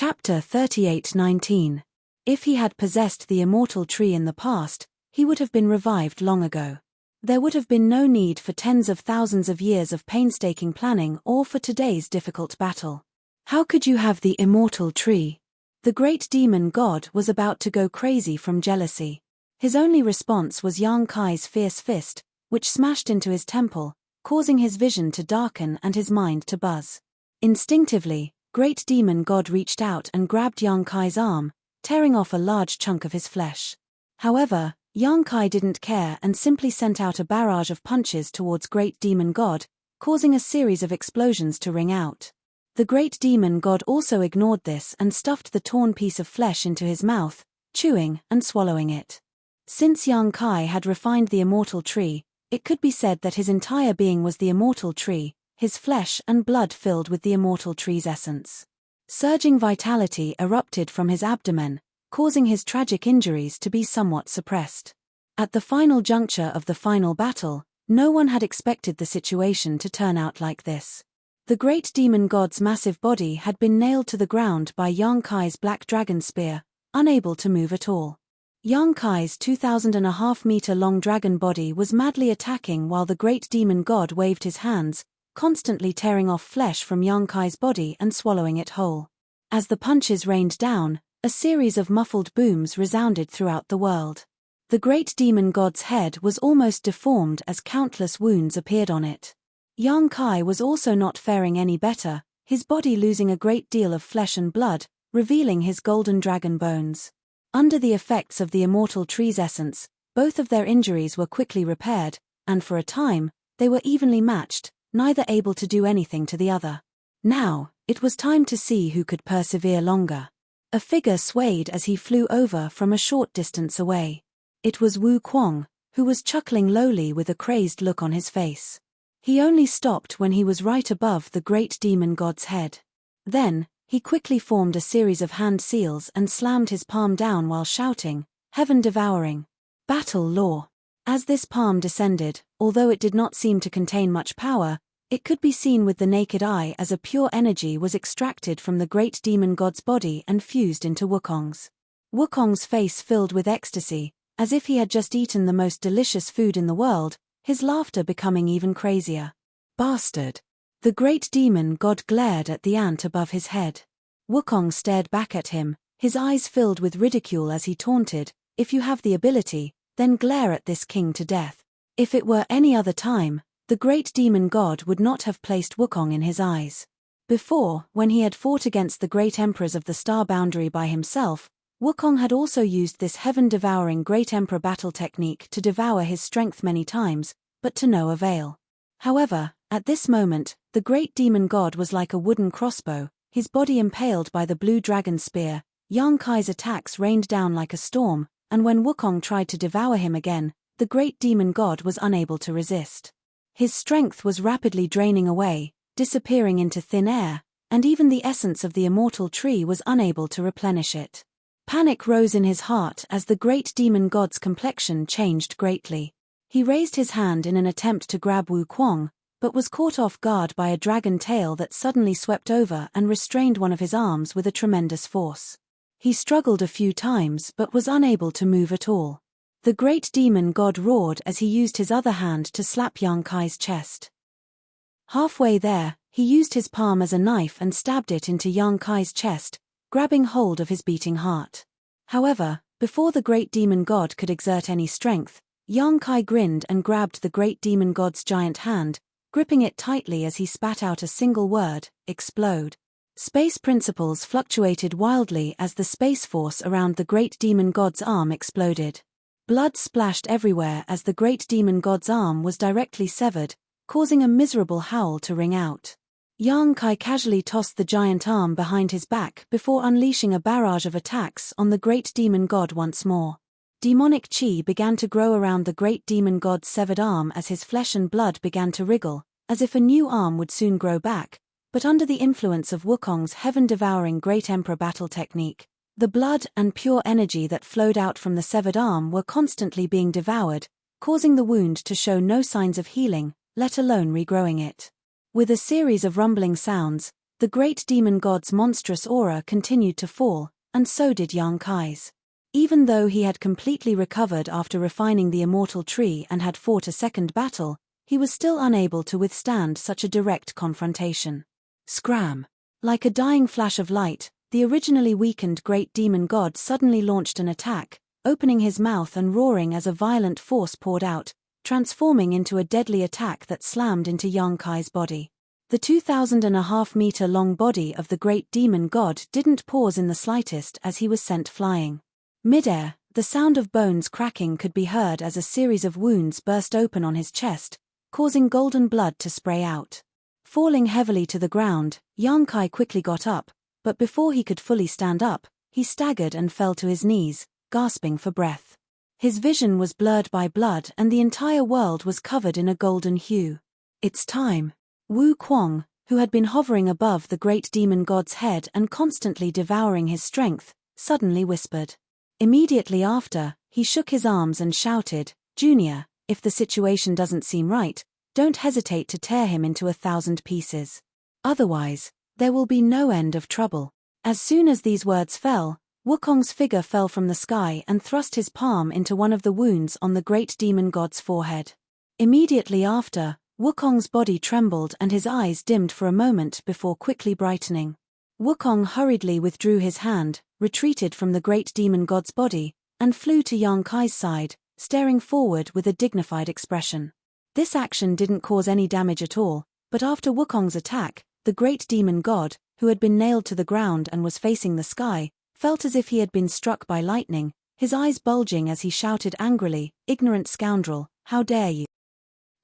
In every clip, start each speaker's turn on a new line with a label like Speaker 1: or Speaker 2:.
Speaker 1: Chapter 38:19. If he had possessed the immortal tree in the past, he would have been revived long ago. There would have been no need for tens of thousands of years of painstaking planning or for today's difficult battle. How could you have the immortal tree? The great demon god was about to go crazy from jealousy. His only response was Yang Kai's fierce fist, which smashed into his temple, causing his vision to darken and his mind to buzz. Instinctively, Great Demon God reached out and grabbed Yang Kai's arm, tearing off a large chunk of his flesh. However, Yang Kai didn't care and simply sent out a barrage of punches towards Great Demon God, causing a series of explosions to ring out. The Great Demon God also ignored this and stuffed the torn piece of flesh into his mouth, chewing and swallowing it. Since Yang Kai had refined the immortal tree, it could be said that his entire being was the immortal tree, his flesh and blood filled with the immortal tree's essence. Surging vitality erupted from his abdomen, causing his tragic injuries to be somewhat suppressed. At the final juncture of the final battle, no one had expected the situation to turn out like this. The great demon god's massive body had been nailed to the ground by Yang Kai's black dragon spear, unable to move at all. Yang Kai's 2,500-meter-long dragon body was madly attacking while the great demon god waved his hands, constantly tearing off flesh from Yang Kai's body and swallowing it whole. As the punches rained down, a series of muffled booms resounded throughout the world. The great demon god's head was almost deformed as countless wounds appeared on it. Yang Kai was also not faring any better, his body losing a great deal of flesh and blood, revealing his golden dragon bones. Under the effects of the immortal tree's essence, both of their injuries were quickly repaired, and for a time, they were evenly matched, neither able to do anything to the other. Now, it was time to see who could persevere longer. A figure swayed as he flew over from a short distance away. It was Wu Kuang, who was chuckling lowly with a crazed look on his face. He only stopped when he was right above the great demon god's head. Then, he quickly formed a series of hand seals and slammed his palm down while shouting, "Heaven devouring! Battle law!" As this palm descended, although it did not seem to contain much power, it could be seen with the naked eye as a pure energy was extracted from the great demon god's body and fused into Wukong's. Wukong's face filled with ecstasy, as if he had just eaten the most delicious food in the world, his laughter becoming even crazier. "Bastard!" The great demon god glared at the ant above his head. Wukong stared back at him, his eyes filled with ridicule as he taunted, "If you have the ability, then glare at this king to death." If it were any other time, the great demon god would not have placed Wukong in his eyes. Before, when he had fought against the great emperors of the star boundary by himself, Wukong had also used this heaven-devouring great emperor battle technique to devour his strength many times, but to no avail. However, at this moment, the great demon god was like a wooden crossbow, his body impaled by the blue dragon spear. Yang Kai's attacks rained down like a storm, and when Wukong tried to devour him again, the great demon god was unable to resist. His strength was rapidly draining away, disappearing into thin air, and even the essence of the immortal tree was unable to replenish it. Panic rose in his heart as the great demon god's complexion changed greatly. He raised his hand in an attempt to grab Wu Kuang, but was caught off guard by a dragon tail that suddenly swept over and restrained one of his arms with a tremendous force. He struggled a few times but was unable to move at all. The great demon god roared as he used his other hand to slap Yang Kai's chest. Halfway there, he used his palm as a knife and stabbed it into Yang Kai's chest, grabbing hold of his beating heart. However, before the great demon god could exert any strength, Yang Kai grinned and grabbed the great demon god's giant hand, gripping it tightly as he spat out a single word, "Explode." Space principles fluctuated wildly as the space force around the great demon god's arm exploded. Blood splashed everywhere as the great demon god's arm was directly severed, causing a miserable howl to ring out. Yang Kai casually tossed the giant arm behind his back before unleashing a barrage of attacks on the great demon god once more. Demonic chi began to grow around the great demon god's severed arm as his flesh and blood began to wriggle, as if a new arm would soon grow back, but under the influence of Wukong's heaven-devouring great emperor battle technique, the blood and pure energy that flowed out from the severed arm were constantly being devoured, causing the wound to show no signs of healing, let alone regrowing it. With a series of rumbling sounds, The great demon god's monstrous aura continued to fall, and so did Yang Kai's. Even though he had completely recovered after refining the immortal tree and had fought a second battle, he was still unable to withstand such a direct confrontation. Scram! Like a dying flash of light, the originally weakened great demon god suddenly launched an attack, opening his mouth and roaring as a violent force poured out, transforming into a deadly attack that slammed into Yang Kai's body. The 2,500-meter long body of the great demon god didn't pause in the slightest as he was sent flying. Mid-air, the sound of bones cracking could be heard as a series of wounds burst open on his chest, causing golden blood to spray out. Falling heavily to the ground, Yang Kai quickly got up, but before he could fully stand up, he staggered and fell to his knees, gasping for breath. His vision was blurred by blood and the entire world was covered in a golden hue. It's time. Wu Kuang, who had been hovering above the great demon god's head and constantly devouring his strength, suddenly whispered. Immediately after, he shook his arms and shouted, "Junior, if the situation doesn't seem right, don't hesitate to tear him into 1,000 pieces. Otherwise, there will be no end of trouble." As soon as these words fell, Wukong's figure fell from the sky and thrust his palm into one of the wounds on the great demon god's forehead. Immediately after, Wukong's body trembled and his eyes dimmed for a moment before quickly brightening. Wukong hurriedly withdrew his hand, retreated from the great demon god's body, and flew to Yang Kai's side, staring forward with a dignified expression. This action didn't cause any damage at all, but after Wukong's attack, the great demon god, who had been nailed to the ground and was facing the sky, felt as if he had been struck by lightning, his eyes bulging as he shouted angrily, "Ignorant scoundrel, how dare you!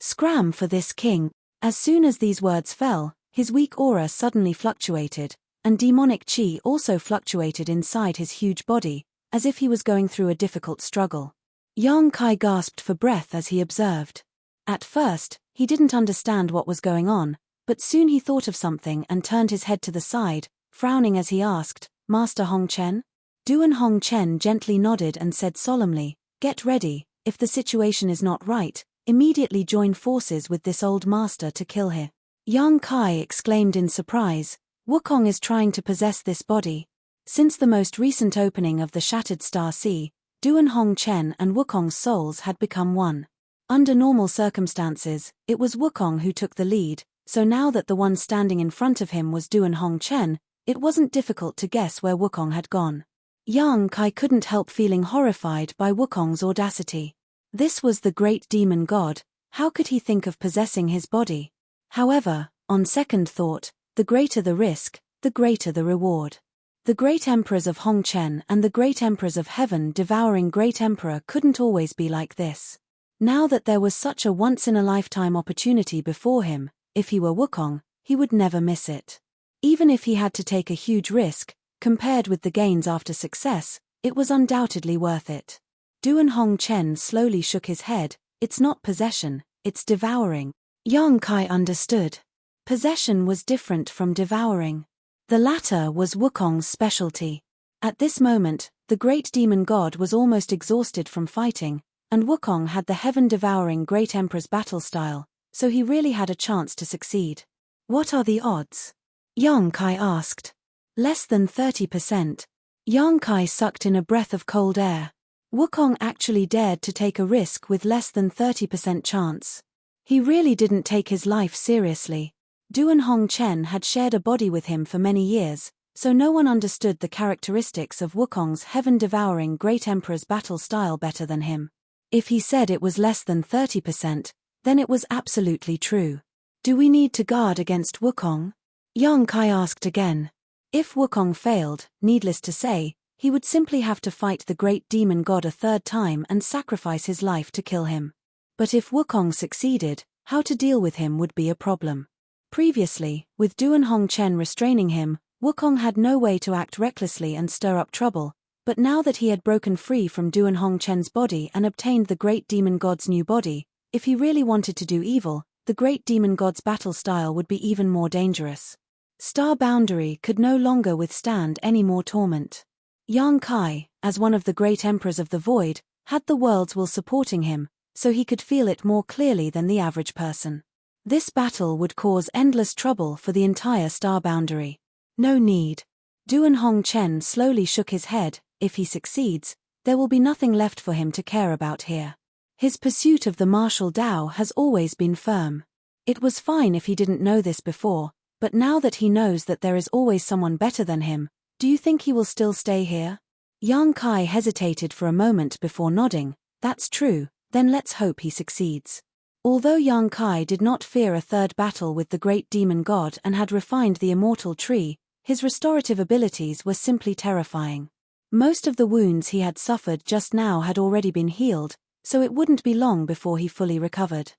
Speaker 1: Scram for this king!" As soon as these words fell, his weak aura suddenly fluctuated, and demonic chi also fluctuated inside his huge body, as if he was going through a difficult struggle. Yang Kai gasped for breath as he observed. At first, he didn't understand what was going on, but soon he thought of something and turned his head to the side, frowning as he asked, "Master Hong Chen?" Duan Hong Chen gently nodded and said solemnly, "Get ready, if the situation is not right, immediately join forces with this old master to kill him." Yang Kai exclaimed in surprise, "Wukong is trying to possess this body." Since the most recent opening of the Shattered Star Sea, Duan Hong Chen and Wukong's souls had become one. Under normal circumstances, it was Wukong who took the lead, so now that the one standing in front of him was Duan Hong Chen, it wasn't difficult to guess where Wukong had gone. Yang Kai couldn't help feeling horrified by Wukong's audacity. This was the great demon god, how could he think of possessing his body? However, on second thought, the greater the risk, the greater the reward. The great emperors of Hong Chen and the great emperors of heaven devouring great emperor couldn't always be like this. Now that there was such a once-in-a-lifetime opportunity before him, if he were Wukong, he would never miss it. Even if he had to take a huge risk, compared with the gains after success, it was undoubtedly worth it. Duan Hong Chen slowly shook his head. "It's not possession, it's devouring." Yang Kai understood. Possession was different from devouring. The latter was Wukong's specialty. At this moment, the great demon god was almost exhausted from fighting, and Wukong had the heaven-devouring great emperor's battle style, so he really had a chance to succeed. "What are the odds?" Yang Kai asked. "Less than 30%. Yang Kai sucked in a breath of cold air. Wukong actually dared to take a risk with less than 30% chance. He really didn't take his life seriously. Duan Hong Chen had shared a body with him for many years, so no one understood the characteristics of Wukong's heaven-devouring great emperor's battle style better than him. If he said it was less than 30%, then it was absolutely true. "Do we need to guard against Wukong?" Yang Kai asked again. If Wukong failed, needless to say, he would simply have to fight the great demon god a third time and sacrifice his life to kill him. But if Wukong succeeded, how to deal with him would be a problem. Previously, with Duan Hong Chen restraining him, Wukong had no way to act recklessly and stir up trouble, but now that he had broken free from Duan Hong Chen's body and obtained the great demon god's new body, if he really wanted to do evil, the great demon god's battle style would be even more dangerous. Star Boundary could no longer withstand any more torment. Yang Kai, as one of the great emperors of the void, had the world's will supporting him, so he could feel it more clearly than the average person. This battle would cause endless trouble for the entire star boundary. No need. Duan Hongchen slowly shook his head. If he succeeds, there will be nothing left for him to care about here. His pursuit of the martial Tao has always been firm. It was fine if he didn't know this before, but now that he knows that there is always someone better than him, do you think he will still stay here? Yang Kai hesitated for a moment before nodding. That's true, then let's hope he succeeds. Although Yang Kai did not fear a third battle with the great demon god and had refined the immortal tree, his restorative abilities were simply terrifying. Most of the wounds he had suffered just now had already been healed, so it wouldn't be long before he fully recovered.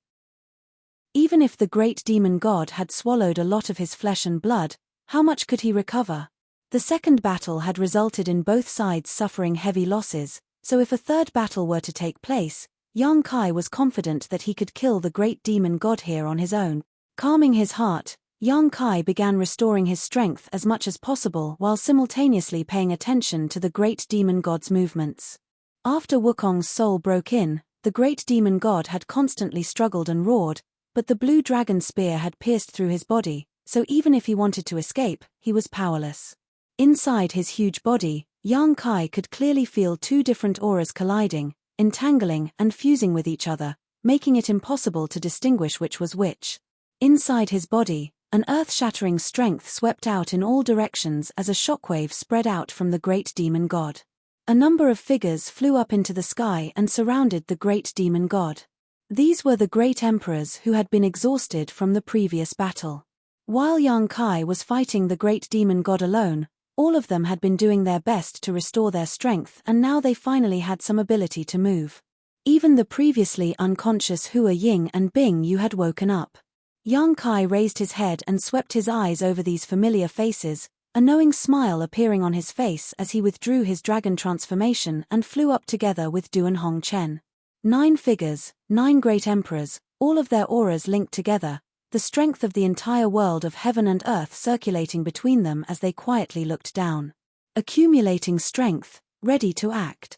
Speaker 1: Even if the great demon god had swallowed a lot of his flesh and blood, how much could he recover? The second battle had resulted in both sides suffering heavy losses, so if a third battle were to take place, Yang Kai was confident that he could kill the great demon god here on his own. Calming his heart, Yang Kai began restoring his strength as much as possible while simultaneously paying attention to the great demon god's movements. After Wukong's soul broke in, the great demon god had constantly struggled and roared, but the blue dragon spear had pierced through his body, so even if he wanted to escape, he was powerless. Inside his huge body, Yang Kai could clearly feel two different auras colliding, entangling and fusing with each other, making it impossible to distinguish which was which. Inside his body, an earth-shattering strength swept out in all directions as a shockwave spread out from the great demon god. A number of figures flew up into the sky and surrounded the great demon god. These were the great emperors who had been exhausted from the previous battle. While Yang Kai was fighting the great demon god alone, all of them had been doing their best to restore their strength, and now they finally had some ability to move. Even the previously unconscious Hua Ying and Bing Yu had woken up. Yang Kai raised his head and swept his eyes over these familiar faces, a knowing smile appearing on his face as he withdrew his dragon transformation and flew up together with Duan Hongchen. 9 figures, 9 great emperors, all of their auras linked together, the strength of the entire world of heaven and earth circulating between them as they quietly looked down. Accumulating strength, ready to act.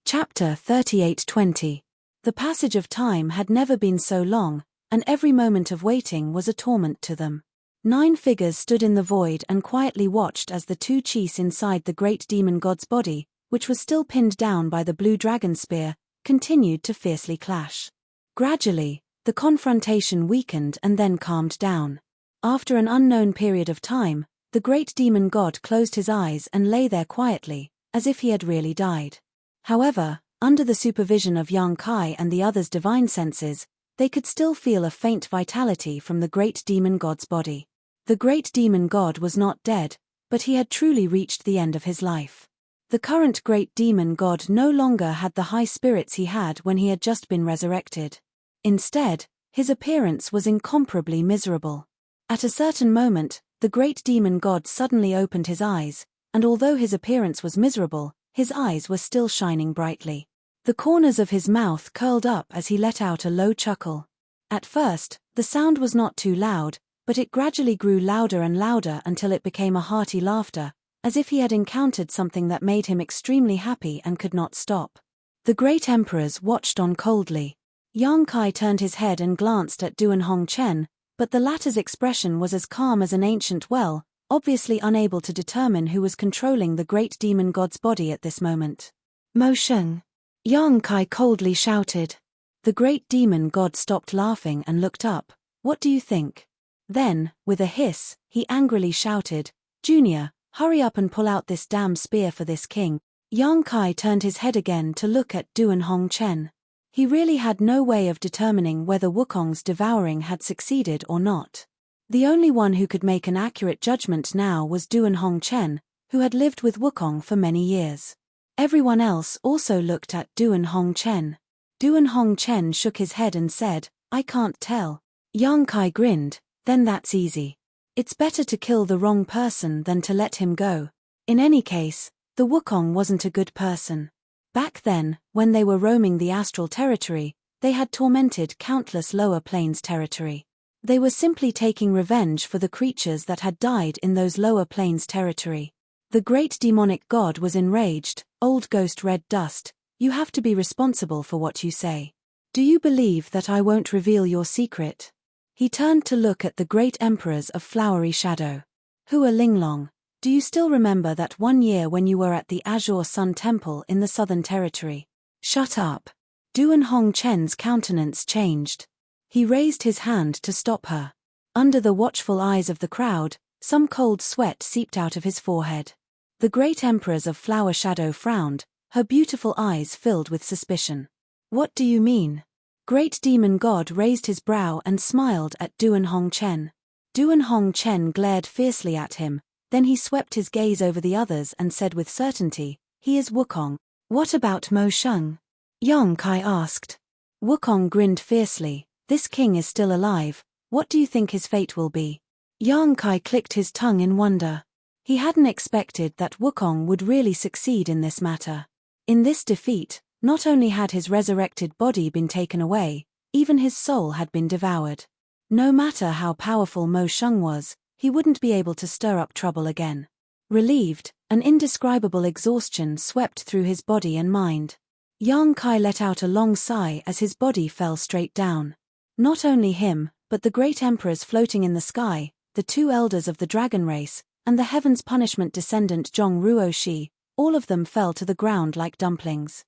Speaker 1: Chapter 38:20. The passage of time had never been so long, and every moment of waiting was a torment to them. 9 figures stood in the void and quietly watched as the 2 chiefs inside the great demon god's body, which was still pinned down by the blue dragon spear, continued to fiercely clash. Gradually, the confrontation weakened and then calmed down. After an unknown period of time, the great demon god closed his eyes and lay there quietly, as if he had really died. However, under the supervision of Yang Kai and the others' divine senses, they could still feel a faint vitality from the great demon god's body. The great demon god was not dead, but he had truly reached the end of his life. The current great demon god no longer had the high spirits he had when he had just been resurrected. Instead, his appearance was incomparably miserable. At a certain moment, the great demon god suddenly opened his eyes, and although his appearance was miserable, his eyes were still shining brightly. The corners of his mouth curled up as he let out a low chuckle. At first, the sound was not too loud, but it gradually grew louder and louder until it became a hearty laughter, as if he had encountered something that made him extremely happy and could not stop. The great emperors watched on coldly. Yang Kai turned his head and glanced at Duan Hongchen, but the latter's expression was as calm as an ancient well, obviously unable to determine who was controlling the great demon god's body at this moment. Mo Sheng. Yang Kai coldly shouted. The great demon god stopped laughing and looked up. What do you think? Then, with a hiss, he angrily shouted, Junior, hurry up and pull out this damn spear for this king. Yang Kai turned his head again to look at Duan Hongchen. He really had no way of determining whether Wukong's devouring had succeeded or not. The only one who could make an accurate judgment now was Duan Hongchen, who had lived with Wukong for many years. Everyone else also looked at Duan Hongchen. Duan Hongchen shook his head and said, I can't tell. Yang Kai grinned, then that's easy. It's better to kill the wrong person than to let him go. In any case, the Wukong wasn't a good person. Back then, when they were roaming the astral territory, they had tormented countless lower planes territory. They were simply taking revenge for the creatures that had died in those lower planes territory. The great demonic god was enraged. Old ghost red dust, you have to be responsible for what you say. Do you believe that I won't reveal your secret? He turned to look at the great emperors of flowery shadow. Hua Linglong, do you still remember that one year when you were at the Azure Sun Temple in the Southern Territory? Shut up. Duan Hongchen's countenance changed. He raised his hand to stop her. Under the watchful eyes of the crowd, some cold sweat seeped out of his forehead. The great emperors of flower shadow frowned, her beautiful eyes filled with suspicion. What do you mean? Great demon god raised his brow and smiled at Duan Hongchen. Duan Hongchen glared fiercely at him, then he swept his gaze over the others and said with certainty, he is Wukong. What about Mo Sheng? Yang Kai asked. Wukong grinned fiercely. This king is still alive. What do you think his fate will be? Yang Kai clicked his tongue in wonder. He hadn't expected that Wukong would really succeed in this matter. In this defeat, not only had his resurrected body been taken away, even his soul had been devoured. No matter how powerful Mo Sheng was, he wouldn't be able to stir up trouble again. Relieved, an indescribable exhaustion swept through his body and mind. Yang Kai let out a long sigh as his body fell straight down. Not only him, but the great emperors floating in the sky, the two elders of the dragon race, and the heaven's punishment descendant Zhong Ruoshi, all of them fell to the ground like dumplings.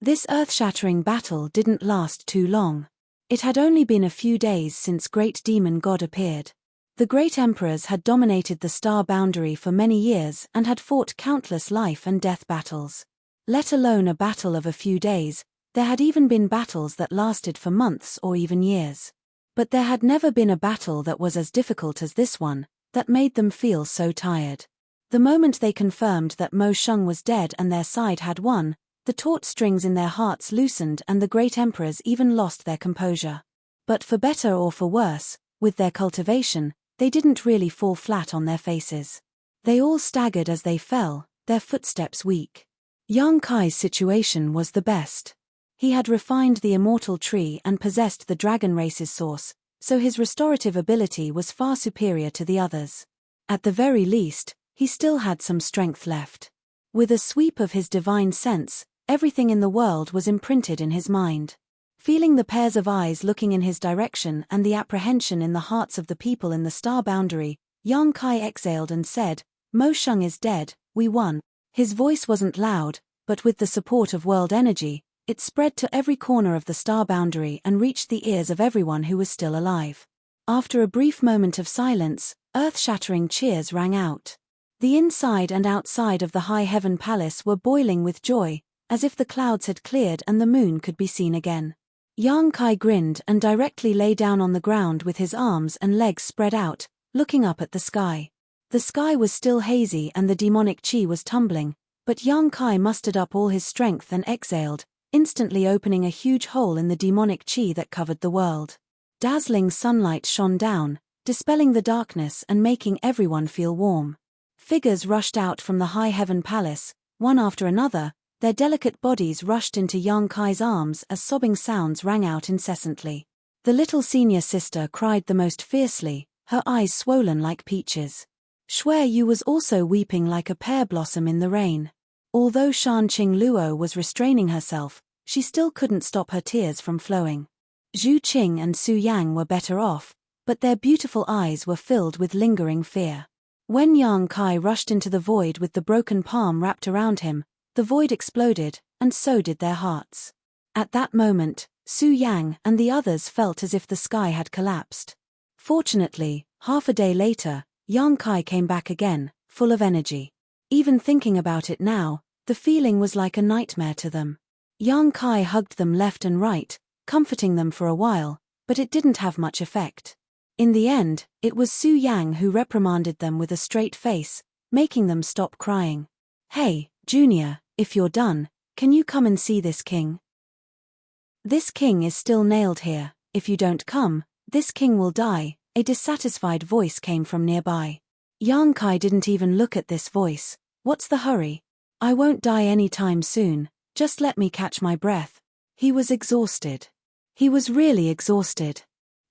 Speaker 1: This earth-shattering battle didn't last too long. It had only been a few days since Great Demon God appeared. The great emperors had dominated the star boundary for many years and had fought countless life and death battles. Let alone a battle of a few days, there had even been battles that lasted for months or even years. But there had never been a battle that was as difficult as this one, that made them feel so tired. The moment they confirmed that Mo Sheng was dead and their side had won, the taut strings in their hearts loosened and the great emperors even lost their composure. But for better or for worse, with their cultivation, they didn't really fall flat on their faces. They all staggered as they fell, their footsteps weak. Yang Kai's situation was the best. He had refined the immortal tree and possessed the dragon race's source, so his restorative ability was far superior to the others. At the very least, he still had some strength left. With a sweep of his divine sense, everything in the world was imprinted in his mind. Feeling the pairs of eyes looking in his direction and the apprehension in the hearts of the people in the star boundary, Yang Kai exhaled and said, Mo Sheng is dead, we won. His voice wasn't loud, but with the support of world energy, it spread to every corner of the star boundary and reached the ears of everyone who was still alive. After a brief moment of silence, earth-shattering cheers rang out. The inside and outside of the High Heaven Palace were boiling with joy, as if the clouds had cleared and the moon could be seen again. Yang Kai grinned and directly lay down on the ground with his arms and legs spread out, looking up at the sky. The sky was still hazy and the demonic chi was tumbling, but Yang Kai mustered up all his strength and exhaled, instantly opening a huge hole in the demonic chi that covered the world. Dazzling sunlight shone down, dispelling the darkness and making everyone feel warm. Figures rushed out from the High Heaven Palace, one after another. Their delicate bodies rushed into Yang Kai's arms as sobbing sounds rang out incessantly. The little senior sister cried the most fiercely, her eyes swollen like peaches. Shui Yu was also weeping like a pear blossom in the rain. Although Shan Qing Luo was restraining herself, she still couldn't stop her tears from flowing. Zhu Qing and Su Yang were better off, but their beautiful eyes were filled with lingering fear. When Yang Kai rushed into the void with the broken palm wrapped around him, the void exploded, and so did their hearts. At that moment, Su Yang and the others felt as if the sky had collapsed. Fortunately, half a day later, Yang Kai came back again, full of energy. Even thinking about it now, the feeling was like a nightmare to them. Yang Kai hugged them left and right, comforting them for a while, but it didn't have much effect. In the end, it was Su Yang who reprimanded them with a straight face, making them stop crying. Hey, Junior, if you're done, can you come and see this king? This king is still nailed here. If you don't come, this king will die. A dissatisfied voice came from nearby. Yang Kai didn't even look at this voice. What's the hurry? I won't die any time soon, just let me catch my breath. He was exhausted. He was really exhausted.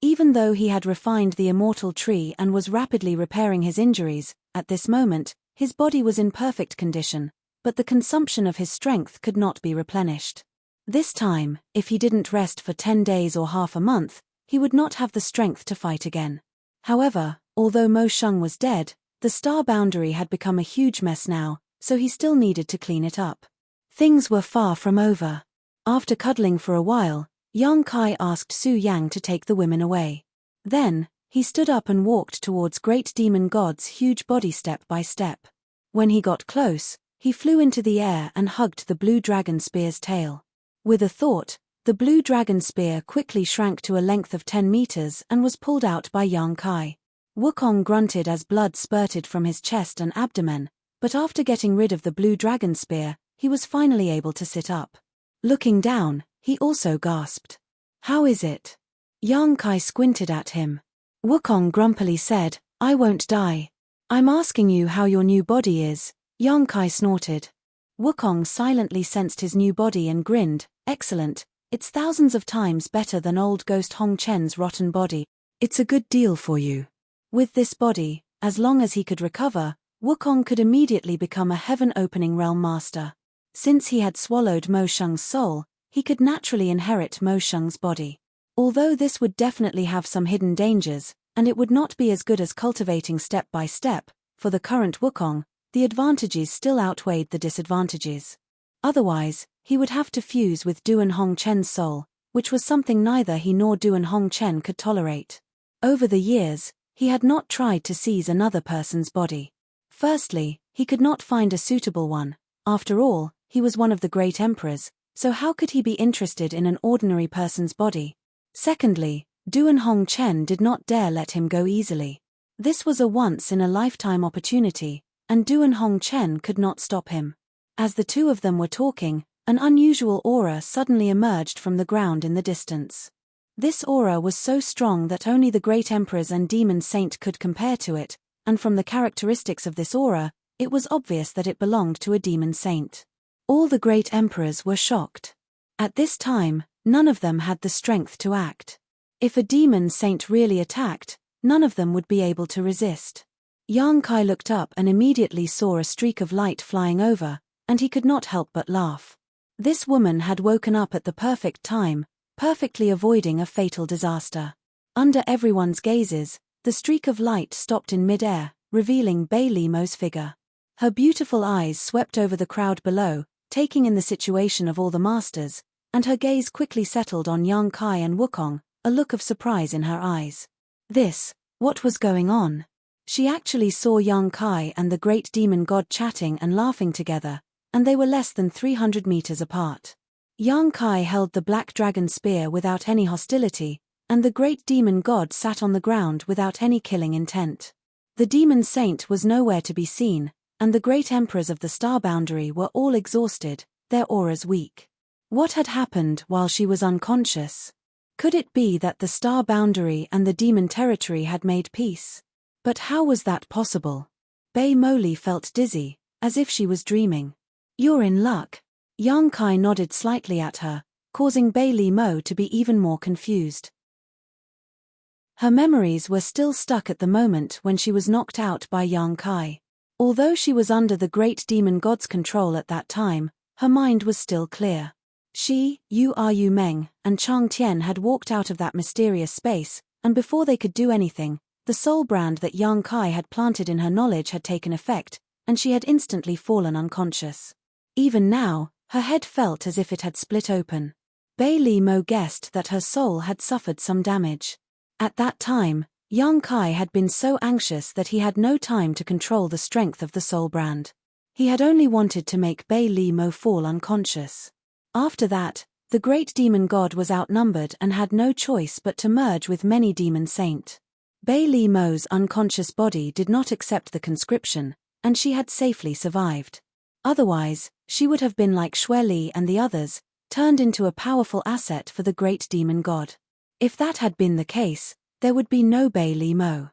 Speaker 1: Even though he had refined the immortal tree and was rapidly repairing his injuries, at this moment, his body was in perfect condition, but the consumption of his strength could not be replenished. This time, if he didn't rest for 10 days or half a month, he would not have the strength to fight again. However, although Mo Sheng was dead, the star boundary had become a huge mess now, so he still needed to clean it up. Things were far from over. After cuddling for a while, Yang Kai asked Su Yang to take the women away. Then, he stood up and walked towards Great Demon God's huge body step by step. When he got close, he flew into the air and hugged the blue dragon spear's tail. With a thought, the blue dragon spear quickly shrank to a length of 10 meters and was pulled out by Yang Kai. Wukong grunted as blood spurted from his chest and abdomen, but after getting rid of the blue dragon spear, he was finally able to sit up. Looking down, he also gasped. "How is it?" Yang Kai squinted at him. Wukong grumpily said, "I won't die." "I'm asking you how your new body is," Yang Kai snorted. Wukong silently sensed his new body and grinned, "Excellent, it's thousands of times better than old ghost Hong Chen's rotten body. It's a good deal for you." With this body, as long as he could recover, Wukong could immediately become a heaven-opening realm master. Since he had swallowed Mo Sheng's soul, he could naturally inherit Mo Sheng's body. Although this would definitely have some hidden dangers, and it would not be as good as cultivating step by step, for the current Wukong, the advantages still outweighed the disadvantages. Otherwise, he would have to fuse with Duan Hong Chen's soul, which was something neither he nor Duan Hong Chen could tolerate. Over the years, he had not tried to seize another person's body. Firstly, he could not find a suitable one. After all, he was one of the great emperors, so how could he be interested in an ordinary person's body? Secondly, Duan Hong Chen did not dare let him go easily. This was a once-in-a-lifetime opportunity, and Duan Hong Chen could not stop him. As the two of them were talking, an unusual aura suddenly emerged from the ground in the distance. This aura was so strong that only the great emperors and demon saint could compare to it, and from the characteristics of this aura, it was obvious that it belonged to a demon saint. All the great emperors were shocked. At this time, none of them had the strength to act. If a demon saint really attacked, none of them would be able to resist. Yang Kai looked up and immediately saw a streak of light flying over, and he could not help but laugh. This woman had woken up at the perfect time, perfectly avoiding a fatal disaster. Under everyone's gazes, the streak of light stopped in mid-air, revealing Bai Limo's figure. Her beautiful eyes swept over the crowd below, taking in the situation of all the masters, and her gaze quickly settled on Yang Kai and Wukong, a look of surprise in her eyes. What was going on? She actually saw Yang Kai and the great demon god chatting and laughing together, and they were less than 300 meters apart. Yang Kai held the black dragon spear without any hostility, and the great demon god sat on the ground without any killing intent. The demon saint was nowhere to be seen, and the great emperors of the star boundary were all exhausted, their auras weak. What had happened while she was unconscious? Could it be that the star boundary and the demon territory had made peace? But how was that possible? Bai Moli felt dizzy, as if she was dreaming. "You're in luck." Yang Kai nodded slightly at her, causing Bai Limo to be even more confused. Her memories were still stuck at the moment when she was knocked out by Yang Kai. Although she was under the great demon god's control at that time, her mind was still clear. She, Yu Meng, and Chang Tian had walked out of that mysterious space, and before they could do anything, the soul brand that Yang Kai had planted in her knowledge had taken effect, and she had instantly fallen unconscious. Even now, her head felt as if it had split open. Bai Limo guessed that her soul had suffered some damage. At that time, Yang Kai had been so anxious that he had no time to control the strength of the soul brand. He had only wanted to make Bai Limo fall unconscious. After that, the great demon god was outnumbered and had no choice but to merge with many demon saint. Bai Limo's unconscious body did not accept the conscription, and she had safely survived. Otherwise, she would have been like Xue Li and the others, turned into a powerful asset for the great demon god. If that had been the case, there would be no Bai Limo.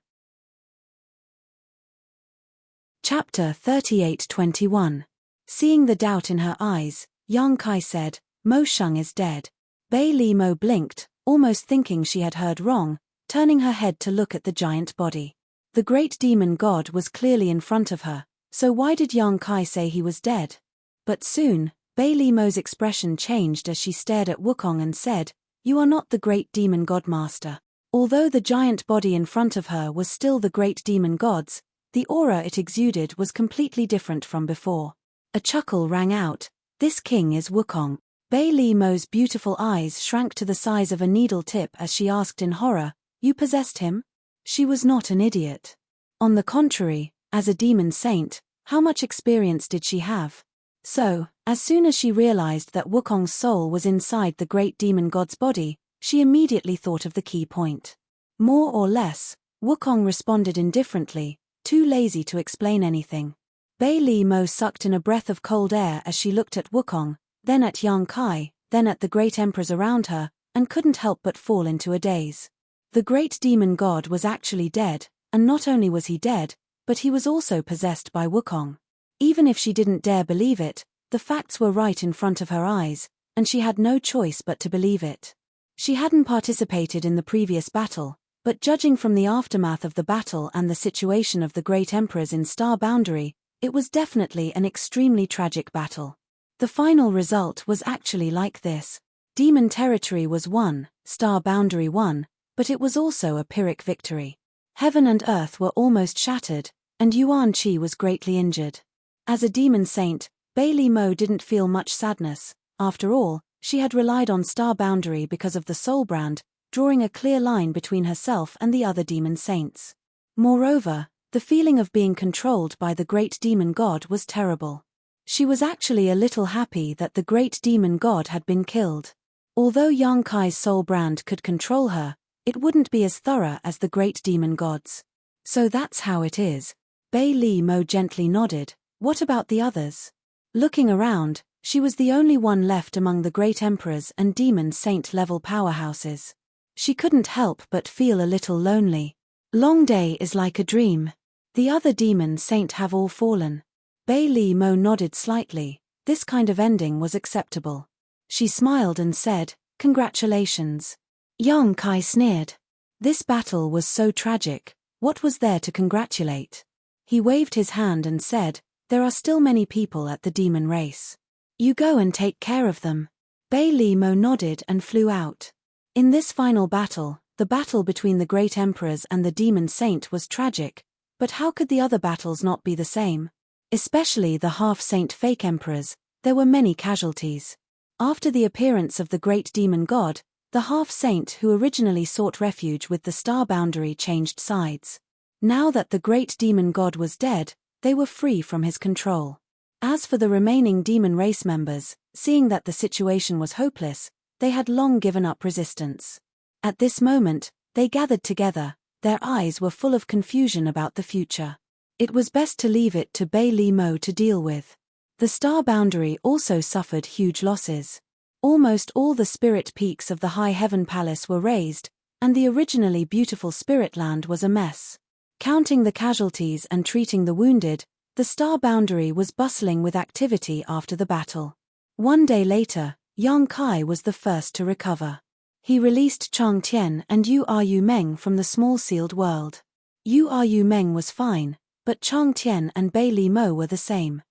Speaker 1: Chapter 38-21. Seeing the doubt in her eyes, Yang Kai said, "Mo Sheng is dead." Bai Limo blinked, almost thinking she had heard wrong, turning her head to look at the giant body. The great demon god was clearly in front of her, so why did Yang Kai say he was dead? But soon, Bailey Mo's expression changed as she stared at Wukong and said, "You are not the great demon godmaster." Although the giant body in front of her was still the great demon god's, the aura it exuded was completely different from before. A chuckle rang out. "This king is Wukong." Bailey Mo's beautiful eyes shrank to the size of a needle tip as she asked in horror, "You possessed him?" She was not an idiot. On the contrary, as a demon saint, how much experience did she have? So, as soon as she realized that Wukong's soul was inside the great demon god's body, she immediately thought of the key point. More or less, Wukong responded indifferently, too lazy to explain anything. Bailey Mo sucked in a breath of cold air as she looked at Wukong, then at Yang Kai, then at the great emperors around her, and couldn't help but fall into a daze. The great demon god was actually dead, and not only was he dead, but he was also possessed by Wukong. Even if she didn't dare believe it, the facts were right in front of her eyes, and she had no choice but to believe it. She hadn't participated in the previous battle, but judging from the aftermath of the battle and the situation of the great emperors in Star Boundary, it was definitely an extremely tragic battle. The final result was actually like this. Demon territory was won, Star Boundary won, but it was also a Pyrrhic victory. Heaven and earth were almost shattered, and Yuan Qi was greatly injured. As a demon saint, Bailey Mo didn't feel much sadness. After all, she had relied on Star Boundary because of the soul brand, drawing a clear line between herself and the other demon saints. Moreover, the feeling of being controlled by the great demon god was terrible. She was actually a little happy that the great demon god had been killed. Although Yang Kai's soul brand could control her, it wouldn't be as thorough as the great demon god's. So that's how it is. Bailey Mo gently nodded. What about the others? Looking around, she was the only one left among the great emperors and demon saint-level powerhouses. She couldn't help but feel a little lonely. Long day is like a dream. The other demon saint have all fallen. Bailey Mo nodded slightly. This kind of ending was acceptable. She smiled and said, "Congratulations." Yang Kai sneered. This battle was so tragic, what was there to congratulate? He waved his hand and said, "There are still many people at the demon race. You go and take care of them." Bailey Mo nodded and flew out. In this final battle, the battle between the great emperors and the demon saint was tragic, but how could the other battles not be the same? Especially the half-saint fake emperors, there were many casualties. After the appearance of the great demon god, the half-saint who originally sought refuge with the Star Boundary changed sides. Now that the great demon god was dead, they were free from his control. As for the remaining demon race members, seeing that the situation was hopeless, they had long given up resistance. At this moment, they gathered together, their eyes were full of confusion about the future. It was best to leave it to Bailey Mo to deal with. The Star Boundary also suffered huge losses. Almost all the spirit peaks of the High Heaven Palace were razed, and the originally beautiful Spirit Land was a mess. Counting the casualties and treating the wounded, the Star Boundary was bustling with activity after the battle. One day later, Yang Kai was the first to recover. He released Chang Tian and Yu Meng from the small sealed world. Yu Meng was fine, but Chang Tian and Bailey Mo were the same.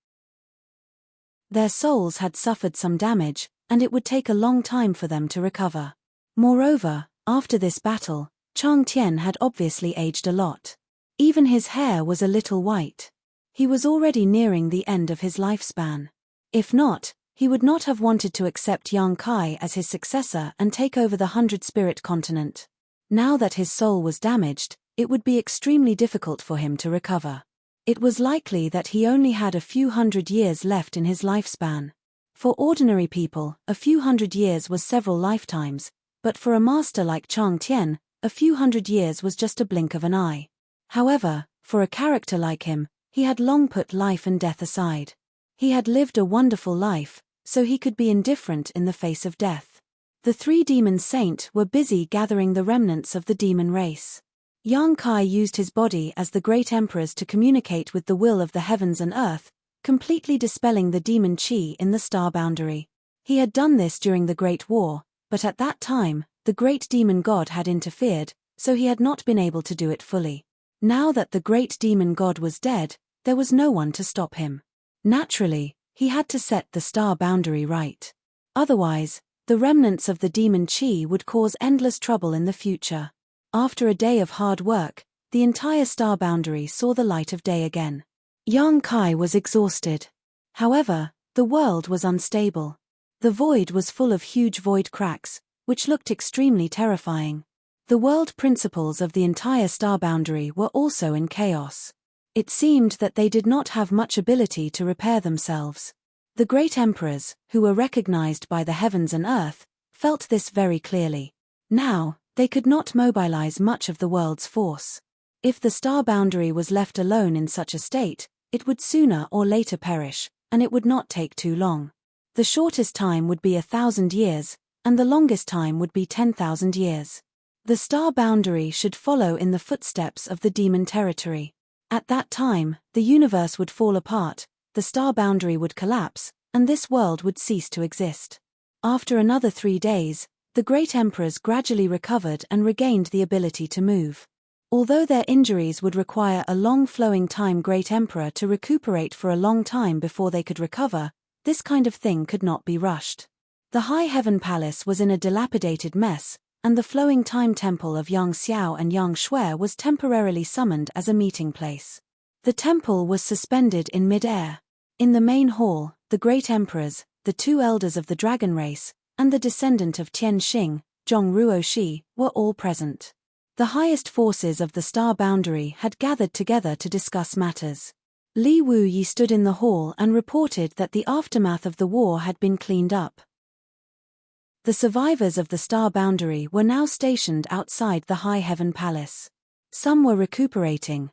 Speaker 1: Their souls had suffered some damage, and it would take a long time for them to recover. Moreover, after this battle, Chang Tian had obviously aged a lot. Even his hair was a little white. He was already nearing the end of his lifespan. If not, he would not have wanted to accept Yang Kai as his successor and take over the 100-spirit continent. Now that his soul was damaged, it would be extremely difficult for him to recover. It was likely that he only had a few hundred years left in his lifespan. For ordinary people, a few hundred years was several lifetimes, but for a master like Chang Tian, a few hundred years was just a blink of an eye. However, for a character like him, he had long put life and death aside. He had lived a wonderful life, so he could be indifferent in the face of death. The three demon saints were busy gathering the remnants of the demon race. Yang Kai used his body as the great emperors to communicate with the will of the heavens and earth, completely dispelling the demon chi in the Star Boundary. He had done this during the Great War, but at that time, the great demon god had interfered, so he had not been able to do it fully. Now that the great demon god was dead, there was no one to stop him. Naturally, He had to set the star boundary right. Otherwise, the remnants of the demon chi would cause endless trouble in the future. After a day of hard work, the entire star boundary saw the light of day again. Yang Kai was exhausted. However, the world was unstable. The void was full of huge void cracks, which looked extremely terrifying. The world principles of the entire star boundary were also in chaos. It seemed that they did not have much ability to repair themselves. The great emperors, who were recognized by the heavens and earth, felt this very clearly. Now, they could not mobilize much of the world's force. If the star boundary was left alone in such a state, it would sooner or later perish, and it would not take too long. The shortest time would be 1,000 years, and the longest time would be 10,000 years. The star boundary should follow in the footsteps of the demon territory. At that time, the universe would fall apart, the star boundary would collapse, and this world would cease to exist. After another 3 days, the great emperors gradually recovered and regained the ability to move. Although their injuries would require a long flowing time great emperor to recuperate for a long time before they could recover, this kind of thing could not be rushed. The High Heaven Palace was in a dilapidated mess, and the flowing time temple of Yang Xiao and Yang Shui was temporarily summoned as a meeting place. The temple was suspended in mid-air. In the main hall, the great emperors, the 2 elders of the dragon race, and the descendant of Tian Xing, Zhong Ruoxi, were all present. The highest forces of the star boundary had gathered together to discuss matters. Li Wuyi stood in the hall and reported that the aftermath of the war had been cleaned up. The survivors of the star boundary were now stationed outside the High Heaven Palace. Some were recuperating,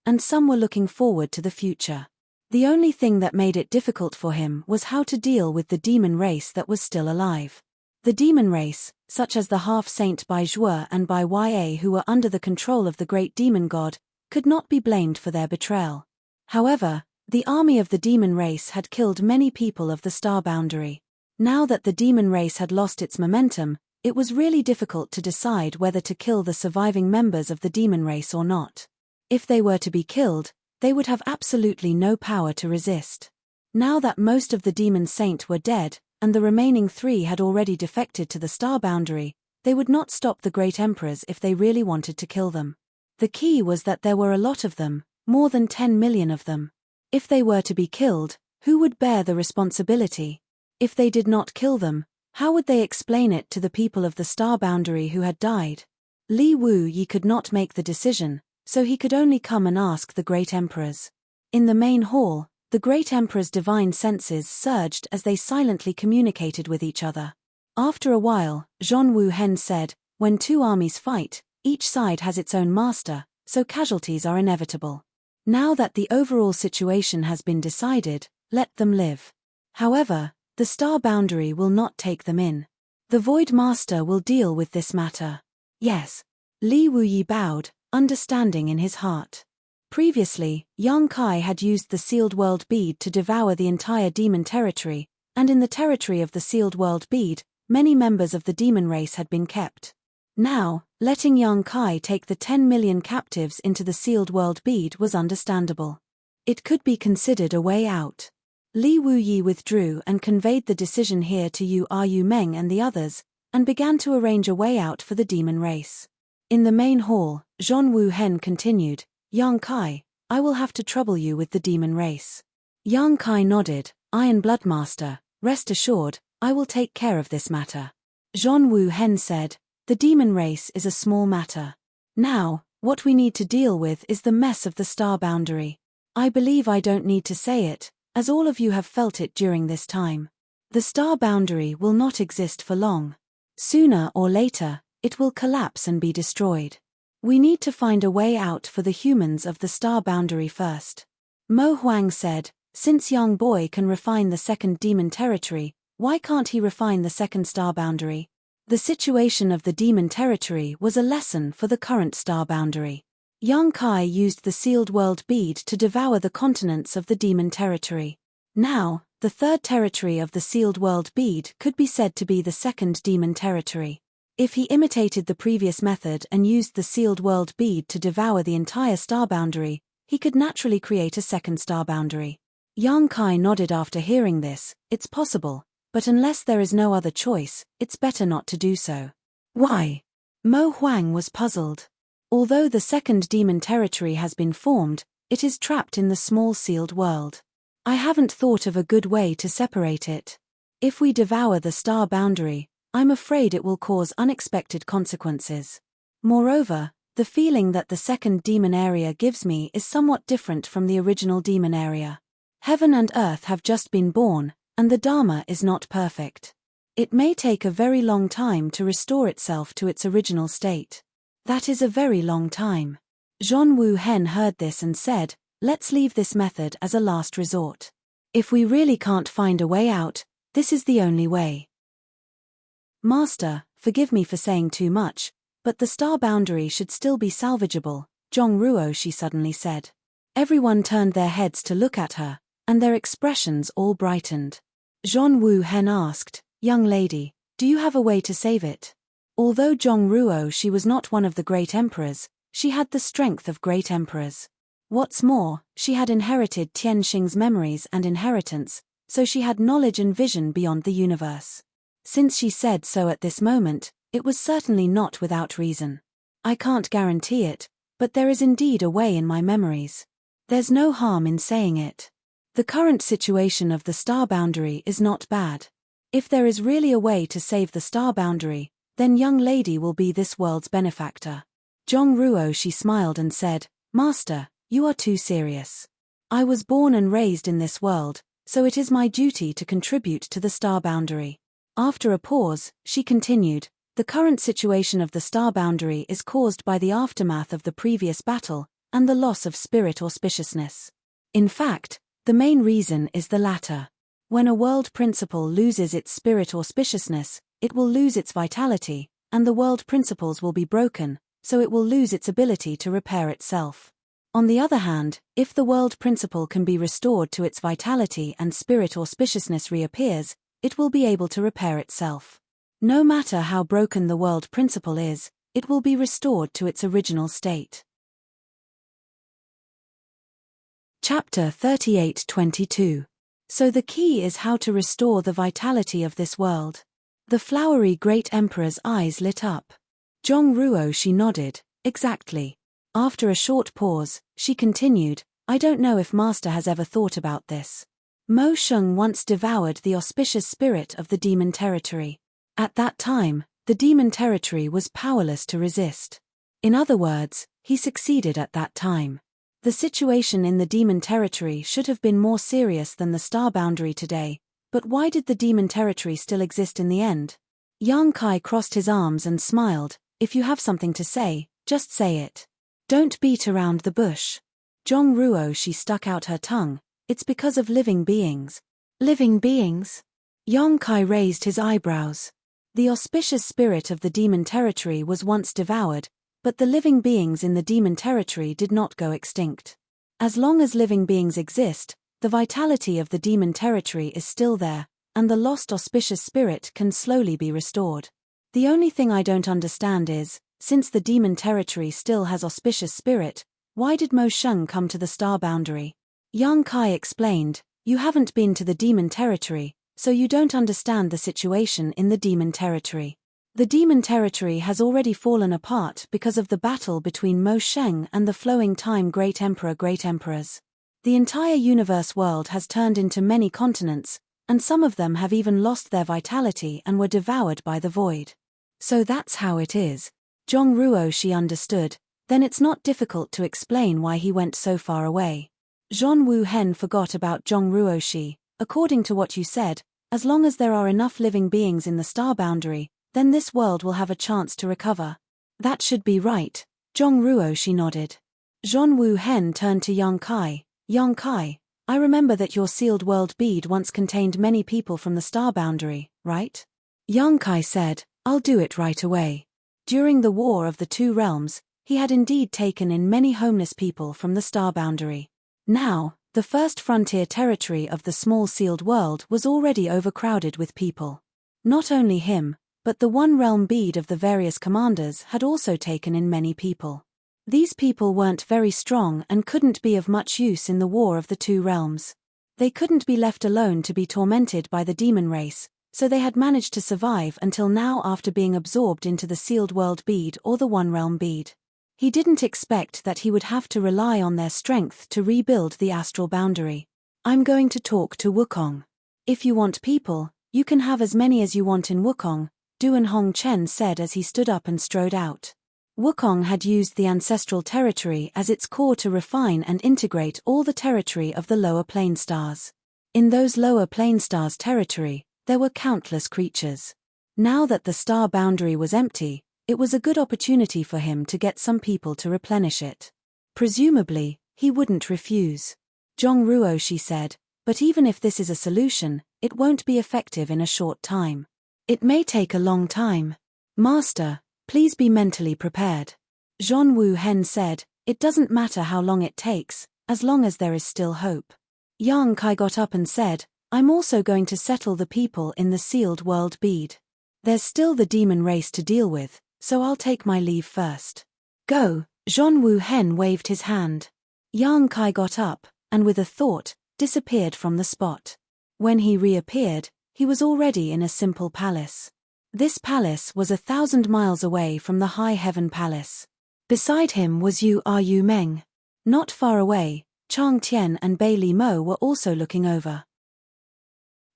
Speaker 1: and some were looking forward to the future. The only thing that made it difficult for him was how to deal with the demon race that was still alive. The demon race, such as the half-saint Bai Zhuo and Bai Ya who were under the control of the great demon god, could not be blamed for their betrayal. However, the army of the demon race had killed many people of the star boundary. Now that the demon race had lost its momentum, it was really difficult to decide whether to kill the surviving members of the demon race or not. If they were to be killed, they would have absolutely no power to resist. Now that most of the demon saint were dead, and the remaining 3 had already defected to the star boundary, they would not stop the great emperors if they really wanted to kill them. The key was that there were a lot of them, more than 10 million of them. If they were to be killed, who would bear the responsibility? If they did not kill them, how would they explain it to the people of the star boundary who had died? Li Wuyi could not make the decision, so he could only come and ask the great emperors. In the main hall, the great emperor's divine senses surged as they silently communicated with each other. After a while, Zhong Wuhen said, "When 2 armies fight, each side has its own master, so casualties are inevitable. Now that the overall situation has been decided, let them live. However, the star boundary will not take them in. The Void Master will deal with this matter." "Yes." Li Wuyi bowed, understanding in his heart. Previously, Yang Kai had used the Sealed World Bead to devour the entire demon territory, and in the territory of the Sealed World Bead, many members of the demon race had been kept. Now, letting Yang Kai take the 10 million captives into the Sealed World Bead was understandable. It could be considered a way out. Li Wuyi withdrew and conveyed the decision here to Yu Meng and the others, and began to arrange a way out for the demon race. In the main hall, Zhong Wuhen continued, "Yang Kai, I will have to trouble you with the demon race." Yang Kai nodded, "Iron Blood Master, rest assured, I will take care of this matter." Zhong Wuhen said, "The demon race is a small matter. Now, what we need to deal with is the mess of the star boundary. I believe I don't need to say it, as all of you have felt it during this time. The star boundary will not exist for long. Sooner or later, it will collapse and be destroyed. We need to find a way out for the humans of the star boundary first." Mo Huang said, "Since Young Boy can refine the second demon territory, why can't he refine the second star boundary?" The situation of the demon territory was a lesson for the current star boundary. Yang Kai used the Sealed World Bead to devour the continents of the demon territory. Now, the third territory of the Sealed World Bead could be said to be the second demon territory. If he imitated the previous method and used the Sealed World Bead to devour the entire star boundary, he could naturally create a second star boundary. Yang Kai nodded after hearing this. It's possible, but unless there is no other choice, it's better not to do so. Why? Mo Huang was puzzled. Although the second demon territory has been formed, it is trapped in the small sealed world. I haven't thought of a good way to separate it. If we devour the star boundary, I'm afraid it will cause unexpected consequences. Moreover, the feeling that the second demon area gives me is somewhat different from the original demon area. Heaven and earth have just been born, and the Dharma is not perfect. It may take a very long time to restore itself to its original state. That is a very long time. Zhong Wu Hen heard this and said, let's leave this method as a last resort. If we really can't find a way out, this is the only way. Master, forgive me for saying too much, but the star boundary should still be salvageable, Zhong Ruo, she suddenly said. Everyone turned their heads to look at her, and their expressions all brightened. Zhong Wu Hen asked, young lady, do you have a way to save it? Although Zhong Ruo she was not one of the great emperors, she had the strength of great emperors. What's more, she had inherited Tianxing's memories and inheritance, so she had knowledge and vision beyond the universe. Since she said so at this moment, it was certainly not without reason. I can't guarantee it, but there is indeed a way in my memories. There's no harm in saying it. The current situation of the star boundary is not bad. If there is really a way to save the star boundary, then young lady will be this world's benefactor. Zhong Ruo she smiled and said, Master, you are too serious. I was born and raised in this world, so it is my duty to contribute to the star boundary. After a pause, she continued, the current situation of the star boundary is caused by the aftermath of the previous battle, and the loss of spirit auspiciousness. In fact, the main reason is the latter. When a world principle loses its spirit auspiciousness, it will lose its vitality, and the world principles will be broken, so it will lose its ability to repair itself. On the other hand, if the world principle can be restored to its vitality and spirit auspiciousness reappears, it will be able to repair itself. No matter how broken the world principle is, it will be restored to its original state. Chapter 38:22. So the key is how to restore the vitality of this world. The flowery great emperor's eyes lit up. Zhong Ruo she nodded, exactly. After a short pause, she continued, I don't know if Master has ever thought about this. Mo Sheng once devoured the auspicious spirit of the demon territory. At that time, the demon territory was powerless to resist. In other words, he succeeded at that time. The situation in the demon territory should have been more serious than the star boundary today, but why did the demon territory still exist in the end? Yang Kai crossed his arms and smiled, if you have something to say, just say it. Don't beat around the bush. Zhong Ruo she stuck out her tongue, it's because of living beings. Living beings? Yang Kai raised his eyebrows. The auspicious spirit of the demon territory was once devoured, but the living beings in the demon territory did not go extinct. As long as living beings exist, the vitality of the demon territory is still there, and the lost auspicious spirit can slowly be restored. The only thing I don't understand is, since the demon territory still has auspicious spirit, why did Mo Sheng come to the star boundary? Yang Kai explained, you haven't been to the demon territory, so you don't understand the situation in the demon territory. The demon territory has already fallen apart because of the battle between Mo Sheng and the flowing time great emperors. The entire universe world has turned into many continents, and some of them have even lost their vitality and were devoured by the void. So that's how it is. Zhong Ruo she understood, then it's not difficult to explain why he went so far away. Zhong Wu Hen forgot about Zhong Ruo she, according to what you said, as long as there are enough living beings in the star boundary, then this world will have a chance to recover. That should be right, Zhong Ruo she nodded. Zhong Wu Hen turned to Yang Kai. Yang Kai, I remember that your sealed world bead once contained many people from the star boundary, right? Yang Kai said, I'll do it right away. During the War of the Two Realms, he had indeed taken in many homeless people from the star boundary. Now, the first frontier territory of the small sealed world was already overcrowded with people. Not only him, but the one realm bead of the various commanders had also taken in many people. These people weren't very strong and couldn't be of much use in the War of the Two Realms. They couldn't be left alone to be tormented by the demon race, so they had managed to survive until now after being absorbed into the sealed world bead or the One Realm bead. He didn't expect that he would have to rely on their strength to rebuild the astral boundary. I'm going to talk to Wukong. If you want people, you can have as many as you want in Wukong, Duan Hong Chen said as he stood up and strode out. Wukong had used the ancestral territory as its core to refine and integrate all the territory of the lower plane stars. In those lower plane stars' territory, there were countless creatures. Now that the star boundary was empty, it was a good opportunity for him to get some people to replenish it. Presumably, he wouldn't refuse. Zhong Ruo, she said, but even if this is a solution, it won't be effective in a short time. It may take a long time. Master, please be mentally prepared. Zhon Wu Hen said, it doesn't matter how long it takes, as long as there is still hope. Yang Kai got up and said, I'm also going to settle the people in the sealed world bead. There's still the demon race to deal with, so I'll take my leave first. Go, Zhon Wu Hen waved his hand. Yang Kai got up, and with a thought, disappeared from the spot. When he reappeared, he was already in a simple palace. This palace was 1,000 miles away from the High Heaven Palace. Beside him was Yu Meng. Not far away, Chang Tian and Bei Li Mo were also looking over.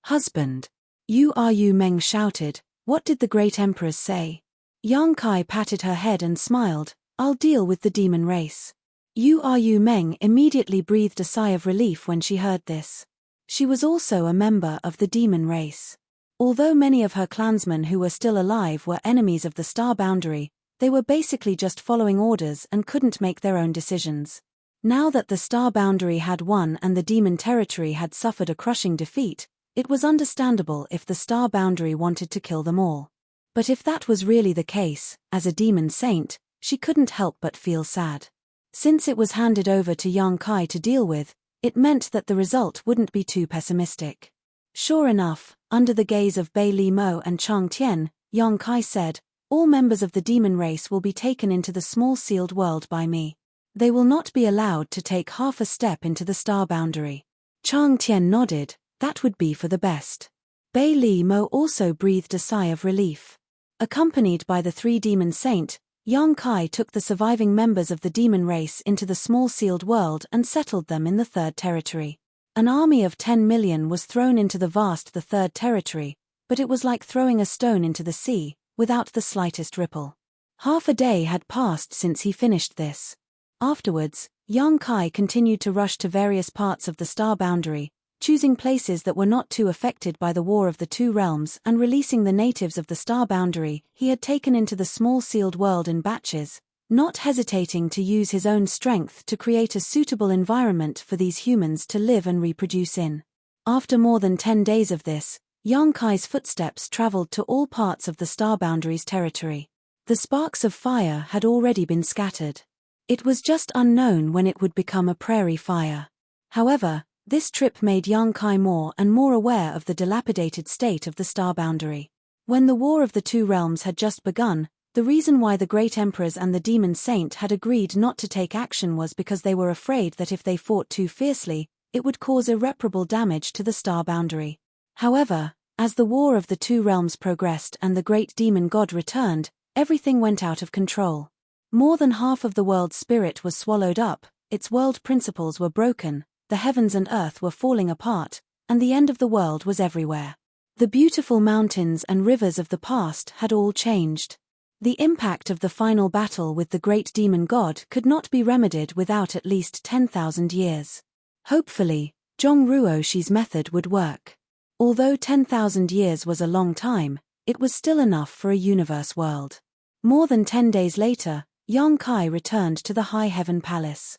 Speaker 1: Husband. Yu Meng shouted, what did the great empress say? Yang Kai patted her head and smiled, I'll deal with the demon race. Yu Meng immediately breathed a sigh of relief when she heard this. She was also a member of the demon race. Although many of her clansmen who were still alive were enemies of the star boundary, they were basically just following orders and couldn't make their own decisions. Now that the star boundary had won and the demon territory had suffered a crushing defeat, it was understandable if the star boundary wanted to kill them all. But if that was really the case, as a demon saint, she couldn't help but feel sad. Since it was handed over to Yang Kai to deal with, it meant that the result wouldn't be too pessimistic. Sure enough, under the gaze of Bei Li Mo and Chang Tian, Yang Kai said, all members of the demon race will be taken into the small sealed world by me. They will not be allowed to take half a step into the star boundary. Chang Tian nodded, that would be for the best. Bei Li Mo also breathed a sigh of relief. Accompanied by the 3 demon saint, Yang Kai took the surviving members of the demon race into the small sealed world and settled them in the third territory. An army of 10 million was thrown into the vast the third territory, but it was like throwing a stone into the sea, without the slightest ripple. Half a day had passed since he finished this. Afterwards, Yang Kai continued to rush to various parts of the star boundary, choosing places that were not too affected by the War of the Two Realms and releasing the natives of the star boundary he had taken into the small sealed world in batches, not hesitating to use his own strength to create a suitable environment for these humans to live and reproduce in. After more than 10 days of this, Yang Kai's footsteps traveled to all parts of the star boundary's territory. The sparks of fire had already been scattered. It was just unknown when it would become a prairie fire. However, this trip made Yang Kai more and more aware of the dilapidated state of the star boundary. When the War of the Two Realms had just begun, the reason why the Great Emperors and the Demon Saint had agreed not to take action was because they were afraid that if they fought too fiercely, it would cause irreparable damage to the star boundary. However, as the War of the Two Realms progressed and the Great Demon God returned, everything went out of control. More than half of the world's spirit was swallowed up, its world principles were broken, the heavens and earth were falling apart, and the end of the world was everywhere. The beautiful mountains and rivers of the past had all changed. The impact of the final battle with the great demon god could not be remedied without at least 10,000 years. Hopefully, Zhong Ruoshi's method would work. Although 10,000 years was a long time, it was still enough for a universe world. More than 10 days later, Yang Kai returned to the High Heaven Palace.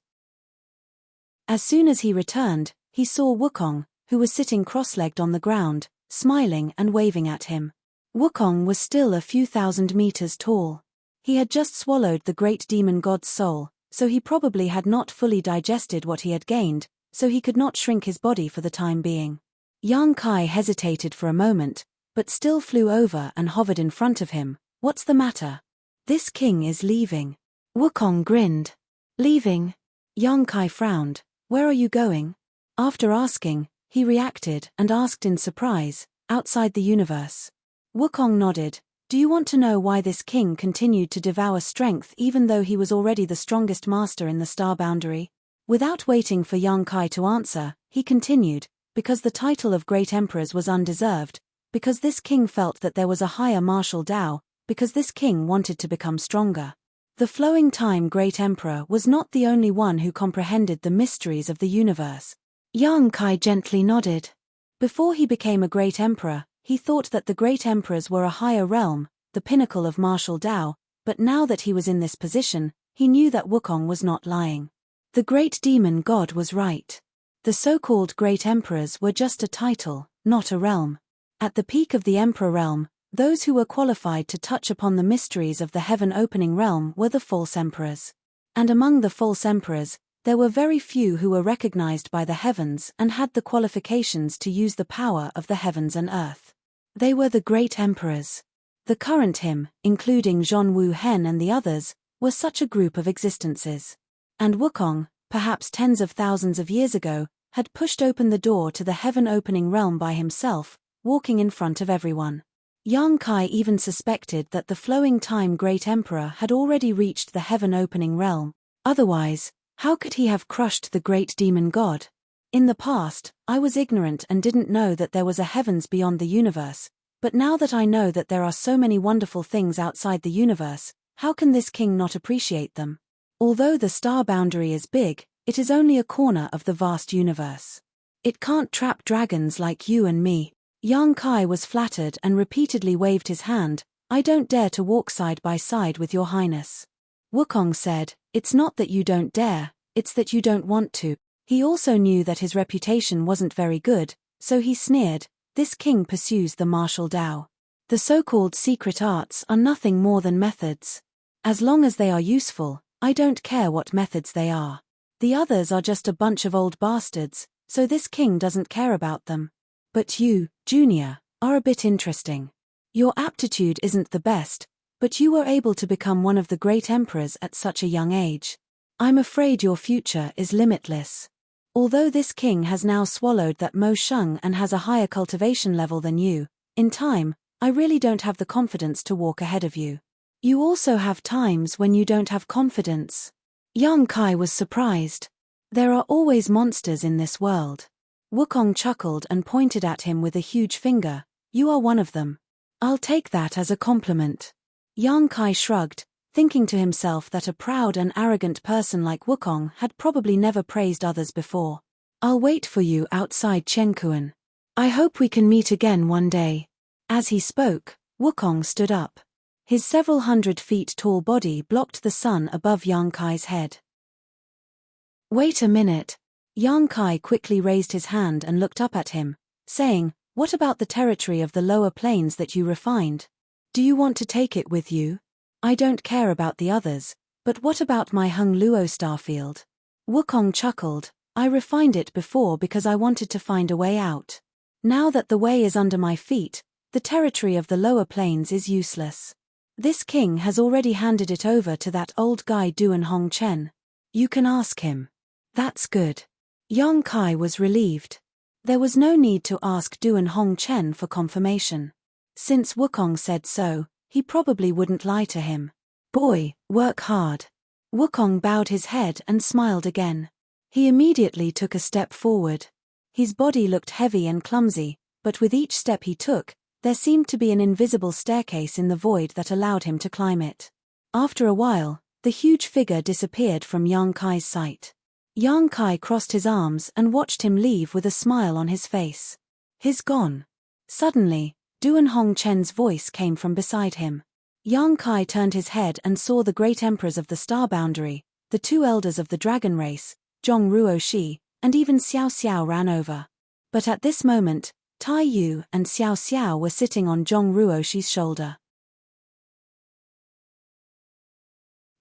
Speaker 1: As soon as he returned, he saw Wukong, who was sitting cross-legged on the ground, smiling and waving at him. Wukong was still a few thousand meters tall. He had just swallowed the great demon god's soul, so he probably had not fully digested what he had gained, so he could not shrink his body for the time being. Yang Kai hesitated for a moment, but still flew over and hovered in front of him. What's the matter? This king is leaving. Wukong grinned. Leaving? Yang Kai frowned. Where are you going? After asking, he reacted and asked in surprise, outside the universe. Wukong nodded. Do you want to know why this king continued to devour strength even though he was already the strongest master in the star boundary? Without waiting for Yang Kai to answer, he continued, because the title of Great Emperors was undeserved, because this king felt that there was a higher martial Tao, because this king wanted to become stronger. The flowing time Great Emperor was not the only one who comprehended the mysteries of the universe. Yang Kai gently nodded. Before he became a great emperor, he thought that the great emperors were a higher realm, the pinnacle of martial Tao, but now that he was in this position, he knew that Wukong was not lying. The great demon god was right. The so-called great emperors were just a title, not a realm. At the peak of the emperor realm, those who were qualified to touch upon the mysteries of the heaven-opening realm were the false emperors. And among the false emperors, there were very few who were recognized by the heavens and had the qualifications to use the power of the heavens and earth. They were the great emperors. The current him, including Zhong Wu Hen and the others, were such a group of existences. And Wukong, perhaps tens of thousands of years ago, had pushed open the door to the heaven-opening realm by himself, walking in front of everyone. Yang Kai even suspected that the flowing time great emperor had already reached the heaven-opening realm. Otherwise, how could he have crushed the great demon god? In the past, I was ignorant and didn't know that there was a heavens beyond the universe, but now that I know that there are so many wonderful things outside the universe, how can this king not appreciate them? Although the star boundary is big, it is only a corner of the vast universe. It can't trap dragons like you and me. Yang Kai was flattered and repeatedly waved his hand. I don't dare to walk side by side with your highness. Wukong said, it's not that you don't dare, it's that you don't want to. He also knew that his reputation wasn't very good, so he sneered, this king pursues the martial Tao. The so-called secret arts are nothing more than methods. As long as they are useful, I don't care what methods they are. The others are just a bunch of old bastards, so this king doesn't care about them. But you, Junior, are a bit interesting. Your aptitude isn't the best, but you were able to become one of the great emperors at such a young age. I'm afraid your future is limitless. Although this king has now swallowed that Mo Sheng and has a higher cultivation level than you, in time, I really don't have the confidence to walk ahead of you. You also have times when you don't have confidence. Yang Kai was surprised. There are always monsters in this world. Wukong chuckled and pointed at him with a huge finger. You are one of them. I'll take that as a compliment. Yang Kai shrugged, thinking to himself that a proud and arrogant person like Wukong had probably never praised others before. I'll wait for you outside Chenkuan. I hope we can meet again one day. As he spoke, Wukong stood up. His several 100 feet tall body blocked the sun above Yang Kai's head. Wait a minute. Yang Kai quickly raised his hand and looked up at him, saying, what about the territory of the lower plains that you refined? Do you want to take it with you? I don't care about the others, but what about my Hung Luo starfield? Wukong chuckled, I refined it before because I wanted to find a way out. Now that the way is under my feet, the territory of the lower plains is useless. This king has already handed it over to that old guy Duan Hongchen. You can ask him. That's good. Yang Kai was relieved. There was no need to ask Duan Hongchen for confirmation. Since Wukong said so, he probably wouldn't lie to him. Boy, work hard. Wukong bowed his head and smiled again. He immediately took a step forward. His body looked heavy and clumsy, but with each step he took, there seemed to be an invisible staircase in the void that allowed him to climb it. After a while, the huge figure disappeared from Yang Kai's sight. Yang Kai crossed his arms and watched him leave with a smile on his face. He's gone. Suddenly, Duan Hongchen's voice came from beside him. Yang Kai turned his head and saw the great emperors of the star boundary, the two elders of the dragon race, Zhong Ruoxi, and even Xiao Xiao ran over. But at this moment, Tai Yu and Xiao Xiao were sitting on Zhong Ruoxi's shoulder.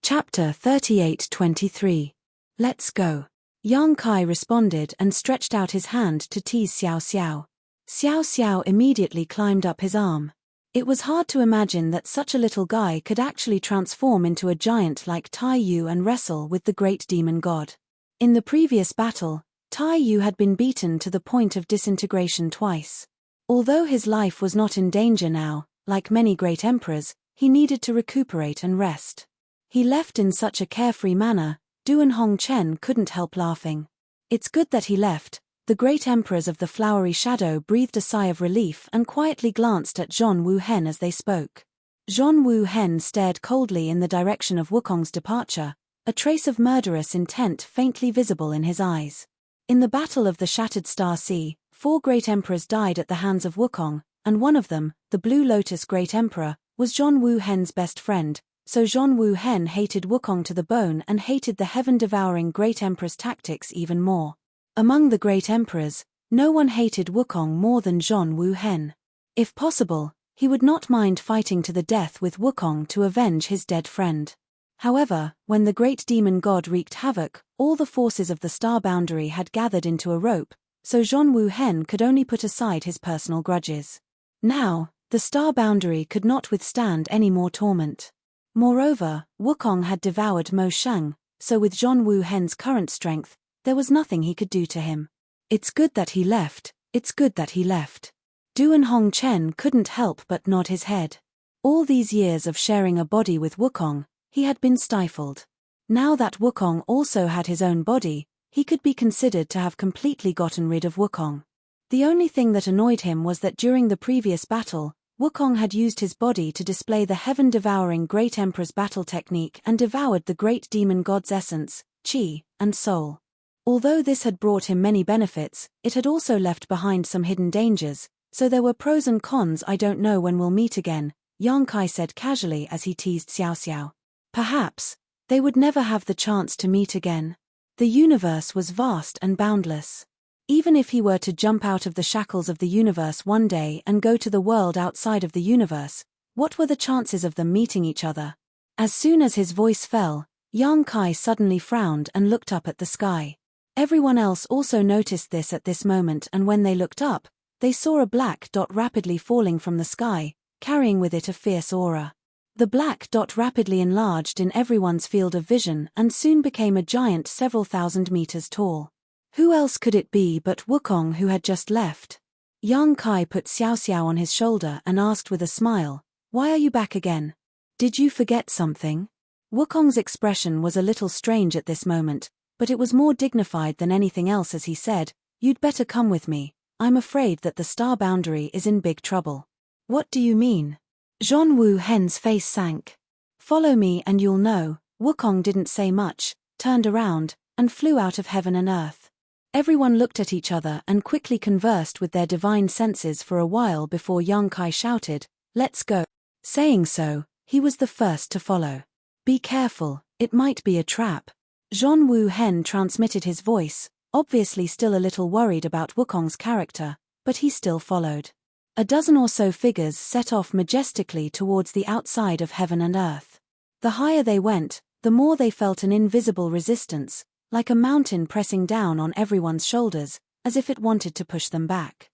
Speaker 1: Chapter 38-23. Let's go. Yang Kai responded and stretched out his hand to tease Xiao Xiao. Xiao Xiao immediately climbed up his arm. It was hard to imagine that such a little guy could actually transform into a giant like Tai Yu and wrestle with the great demon god. In the previous battle, Tai Yu had been beaten to the point of disintegration twice. Although his life was not in danger now, like many great emperors, he needed to recuperate and rest. He left in such a carefree manner, Duan Hongchen couldn't help laughing. It's good that he left. The great emperors of the flowery shadow breathed a sigh of relief and quietly glanced at Zhong Wuhen as they spoke. Zhong Wuhen stared coldly in the direction of Wukong's departure, a trace of murderous intent faintly visible in his eyes. In the Battle of the Shattered Star Sea, 4 great emperors died at the hands of Wukong, and one of them, the Blue Lotus Great Emperor, was Zhong Wuhen's best friend, so Zhong Wuhen hated Wukong to the bone and hated the heaven-devouring Great Emperor's tactics even more. Among the great emperors, no one hated Wukong more than Zhong Wuhen. If possible, he would not mind fighting to the death with Wukong to avenge his dead friend. However, when the great demon god wreaked havoc, all the forces of the star boundary had gathered into a rope, so Zhong Wuhen could only put aside his personal grudges. Now, the star boundary could not withstand any more torment. Moreover, Wukong had devoured Mo Sheng, so with Zhong Wuhen's current strength, there was nothing he could do to him. It's good that he left, it's good that he left. Duan Hongchen couldn't help but nod his head. All these years of sharing a body with Wukong, he had been stifled. Now that Wukong also had his own body, he could be considered to have completely gotten rid of Wukong. The only thing that annoyed him was that during the previous battle, Wukong had used his body to display the heaven-devouring Great Emperor's battle technique and devoured the great demon god's essence, qi, and soul. Although this had brought him many benefits, it had also left behind some hidden dangers, so there were pros and cons. I don't know when we'll meet again, Yang Kai said casually as he teased Xiao Xiao. Perhaps they would never have the chance to meet again. The universe was vast and boundless. Even if he were to jump out of the shackles of the universe one day and go to the world outside of the universe, what were the chances of them meeting each other? As soon as his voice fell, Yang Kai suddenly frowned and looked up at the sky. Everyone else also noticed this at this moment, and when they looked up, they saw a black dot rapidly falling from the sky, carrying with it a fierce aura. The black dot rapidly enlarged in everyone's field of vision and soon became a giant several thousand meters tall. Who else could it be but Wukong, who had just left? Yang Kai put Xiao Xiao on his shoulder and asked with a smile, "Why are you back again? Did you forget something?" Wukong's expression was a little strange at this moment, but it was more dignified than anything else as he said, "You'd better come with me. I'm afraid that the star boundary is in big trouble." "What do you mean?" Zhong Wuhen's face sank. "Follow me and you'll know." Wukong didn't say much, turned around, and flew out of heaven and earth. Everyone looked at each other and quickly conversed with their divine senses for a while before Yang Kai shouted, "Let's go." Saying so, he was the first to follow. "Be careful, it might be a trap." Zhong Wuhen transmitted his voice, obviously still a little worried about Wukong's character, but he still followed. A dozen or so figures set off majestically towards the outside of heaven and earth. The higher they went, the more they felt an invisible resistance, like a mountain pressing down on everyone's shoulders, as if it wanted to push them back.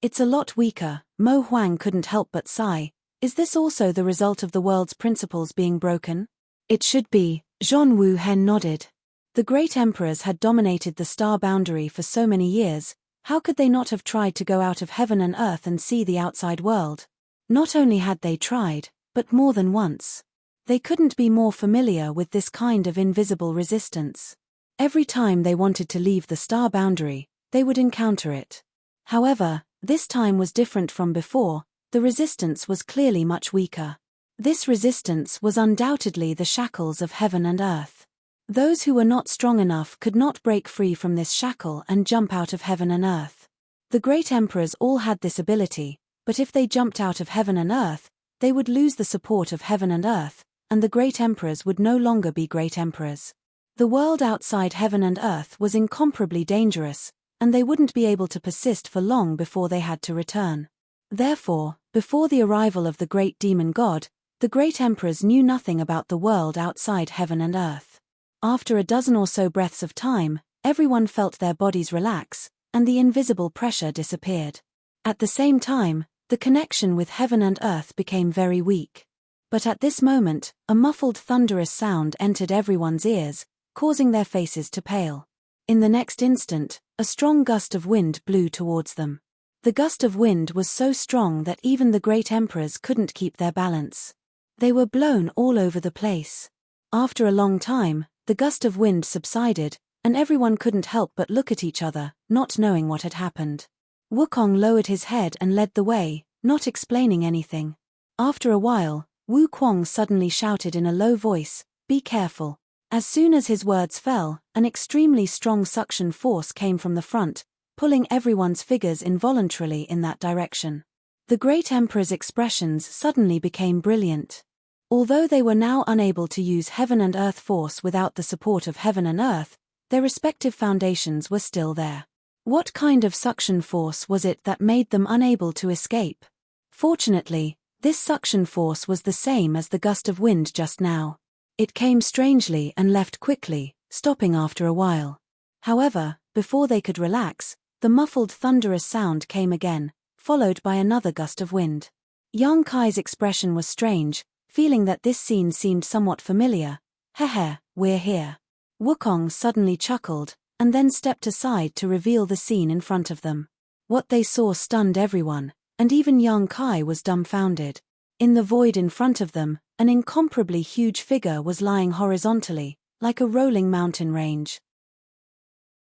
Speaker 1: "It's a lot weaker," Mo Huang couldn't help but sigh. "Is this also the result of the world's principles being broken?" "It should be," Zhong Wuhen nodded. The great emperors had dominated the star boundary for so many years. How could they not have tried to go out of heaven and earth and see the outside world? Not only had they tried, but more than once. They couldn't be more familiar with this kind of invisible resistance. Every time they wanted to leave the star boundary, they would encounter it. However, this time was different from before. The resistance was clearly much weaker. This resistance was undoubtedly the shackles of heaven and earth. Those who were not strong enough could not break free from this shackle and jump out of heaven and earth. The great emperors all had this ability, but if they jumped out of heaven and earth, they would lose the support of heaven and earth, and the great emperors would no longer be great emperors. The world outside heaven and earth was incomparably dangerous, and they wouldn't be able to persist for long before they had to return. Therefore, before the arrival of the great demon god, the great emperors knew nothing about the world outside heaven and earth. After a dozen or so breaths of time, everyone felt their bodies relax, and the invisible pressure disappeared. At the same time, the connection with heaven and earth became very weak. But at this moment, a muffled thunderous sound entered everyone's ears, causing their faces to pale. In the next instant, a strong gust of wind blew towards them. The gust of wind was so strong that even the great emperors couldn't keep their balance. They were blown all over the place. After a long time, the gust of wind subsided, and everyone couldn't help but look at each other, not knowing what had happened. Wukong lowered his head and led the way, not explaining anything. After a while, Wu Kuang suddenly shouted in a low voice, "Be careful." As soon as his words fell, an extremely strong suction force came from the front, pulling everyone's figures involuntarily in that direction. The great emperor's expressions suddenly became brilliant. Although they were now unable to use heaven and earth force without the support of heaven and earth, their respective foundations were still there. What kind of suction force was it that made them unable to escape? Fortunately, this suction force was the same as the gust of wind just now. It came strangely and left quickly, stopping after a while. However, before they could relax, the muffled thunderous sound came again, followed by another gust of wind. Yang Kai's expression was strange, feeling that this scene seemed somewhat familiar. "Heh, we're here." Wukong suddenly chuckled, and then stepped aside to reveal the scene in front of them. What they saw stunned everyone, and even Yang Kai was dumbfounded. In the void in front of them, an incomparably huge figure was lying horizontally, like a rolling mountain range.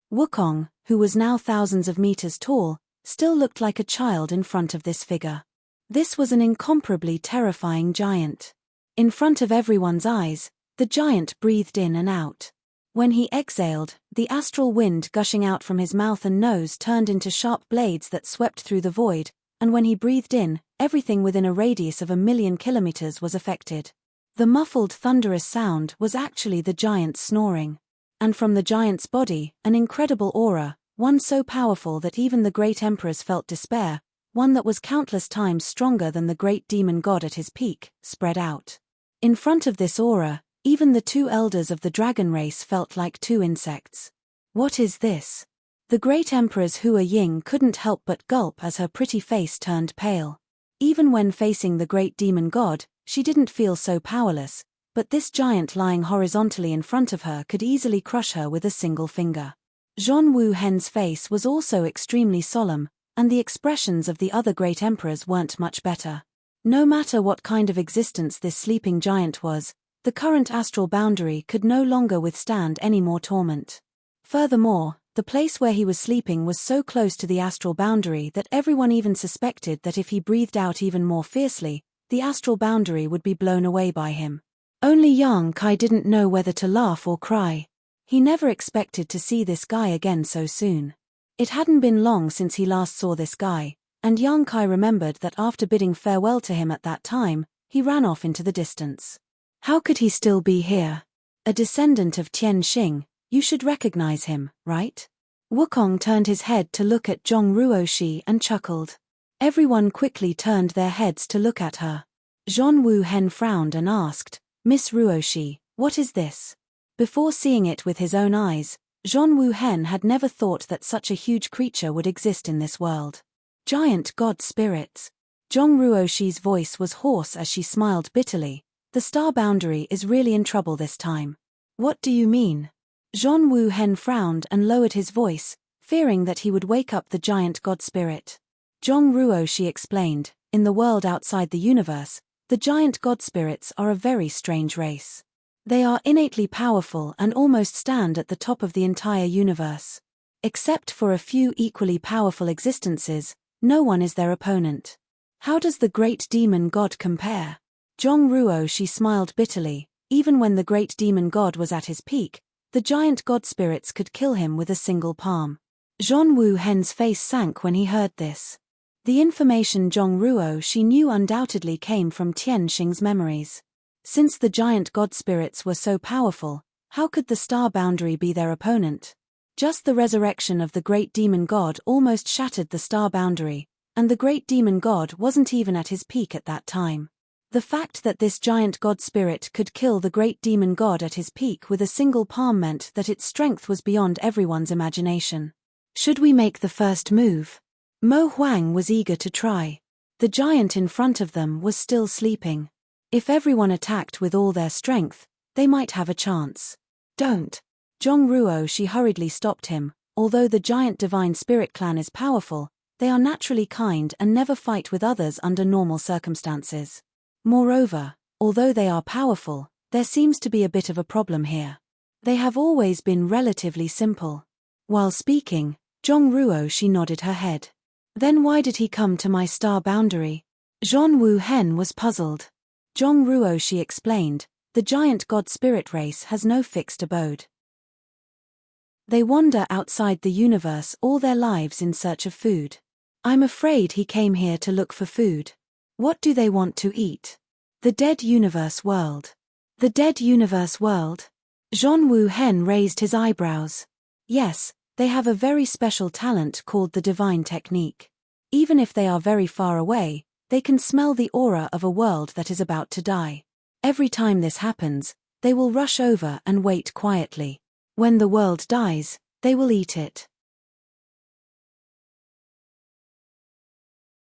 Speaker 1: Wukong, who was now thousands of meters tall, still looked like a child in front of this figure. This was an incomparably terrifying giant. In front of everyone's eyes, the giant breathed in and out. When he exhaled, the astral wind gushing out from his mouth and nose turned into sharp blades that swept through the void, and when he breathed in, everything within a radius of 1,000,000 kilometers was affected. The muffled thunderous sound was actually the giant's snoring. And from the giant's body, an incredible aura, one so powerful that even the great emperors felt despair, one that was countless times stronger than the great demon god at his peak, spread out. In front of this aura, even the two elders of the dragon race felt like two insects. What is this? The great empress Hua Ying couldn't help but gulp as her pretty face turned pale. Even when facing the great demon god, she didn't feel so powerless, but this giant lying horizontally in front of her could easily crush her with a single finger. Zhong Wu Hen's face was also extremely solemn, and the expressions of the other great emperors weren't much better. No matter what kind of existence this sleeping giant was, the current astral boundary could no longer withstand any more torment. Furthermore, the place where he was sleeping was so close to the astral boundary that everyone even suspected that if he breathed out even more fiercely, the astral boundary would be blown away by him. Only Yang Kai didn't know whether to laugh or cry. He never expected to see this guy again so soon. It hadn't been long since he last saw this guy, and Yang Kai remembered that after bidding farewell to him at that time, he ran off into the distance. How could he still be here? A descendant of Tian Xing, you should recognize him, right? Wukong turned his head to look at Zhong Ruoxi and chuckled. Everyone quickly turned their heads to look at her. Zhong Wu Hen frowned and asked, "Miss Ruoxi, what is this?" Before seeing it with his own eyes, Zhong Wu Hen had never thought that such a huge creature would exist in this world. Giant god spirits. Zhong Ruoxi's voice was hoarse as she smiled bitterly. The star boundary is really in trouble this time. What do you mean? Zhong Wu Hen frowned and lowered his voice, fearing that he would wake up the giant god spirit. Zhong Ruoxi explained, in the world outside the universe, the giant god spirits are a very strange race. They are innately powerful and almost stand at the top of the entire universe. Except for a few equally powerful existences, no one is their opponent. How does the great demon god compare? Zhong Ruoxi smiled bitterly. Even when the great demon god was at his peak, the giant god spirits could kill him with a single palm. Zhong Wu Hen's face sank when he heard this. The information Zhong Ruoxi knew undoubtedly came from Tian Xing's memories. Since the giant god spirits were so powerful, how could the star boundary be their opponent? Just the resurrection of the great demon god almost shattered the star boundary, and the great demon god wasn't even at his peak at that time. The fact that this giant god spirit could kill the great demon god at his peak with a single palm meant that its strength was beyond everyone's imagination. Should we make the first move? Mo Huang was eager to try. The giant in front of them was still sleeping. If everyone attacked with all their strength, they might have a chance. Don't. Zhongruo she hurriedly stopped him. Although the giant divine spirit clan is powerful, they are naturally kind and never fight with others under normal circumstances. Moreover, although they are powerful, there seems to be a bit of a problem here. They have always been relatively simple. While speaking, Zhongruo she nodded her head. Then why did he come to my star boundary? Zhong Wu Hen was puzzled. Zhongruo she explained, the giant god spirit race has no fixed abode. They wander outside the universe all their lives in search of food. I'm afraid he came here to look for food. What do they want to eat? The dead universe world. The dead universe world? Zhong Wu Hen raised his eyebrows. Yes, they have a very special talent called the divine technique. Even if they are very far away, they can smell the aura of a world that is about to die. Every time this happens, they will rush over and wait quietly. When the world dies, they will eat it.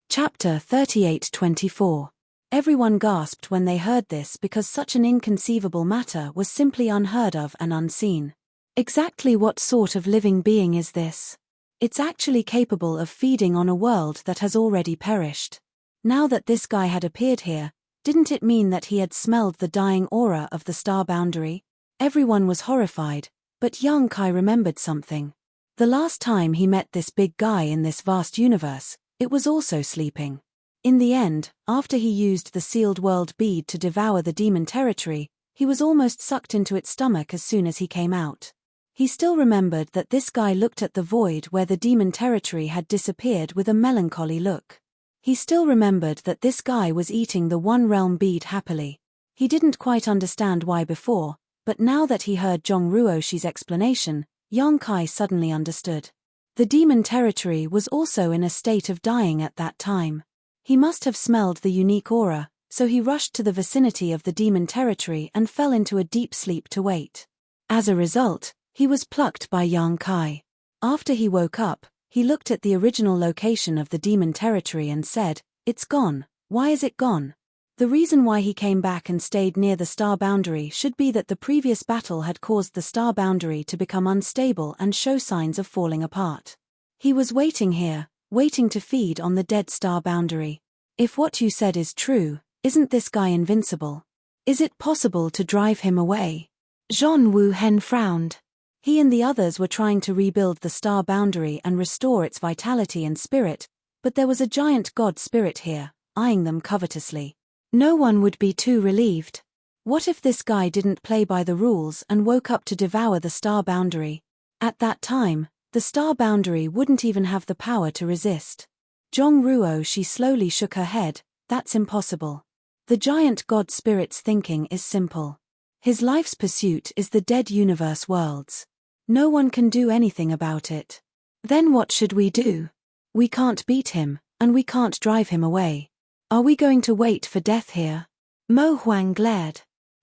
Speaker 1: Chapter 38-24. Everyone gasped when they heard this because such an inconceivable matter was simply unheard of and unseen. Exactly what sort of living being is this? It's actually capable of feeding on a world that has already perished. Now that this guy had appeared here, didn't it mean that he had smelled the dying aura of the star boundary? Everyone was horrified. But Yang Kai remembered something. The last time he met this big guy in this vast universe, it was also sleeping. In the end, after he used the sealed world bead to devour the demon territory, he was almost sucked into its stomach as soon as he came out. He still remembered that this guy looked at the void where the demon territory had disappeared with a melancholy look. He still remembered that this guy was eating the one realm bead happily. He didn't quite understand why before, but now that he heard Zhongruoshi's explanation, Yang Kai suddenly understood. The demon territory was also in a state of dying at that time. He must have smelled the unique aura, so he rushed to the vicinity of the demon territory and fell into a deep sleep to wait. As a result, he was plucked by Yang Kai. After he woke up, he looked at the original location of the demon territory and said, "It's gone. Why is it gone?" The reason why he came back and stayed near the star boundary should be that the previous battle had caused the star boundary to become unstable and show signs of falling apart. He was waiting here, waiting to feed on the dead star boundary. If what you said is true, isn't this guy invincible? Is it possible to drive him away? Zhong Wu Hen frowned. He and the others were trying to rebuild the star boundary and restore its vitality and spirit, but there was a giant god spirit here, eyeing them covetously. No one would be too relieved. What if this guy didn't play by the rules and woke up to devour the star boundary? At that time, the star boundary wouldn't even have the power to resist. Zhongruo she slowly shook her head, that's impossible. The giant god spirit's thinking is simple. His life's pursuit is the dead universe worlds. No one can do anything about it. Then what should we do? We can't beat him, and we can't drive him away. Are we going to wait for death here? Mo Huang glared.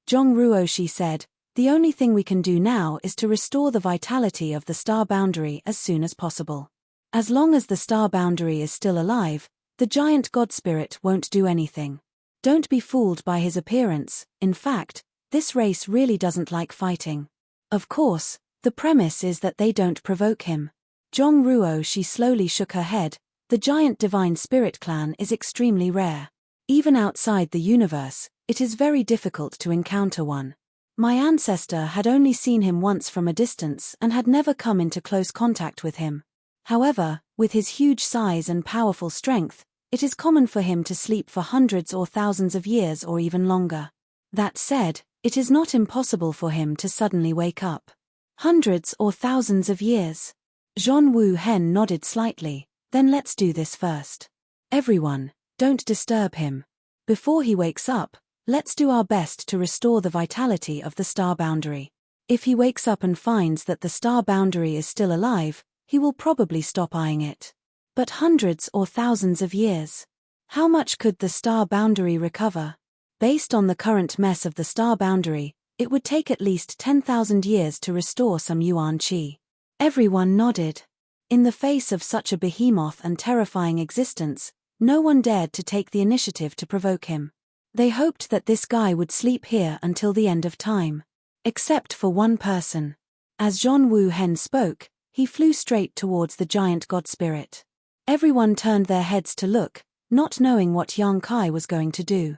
Speaker 1: Zhongruoshi said, the only thing we can do now is to restore the vitality of the star boundary as soon as possible. As long as the star boundary is still alive, the giant god spirit won't do anything. Don't be fooled by his appearance. In fact, this race really doesn't like fighting. Of course, the premise is that they don't provoke him. Zhongruo she slowly shook her head. The giant divine spirit clan is extremely rare. Even outside the universe, it is very difficult to encounter one. My ancestor had only seen him once from a distance and had never come into close contact with him. However, with his huge size and powerful strength, it is common for him to sleep for hundreds or thousands of years or even longer. That said, it is not impossible for him to suddenly wake up. Hundreds or thousands of years. Zhong Wu Hen nodded slightly. Then let's do this first. Everyone, don't disturb him. Before he wakes up, let's do our best to restore the vitality of the star boundary. If he wakes up and finds that the star boundary is still alive, he will probably stop eyeing it. But hundreds or thousands of years. How much could the star boundary recover? Based on the current mess of the star boundary, it would take at least 10,000 years to restore some yuan qi. Everyone nodded. In the face of such a behemoth and terrifying existence, no one dared to take the initiative to provoke him. They hoped that this guy would sleep here until the end of time. Except for one person. As Zhong Wu Hen spoke, he flew straight towards the giant god spirit. Everyone turned their heads to look, not knowing what Yang Kai was going to do.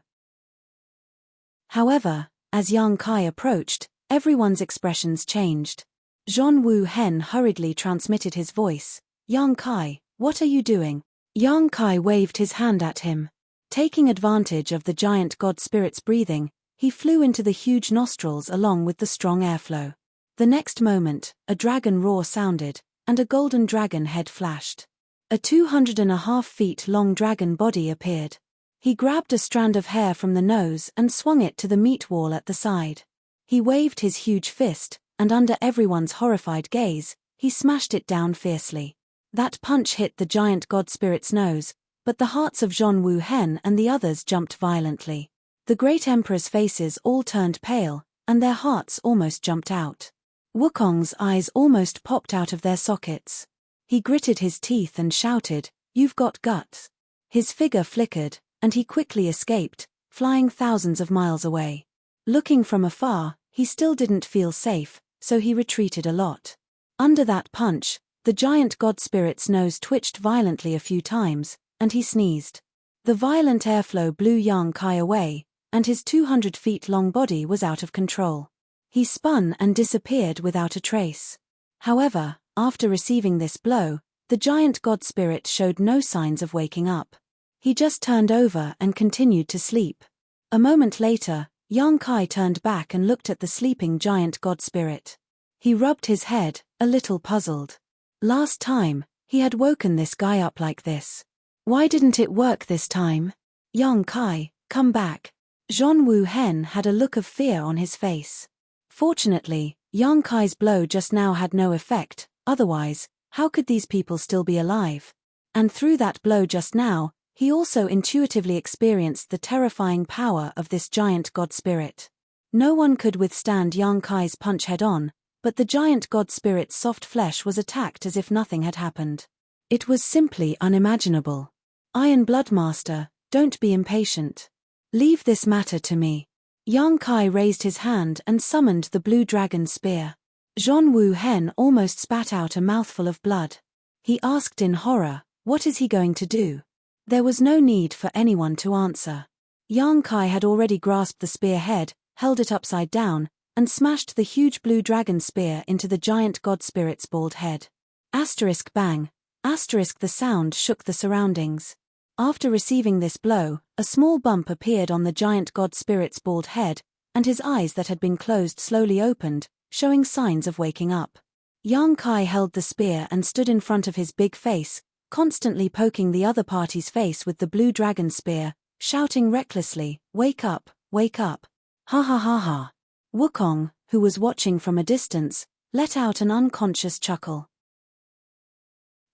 Speaker 1: However, as Yang Kai approached, everyone's expressions changed. Zhong Wu Hen hurriedly transmitted his voice. Yang Kai, what are you doing? Yang Kai waved his hand at him. Taking advantage of the giant god spirit's breathing, he flew into the huge nostrils along with the strong airflow. The next moment, a dragon roar sounded, and a golden dragon head flashed. A 2.5 feet long dragon body appeared. He grabbed a strand of hair from the nose and swung it to the meat wall at the side. He waved his huge fist, and under everyone's horrified gaze, he smashed it down fiercely. That punch hit the giant god spirit's nose, but the hearts of Zhong Wu Hen and the others jumped violently. The great emperor's faces all turned pale, and their hearts almost jumped out. Wukong's eyes almost popped out of their sockets. He gritted his teeth and shouted, "You've got guts." His figure flickered, and he quickly escaped, flying thousands of miles away. Looking from afar, he still didn't feel safe, so he retreated a lot. Under that punch, the giant god spirit's nose twitched violently a few times, and he sneezed. The violent airflow blew Yang Kai away, and his 200 feet long body was out of control. He spun and disappeared without a trace. However, after receiving this blow, the giant god spirit showed no signs of waking up. He just turned over and continued to sleep. A moment later, Yang Kai turned back and looked at the sleeping giant god spirit. He rubbed his head, a little puzzled. Last time, he had woken this guy up like this. Why didn't it work this time? Yang Kai, come back. Zhong Wu Hen had a look of fear on his face. Fortunately, Yang Kai's blow just now had no effect, otherwise, how could these people still be alive? And through that blow just now, he also intuitively experienced the terrifying power of this giant god spirit. No one could withstand Yang Kai's punch head-on, but the giant god spirit's soft flesh was attacked as if nothing had happened. It was simply unimaginable. Iron Blood Master, don't be impatient. Leave this matter to me. Yang Kai raised his hand and summoned the blue dragon spear. Zhong Wu Hen almost spat out a mouthful of blood. He asked in horror, what is he going to do? There was no need for anyone to answer. Yang Kai had already grasped the spear head, held it upside down, and smashed the huge blue dragon spear into the giant god spirit's bald head. Asterisk bang. Asterisk the sound shook the surroundings. After receiving this blow, a small bump appeared on the giant god spirit's bald head, and his eyes that had been closed slowly opened, showing signs of waking up. Yang Kai held the spear and stood in front of his big face, constantly poking the other party's face with the blue dragon spear, shouting recklessly, wake up, wake up. Ha ha ha ha. Wukong, who was watching from a distance, let out an unconscious chuckle.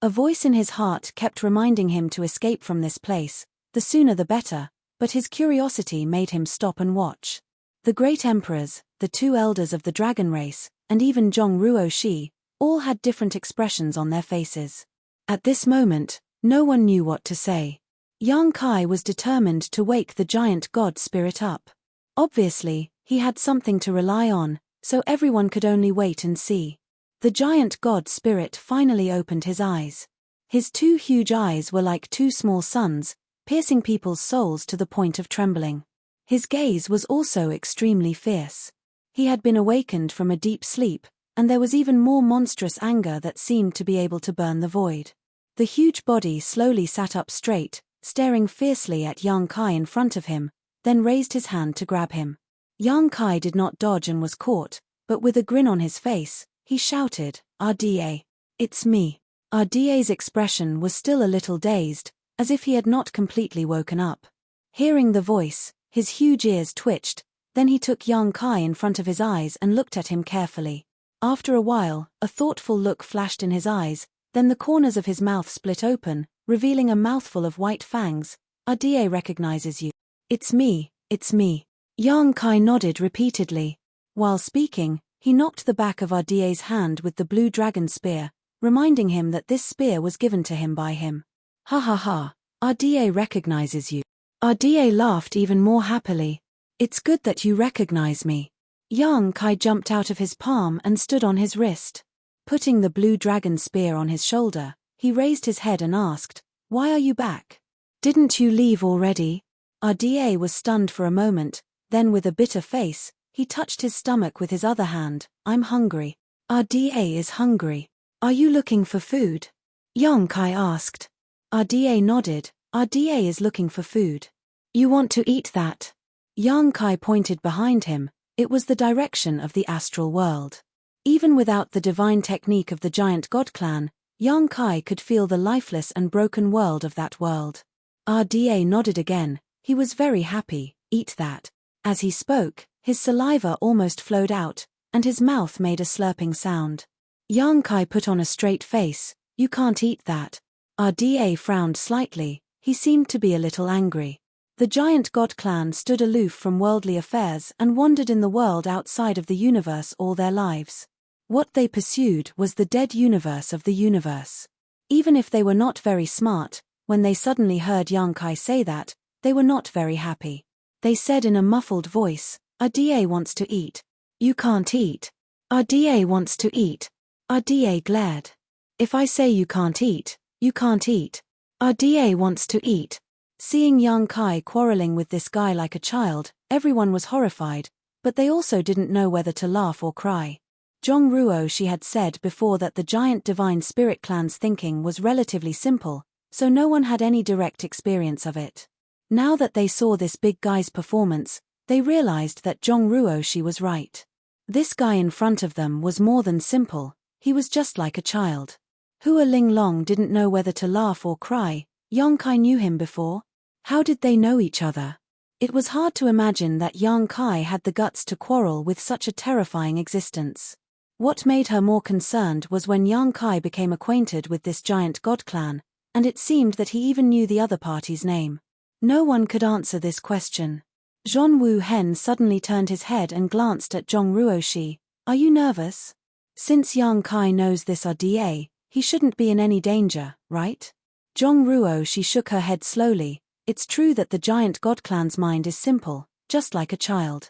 Speaker 1: A voice in his heart kept reminding him to escape from this place, the sooner the better, but his curiosity made him stop and watch. The great emperors, the two elders of the dragon race, and even Zhong Ruoxi, all had different expressions on their faces. At this moment, no one knew what to say. Yang Kai was determined to wake the giant god spirit up. Obviously, he had something to rely on, so everyone could only wait and see. The giant god spirit finally opened his eyes. His two huge eyes were like two small suns, piercing people's souls to the point of trembling. His gaze was also extremely fierce. He had been awakened from a deep sleep, and there was even more monstrous anger that seemed to be able to burn the void. The huge body slowly sat up straight, staring fiercely at Yang Kai in front of him, then raised his hand to grab him. Yang Kai did not dodge and was caught, but with a grin on his face, he shouted, "RDA. It's me." RDA's expression was still a little dazed, as if he had not completely woken up. Hearing the voice, his huge ears twitched, then he took Yang Kai in front of his eyes and looked at him carefully. After a while, a thoughtful look flashed in his eyes, then the corners of his mouth split open, revealing a mouthful of white fangs. "RDA recognizes you. It's me, it's me." Yang Kai nodded repeatedly. While speaking, he knocked the back of RDA's hand with the blue dragon spear, reminding him that this spear was given to him by him. "Ha ha ha, RDA recognizes you." RDA laughed even more happily. "It's good that you recognize me. Yang Kai jumped out of his palm and stood on his wrist. Putting the blue dragon spear on his shoulder, he raised his head and asked, "Why are you back? Didn't you leave already?" RDA was stunned for a moment, then with a bitter face, he touched his stomach with his other hand. "I'm hungry." "RDA is hungry. Are you looking for food?" Yang Kai asked. RDA nodded. "RDA is looking for food. You want to eat that?" Yang Kai pointed behind him. It was the direction of the astral world. Even without the divine technique of the giant god clan, Yang Kai could feel the lifeless and broken world of that world. RDA nodded again. He was very happy. "Eat that." As he spoke, his saliva almost flowed out, and his mouth made a slurping sound. Yang Kai put on a straight face. "You can't eat that." RDA frowned slightly. He seemed to be a little angry. The giant god clan stood aloof from worldly affairs and wandered in the world outside of the universe all their lives. What they pursued was the dead universe of the universe. Even if they were not very smart, when they suddenly heard Yang Kai say that, they were not very happy. They said in a muffled voice, "RDA wants to eat." "You can't eat." "RDA wants to eat." RDA glared. "If I say you can't eat, you can't eat." RDA wants to eat. Seeing Yang Kai quarreling with this guy like a child, everyone was horrified, but they also didn't know whether to laugh or cry. Zhongruo she had said before that the giant divine spirit clan's thinking was relatively simple, so no one had any direct experience of it. Now that they saw this big guy's performance, they realized that Zhongruo she was right. This guy in front of them was more than simple, he was just like a child. Hua Linglong didn't know whether to laugh or cry. Yang Kai knew him before. How did they know each other? It was hard to imagine that Yang Kai had the guts to quarrel with such a terrifying existence. What made her more concerned was when Yang Kai became acquainted with this giant god clan, and it seemed that he even knew the other party's name. No one could answer this question. Zhongwu Hen suddenly turned his head and glanced at Zhongruoshi. "Are you nervous?" Since Yang Kai knows this RDA, he shouldn't be in any danger, right? Zhongruoshi shook her head slowly. "It's true that the giant god clan's mind is simple, just like a child.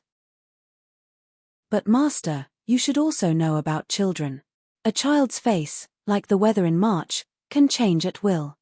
Speaker 1: But master, you should also know about children. A child's face, like the weather in March, can change at will."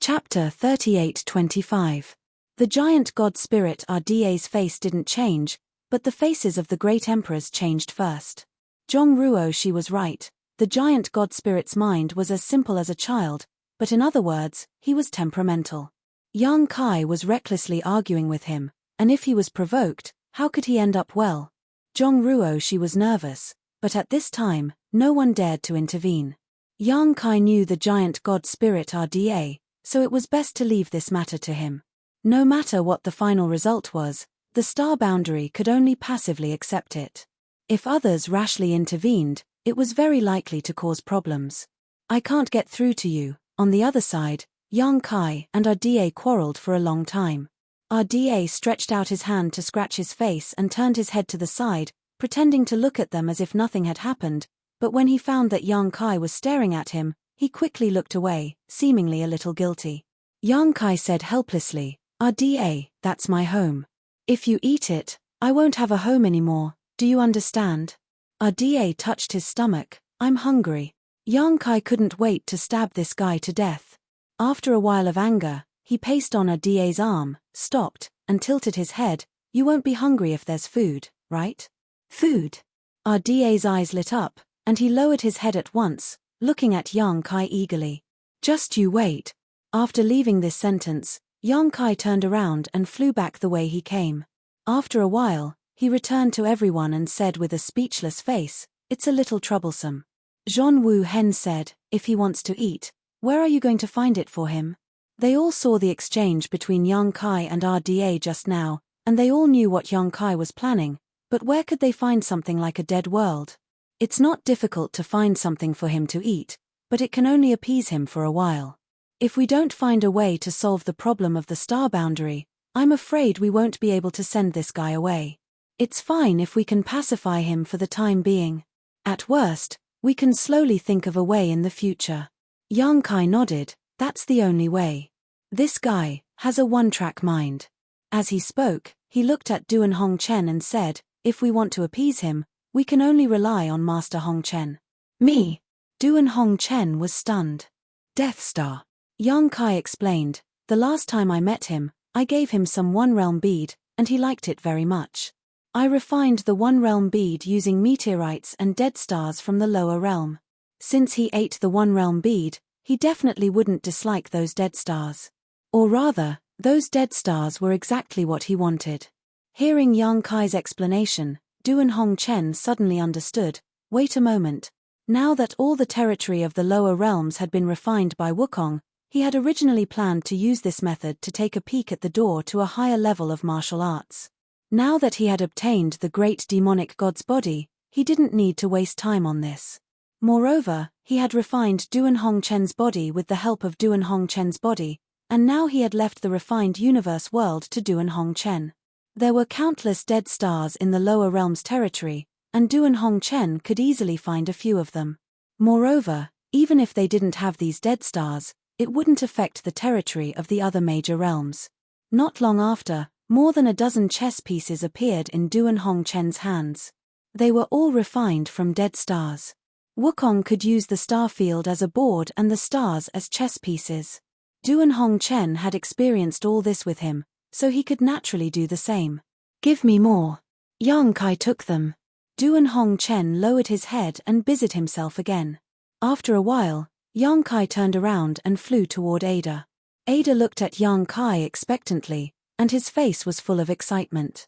Speaker 1: Chapter 38-25. The giant god spirit RDA's face didn't change, but the faces of the great emperors changed first. Zhongruoshi was right, the giant god spirit's mind was as simple as a child, but in other words, he was temperamental. Yang Kai was recklessly arguing with him, and if he was provoked, how could he end up well? Zhongruoshi was nervous, but at this time, no one dared to intervene. Yang Kai knew the giant god spirit RDA, so it was best to leave this matter to him. No matter what the final result was, the star boundary could only passively accept it. If others rashly intervened, it was very likely to cause problems. "I can't get through to you." On the other side, Yang Kai and RDA quarreled for a long time. RDA stretched out his hand to scratch his face and turned his head to the side, pretending to look at them as if nothing had happened, but when he found that Yang Kai was staring at him, he quickly looked away, seemingly a little guilty. Yang Kai said helplessly, "RDA, that's my home. If you eat it, I won't have a home anymore, do you understand?" RDA touched his stomach. "I'm hungry." Yang Kai couldn't wait to stab this guy to death. After a while of anger, he paced on RDA's arm, stopped, and tilted his head. "You won't be hungry if there's food, right?" "Food?" RDA's eyes lit up, and he lowered his head at once, looking at Yang Kai eagerly. "Just you wait." After leaving this sentence, Yang Kai turned around and flew back the way he came. After a while, he returned to everyone and said with a speechless face, "It's a little troublesome." Zhongwu Hen said, "If he wants to eat, where are you going to find it for him?" They all saw the exchange between Yang Kai and RDA just now, and they all knew what Yang Kai was planning, but where could they find something like a dead world? It's not difficult to find something for him to eat, but it can only appease him for a while. If we don't find a way to solve the problem of the star boundary, I'm afraid we won't be able to send this guy away. It's fine if we can pacify him for the time being. At worst, we can slowly think of a way in the future. Yang Kai nodded. That's the only way. This guy has a one-track mind. As he spoke, He looked at Duan Hongchen and said, "If we want to appease him, we can only rely on Master Hongchen." "Me?" Duan Hongchen was stunned. "Death Star." Yang Kai explained, "The last time I met him, I gave him some One Realm bead, and he liked it very much. I refined the One Realm bead using meteorites and dead stars from the lower realm. Since he ate the One Realm bead, he definitely wouldn't dislike those dead stars. Or rather, those dead stars were exactly what he wanted." Hearing Yang Kai's explanation, Duan Hongchen suddenly understood. Wait a moment. Now that all the territory of the lower realms had been refined by Wukong, he had originally planned to use this method to take a peek at the door to a higher level of martial arts. Now that he had obtained the great demonic god's body, he didn't need to waste time on this. Moreover, he had refined Duan Hongchen's body with the help of Duan Hongchen's body, and now he had left the refined universe world to Duan Hongchen. There were countless dead stars in the lower realms territory, and Duan Hongchen could easily find a few of them. Moreover, even if they didn't have these dead stars, it wouldn't affect the territory of the other major realms. Not long after, more than a dozen chess pieces appeared in Duan Hongchen's hands. They were all refined from dead stars. Wukong could use the star field as a board and the stars as chess pieces. Duan Hongchen had experienced all this with him, so he could naturally do the same. "Give me more." Yang Kai took them. Duan Hongchen lowered his head and busied himself again. After a while, Yang Kai turned around and flew toward Ada. Ada looked at Yang Kai expectantly, and his face was full of excitement.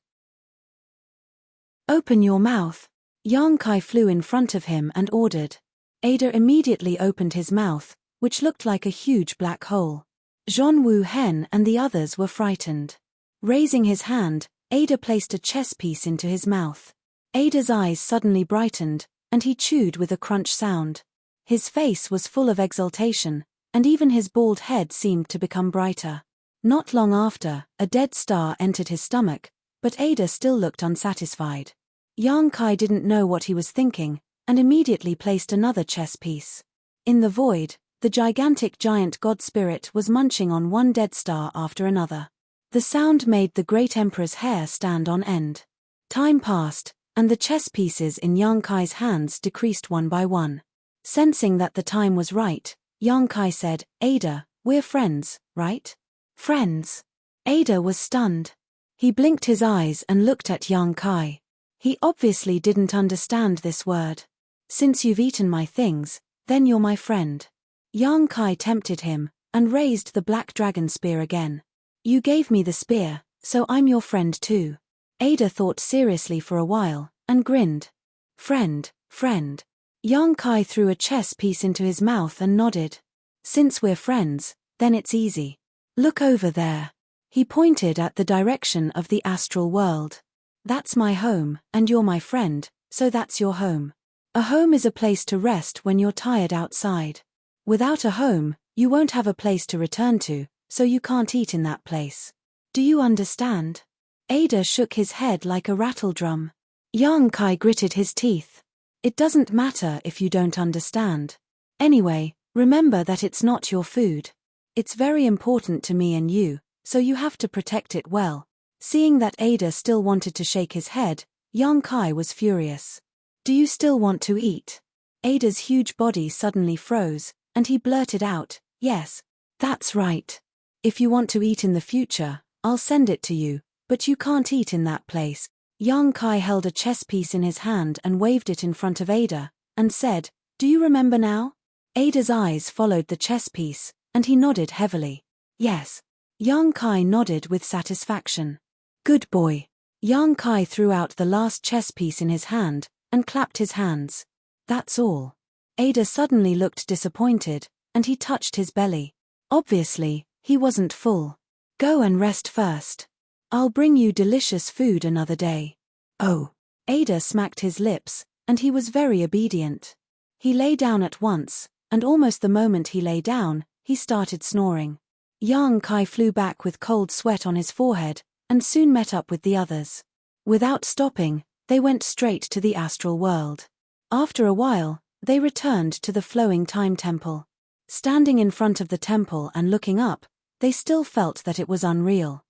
Speaker 1: "Open your mouth." Yang Kai flew in front of him and ordered. Ada immediately opened his mouth, which looked like a huge black hole. Zhon Wu Hen and the others were frightened. Raising his hand, Ada placed a chess piece into his mouth. Ada's eyes suddenly brightened, and he chewed with a crunch sound. His face was full of exultation, and even his bald head seemed to become brighter. Not long after, a dead star entered his stomach, but Ada still looked unsatisfied. Yang Kai didn't know what he was thinking, and immediately placed another chess piece. In the void, the gigantic giant god spirit was munching on one dead star after another. The sound made the great emperor's hair stand on end. Time passed, and the chess pieces in Yang Kai's hands decreased one by one. Sensing that the time was right, Yang Kai said, "Ada, we're friends, right?" "Friends?" Ada was stunned. He blinked his eyes and looked at Yang Kai. He obviously didn't understand this word. "Since you've eaten my things, then you're my friend." Yang Kai tempted him, and raised the black dragon spear again. "You gave me the spear, so I'm your friend too." Ada thought seriously for a while, and grinned. "Friend, friend." Yang Kai threw a chess piece into his mouth and nodded. "Since we're friends, then it's easy. Look over there." He pointed at the direction of the astral world. "That's my home, and you're my friend, so that's your home. A home is a place to rest when you're tired outside. Without a home, you won't have a place to return to, so you can't eat in that place. Do you understand?" Ada shook his head like a rattledrum. Yang Kai gritted his teeth. "It doesn't matter if you don't understand. Anyway, remember that it's not your food. It's very important to me and you, so you have to protect it well." Seeing that Ada still wanted to shake his head, Yang Kai was furious. "Do you still want to eat?" Ada's huge body suddenly froze, and he blurted out, "Yes, that's right. If you want to eat in the future, I'll send it to you, but you can't eat in that place." Yang Kai held a chess piece in his hand and waved it in front of Ada, and said, "Do you remember now?" Ada's eyes followed the chess piece, and he nodded heavily. "Yes." Yang Kai nodded with satisfaction. "Good boy." Yang Kai threw out the last chess piece in his hand, and clapped his hands. "That's all." Ada suddenly looked disappointed, and he touched his belly. Obviously, he wasn't full. "Go and rest first. I'll bring you delicious food another day." "Oh." Ada smacked his lips, and he was very obedient. He lay down at once, and almost the moment he lay down, he started snoring. Yang Kai flew back with cold sweat on his forehead, and soon met up with the others. Without stopping, they went straight to the astral world. After a while, they returned to the flowing time temple. Standing in front of the temple and looking up, they still felt that it was unreal.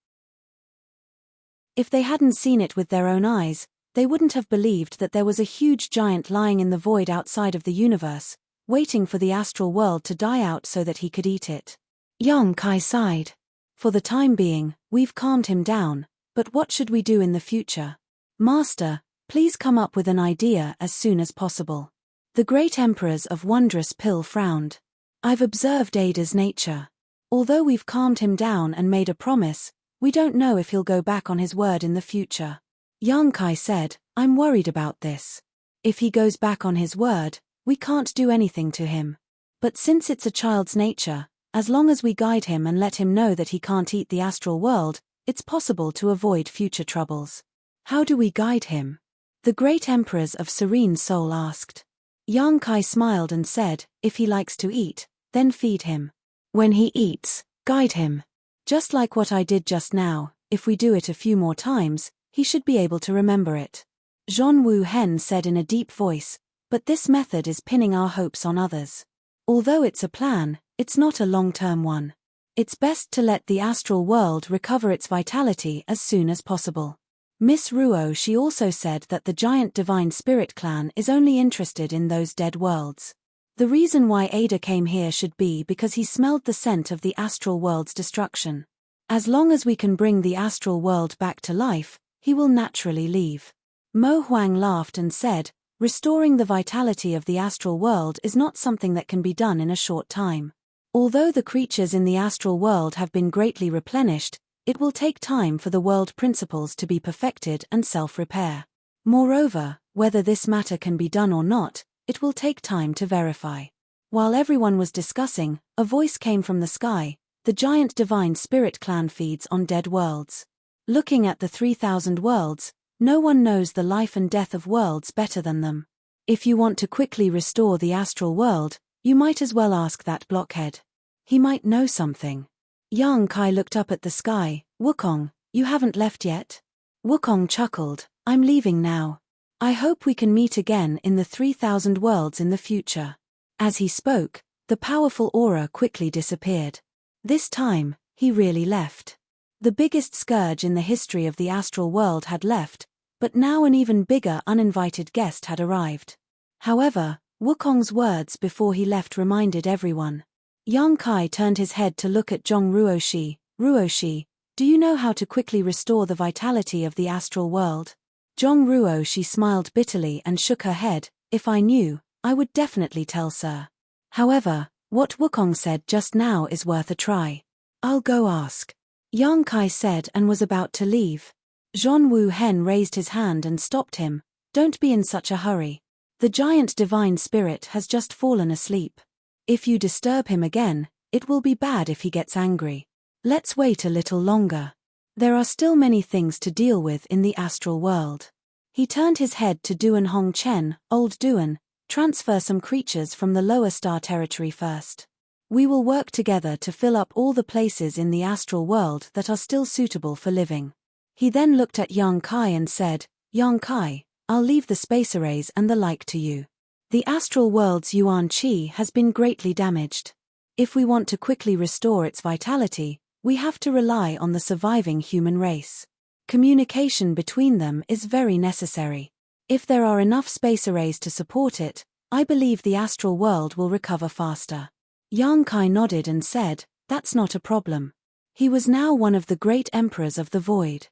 Speaker 1: If they hadn't seen it with their own eyes, they wouldn't have believed that there was a huge giant lying in the void outside of the universe, waiting for the astral world to die out so that he could eat it. Yang Kai sighed. For the time being, we've calmed him down, but what should we do in the future? Master, please come up with an idea as soon as possible. The great emperors of Wondrous Pill frowned. I've observed Ada's nature. Although we've calmed him down and made a promise, we don't know if he'll go back on his word in the future. Yang Kai said, I'm worried about this. If he goes back on his word, we can't do anything to him. But since it's a child's nature, as long as we guide him and let him know that he can't eat the astral world, it's possible to avoid future troubles. How do we guide him? The great emperors of Serene Soul asked. Yang Kai smiled and said, if he likes to eat, then feed him. When he eats, guide him. Just like what I did just now, if we do it a few more times, he should be able to remember it. Zhong Wu Hen said in a deep voice, but this method is pinning our hopes on others. Although it's a plan, it's not a long-term one. It's best to let the astral world recover its vitality as soon as possible. Miss Ruo she also said that the giant divine spirit clan is only interested in those dead worlds. The reason why Ada came here should be because he smelled the scent of the astral world's destruction. As long as we can bring the astral world back to life, he will naturally leave. Mo Huang laughed and said, restoring the vitality of the astral world is not something that can be done in a short time. Although the creatures in the astral world have been greatly replenished, it will take time for the world principles to be perfected and self-repair. Moreover, whether this matter can be done or not, it will take time to verify. While everyone was discussing, a voice came from the sky, the giant divine spirit clan feeds on dead worlds. Looking at the 3,000 worlds, no one knows the life and death of worlds better than them. If you want to quickly restore the astral world, you might as well ask that blockhead. He might know something. Yang Kai looked up at the sky. Wukong, you haven't left yet? Wukong chuckled, I'm leaving now. I hope we can meet again in the 3,000 worlds in the future. As he spoke, the powerful aura quickly disappeared. This time, he really left. The biggest scourge in the history of the astral world had left, but now an even bigger uninvited guest had arrived. However, Wukong's words before he left reminded everyone. Yang Kai turned his head to look at Zhong Ruoshi. Ruoshi, do you know how to quickly restore the vitality of the astral world? Zhong Ruoshi smiled bitterly and shook her head. If I knew, I would definitely tell sir. However, what Wukong said just now is worth a try. I'll go ask. Yang Kai said and was about to leave. Zhong Wu Hen raised his hand and stopped him. Don't be in such a hurry. The giant divine spirit has just fallen asleep. If you disturb him again, it will be bad if he gets angry. Let's wait a little longer. There are still many things to deal with in the astral world. He turned his head to Duan Hong Chen. Old Duan, transfer some creatures from the lower star territory first. We will work together to fill up all the places in the astral world that are still suitable for living. He then looked at Yang Kai and said, Yang Kai, I'll leave the space arrays and the like to you. The astral world's Yuan Qi has been greatly damaged. If we want to quickly restore its vitality, we have to rely on the surviving human race. Communication between them is very necessary. If there are enough space arrays to support it, I believe the astral world will recover faster. Yang Kai nodded and said, that's not a problem. He was now one of the great emperors of the void.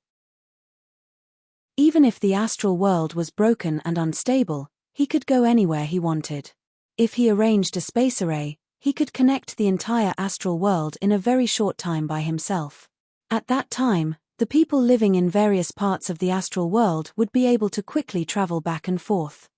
Speaker 1: Even if the astral world was broken and unstable, he could go anywhere he wanted. If he arranged a space array, he could connect the entire astral world in a very short time by himself. At that time, the people living in various parts of the astral world would be able to quickly travel back and forth.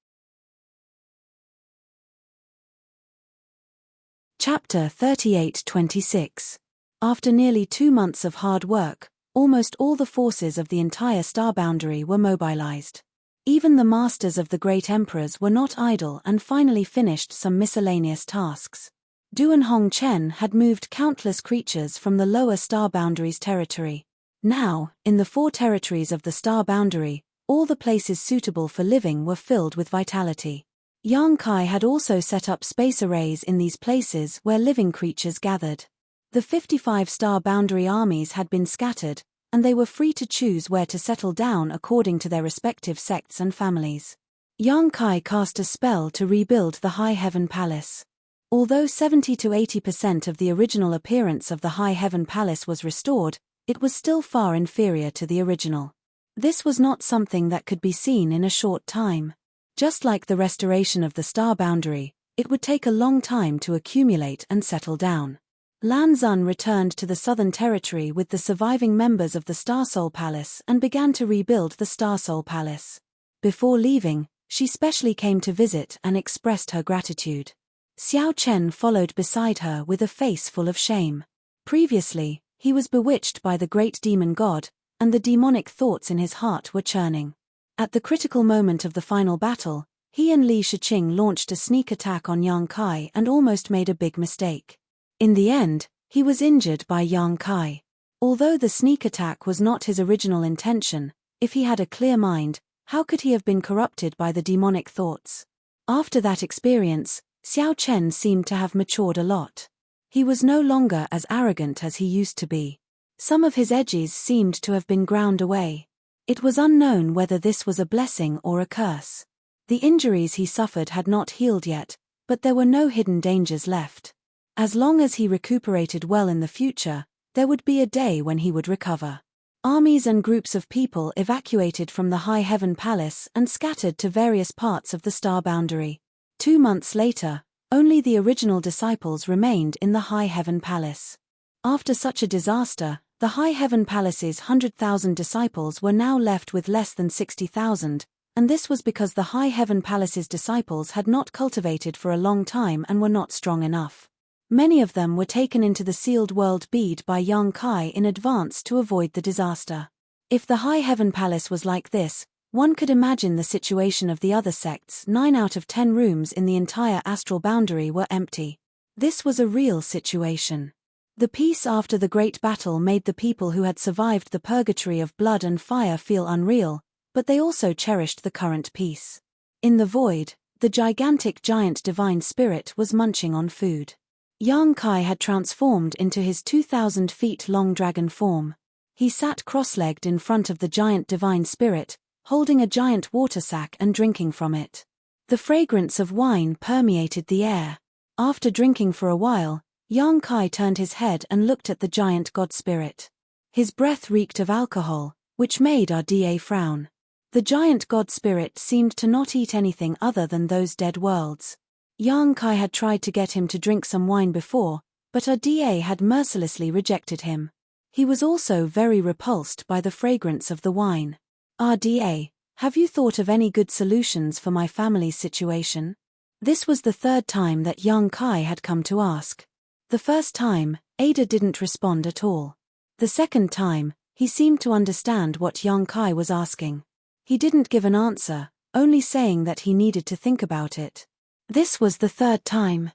Speaker 1: Chapter 38-26. After nearly 2 months of hard work, almost all the forces of the entire star boundary were mobilized. Even the masters of the great emperors were not idle and finally finished some miscellaneous tasks. Duan Hong Chen had moved countless creatures from the lower star boundary's territory. Now, in the 4 territories of the star boundary, all the places suitable for living were filled with vitality. Yang Kai had also set up space arrays in these places where living creatures gathered. The 55 star boundary armies had been scattered, and they were free to choose where to settle down according to their respective sects and families. Yang Kai cast a spell to rebuild the High Heaven Palace. Although 70 to 80% of the original appearance of the High Heaven Palace was restored, it was still far inferior to the original. This was not something that could be seen in a short time. Just like the restoration of the star boundary, it would take a long time to accumulate and settle down. Lan Xun returned to the Southern Territory with the surviving members of the Star Soul Palace and began to rebuild the Star Soul Palace. Before leaving, she specially came to visit and expressed her gratitude. Xiao Chen followed beside her with a face full of shame. Previously, he was bewitched by the great demon god, and the demonic thoughts in his heart were churning. At the critical moment of the final battle, he and Li Shiqing launched a sneak attack on Yang Kai and almost made a big mistake. In the end, he was injured by Yang Kai. Although the sneak attack was not his original intention, if he had a clear mind, how could he have been corrupted by the demonic thoughts? After that experience, Xiao Chen seemed to have matured a lot. He was no longer as arrogant as he used to be. Some of his edges seemed to have been ground away. It was unknown whether this was a blessing or a curse. The injuries he suffered had not healed yet, but there were no hidden dangers left. As long as he recuperated well in the future, there would be a day when he would recover. Armies and groups of people evacuated from the High Heaven Palace and scattered to various parts of the star boundary. 2 months later, only the original disciples remained in the High Heaven Palace. After such a disaster, the High Heaven Palace's 100,000 disciples were now left with less than 60,000, and this was because the High Heaven Palace's disciples had not cultivated for a long time and were not strong enough. Many of them were taken into the sealed world bead by Yang Kai in advance to avoid the disaster. If the High Heaven Palace was like this, one could imagine the situation of the other sects. 9 out of 10 rooms in the entire astral boundary were empty. This was a real situation. The peace after the great battle made the people who had survived the purgatory of blood and fire feel unreal, but they also cherished the current peace. In the void, the gigantic giant divine spirit was munching on food. Yang Kai had transformed into his 2,000 feet long dragon form. He sat cross-legged in front of the giant divine spirit, holding a giant water sack and drinking from it. The fragrance of wine permeated the air. After drinking for a while, Yang Kai turned his head and looked at the giant god spirit. His breath reeked of alcohol, which made RDA frown. The giant god spirit seemed to not eat anything other than those dead worlds. Yang Kai had tried to get him to drink some wine before, but RDA had mercilessly rejected him. He was also very repulsed by the fragrance of the wine. RDA, have you thought of any good solutions for my family's situation? This was the 3rd time that Yang Kai had come to ask. The first time, Ada didn't respond at all. The second time, he seemed to understand what Yang Kai was asking. He didn't give an answer, only saying that he needed to think about it. This was the 3rd time.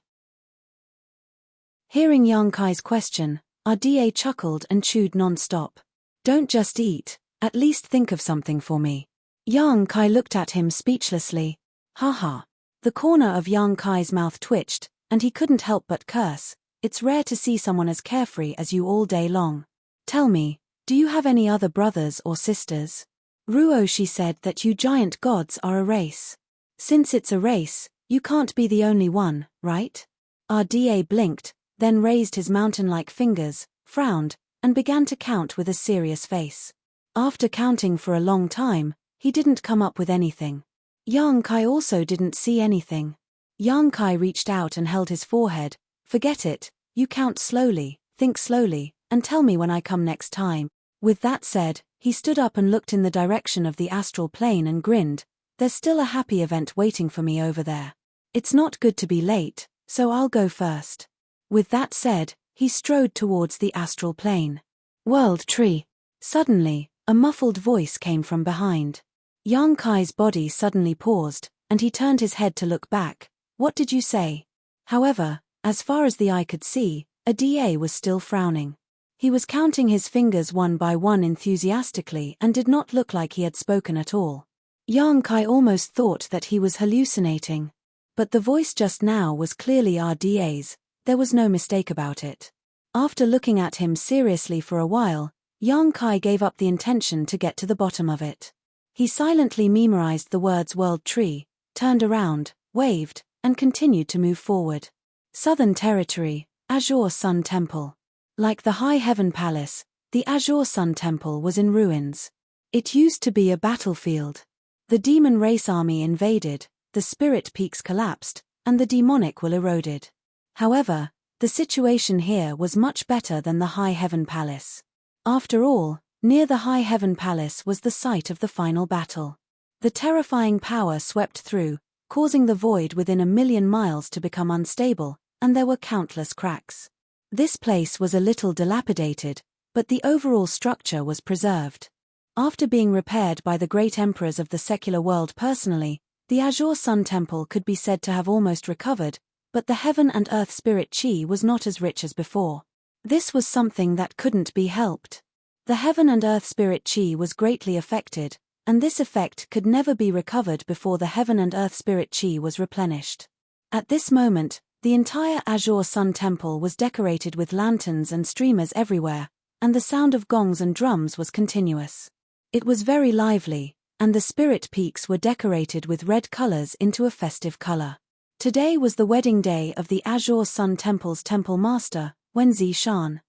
Speaker 1: Hearing Yang Kai's question, RDA chuckled and chewed non-stop. Don't just eat, at least think of something for me. Yang Kai looked at him speechlessly. Haha. The corner of Yang Kai's mouth twitched, and he couldn't help but curse. It's rare to see someone as carefree as you all day long. Tell me, do you have any other brothers or sisters? Ruoshi said that you giant gods are a race. Since it's a race, you can't be the only one, right? RDA blinked, then raised his mountain-like fingers, frowned, and began to count with a serious face. After counting for a long time, he didn't come up with anything. Yang Kai also didn't see anything. Yang Kai reached out and held his forehead. Forget it, you count slowly, think slowly, and tell me when I come next time. With that said, he stood up and looked in the direction of the astral plane and grinned. There's still a happy event waiting for me over there. It's not good to be late, so I'll go first. With that said, he strode towards the astral plane. World Tree. Suddenly, a muffled voice came from behind. Yang Kai's body suddenly paused, and he turned his head to look back. What did you say? However, as far as the eye could see, RDA was still frowning. He was counting his fingers one by one enthusiastically and did not look like he had spoken at all. Yang Kai almost thought that he was hallucinating. But the voice just now was clearly RDA's, there was no mistake about it. After looking at him seriously for a while, Yang Kai gave up the intention to get to the bottom of it. He silently memorized the words World Tree, turned around, waved, and continued to move forward. Southern Territory, Azure Sun Temple. Like the High Heaven Palace, the Azure Sun Temple was in ruins. It used to be a battlefield. The demon race army invaded, the spirit peaks collapsed, and the demonic will eroded. However, the situation here was much better than the High Heaven Palace. After all, near the High Heaven Palace was the site of the final battle. The terrifying power swept through, causing the void within 1,000,000 miles to become unstable, and there were countless cracks. This place was a little dilapidated, but the overall structure was preserved. After being repaired by the great emperors of the secular world personally, the Azure Sun Temple could be said to have almost recovered, but the heaven and earth spirit chi was not as rich as before. This was something that couldn't be helped. The heaven and earth spirit chi was greatly affected, and this effect could never be recovered before the heaven and earth spirit chi was replenished. At this moment, the entire Azure Sun Temple was decorated with lanterns and streamers everywhere, and the sound of gongs and drums was continuous. It was very lively, and the spirit peaks were decorated with red colors into a festive color. Today was the wedding day of the Azure Sun Temple's temple master, Wen Zishan.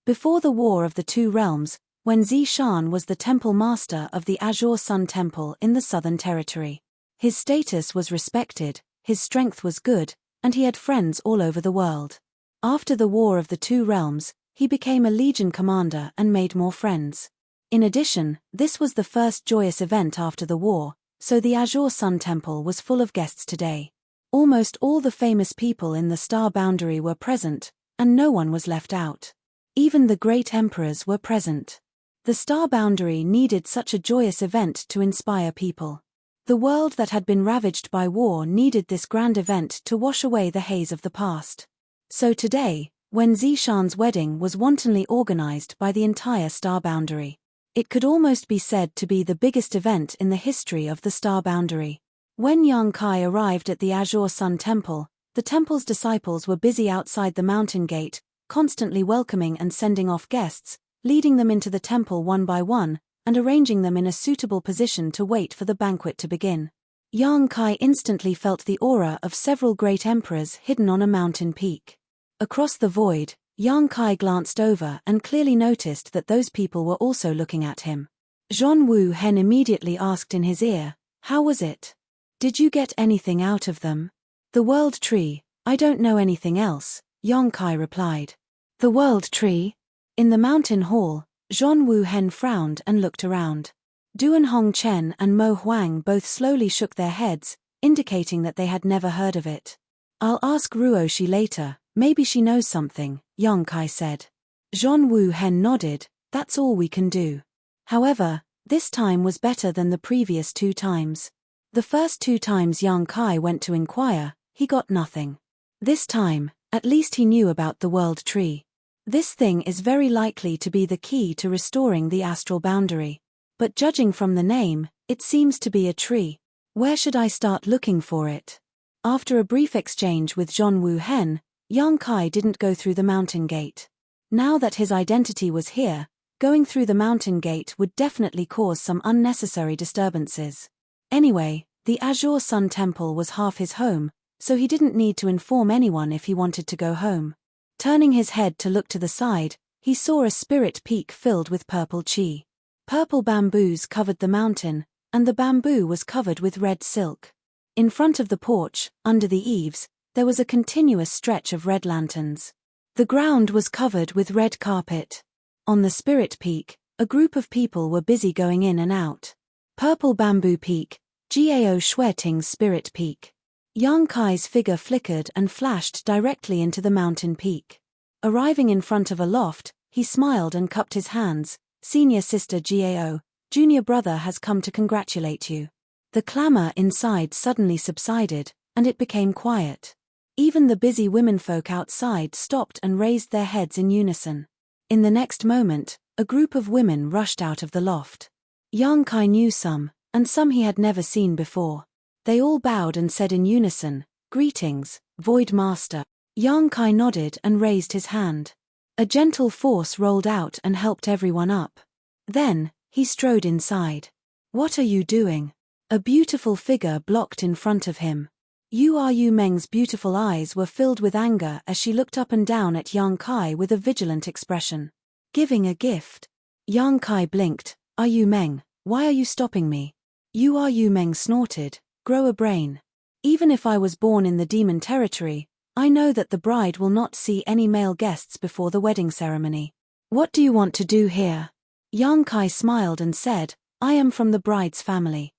Speaker 1: Before the War of the Two Realms, Wen Zishan was the temple master of the Azure Sun Temple in the Southern Territory. His status was respected, his strength was good, and he had friends all over the world. After the War of the Two Realms, he became a legion commander and made more friends. In addition, this was the first joyous event after the war, so the Azure Sun Temple was full of guests today. Almost all the famous people in the star boundary were present, and no one was left out. Even the great emperors were present. The star boundary needed such a joyous event to inspire people. The world that had been ravaged by war needed this grand event to wash away the haze of the past. So today, Wen Zishan's wedding was wantonly organized by the entire star boundary. It could almost be said to be the biggest event in the history of the star boundary. When Yang Kai arrived at the Azure Sun Temple, the temple's disciples were busy outside the mountain gate, constantly welcoming and sending off guests, leading them into the temple one by one, and arranging them in a suitable position to wait for the banquet to begin. Yang Kai instantly felt the aura of several great emperors hidden on a mountain peak. Across the void, Yang Kai glanced over and clearly noticed that those people were also looking at him. Zhong Wu Hen immediately asked in his ear, "How was it? Did you get anything out of them?" "The World Tree, I don't know anything else," Yang Kai replied. "The World Tree?" In the mountain hall, Zhong Wu Hen frowned and looked around. Duan Hongchen and Mo Huang both slowly shook their heads, indicating that they had never heard of it. "I'll ask Ruoshi later, maybe she knows something," Yang Kai said. Zhong Wu Hen nodded, "That's all we can do." However, this time was better than the previous 2 times. The first 2 times Yang Kai went to inquire, he got nothing. This time, at least he knew about the World Tree. This thing is very likely to be the key to restoring the astral boundary. But judging from the name, it seems to be a tree. Where should I start looking for it? After a brief exchange with Zhong Wu Hen, Yang Kai didn't go through the mountain gate. Now that his identity was here, going through the mountain gate would definitely cause some unnecessary disturbances. Anyway, the Azure Sun Temple was half his home, so he didn't need to inform anyone if he wanted to go home. Turning his head to look to the side, he saw a spirit peak filled with purple chi. Purple bamboos covered the mountain, and the bamboo was covered with red silk. In front of the porch, under the eaves, there was a continuous stretch of red lanterns. The ground was covered with red carpet. On the spirit peak, a group of people were busy going in and out. Purple Bamboo Peak, Gao Shueting's spirit peak. Yang Kai's figure flickered and flashed directly into the mountain peak. Arriving in front of a loft, he smiled and cupped his hands. "Senior sister Gao, junior brother has come to congratulate you." The clamor inside suddenly subsided, and it became quiet. Even the busy womenfolk outside stopped and raised their heads in unison. In the next moment, a group of women rushed out of the loft. Yang Kai knew some, and some he had never seen before. They all bowed and said in unison, "Greetings, Void Master." Yang Kai nodded and raised his hand. A gentle force rolled out and helped everyone up. Then, he strode inside. What are you doing? A beautiful figure blocked in front of him. Yu Meng's beautiful eyes were filled with anger as she looked up and down at Yang Kai with a vigilant expression. Giving a gift. Yang Kai blinked. Yu Meng, why are you stopping me? Yu Meng snorted. Grow a brain. Even if I was born in the demon territory, I know that the bride will not see any male guests before the wedding ceremony. What do you want to do here? Yang Kai smiled and said, I am from the bride's family.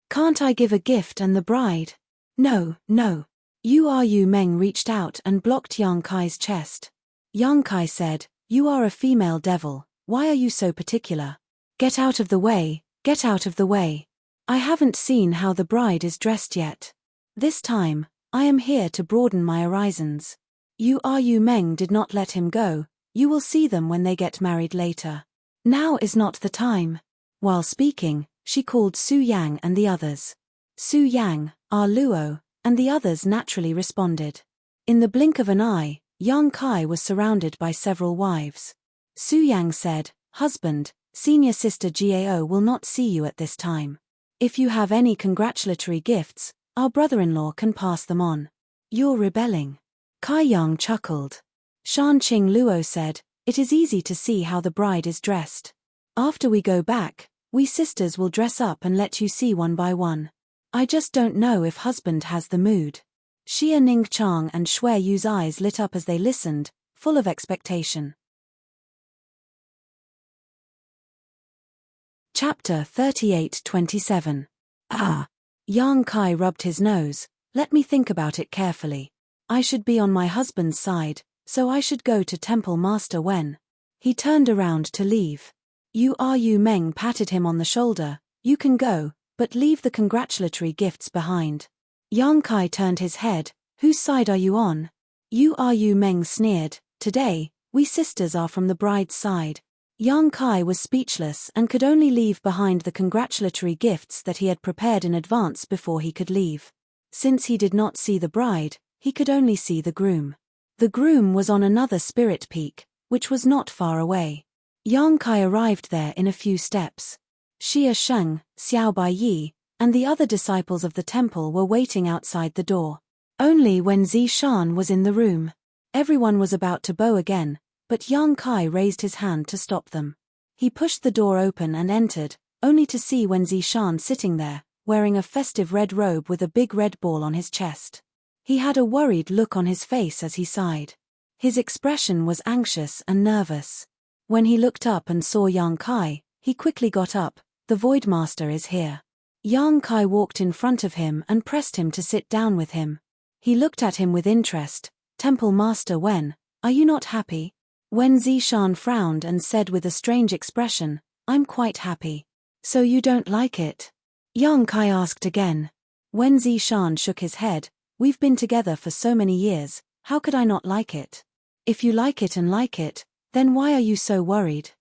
Speaker 1: Can't I give a gift and the bride? No. Yu Meng reached out and blocked Yang Kai's chest. Yang Kai said, You are a female devil, why are you so particular? Get out of the way, get out of the way. I haven't seen how the bride is dressed yet. This time, I am here to broaden my horizons. Yu Meng did not let him go. You will see them when they get married later. Now is not the time. While speaking, she called Su Yang and the others. Su Yang, Luo, and the others naturally responded. In the blink of an eye, Yang Kai was surrounded by several wives. Su Yang said, Husband, senior sister Gao will not see you at this time. If you have any congratulatory gifts, our brother-in-law can pass them on. You're rebelling. Kai Yang chuckled. Shan Qing Luo said, It is easy to see how the bride is dressed. After we go back, we sisters will dress up and let you see one by one. I just don't know if husband has the mood. Xia Ning Chang and Shui Yu's eyes lit up as they listened, full of expectation. Chapter 38-27. Yang Kai rubbed his nose. Let me think about it carefully. I should be on my husband's side, so I should go to Temple Master when. He turned around to leave. Yu Meng patted him on the shoulder. You can go, but leave the congratulatory gifts behind. Yang Kai turned his head. Whose side are you on? Yu Meng sneered. Today, we sisters are from the bride's side. Yang Kai was speechless and could only leave behind the congratulatory gifts that he had prepared in advance before he could leave. Since he did not see the bride, he could only see the groom. The groom was on another spirit peak, which was not far away. Yang Kai arrived there in a few steps. Xia Sheng, Xiao Baiyi, and the other disciples of the temple were waiting outside the door. Only when Zishan was in the room. Everyone was about to bow again, but Yang Kai raised his hand to stop them. He pushed the door open and entered, only to see Wen Zishan sitting there, wearing a festive red robe with a big red ball on his chest. He had a worried look on his face as he sighed. His expression was anxious and nervous. When he looked up and saw Yang Kai, he quickly got up. The Void Master is here. Yang Kai walked in front of him and pressed him to sit down with him. He looked at him with interest. Temple Master Wen, are you not happy? Wen Zishan frowned and said with a strange expression, I'm quite happy. So you don't like it? Yang Kai asked again. Wen Zishan shook his head. We've been together for so many years, how could I not like it? If you like it and like it, then why are you so worried?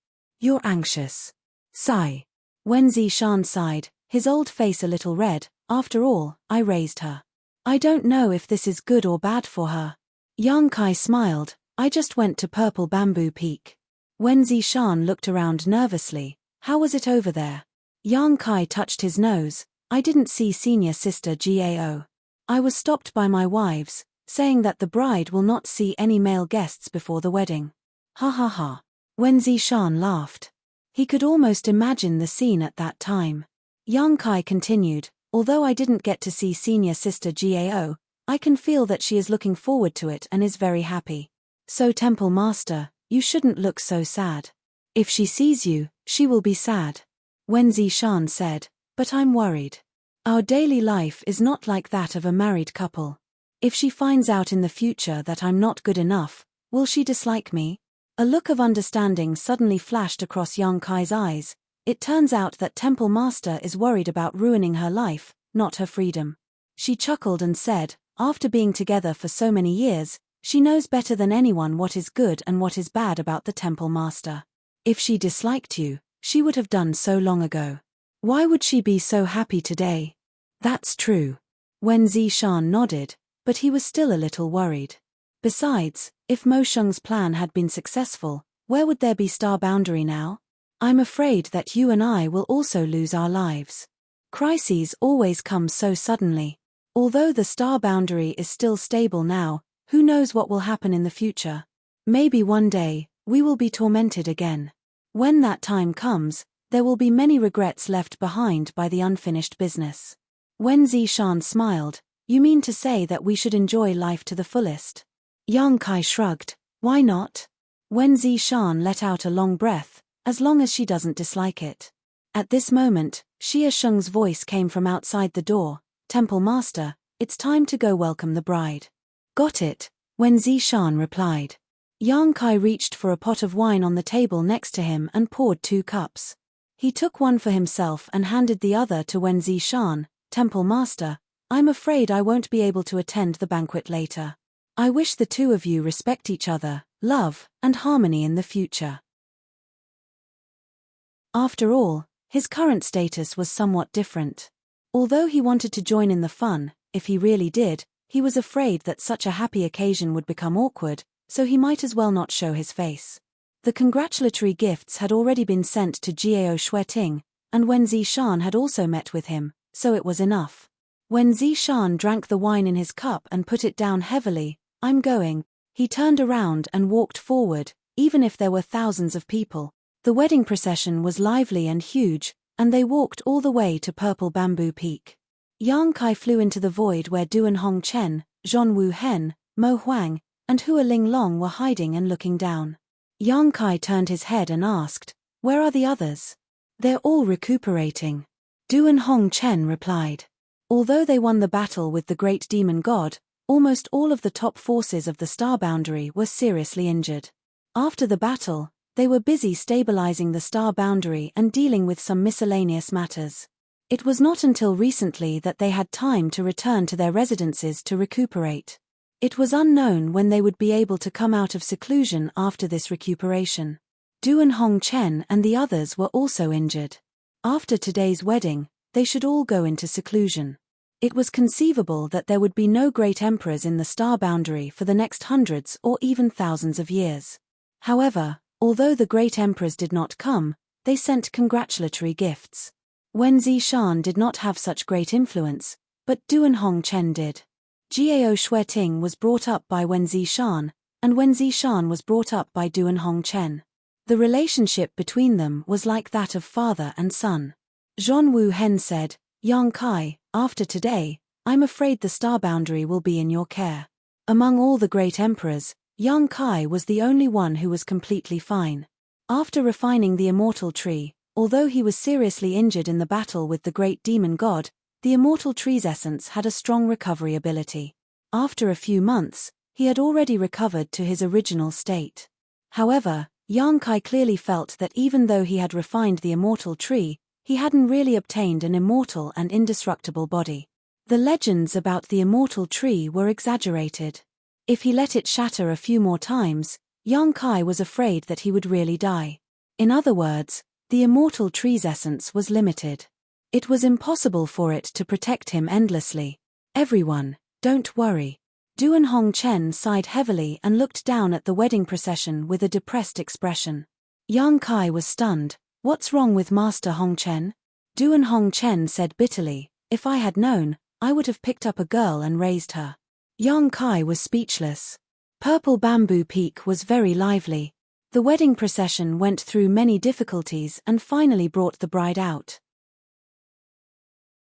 Speaker 1: You're anxious. Sigh. Wen Zishan sighed, his old face a little red. After all, I raised her. I don't know if this is good or bad for her. Yang Kai smiled. I just went to Purple Bamboo Peak. Wen Zishan looked around nervously. How was it over there? Yang Kai touched his nose. I didn't see senior sister Gao. I was stopped by my wives, saying that the bride will not see any male guests before the wedding. Ha ha ha. Wen Zishan laughed. He could almost imagine the scene at that time. Yang Kai continued, although I didn't get to see senior sister Gao, I can feel that she is looking forward to it and is very happy. So Temple Master, you shouldn't look so sad. If she sees you, she will be sad. Wen Zishan said, but I'm worried. Our daily life is not like that of a married couple. If she finds out in the future that I'm not good enough, will she dislike me? A look of understanding suddenly flashed across Yang Kai's eyes. It turns out that Temple Master is worried about ruining her life, not her freedom. She chuckled and said, after being together for so many years, she knows better than anyone what is good and what is bad about the Temple Master. If she disliked you, she would have done so long ago. Why would she be so happy today? That's true. Wen Zishan nodded, but he was still a little worried. Besides, if Mo Shung's plan had been successful, where would there be star boundary now? I'm afraid that you and I will also lose our lives. Crises always come so suddenly. Although the star boundary is still stable now, who knows what will happen in the future? Maybe one day, we will be tormented again. When that time comes, there will be many regrets left behind by the unfinished business. Wen Zishan smiled. You mean to say that we should enjoy life to the fullest? Yang Kai shrugged. Why not? Wen Zishan let out a long breath, as long as she doesn't dislike it. At this moment, Xia Sheng's voice came from outside the door. Temple Master, it's time to go welcome the bride. Got it, Wen Zishan replied. Yang Kai reached for a pot of wine on the table next to him and poured 2 cups. He took one for himself and handed the other to Wen Zishan. Temple Master, I'm afraid I won't be able to attend the banquet later. I wish the two of you respect each other, love, and harmony in the future. After all, his current status was somewhat different. Although he wanted to join in the fun, if he really did, he was afraid that such a happy occasion would become awkward, so he might as well not show his face. The congratulatory gifts had already been sent to Jiao Shueting, and Wen Zishan had also met with him, so it was enough. When Zishan drank the wine in his cup and put it down heavily, I'm going, he turned around and walked forward, even if there were thousands of people. The wedding procession was lively and huge, and they walked all the way to Purple Bamboo Peak. Yang Kai flew into the void where Duan Hongchen, Zhon Wu Hen, Mo Huang, and Hua Ling Long were hiding and looking down. Yang Kai turned his head and asked, Where are the others? They're all recuperating. Duan Hongchen replied. Although they won the battle with the great demon god, almost all of the top forces of the star boundary were seriously injured. After the battle, they were busy stabilizing the star boundary and dealing with some miscellaneous matters. It was not until recently that they had time to return to their residences to recuperate. It was unknown when they would be able to come out of seclusion after this recuperation. Duan Hongchen and the others were also injured. After today's wedding, they should all go into seclusion. It was conceivable that there would be no great emperors in the star boundary for the next hundreds or even thousands of years. However, although the great emperors did not come, they sent congratulatory gifts. Wen Zishan did not have such great influence, but Duan Hongchen did. Jiao Shueting was brought up by Wen Zishan, and Wen Zishan was brought up by Duan Hongchen. The relationship between them was like that of father and son. Zhon Wu Hen said, Yang Kai, after today, I'm afraid the star boundary will be in your care. Among all the great emperors, Yang Kai was the only one who was completely fine. After refining the immortal tree, although he was seriously injured in the battle with the great demon god, the immortal tree's essence had a strong recovery ability. After a few months, he had already recovered to his original state. However, Yang Kai clearly felt that even though he had refined the immortal tree, he hadn't really obtained an immortal and indestructible body. The legends about the immortal tree were exaggerated. If he let it shatter a few more times, Yang Kai was afraid that he would really die. In other words, the immortal tree's essence was limited. It was impossible for it to protect him endlessly. Everyone, don't worry. Duan Hongchen sighed heavily and looked down at the wedding procession with a depressed expression. Yang Kai was stunned. What's wrong with Master Hongchen? Duan Hongchen said bitterly, If I had known, I would have picked up a girl and raised her. Yang Kai was speechless. Purple Bamboo Peak was very lively. The wedding procession went through many difficulties and finally brought the bride out.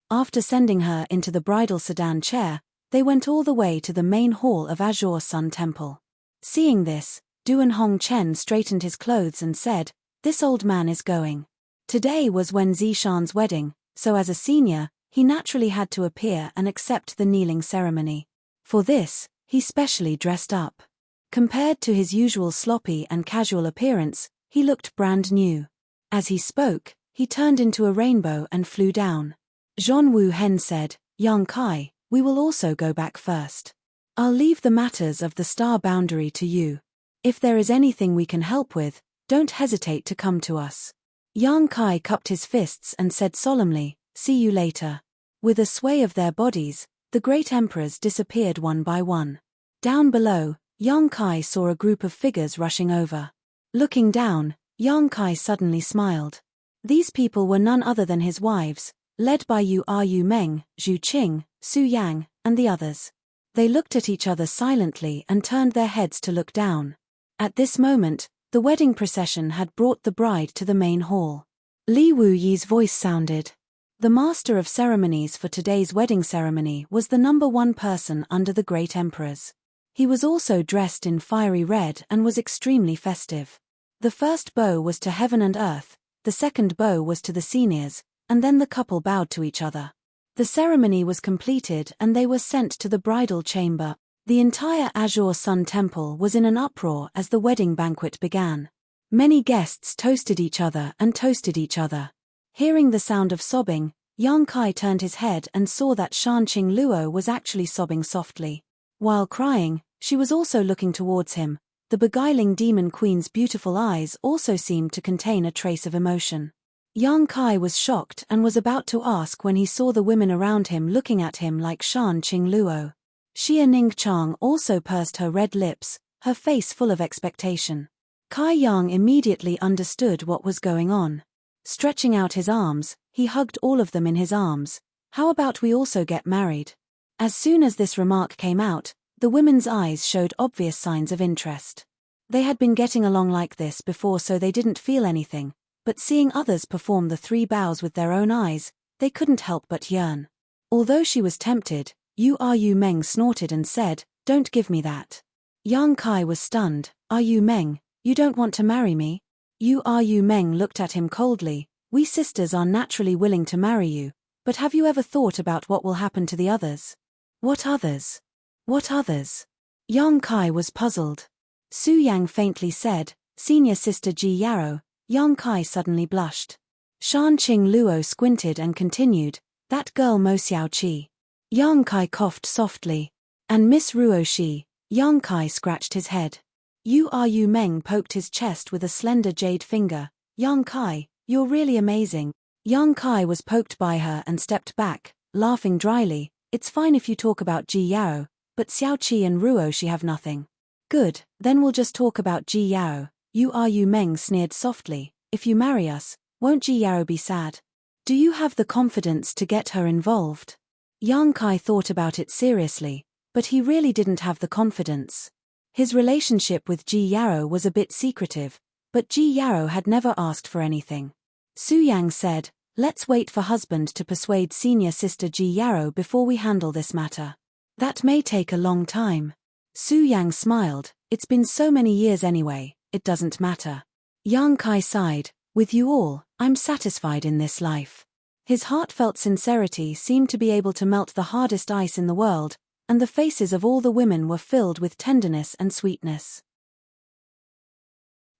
Speaker 1: After sending her into the bridal sedan chair, they went all the way to the main hall of Azure Sun Temple. Seeing this, Duan Hongchen straightened his clothes and said, This old man is going. Today was Wen Zishan's wedding, so as a senior, he naturally had to appear and accept the kneeling ceremony. For this, he specially dressed up. Compared to his usual sloppy and casual appearance, he looked brand new. As he spoke, he turned into a rainbow and flew down. Zhon Wu Hen said, Yang Kai, we will also go back first. I'll leave the matters of the star boundary to you. If there is anything we can help with, don't hesitate to come to us. Yang Kai cupped his fists and said solemnly, See you later. With a sway of their bodies, the great emperors disappeared one by one. Down below, Yang Kai saw a group of figures rushing over. Looking down, Yang Kai suddenly smiled. These people were none other than his wives, led by Yu Meng, Zhu Qing, Su Yang, and the others. They looked at each other silently and turned their heads to look down. At this moment, the wedding procession had brought the bride to the main hall. Li Wu Yi's voice sounded. The master of ceremonies for today's wedding ceremony was the #1 person under the great emperors. He was also dressed in fiery red and was extremely festive. The first bow was to heaven and earth, the second bow was to the seniors, and then the couple bowed to each other. The ceremony was completed and they were sent to the bridal chamber. The entire Azure Sun Temple was in an uproar as the wedding banquet began. Many guests toasted each other and toasted each other. Hearing the sound of sobbing, Yang Kai turned his head and saw that Shanqing Luo was actually sobbing softly. While crying, she was also looking towards him. The beguiling demon queen's beautiful eyes also seemed to contain a trace of emotion. Yang Kai was shocked and was about to ask when he saw the women around him looking at him like Shanqing Luo. Xia Ningchang also pursed her red lips, her face full of expectation. Kai Yang immediately understood what was going on. Stretching out his arms, he hugged all of them in his arms. How about we also get married? As soon as this remark came out, the women's eyes showed obvious signs of interest. They had been getting along like this before, so they didn't feel anything, but seeing others perform the 3 bows with their own eyes, they couldn't help but yearn. Although she was tempted, Yu Meng snorted and said, "Don't give me that." Yang Kai was stunned. "Yu Meng, you don't want to marry me?" Yu Meng looked at him coldly. "We sisters are naturally willing to marry you, but have you ever thought about what will happen to the others?" "What others? What others?" Yang Kai was puzzled. Su Yang faintly said, "Senior sister Ji Yarrow." Yang Kai suddenly blushed. Shanqing Luo squinted and continued, "That girl Mo Xiaoqi." Yang Kai coughed softly. "And Miss Ruoshi." Yang Kai scratched his head. Yu Meng poked his chest with a slender jade finger. "Yang Kai, you're really amazing." Yang Kai was poked by her and stepped back, laughing dryly. "It's fine if you talk about Ji Yarrow, but Xiaoqi and Ruoshi have nothing." "Good, then we'll just talk about Ji Yarrow." Yu Meng sneered softly. "If you marry us, won't Ji Yarrow be sad? Do you have the confidence to get her involved?" Yang Kai thought about it seriously, but he really didn't have the confidence. His relationship with Ji Yarrow was a bit secretive, but Ji Yarrow had never asked for anything. Su Yang said, "Let's wait for husband to persuade senior sister Ji Yarrow before we handle this matter. That may take a long time." Su Yang smiled. "It's been so many years anyway, it doesn't matter." Yang Kai sighed. "With you all, I'm satisfied in this life." His heartfelt sincerity seemed to be able to melt the hardest ice in the world, and the faces of all the women were filled with tenderness and sweetness.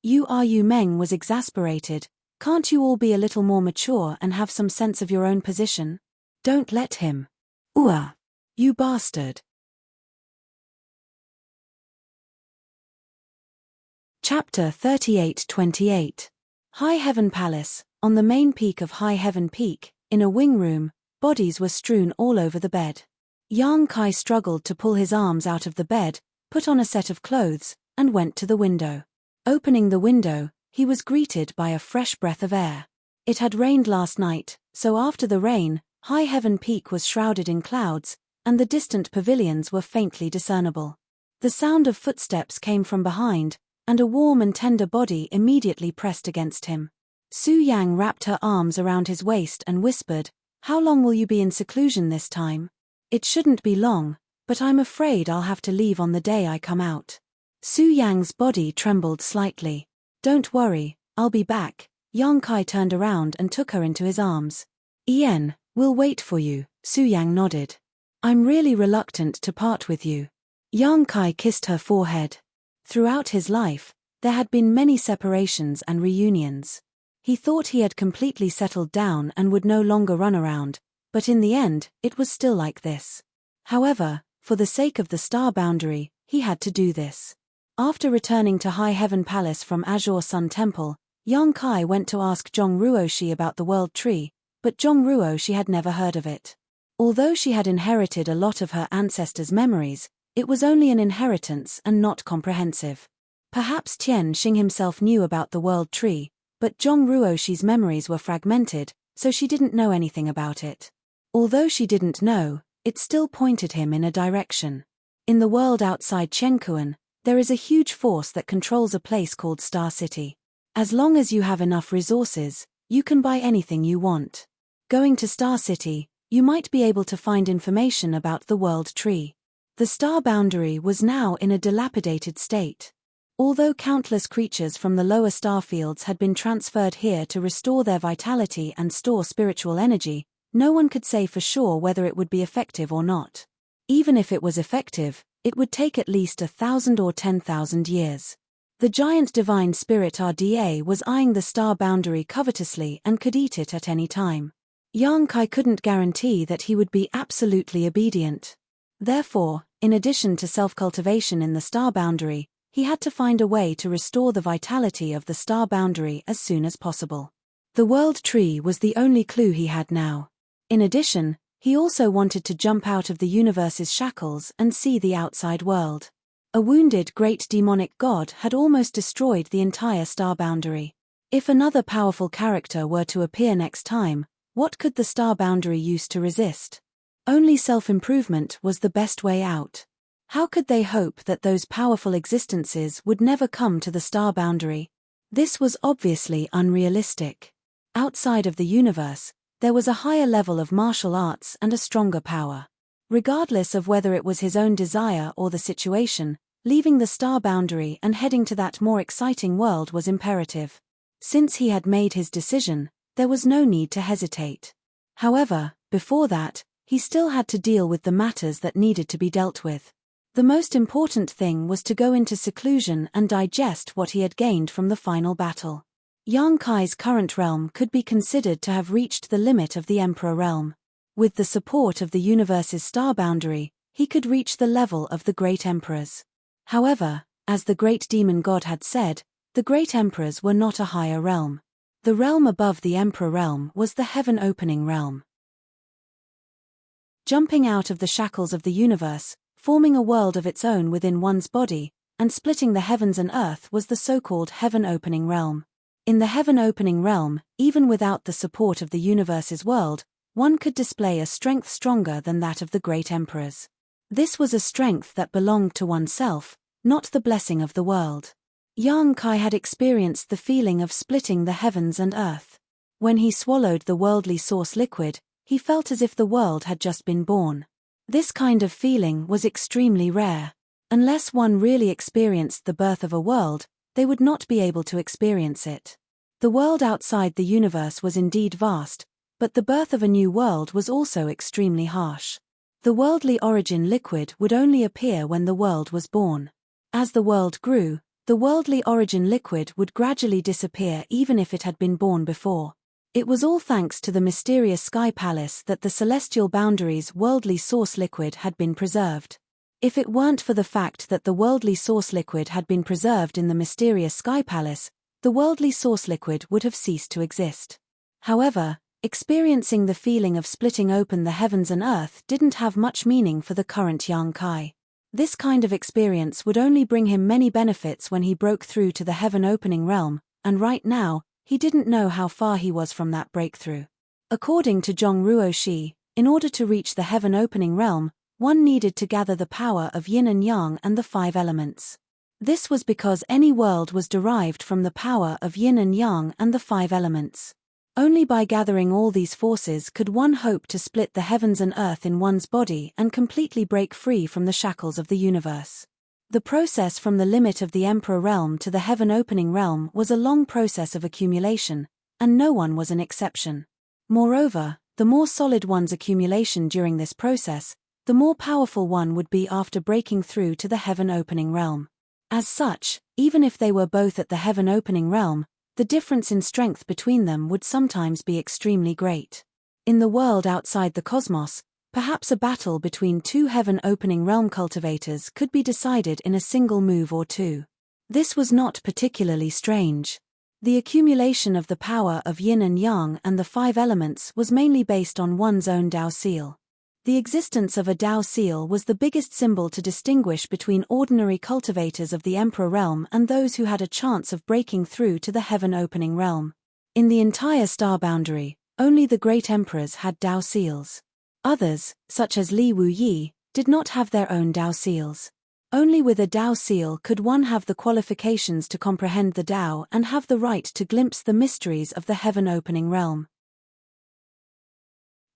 Speaker 1: Yu Meng was exasperated. "Can't you all be a little more mature and have some sense of your own position? Don't let him. You bastard." Chapter 38-28. High Heaven Palace. On the main peak of High Heaven Peak, in a wing room, bodies were strewn all over the bed. Yang Kai struggled to pull his arms out of the bed, put on a set of clothes, and went to the window. Opening the window, he was greeted by a fresh breath of air. It had rained last night, so after the rain, High Heaven Peak was shrouded in clouds, and the distant pavilions were faintly discernible. The sound of footsteps came from behind, and a warm and tender body immediately pressed against him. Su Yang wrapped her arms around his waist and whispered, "How long will you be in seclusion this time?" "It shouldn't be long, but I'm afraid I'll have to leave on the day I come out." Su Yang's body trembled slightly. "Don't worry, I'll be back." Yang Kai turned around and took her into his arms. "Ian, we'll wait for you." Su Yang nodded. "I'm really reluctant to part with you." Yang Kai kissed her forehead. Throughout his life, there had been many separations and reunions. He thought he had completely settled down and would no longer run around, but in the end, it was still like this. However, for the sake of the star boundary, he had to do this. After returning to High Heaven Palace from Azure Sun Temple, Yang Kai went to ask Zhong Ruoshi about the World Tree, but Zhong Ruoshi had never heard of it. Although she had inherited a lot of her ancestors' memories, It was only an inheritance and not comprehensive. Perhaps Tian Xing himself knew about the world tree, but Zhong Ruoxi's memories were fragmented, so she didn't know anything about it. Although she didn't know, it still pointed him in a direction. In the world outside Chenkuan, there is a huge force that controls a place called Star City. As long as you have enough resources, you can buy anything you want. Going to Star City, you might be able to find information about the world tree. The star boundary was now in a dilapidated state. Although countless creatures from the lower star fields had been transferred here to restore their vitality and store spiritual energy, no one could say for sure whether it would be effective or not. Even if it was effective, it would take at least 1,000 or 10,000 years. The giant divine spirit RDA was eyeing the star boundary covetously and could eat it at any time. Yang Kai couldn't guarantee that he would be absolutely obedient. Therefore, in addition to self-cultivation in the star boundary, he had to find a way to restore the vitality of the star boundary as soon as possible. The world tree was the only clue he had now. In addition, he also wanted to jump out of the universe's shackles and see the outside world. A wounded great demonic god had almost destroyed the entire star boundary. If another powerful character were to appear next time, what could the star boundary use to resist? Only self-improvement was the best way out. How could they hope that those powerful existences would never come to the star boundary? This was obviously unrealistic. Outside of the universe, there was a higher level of martial arts and a stronger power. Regardless of whether it was his own desire or the situation, leaving the star boundary and heading to that more exciting world was imperative. Since he had made his decision, there was no need to hesitate. However, before that, he still had to deal with the matters that needed to be dealt with. The most important thing was to go into seclusion and digest what he had gained from the final battle. Yang Kai's current realm could be considered to have reached the limit of the Emperor realm. With the support of the universe's star boundary, he could reach the level of the Great Emperors. However, as the Great Demon God had said, the Great Emperors were not a higher realm. The realm above the Emperor realm was the heaven-opening realm. Jumping out of the shackles of the universe, forming a world of its own within one's body, and splitting the heavens and earth was the so-called heaven-opening realm. In the heaven-opening realm, even without the support of the universe's world, one could display a strength stronger than that of the great emperors. This was a strength that belonged to oneself, not the blessing of the world. Yang Kai had experienced the feeling of splitting the heavens and earth. When he swallowed the worldly source liquid, he felt as if the world had just been born. This kind of feeling was extremely rare. Unless one really experienced the birth of a world, they would not be able to experience it. The world outside the universe was indeed vast, but the birth of a new world was also extremely harsh. The worldly origin liquid would only appear when the world was born. As the world grew, the worldly origin liquid would gradually disappear even if it had been born before. It was all thanks to the mysterious Sky Palace that the celestial boundary's worldly source liquid had been preserved. If it weren't for the fact that the worldly source liquid had been preserved in the mysterious Sky Palace, the worldly source liquid would have ceased to exist. However, experiencing the feeling of splitting open the heavens and earth didn't have much meaning for the current Yang Kai. This kind of experience would only bring him many benefits when he broke through to the heaven-opening realm, and right now, he didn't know how far he was from that breakthrough. According to Zhong Ruoxi, in order to reach the heaven-opening realm, one needed to gather the power of yin and yang and the 5 elements. This was because any world was derived from the power of yin and yang and the 5 elements. Only by gathering all these forces could one hope to split the heavens and earth in one's body and completely break free from the shackles of the universe. The process from the limit of the Emperor realm to the heaven-opening realm was a long process of accumulation, and no one was an exception. Moreover, the more solid one's accumulation during this process, the more powerful one would be after breaking through to the heaven-opening realm. As such, even if they were both at the heaven-opening realm, the difference in strength between them would sometimes be extremely great. In the world outside the cosmos, perhaps a battle between 2 heaven-opening realm cultivators could be decided in a single move or 2. This was not particularly strange. The accumulation of the power of yin and yang and the 5 elements was mainly based on one's own Dao seal. The existence of a Dao seal was the biggest symbol to distinguish between ordinary cultivators of the Emperor realm and those who had a chance of breaking through to the heaven-opening realm. In the entire star boundary, only the great emperors had Dao seals. Others, such as Li Wuyi, did not have their own Dao seals. Only with a Dao seal could one have the qualifications to comprehend the Dao and have the right to glimpse the mysteries of the heaven-opening realm.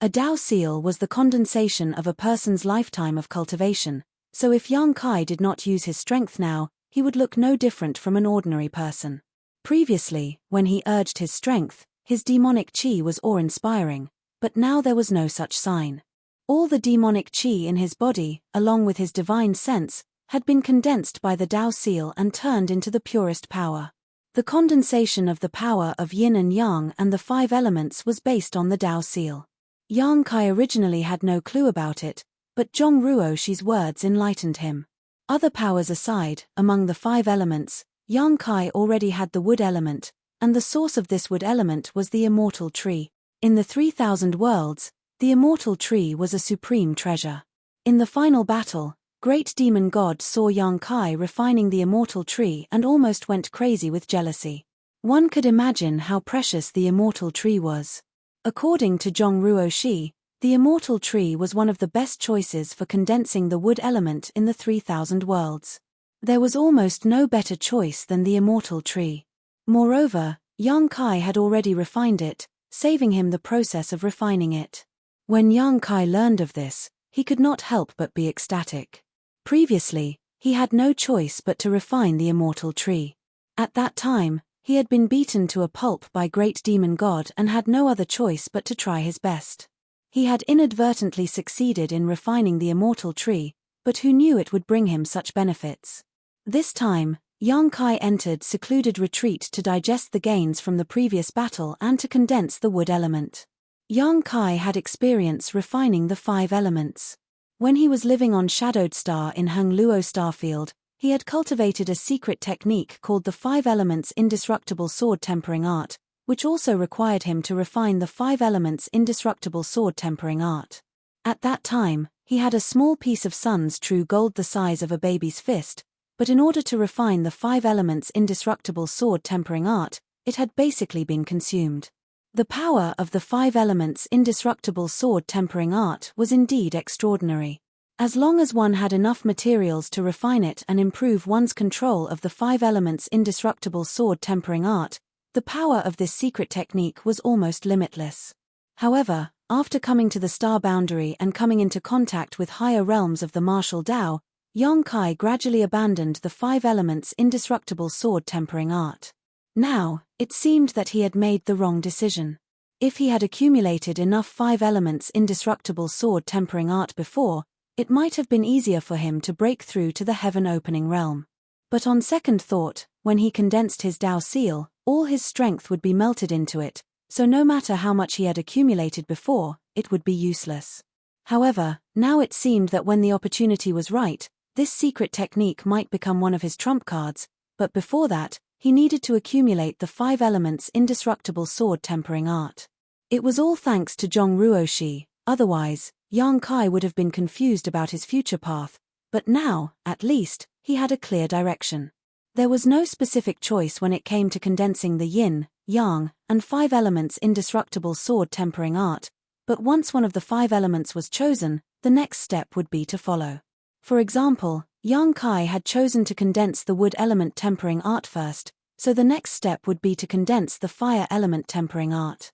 Speaker 1: A Dao seal was the condensation of a person's lifetime of cultivation, so if Yang Kai did not use his strength now, he would look no different from an ordinary person. Previously, when he urged his strength, his demonic qi was awe-inspiring, but now there was no such sign. All the demonic qi in his body, along with his divine sense, had been condensed by the Dao seal and turned into the purest power. The condensation of the power of yin and yang and the 5 elements was based on the Dao seal. Yang Kai originally had no clue about it, but Zhong Ruoshi's words enlightened him. Other powers aside, among the 5 elements, Yang Kai already had the wood element, and the source of this wood element was the immortal tree. In the 3,000 worlds, the immortal tree was a supreme treasure. In the final battle, Great Demon God saw Yang Kai refining the immortal tree and almost went crazy with jealousy. One could imagine how precious the immortal tree was. According to Zhong Ruoshi, the immortal tree was one of the best choices for condensing the wood element in the 3,000 worlds. There was almost no better choice than the immortal tree. Moreover, Yang Kai had already refined it, saving him the process of refining it. When Yang Kai learned of this, he could not help but be ecstatic. Previously, he had no choice but to refine the immortal tree. At that time, he had been beaten to a pulp by Great Demon God and had no other choice but to try his best. He had inadvertently succeeded in refining the immortal tree, but who knew it would bring him such benefits? This time, Yang Kai entered secluded retreat to digest the gains from the previous battle and to condense the wood element. Yang Kai had experience refining the 5 elements. When he was living on Shadowed Star in Hengluo Starfield, he had cultivated a secret technique called the 5 Elements Indestructible Sword Tempering Art, which also required him to refine the 5 Elements Indestructible Sword Tempering Art. At that time, he had a small piece of Sun's true gold the size of a baby's fist, but in order to refine the 5 Elements Indestructible Sword Tempering Art, it had basically been consumed. The power of the 5 Elements Indestructible Sword Tempering Art was indeed extraordinary. As long as one had enough materials to refine it and improve one's control of the 5 Elements Indestructible Sword Tempering Art, the power of this secret technique was almost limitless. However, after coming to the star boundary and coming into contact with higher realms of the martial Dao, Yang Kai gradually abandoned the 5 Elements Indestructible Sword Tempering Art. Now, it seemed that he had made the wrong decision. If he had accumulated enough 5 Elements Indestructible Sword Tempering Art before, it might have been easier for him to break through to the heaven-opening realm. But on second thought, when he condensed his Dao seal, all his strength would be melted into it, so no matter how much he had accumulated before, it would be useless. However, now it seemed that when the opportunity was right, this secret technique might become one of his trump cards, but before that, he needed to accumulate the 5 Elements Indestructible Sword Tempering Art. It was all thanks to Zhong Ruoshi, otherwise, Yang Kai would have been confused about his future path, but now, at least, he had a clear direction. There was no specific choice when it came to condensing the yin, yang, and 5 Elements Indestructible Sword Tempering Art, but once one of the 5 elements was chosen, the next step would be to follow. For example, Yang Kai had chosen to condense the wood element tempering art first, so the next step would be to condense the fire element tempering art.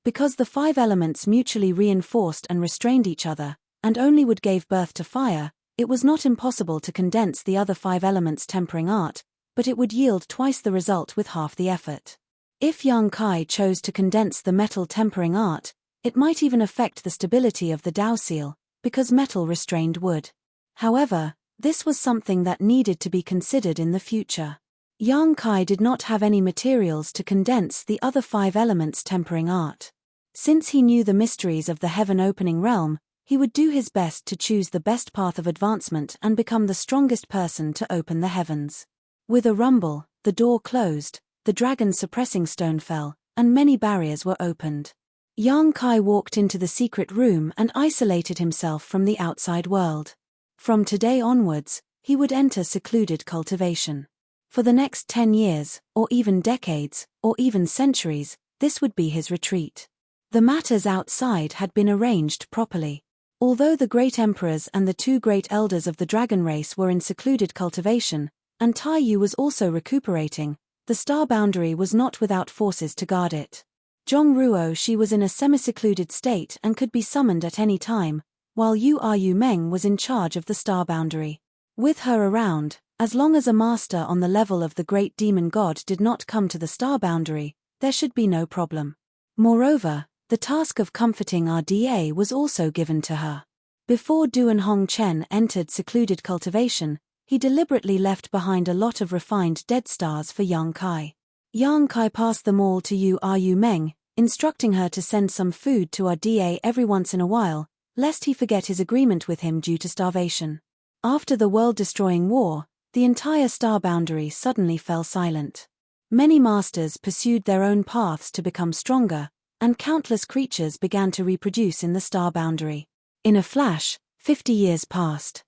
Speaker 1: Because the 5 elements mutually reinforced and restrained each other, and only would give birth to fire, it was not impossible to condense the other 5 elements tempering art, but it would yield twice the result with half the effort. If Yang Kai chose to condense the metal tempering art, it might even affect the stability of the Dao seal, because metal restrained wood. However, this was something that needed to be considered in the future. Yang Kai did not have any materials to condense the other 5 elements tempering art. Since he knew the mysteries of the heaven-opening realm, he would do his best to choose the best path of advancement and become the strongest person to open the heavens. With a rumble, the door closed, the dragon's suppressing stone fell, and many barriers were opened. Yang Kai walked into the secret room and isolated himself from the outside world. From today onwards, he would enter secluded cultivation. For the next 10 years, or even decades, or even centuries, this would be his retreat. The matters outside had been arranged properly. Although the great emperors and the 2 great elders of the dragon race were in secluded cultivation, and Taiyu was also recuperating, the star boundary was not without forces to guard it. Zhongruo Shi was in a semi-secluded state and could be summoned at any time, while Yu Meng was in charge of the star boundary. With her around, as long as a master on the level of the great demon god did not come to the star boundary, there should be no problem. Moreover, the task of comforting RDA was also given to her. Before Duan Hongchen entered secluded cultivation, he deliberately left behind a lot of refined dead stars for Yang Kai. Yang Kai passed them all to Yu Meng, instructing her to send some food to RDA every once in a while, lest he forget his agreement with him due to starvation. After the world-destroying war, the entire star boundary suddenly fell silent. Many masters pursued their own paths to become stronger, and countless creatures began to reproduce in the star boundary. In a flash, 50 years passed.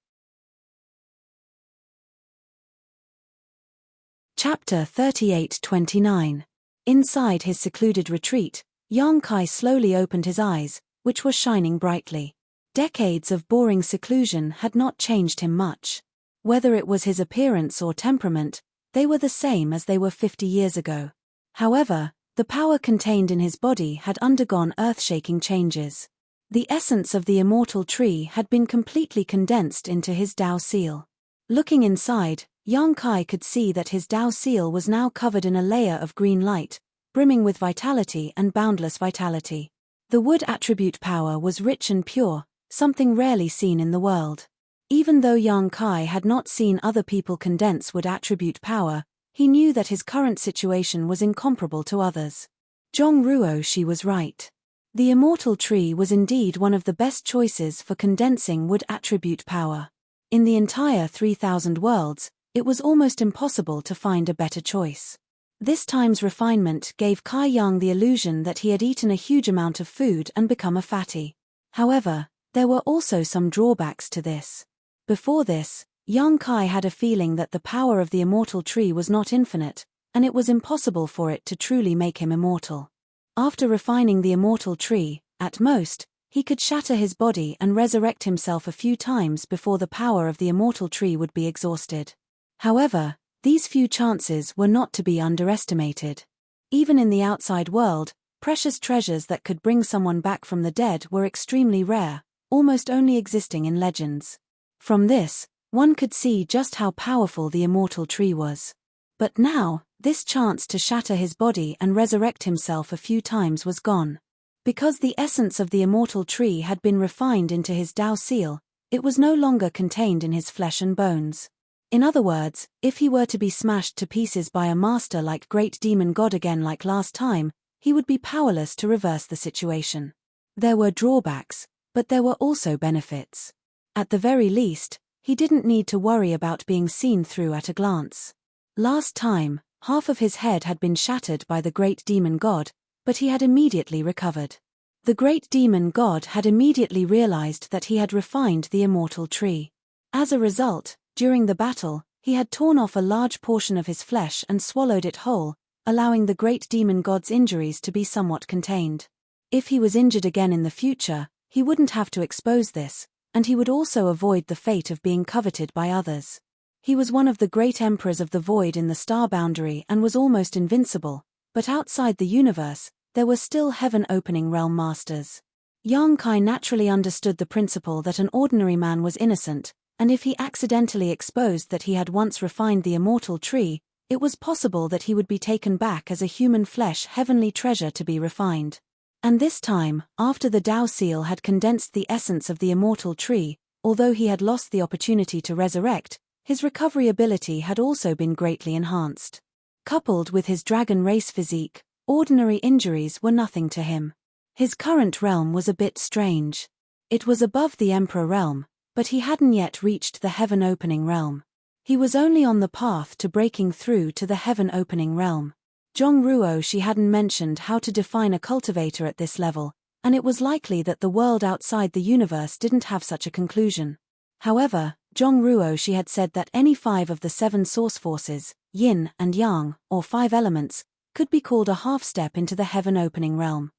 Speaker 1: Chapter 38-29. Inside his secluded retreat, Yang Kai slowly opened his eyes, which were shining brightly. Decades of boring seclusion had not changed him much. Whether it was his appearance or temperament, they were the same as they were 50 years ago. However, the power contained in his body had undergone earth-shaking changes. The essence of the immortal tree had been completely condensed into his Dao seal. Looking inside, Yang Kai could see that his Dao seal was now covered in a layer of green light, brimming with vitality and boundless vitality. The wood attribute power was rich and pure, something rarely seen in the world. Even though Yang Kai had not seen other people condense wood attribute power, he knew that his current situation was incomparable to others. Zhongruo Shi was right. The immortal tree was indeed one of the best choices for condensing wood attribute power. In the entire 3,000 worlds, it was almost impossible to find a better choice. This time's refinement gave Kai Yang the illusion that he had eaten a huge amount of food and become a fatty. However, there were also some drawbacks to this. Before this, Yang Kai had a feeling that the power of the immortal tree was not infinite, and it was impossible for it to truly make him immortal. After refining the immortal tree, at most, he could shatter his body and resurrect himself a few times before the power of the immortal tree would be exhausted. However, these few chances were not to be underestimated. Even in the outside world, precious treasures that could bring someone back from the dead were extremely rare, almost only existing in legends. From this, one could see just how powerful the immortal tree was. But now, this chance to shatter his body and resurrect himself a few times was gone. Because the essence of the immortal tree had been refined into his Dao seal, it was no longer contained in his flesh and bones. In other words, if he were to be smashed to pieces by a master like Great Demon God again like last time, he would be powerless to reverse the situation. There were drawbacks, but there were also benefits. At the very least, he didn't need to worry about being seen through at a glance. Last time, half of his head had been shattered by the Great Demon God, but he had immediately recovered. The Great Demon God had immediately realized that he had refined the immortal tree. As a result, during the battle, he had torn off a large portion of his flesh and swallowed it whole, allowing the Great Demon God's injuries to be somewhat contained. If he was injured again in the future, he wouldn't have to expose this, and he would also avoid the fate of being coveted by others. He was one of the great emperors of the void in the star boundary and was almost invincible, but outside the universe, there were still heaven-opening realm masters. Yang Kai naturally understood the principle that an ordinary man was innocent, and if he accidentally exposed that he had once refined the immortal tree, it was possible that he would be taken back as a human flesh heavenly treasure to be refined. And this time, after the Dao seal had condensed the essence of the immortal tree, although he had lost the opportunity to resurrect, his recovery ability had also been greatly enhanced. Coupled with his dragon race physique, ordinary injuries were nothing to him. His current realm was a bit strange. It was above the Emperor realm, but he hadn't yet reached the heaven-opening realm. He was only on the path to breaking through to the heaven-opening realm. Zhongruo Shi hadn't mentioned how to define a cultivator at this level, and it was likely that the world outside the universe didn't have such a conclusion. However, Zhongruo she had said that any 5 of the 7 source forces, yin and yang, or 5 elements, could be called a half-step into the heaven-opening realm.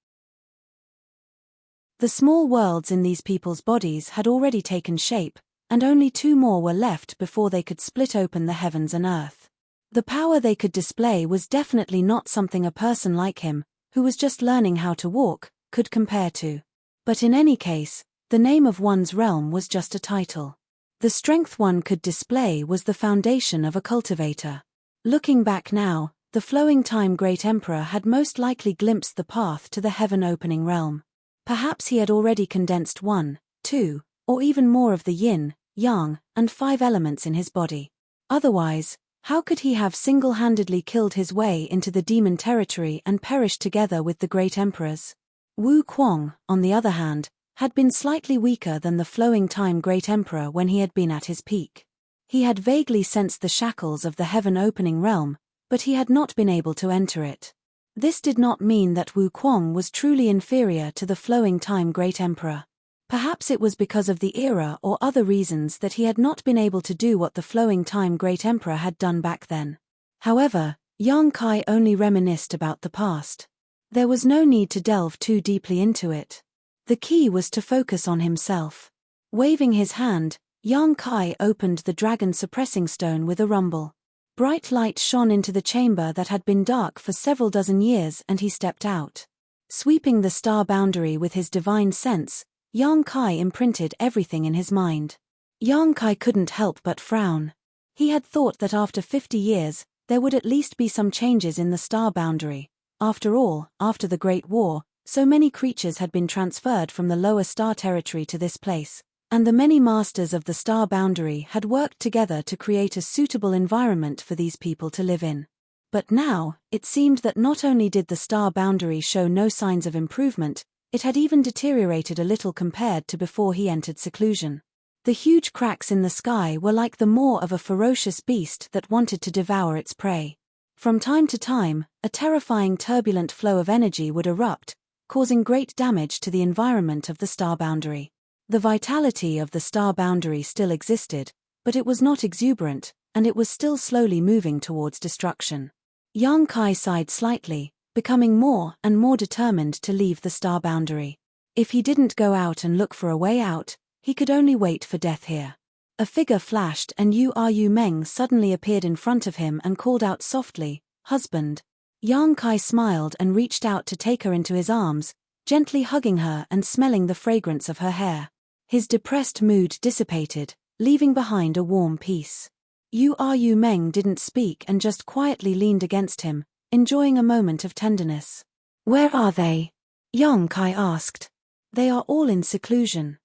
Speaker 1: The small worlds in these people's bodies had already taken shape, and only 2 more were left before they could split open the heavens and earth. The power they could display was definitely not something a person like him, who was just learning how to walk, could compare to. But in any case, the name of one's realm was just a title. The strength one could display was the foundation of a cultivator. Looking back now, the flowing time Great Emperor had most likely glimpsed the path to the heaven-opening realm. Perhaps he had already condensed 1, 2, or even more of the yin, yang, and 5 elements in his body. Otherwise, how could he have single-handedly killed his way into the demon territory and perished together with the great emperors? Wu Kuang, on the other hand, had been slightly weaker than the flowing time Great Emperor when he had been at his peak. He had vaguely sensed the shackles of the heaven-opening realm, but he had not been able to enter it. This did not mean that Wu Kuang was truly inferior to the flowing time Great Emperor. Perhaps it was because of the era or other reasons that he had not been able to do what the flowing time Great Emperor had done back then. However, Yang Kai only reminisced about the past. There was no need to delve too deeply into it. The key was to focus on himself. Waving his hand, Yang Kai opened the dragon suppressing stone with a rumble. Bright light shone into the chamber that had been dark for several dozen years and he stepped out. Sweeping the star boundary with his divine sense, Yang Kai imprinted everything in his mind. Yang Kai couldn't help but frown. He had thought that after 50 years, there would at least be some changes in the star boundary. After all, after the Great War, so many creatures had been transferred from the lower star territory to this place, and the many masters of the star boundary had worked together to create a suitable environment for these people to live in. But now, it seemed that not only did the star boundary show no signs of improvement, it had even deteriorated a little compared to before he entered seclusion. The huge cracks in the sky were like the maw of a ferocious beast that wanted to devour its prey. From time to time, a terrifying turbulent flow of energy would erupt, causing great damage to the environment of the star boundary. The vitality of the star boundary still existed, but it was not exuberant, and it was still slowly moving towards destruction. Yang Kai sighed slightly, becoming more and more determined to leave the star boundary. If he didn't go out and look for a way out, he could only wait for death here. A figure flashed and Yu Meng suddenly appeared in front of him and called out softly, "Husband." Yang Kai smiled and reached out to take her into his arms, gently hugging her and smelling the fragrance of her hair. His depressed mood dissipated, leaving behind a warm peace. Yu Meng didn't speak and just quietly leaned against him, enjoying a moment of tenderness. "Where are they?" Yang Kai asked. "They are all in seclusion.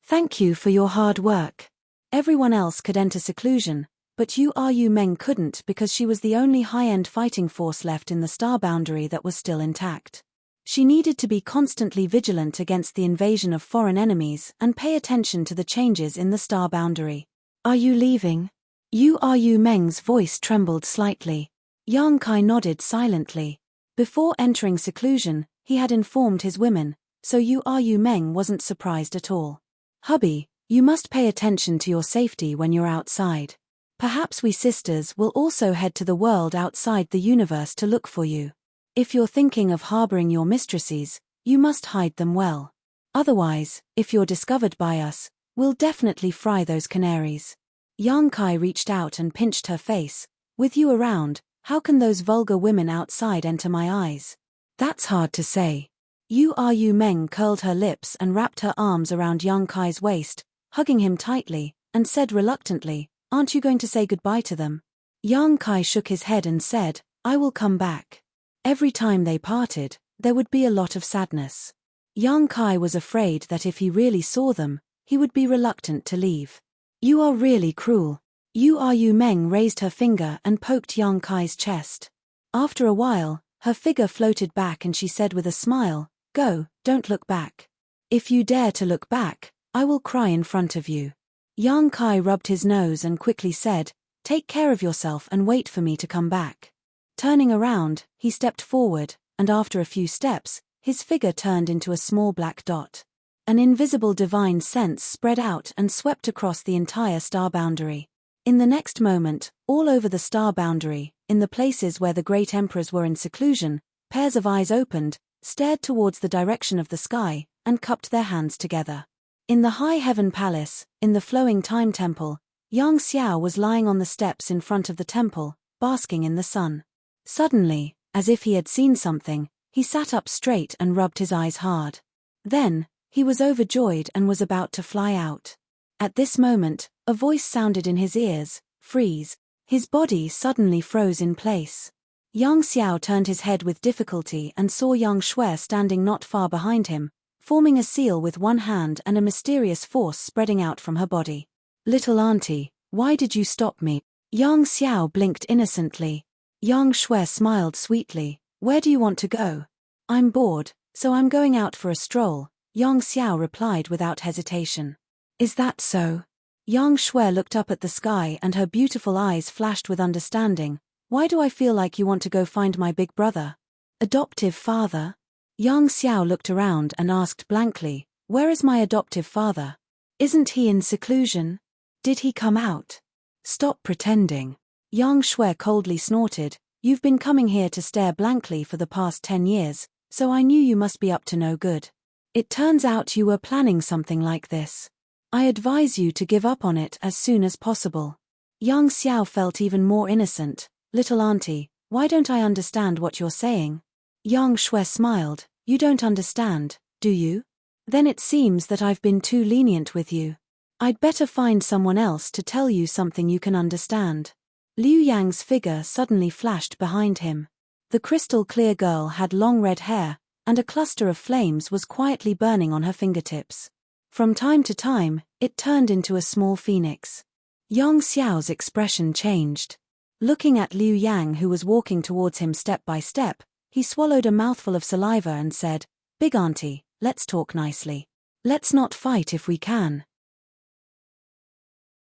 Speaker 1: Thank you for your hard work." Everyone else could enter seclusion, but Yu Meng couldn't because she was the only high-end fighting force left in the star boundary that was still intact. She needed to be constantly vigilant against the invasion of foreign enemies and pay attention to the changes in the star boundary. "Are you leaving?" Yu Meng's voice trembled slightly. Yang Kai nodded silently. Before entering seclusion, he had informed his women, so Yu Meng wasn't surprised at all. "Hubby, you must pay attention to your safety when you're outside. Perhaps we sisters will also head to the world outside the universe to look for you. If you're thinking of harboring your mistresses, you must hide them well. Otherwise, if you're discovered by us, we'll definitely fry those canaries." Yang Kai reached out and pinched her face. "With you around, how can those vulgar women outside enter my eyes?" "That's hard to say." Yu Meng curled her lips and wrapped her arms around Yang Kai's waist, hugging him tightly, and said reluctantly, "Aren't you going to say goodbye to them?" Yang Kai shook his head and said, "I will come back." Every time they parted, there would be a lot of sadness. Yang Kai was afraid that if he really saw them, he would be reluctant to leave. "You are really cruel." Yu Meng raised her finger and poked Yang Kai's chest. After a while, her figure floated back and she said with a smile, "Go, don't look back. If you dare to look back, I will cry in front of you." Yang Kai rubbed his nose and quickly said, "Take care of yourself and wait for me to come back." Turning around, he stepped forward, and after a few steps, his figure turned into a small black dot. An invisible divine sense spread out and swept across the entire star boundary. In the next moment, all over the star boundary, in the places where the great emperors were in seclusion, pairs of eyes opened, stared towards the direction of the sky, and cupped their hands together. In the high heaven palace, in the flowing time temple, Yang Xiao was lying on the steps in front of the temple, basking in the sun. Suddenly, as if he had seen something, he sat up straight and rubbed his eyes hard. Then, he was overjoyed and was about to fly out. At this moment, a voice sounded in his ears, "Freeze." His body suddenly froze in place. Yang Xiao turned his head with difficulty and saw Yang Shui standing not far behind him, forming a seal with one hand and a mysterious force spreading out from her body. "Little auntie, why did you stop me?" Yang Xiao blinked innocently. Yang Shui smiled sweetly. "Where do you want to go?" "I'm bored, so I'm going out for a stroll," Yang Xiao replied without hesitation. "Is that so?" Yang Shui looked up at the sky and her beautiful eyes flashed with understanding. "Why do I feel like you want to go find my big brother?" "Adoptive father?" Yang Xiao looked around and asked blankly, "Where is my adoptive father? Isn't he in seclusion? Did he come out?" "Stop pretending." Yang Shui coldly snorted. "You've been coming here to stare blankly for the past 10 years, so I knew you must be up to no good. It turns out you were planning something like this. I advise you to give up on it as soon as possible." Yang Xiao felt even more innocent. "Little auntie, why don't I understand what you're saying?" Yang Shui smiled. "You don't understand, do you? Then it seems that I've been too lenient with you. I'd better find someone else to tell you something you can understand." Liu Yang's figure suddenly flashed behind him. The crystal-clear girl had long red hair, and a cluster of flames was quietly burning on her fingertips. From time to time, it turned into a small phoenix. Yang Xiao's expression changed. Looking at Liu Yang, who was walking towards him step by step, he swallowed a mouthful of saliva and said, "Big auntie, let's talk nicely. Let's not fight if we can.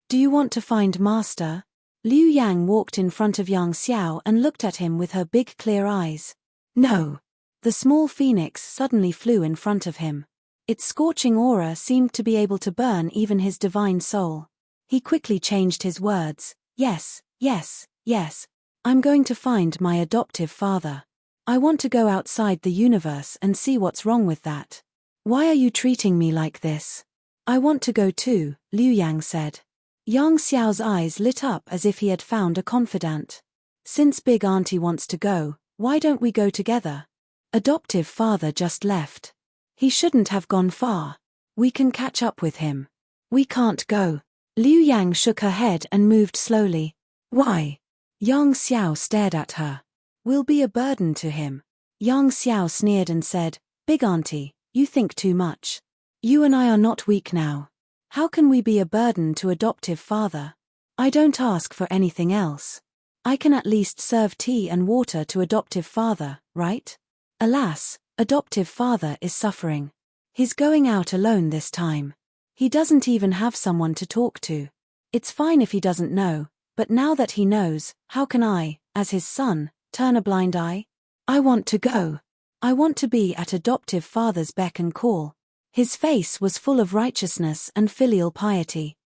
Speaker 1: Do you want to find master?" Liu Yang walked in front of Yang Xiao and looked at him with her big clear eyes. "No." The small phoenix suddenly flew in front of him. Its scorching aura seemed to be able to burn even his divine soul. He quickly changed his words. "Yes, yes, yes. I'm going to find my adoptive father. I want to go outside the universe and see what's wrong with that. Why are you treating me like this?" "I want to go too," Liu Yang said. Yang Xiao's eyes lit up as if he had found a confidant. "Since Big Auntie wants to go, why don't we go together? Adoptive father just left. He shouldn't have gone far. We can catch up with him." "We can't go." Liu Yang shook her head and moved slowly. "Why?" Yang Xiao stared at her. "We'll be a burden to him." Yang Xiao sneered and said, "Big Auntie, you think too much. You and I are not weak now. How can we be a burden to adoptive father? I don't ask for anything else. I can at least serve tea and water to adoptive father, right? Alas, adoptive father is suffering. He's going out alone this time. He doesn't even have someone to talk to. It's fine if he doesn't know, but now that he knows, how can I, as his son, turn a blind eye? I want to go. I want to be at adoptive father's beck and call." His face was full of righteousness and filial piety.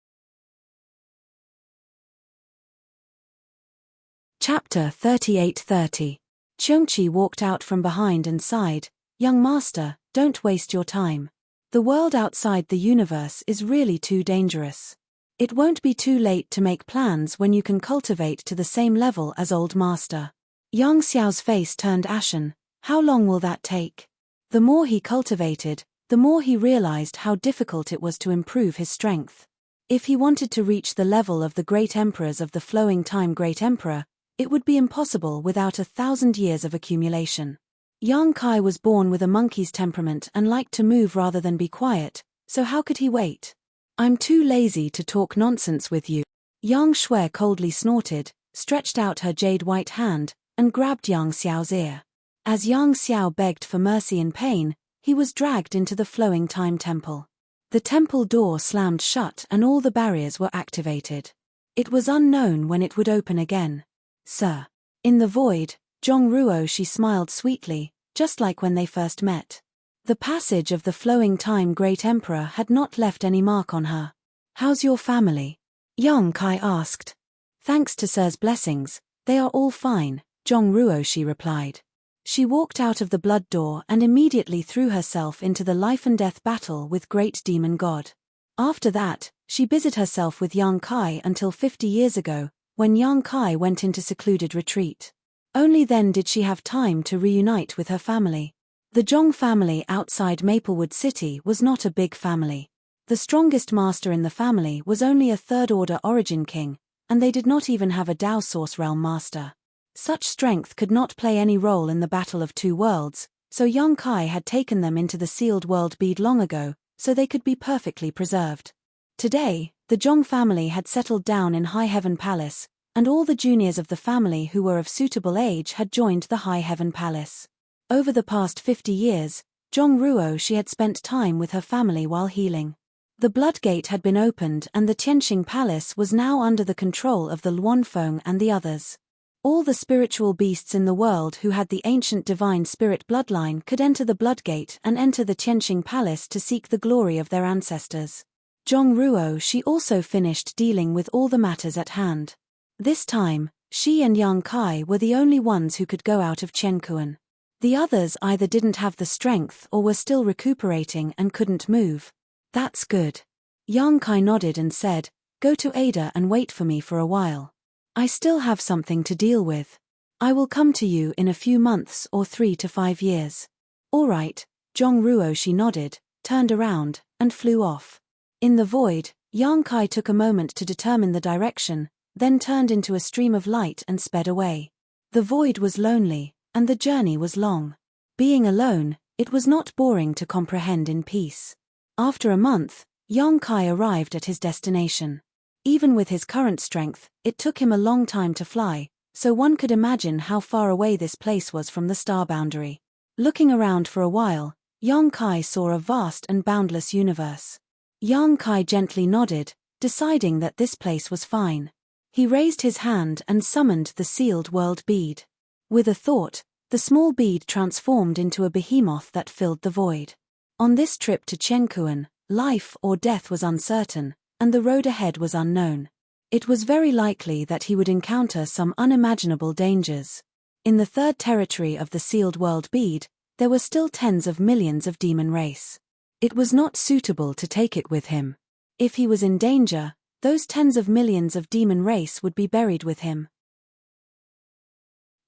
Speaker 1: Chapter 38:30. Qiongqi walked out from behind and sighed, "Young master, don't waste your time. The world outside the universe is really too dangerous. It won't be too late to make plans when you can cultivate to the same level as old master." Yang Xiao's face turned ashen. How long will that take? The more he cultivated, the more he realized how difficult it was to improve his strength. If he wanted to reach the level of the great emperors of the flowing time great emperor, it would be impossible without 1,000 years of accumulation. Yang Kai was born with a monkey's temperament and liked to move rather than be quiet, so how could he wait? "I'm too lazy to talk nonsense with you." Yang Shui coldly snorted, stretched out her jade white hand, and grabbed Yang Xiao's ear. As Yang Xiao begged for mercy in pain, he was dragged into the flowing time temple. The temple door slammed shut and all the barriers were activated. It was unknown when it would open again. "Sir." In the void, Zhong Ruo she smiled sweetly, just like when they first met. The passage of the flowing time Great Emperor had not left any mark on her. "How's your family?" Yang Kai asked. "Thanks to Sir's blessings, they are all fine," Zhong Ruo she replied. She walked out of the blood door and immediately threw herself into the life-and-death battle with Great Demon God. After that, she busied herself with Yang Kai until 50 years ago, when Yang Kai went into secluded retreat. Only then did she have time to reunite with her family. The Zhong family outside Maplewood City was not a big family. The strongest master in the family was only a third-order origin king, and they did not even have a Dao Source Realm master. Such strength could not play any role in the Battle of Two Worlds, so Yang Kai had taken them into the sealed world bead long ago, so they could be perfectly preserved. Today, the Zhong family had settled down in High Heaven Palace, and all the juniors of the family who were of suitable age had joined the High Heaven Palace. Over the past 50 years, Zhong Ruo she had spent time with her family while healing. The Blood Gate had been opened and the Tianxing Palace was now under the control of the Luanfeng and the others. All the spiritual beasts in the world who had the ancient divine spirit bloodline could enter the Blood Gate and enter the Tianxing Palace to seek the glory of their ancestors. Zhong Ruo she also finished dealing with all the matters at hand. This time, she and Yang Kai were the only ones who could go out of Qianquan. The others either didn't have the strength or were still recuperating and couldn't move. "That's good." Yang Kai nodded and said, "Go to Ada and wait for me for a while. I still have something to deal with. I will come to you in a few months or 3 to 5 years." "All right," Zhong Ruo she nodded, turned around, and flew off. In the void, Yang Kai took a moment to determine the direction, then turned into a stream of light and sped away. The void was lonely, and the journey was long. Being alone, it was not boring to comprehend in peace. After a month, Yang Kai arrived at his destination. Even with his current strength, it took him a long time to fly, so one could imagine how far away this place was from the star boundary. Looking around for a while, Yang Kai saw a vast and boundless universe. Yang Kai gently nodded, deciding that this place was fine. He raised his hand and summoned the sealed world bead. With a thought, the small bead transformed into a behemoth that filled the void. On this trip to Qianquan, life or death was uncertain, and the road ahead was unknown. It was very likely that he would encounter some unimaginable dangers. In the third territory of the sealed world bead, there were still tens of millions of demon race. It was not suitable to take it with him. If he was in danger, those tens of millions of demon race would be buried with him.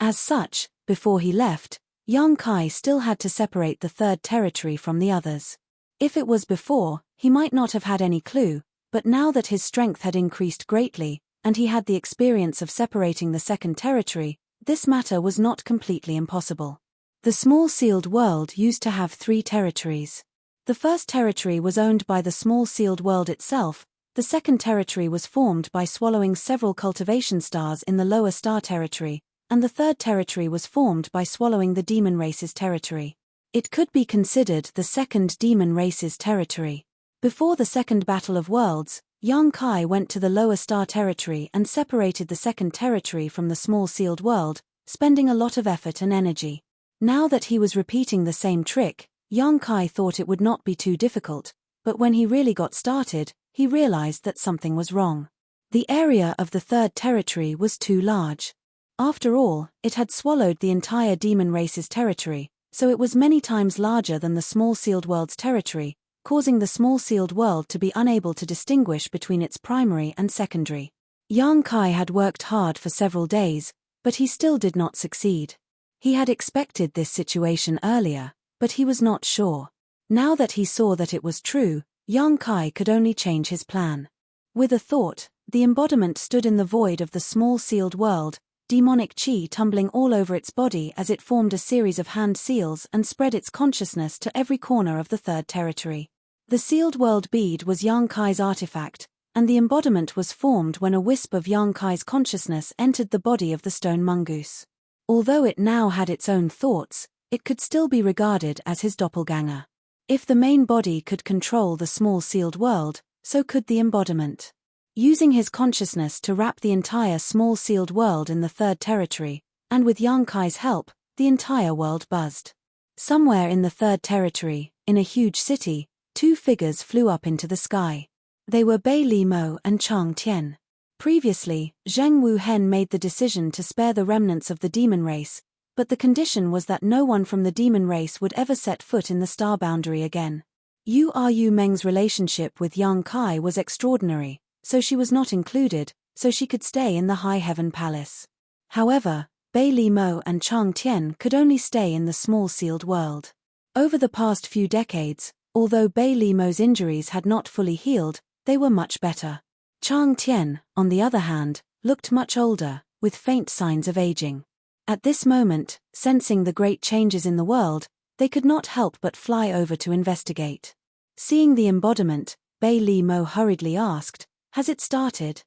Speaker 1: As such, before he left, Yang Kai still had to separate the third territory from the others. If it was before, he might not have had any clue, but now that his strength had increased greatly, and he had the experience of separating the second territory, this matter was not completely impossible. The small sealed world used to have 3 territories. The first territory was owned by the small sealed world itself, the second territory was formed by swallowing several cultivation stars in the lower star territory, and the third territory was formed by swallowing the demon race's territory. It could be considered the second demon race's territory. Before the second Battle of Worlds, Yang Kai went to the lower star territory and separated the second territory from the small sealed world, spending a lot of effort and energy. Now that he was repeating the same trick, Yang Kai thought it would not be too difficult, but when he really got started, he realized that something was wrong. The area of the third territory was too large. After all, it had swallowed the entire demon race's territory, so it was many times larger than the small sealed world's territory, causing the small sealed world to be unable to distinguish between its primary and secondary. Yang Kai had worked hard for several days, but he still did not succeed. He had expected this situation earlier, but he was not sure. Now that he saw that it was true, Yang Kai could only change his plan. With a thought, the embodiment stood in the void of the small sealed world, demonic chi tumbling all over its body as it formed a series of hand seals and spread its consciousness to every corner of the third territory. The sealed world bead was Yang Kai's artifact, and the embodiment was formed when a wisp of Yang Kai's consciousness entered the body of the stone mongoose. Although it now had its own thoughts, it could still be regarded as his doppelganger. If the main body could control the small sealed world, so could the embodiment. Using his consciousness to wrap the entire small sealed world in the third territory, and with Yang Kai's help, the entire world buzzed. Somewhere in the third territory, in a huge city, two figures flew up into the sky. They were Bei Li Mo and Chang Tian. Previously, Zheng Wuhen made the decision to spare the remnants of the demon race, but the condition was that no one from the demon race would ever set foot in the star boundary again. Yu Meng's relationship with Yang Kai was extraordinary, so she was not included, so she could stay in the High Heaven Palace. However, Bei Li Mo and Chang Tian could only stay in the small sealed world. Over the past few decades, although Bei Li Mo's injuries had not fully healed, they were much better. Chang Tian, on the other hand, looked much older, with faint signs of aging. At this moment, sensing the great changes in the world, they could not help but fly over to investigate. Seeing the embodiment, Bei Li Mo hurriedly asked, "Has it started?"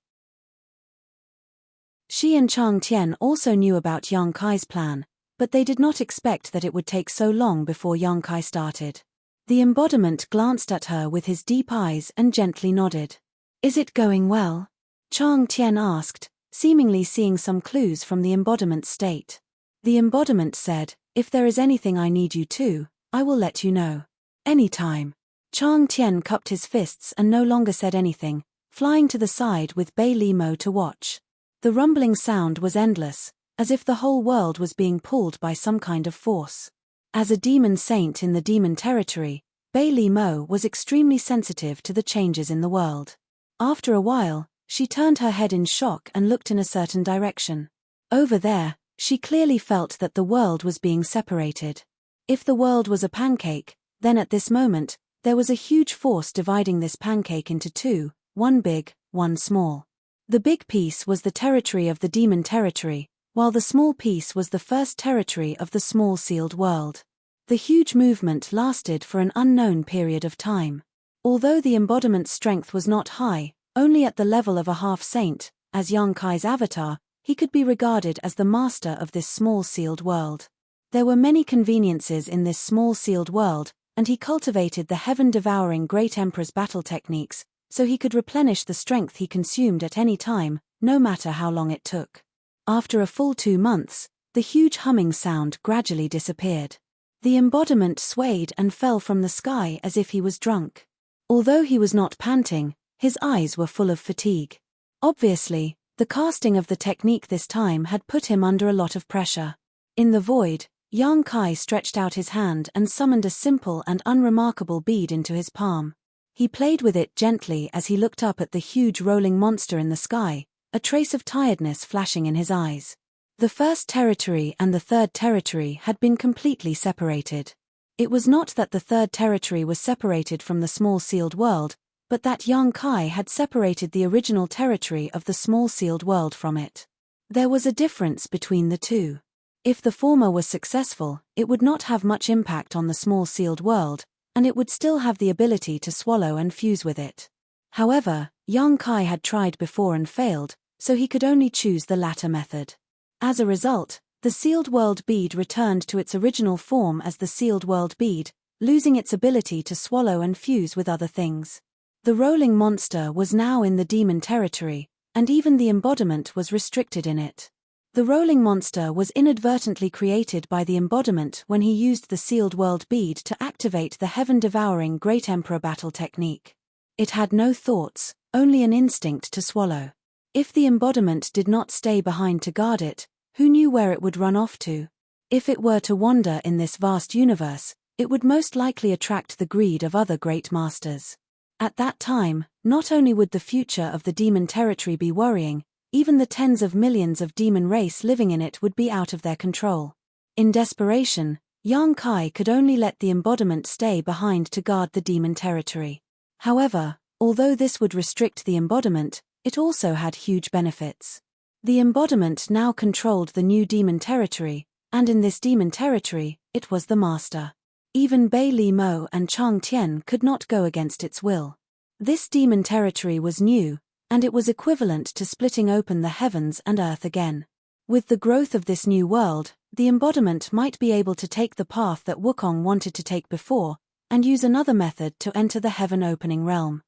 Speaker 1: She and Chang Tian also knew about Yang Kai's plan, but they did not expect that it would take so long before Yang Kai started. The embodiment glanced at her with his deep eyes and gently nodded. "Is it going well?" Chang Tian asked, seemingly seeing some clues from the embodiment's state. The embodiment said, "If there is anything I need you to, I will let you know. Anytime." Chang Tian cupped his fists and no longer said anything, flying to the side with Bei Li Mo to watch. The rumbling sound was endless, as if the whole world was being pulled by some kind of force. As a demon saint in the demon territory, Bei Li Mo was extremely sensitive to the changes in the world. After a while, she turned her head in shock and looked in a certain direction. Over there, she clearly felt that the world was being separated. If the world was a pancake, then at this moment, there was a huge force dividing this pancake into two, one big, one small. The big piece was the territory of the demon territory, while the small piece was the first territory of the small sealed world. The huge movement lasted for an unknown period of time. Although the embodiment's strength was not high, only at the level of a half-saint, as Yang Kai's avatar, he could be regarded as the master of this small sealed world. There were many conveniences in this small sealed world, and he cultivated the heaven-devouring Great Emperor's battle techniques, so he could replenish the strength he consumed at any time, no matter how long it took. After a full 2 months, the huge humming sound gradually disappeared. The embodiment swayed and fell from the sky as if he was drunk. Although he was not panting, his eyes were full of fatigue. Obviously, the casting of the technique this time had put him under a lot of pressure. In the void, Yang Kai stretched out his hand and summoned a simple and unremarkable bead into his palm. He played with it gently as he looked up at the huge rolling monster in the sky, a trace of tiredness flashing in his eyes. The first territory and the third territory had been completely separated. It was not that the third territory was separated from the small sealed world, but that Yang Kai had separated the original territory of the small sealed world from it. There was a difference between the two. If the former was successful, it would not have much impact on the small sealed world, and it would still have the ability to swallow and fuse with it. However, Yang Kai had tried before and failed, so he could only choose the latter method. As a result, the sealed world bead returned to its original form as the sealed world bead, losing its ability to swallow and fuse with other things. The rolling monster was now in the demon territory, and even the embodiment was restricted in it. The rolling monster was inadvertently created by the embodiment when he used the sealed world bead to activate the heaven-devouring Great Emperor battle technique. It had no thoughts, only an instinct to swallow. If the embodiment did not stay behind to guard it, who knew where it would run off to? If it were to wander in this vast universe, it would most likely attract the greed of other great masters. At that time, not only would the future of the demon territory be worrying, even the tens of millions of demon race living in it would be out of their control. In desperation, Yang Kai could only let the embodiment stay behind to guard the demon territory. However, although this would restrict the embodiment, it also had huge benefits. The embodiment now controlled the new demon territory, and in this demon territory, it was the master. Even Bei Li Mo and Chang Tian could not go against its will. This demon territory was new, and it was equivalent to splitting open the heavens and earth again. With the growth of this new world, the embodiment might be able to take the path that Wukong wanted to take before, and use another method to enter the heaven-opening realm.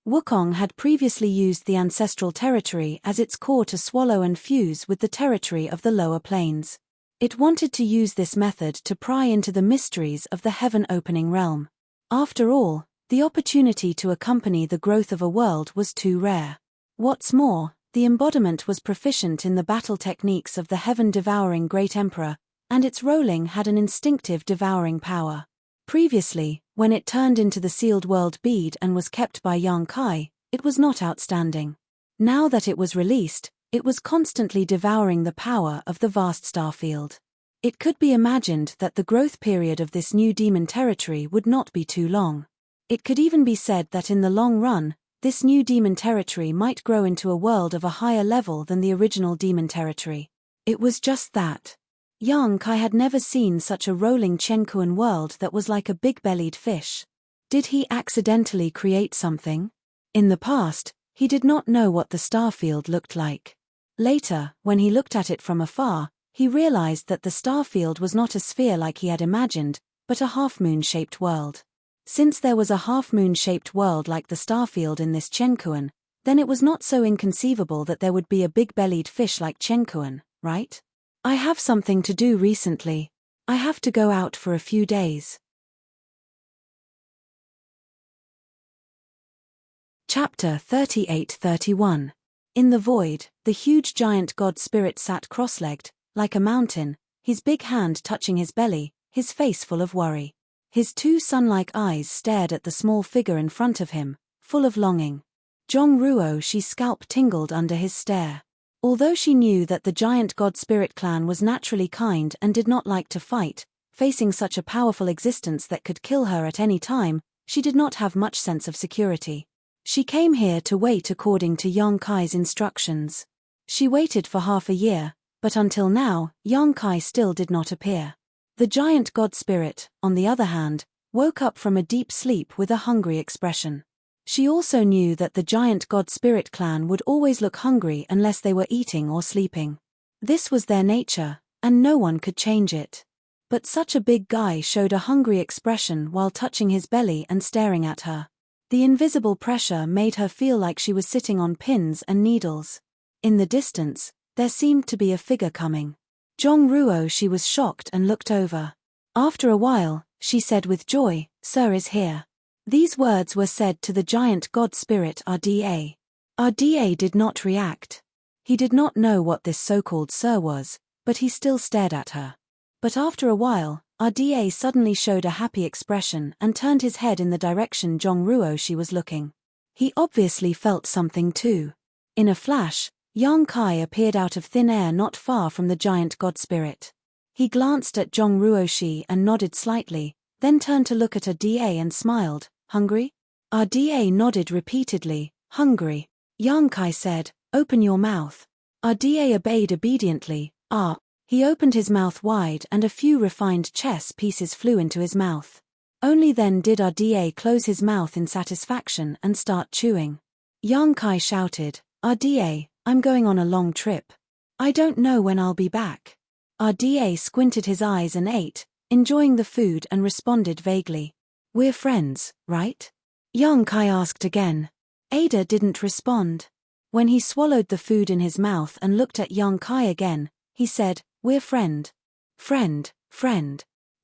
Speaker 1: Wukong had previously used the ancestral territory as its core to swallow and fuse with the territory of the lower planes. It wanted to use this method to pry into the mysteries of the heaven-opening realm. After all, the opportunity to accompany the growth of a world was too rare. What's more, the embodiment was proficient in the battle techniques of the heaven-devouring Great Emperor, and its rolling had an instinctive devouring power. Previously, when it turned into the sealed world bead and was kept by Yang Kai, it was not outstanding. Now that it was released, it was constantly devouring the power of the vast starfield. It could be imagined that the growth period of this new demon territory would not be too long. It could even be said that in the long run, this new demon territory might grow into a world of a higher level than the original demon territory. It was just that. Yang Kai had never seen such a rolling Chenkuan world that was like a big-bellied fish. Did he accidentally create something? In the past, he did not know what the starfield looked like. Later, when he looked at it from afar, he realized that the starfield was not a sphere like he had imagined, but a half-moon-shaped world. Since there was a half-moon-shaped world like the starfield in this Chenkuan, then it was not so inconceivable that there would be a big-bellied fish like Chenkuan, right? I have something to do recently. I have to go out for a few days. Chapter 38-31. In the void, the huge giant god spirit sat cross-legged, like a mountain, his big hand touching his belly, his face full of worry. His two sun-like eyes stared at the small figure in front of him, full of longing. Zhongruo-Shi's scalp tingled under his stare. Although she knew that the giant god spirit clan was naturally kind and did not like to fight, facing such a powerful existence that could kill her at any time, she did not have much sense of security. She came here to wait according to Yang Kai's instructions. She waited for half a year, but until now, Yang Kai still did not appear. The giant god spirit, on the other hand, woke up from a deep sleep with a hungry expression. She also knew that the giant god spirit clan would always look hungry unless they were eating or sleeping. This was their nature, and no one could change it. But such a big guy showed a hungry expression while touching his belly and staring at her. The invisible pressure made her feel like she was sitting on pins and needles. In the distance, there seemed to be a figure coming. Zhongruo-Shi was shocked and looked over. After a while, she said with joy, "Sir is here." These words were said to the giant god spirit RDA. RDA did not react. He did not know what this so-called sir was, but he still stared at her. But after a while, RDA suddenly showed a happy expression and turned his head in the direction Zhongruo-Shi was looking. He obviously felt something too. In a flash, Yang Kai appeared out of thin air not far from the giant god spirit. He glanced at Zhongruo-Shi and nodded slightly, then turned to look at RDA and smiled. "Hungry?" RDA nodded repeatedly. "Hungry." Yang Kai said, "Open your mouth." RDA obeyed obediently. He opened his mouth wide and a few refined chess pieces flew into his mouth. Only then did RDA close his mouth in satisfaction and start chewing. Yang Kai shouted, "RDA, I'm going on a long trip. I don't know when I'll be back." RDA squinted his eyes and ate, enjoying the food, and responded vaguely. "We're friends, right?" Yang Kai asked again. Ada didn't respond. When he swallowed the food in his mouth and looked at Yang Kai again, he said, "We're friend." Friend.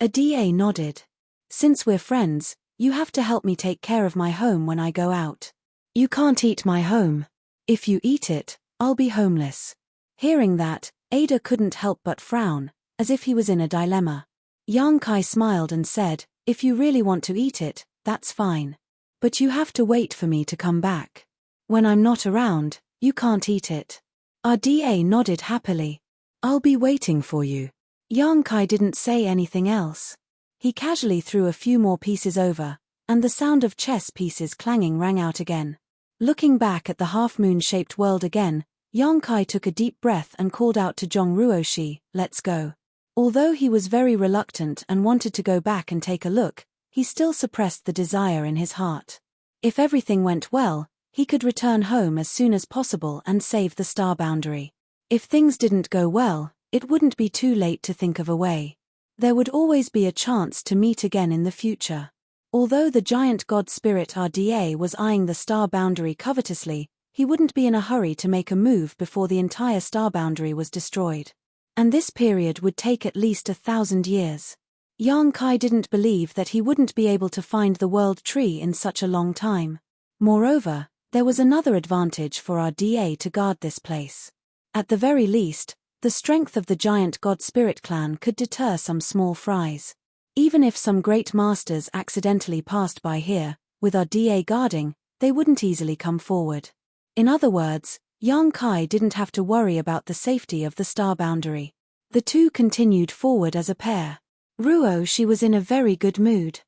Speaker 1: Ada nodded. "Since we're friends, you have to help me take care of my home when I go out. You can't eat my home. If you eat it, I'll be homeless." Hearing that, Ada couldn't help but frown, as if he was in a dilemma. Yang Kai smiled and said, "If you really want to eat it, that's fine. But you have to wait for me to come back. When I'm not around, you can't eat it." RDA nodded happily. "I'll be waiting for you." Yang Kai didn't say anything else. He casually threw a few more pieces over, and the sound of chess pieces clanging rang out again. Looking back at the half-moon-shaped world again, Yang Kai took a deep breath and called out to Zhongruo-Shi, "Let's go." Although he was very reluctant and wanted to go back and take a look, he still suppressed the desire in his heart. If everything went well, he could return home as soon as possible and save the star boundary. If things didn't go well, it wouldn't be too late to think of a way. There would always be a chance to meet again in the future. Although the giant god spirit RDA was eyeing the star boundary covetously, he wouldn't be in a hurry to make a move before the entire star boundary was destroyed. And this period would take at least 1,000 years. Yang Kai didn't believe that he wouldn't be able to find the world tree in such a long time. Moreover, there was another advantage for our DA to guard this place. At the very least, the strength of the giant God Spirit clan could deter some small fries. Even if some great masters accidentally passed by here, with our DA guarding, they wouldn't easily come forward. In other words, Yang Kai didn't have to worry about the safety of the star boundary. The two continued forward as a pair. Ruo, she was in a very good mood.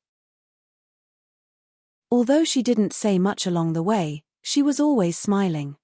Speaker 1: Although she didn't say much along the way, she was always smiling.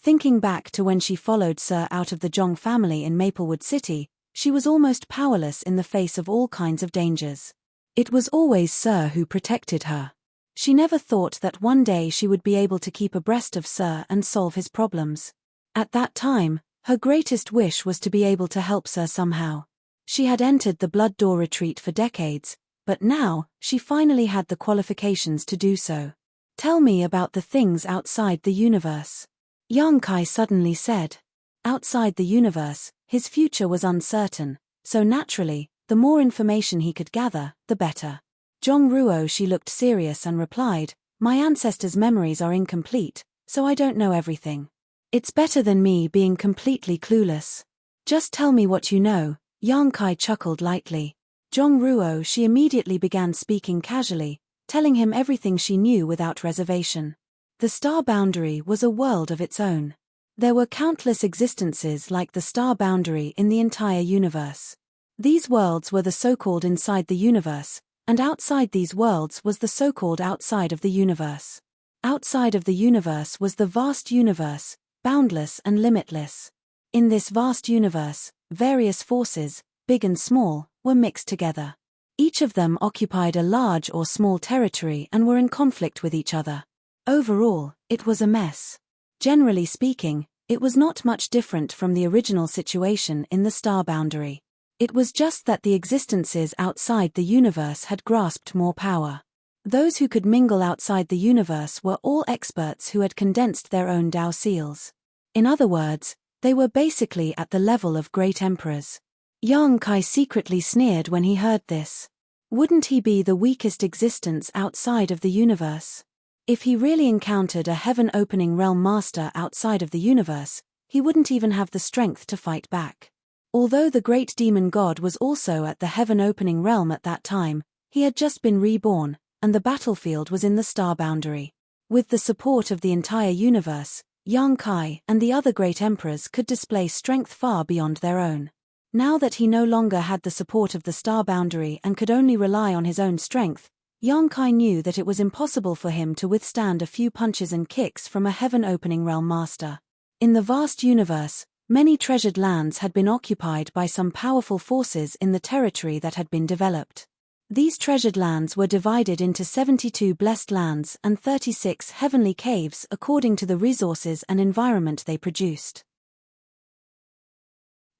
Speaker 1: Thinking back to when she followed Sir out of the Zhong family in Maplewood City, she was almost powerless in the face of all kinds of dangers. It was always Sir who protected her. She never thought that one day she would be able to keep abreast of Sir and solve his problems. At that time, her greatest wish was to be able to help Sir somehow. She had entered the Blood Door retreat for decades, but now, she finally had the qualifications to do so. Tell me about the things outside the universe. Yang Kai suddenly said. Outside the universe, his future was uncertain, so naturally, the more information he could gather, the better. Zhong Ruo, she looked serious and replied, my ancestors' memories are incomplete, so I don't know everything. It's better than me being completely clueless. Just tell me what you know. Yang Kai chuckled lightly. Zhong Ruo, she immediately began speaking casually, telling him everything she knew without reservation. The star boundary was a world of its own. There were countless existences like the star boundary in the entire universe. These worlds were the so-called inside the universe, and outside these worlds was the so-called outside of the universe. Outside of the universe was the vast universe, boundless and limitless. In this vast universe, various forces, big and small, were mixed together. Each of them occupied a large or small territory and were in conflict with each other. Overall, it was a mess. Generally speaking, it was not much different from the original situation in the star boundary. It was just that the existences outside the universe had grasped more power. Those who could mingle outside the universe were all experts who had condensed their own Dao seals. In other words, they were basically at the level of great emperors. Yang Kai secretly sneered when he heard this. Wouldn't he be the weakest existence outside of the universe? If he really encountered a heaven-opening realm master outside of the universe, he wouldn't even have the strength to fight back. Although the great demon god was also at the heaven-opening realm at that time, he had just been reborn, and the battlefield was in the star boundary. With the support of the entire universe, Yang Kai and the other great emperors could display strength far beyond their own. Now that he no longer had the support of the star boundary and could only rely on his own strength, Yang Kai knew that it was impossible for him to withstand a few punches and kicks from a heaven-opening realm master. In the vast universe, many treasured lands had been occupied by some powerful forces in the territory that had been developed. These treasured lands were divided into 72 blessed lands and 36 heavenly caves according to the resources and environment they produced.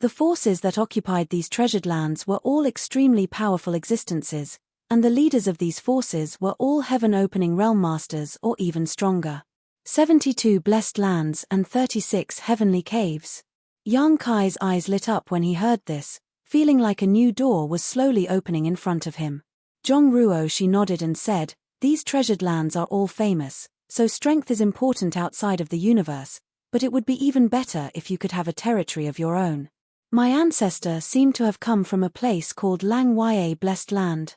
Speaker 1: The forces that occupied these treasured lands were all extremely powerful existences, and the leaders of these forces were all heaven-opening realm masters or even stronger. 72 blessed lands and 36 heavenly caves. Yang Kai's eyes lit up when he heard this, feeling like a new door was slowly opening in front of him. Zhong Ruo, she nodded and said, these treasured lands are all famous, so strength is important outside of the universe, but it would be even better if you could have a territory of your own. My ancestor seemed to have come from a place called Lang Ya Blessed Land.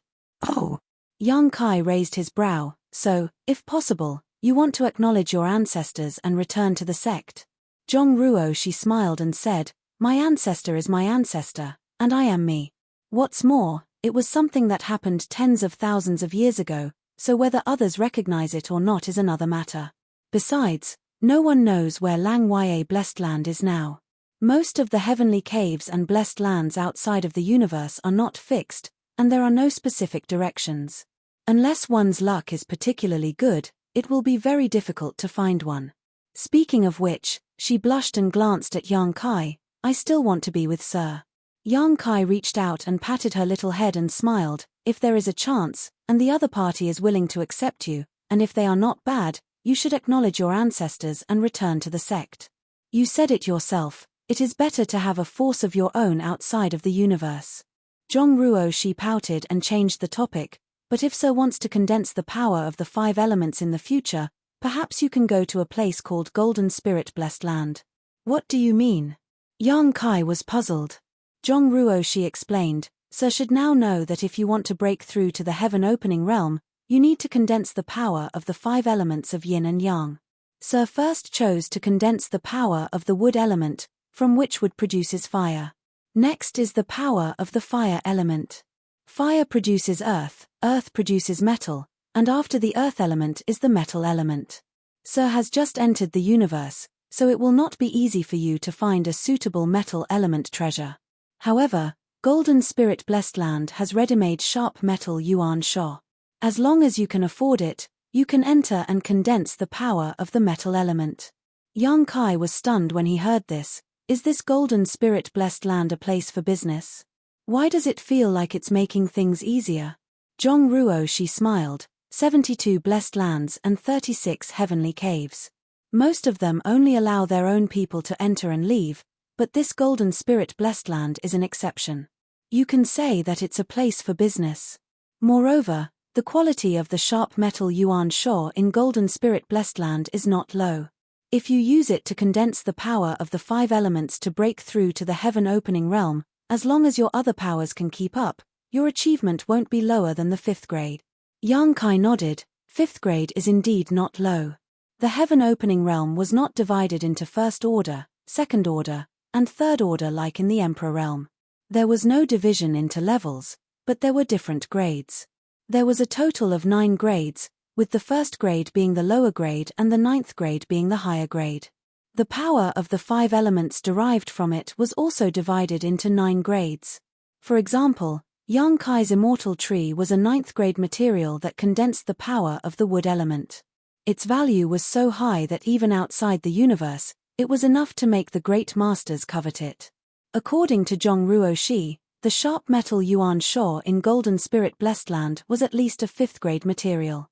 Speaker 1: Oh. Yang Kai raised his brow, so, if possible, you want to acknowledge your ancestors and return to the sect. Zhong Ruo, she smiled and said, my ancestor is my ancestor, and I am me. What's more, it was something that happened tens of thousands of years ago, so whether others recognize it or not is another matter. Besides, no one knows where Lang Ya Blessed Land is now. Most of the heavenly caves and blessed lands outside of the universe are not fixed, and there are no specific directions. Unless one's luck is particularly good, it will be very difficult to find one. Speaking of which, she blushed and glanced at Yang Kai, I still want to be with Sir. Yang Kai reached out and patted her little head and smiled, if there is a chance, and the other party is willing to accept you, and if they are not bad, you should acknowledge your ancestors and return to the sect. You said it yourself, It is better to have a force of your own outside of the universe. Zhong Ruoxi pouted and changed the topic, but if Sir wants to condense the power of the 5 elements in the future, perhaps you can go to a place called Golden Spirit Blessed Land. What do you mean? Yang Kai was puzzled. Zhong Ruoxi explained, Sir should now know that if you want to break through to the heaven-opening realm, you need to condense the power of the 5 elements of yin and yang. Sir first chose to condense the power of the wood element, from which wood produces fire. Next is the power of the fire element. Fire produces earth, earth produces metal, and after the earth element is the metal element. Sir has just entered the universe, so it will not be easy for you to find a suitable metal element treasure. However, Golden Spirit Blessed Land has ready-made sharp metal yuan sha. As long as you can afford it, you can enter and condense the power of the metal element. Yang Kai was stunned when he heard this. Is this Golden Spirit Blessed Land a place for business? Why does it feel like it's making things easier? Zhong Ruoxi smiled, 72 blessed lands and 36 heavenly caves. Most of them only allow their own people to enter and leave, but this Golden Spirit Blessed Land is an exception. You can say that it's a place for business. Moreover, the quality of the sharp metal yuan sha in Golden Spirit Blessed Land is not low. If you use it to condense the power of the 5 elements to break through to the heaven-opening realm, as long as your other powers can keep up, your achievement won't be lower than the 5th grade. Yang Kai nodded. 5th grade is indeed not low. The heaven-opening realm was not divided into first order, second order, and third order like in the Emperor realm. There was no division into levels, but there were different grades. There was a total of 9 grades, with the 1st grade being the lower grade and the 9th grade being the higher grade. The power of the 5 elements derived from it was also divided into 9 grades. For example, Yang Kai's immortal tree was a 9th grade material that condensed the power of the wood element. Its value was so high that even outside the universe, it was enough to make the great masters covet it. According to Zhong Ruoxi, the sharp metal yuan sha in Golden Spirit Blessed Land was at least a 5th grade material.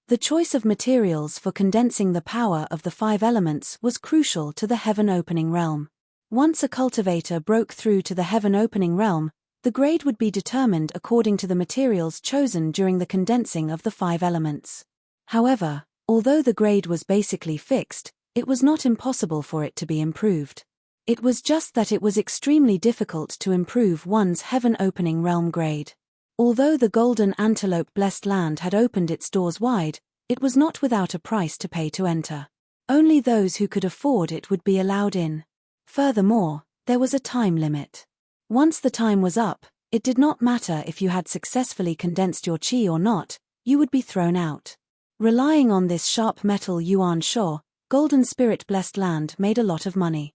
Speaker 1: The choice of materials for condensing the power of the 5 elements was crucial to the heaven-opening realm. Once a cultivator broke through to the heaven-opening realm, the grade would be determined according to the materials chosen during the condensing of the 5 elements. However, although the grade was basically fixed, it was not impossible for it to be improved. It was just that it was extremely difficult to improve one's heaven-opening realm grade. Although the Golden Antelope Blessed Land had opened its doors wide, it was not without a price to pay to enter. Only those who could afford it would be allowed in. Furthermore, there was a time limit. Once the time was up, it did not matter if you had successfully condensed your chi or not, you would be thrown out. Relying on this sharp metal yuan sha, Golden Spirit Blessed Land made a lot of money.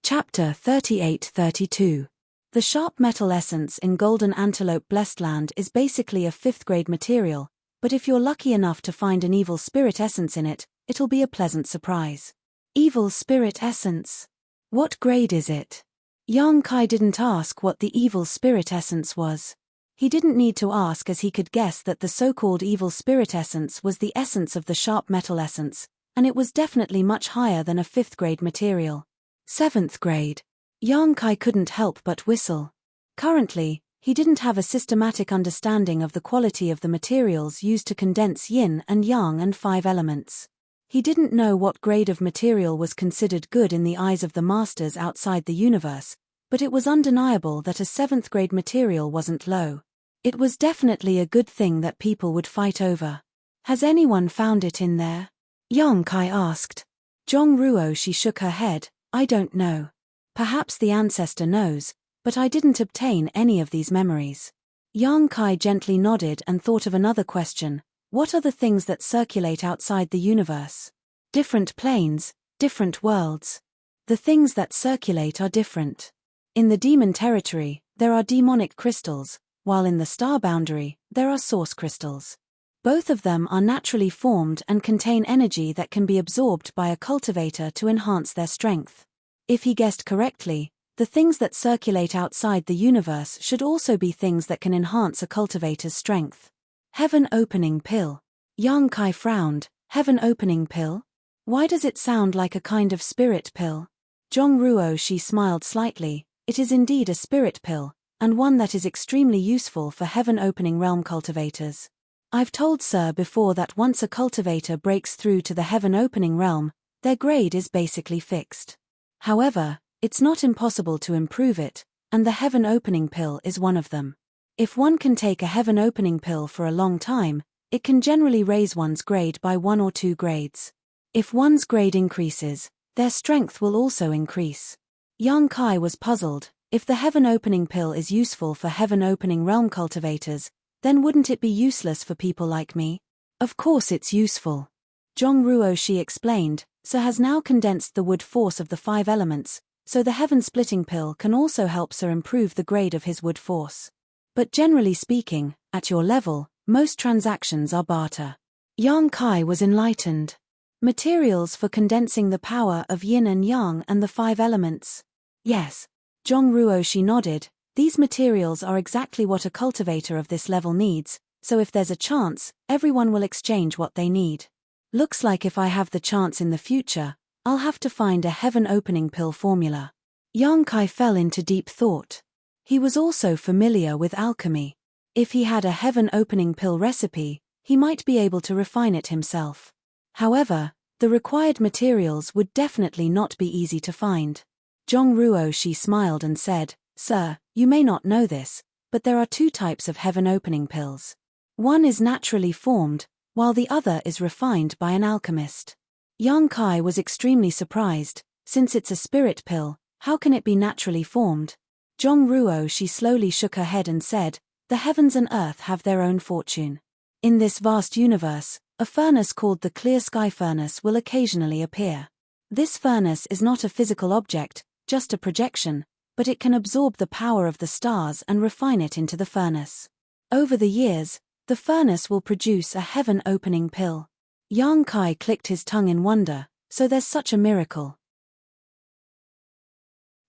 Speaker 1: Chapter 38-32. The sharp metal essence in Golden Antelope Blessed Land is basically a 5th grade material, but if you're lucky enough to find an evil spirit essence in it, it'll be a pleasant surprise. Evil spirit essence. What grade is it? Yang Kai didn't ask what the evil spirit essence was. He didn't need to ask as he could guess that the so-called evil spirit essence was the essence of the sharp metal essence, and it was definitely much higher than a 5th grade material. 7th grade. Yang Kai couldn't help but whistle. Currently, he didn't have a systematic understanding of the quality of the materials used to condense yin and yang and 5 elements. He didn't know what grade of material was considered good in the eyes of the masters outside the universe, but it was undeniable that a 7th grade material wasn't low. It was definitely a good thing that people would fight over. Has anyone found it in there? Yang Kai asked. Zhong Ruoxi shook her head. I don't know. Perhaps the ancestor knows, but I didn't obtain any of these memories. Yang Kai gently nodded and thought of another question. What are the things that circulate outside the universe? Different planes, different worlds. The things that circulate are different. In the demon territory, there are demonic crystals, while in the star boundary, there are source crystals. Both of them are naturally formed and contain energy that can be absorbed by a cultivator to enhance their strength. If he guessed correctly, the things that circulate outside the universe should also be things that can enhance a cultivator's strength. Heaven opening pill. Yang Kai frowned. Heaven opening pill? Why does it sound like a kind of spirit pill? Zhong Ruo she smiled slightly. It is indeed a spirit pill, and one that is extremely useful for heaven opening realm cultivators. I've told Sir before that once a cultivator breaks through to the heaven opening realm, their grade is basically fixed. However, it's not impossible to improve it, and the heaven opening pill is one of them. If one can take a heaven opening pill for a long time, it can generally raise one's grade by 1 or 2 grades. If one's grade increases, their strength will also increase. Yang Kai was puzzled. If the heaven opening pill is useful for heaven opening realm cultivators, then wouldn't it be useless for people like me? Of course it's useful. Zhong Ruo she explained, Sir has now condensed the wood force of the 5 elements, so the heaven splitting pill can also help Sir improve the grade of his wood force. But generally speaking, at your level, most transactions are barter. Yang Kai was enlightened. Materials for condensing the power of yin and yang and the 5 elements. Yes. Zhong Ruo she nodded. These materials are exactly what a cultivator of this level needs, so if there's a chance, everyone will exchange what they need. Looks like if I have the chance in the future, I'll have to find a heaven opening pill formula. Yang Kai fell into deep thought. He was also familiar with alchemy. If he had a heaven opening pill recipe, he might be able to refine it himself. However, the required materials would definitely not be easy to find. Zhong Ruo she smiled and said, Sir, you may not know this, but there are 2 types of heaven opening pills. One is naturally formed, while the other is refined by an alchemist. Yang Kai was extremely surprised. Since it's a spirit pill, how can it be naturally formed? Zhong Ruo she slowly shook her head and said, the heavens and earth have their own fortune. In this vast universe, a furnace called the clear sky furnace will occasionally appear. This furnace is not a physical object, just a projection, but it can absorb the power of the stars and refine it into the furnace. Over the years, the furnace will produce a heaven opening pill. Yang Kai clicked his tongue in wonder, so there's such a miracle.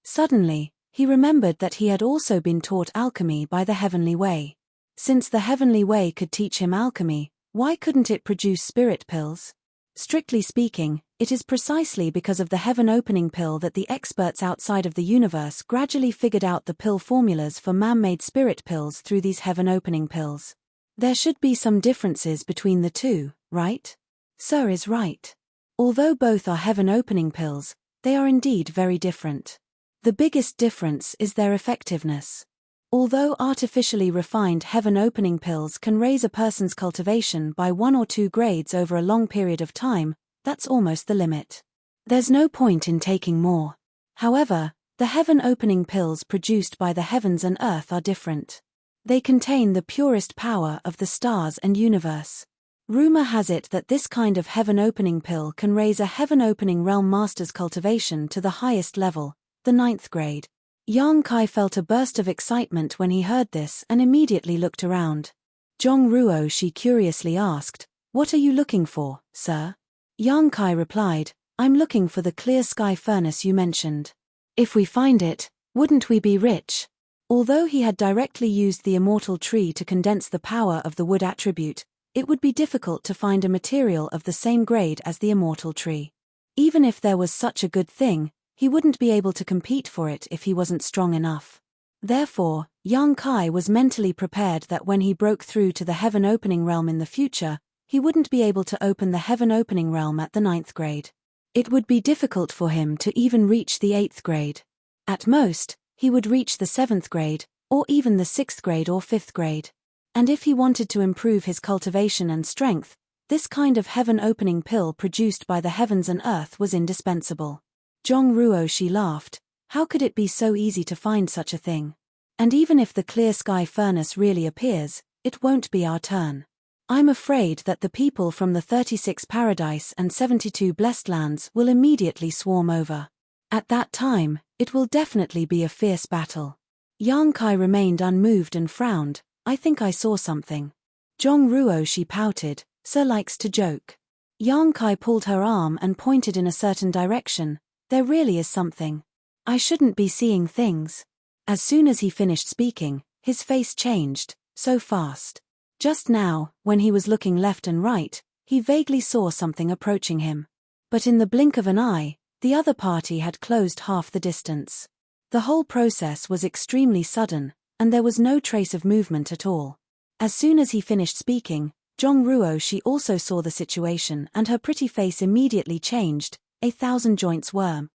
Speaker 1: Suddenly, he remembered that he had also been taught alchemy by the Heavenly Way. Since the Heavenly Way could teach him alchemy, why couldn't it produce spirit pills? Strictly speaking, it is precisely because of the heaven opening pill that the experts outside of the universe gradually figured out the pill formulas for man-made spirit pills through these heaven opening pills. There should be some differences between the 2, right? Sir is right. Although both are heaven opening pills, they are indeed very different. The biggest difference is their effectiveness. Although artificially refined heaven opening pills can raise a person's cultivation by 1 or 2 grades over a long period of time, that's almost the limit. There's no point in taking more. However, the heaven opening pills produced by the heavens and earth are different. They contain the purest power of the stars and universe. Rumor has it that this kind of heaven opening pill can raise a heaven opening realm master's cultivation to the highest level, the 9th grade. Yang Kai felt a burst of excitement when he heard this and immediately looked around. Zhong Ruo she curiously asked, What are you looking for, sir? Yang Kai replied, I'm looking for the clear sky furnace you mentioned. If we find it, wouldn't we be rich? Although he had directly used the immortal tree to condense the power of the wood attribute, it would be difficult to find a material of the same grade as the immortal tree. Even if there was such a good thing, he wouldn't be able to compete for it if he wasn't strong enough. Therefore, Yang Kai was mentally prepared that when he broke through to the heaven opening realm in the future, he wouldn't be able to open the heaven opening realm at the 9th grade. It would be difficult for him to even reach the 8th grade. At most, he would reach the 7th grade, or even the 6th grade or 5th grade. And if he wanted to improve his cultivation and strength, this kind of heaven opening pill produced by the heavens and earth was indispensable. Zhong Ruo she laughed. How could it be so easy to find such a thing? And even if the clear sky furnace really appears, it won't be our turn. I'm afraid that the people from the 36 paradise and 72 blessed lands will immediately swarm over. At that time, it will definitely be a fierce battle. Yang Kai remained unmoved and frowned. I think I saw something. Zhong Ruo she pouted. Sir likes to joke. Yang Kai pulled her arm and pointed in a certain direction. There really is something. I shouldn't be seeing things. As soon as he finished speaking, his face changed, so fast. Just now, when he was looking left and right, he vaguely saw something approaching him. But in the blink of an eye, the other party had closed half the distance. The whole process was extremely sudden, and there was no trace of movement at all. As soon as he finished speaking, Zhongruo she also saw the situation and her pretty face immediately changed, a thousand joints worm.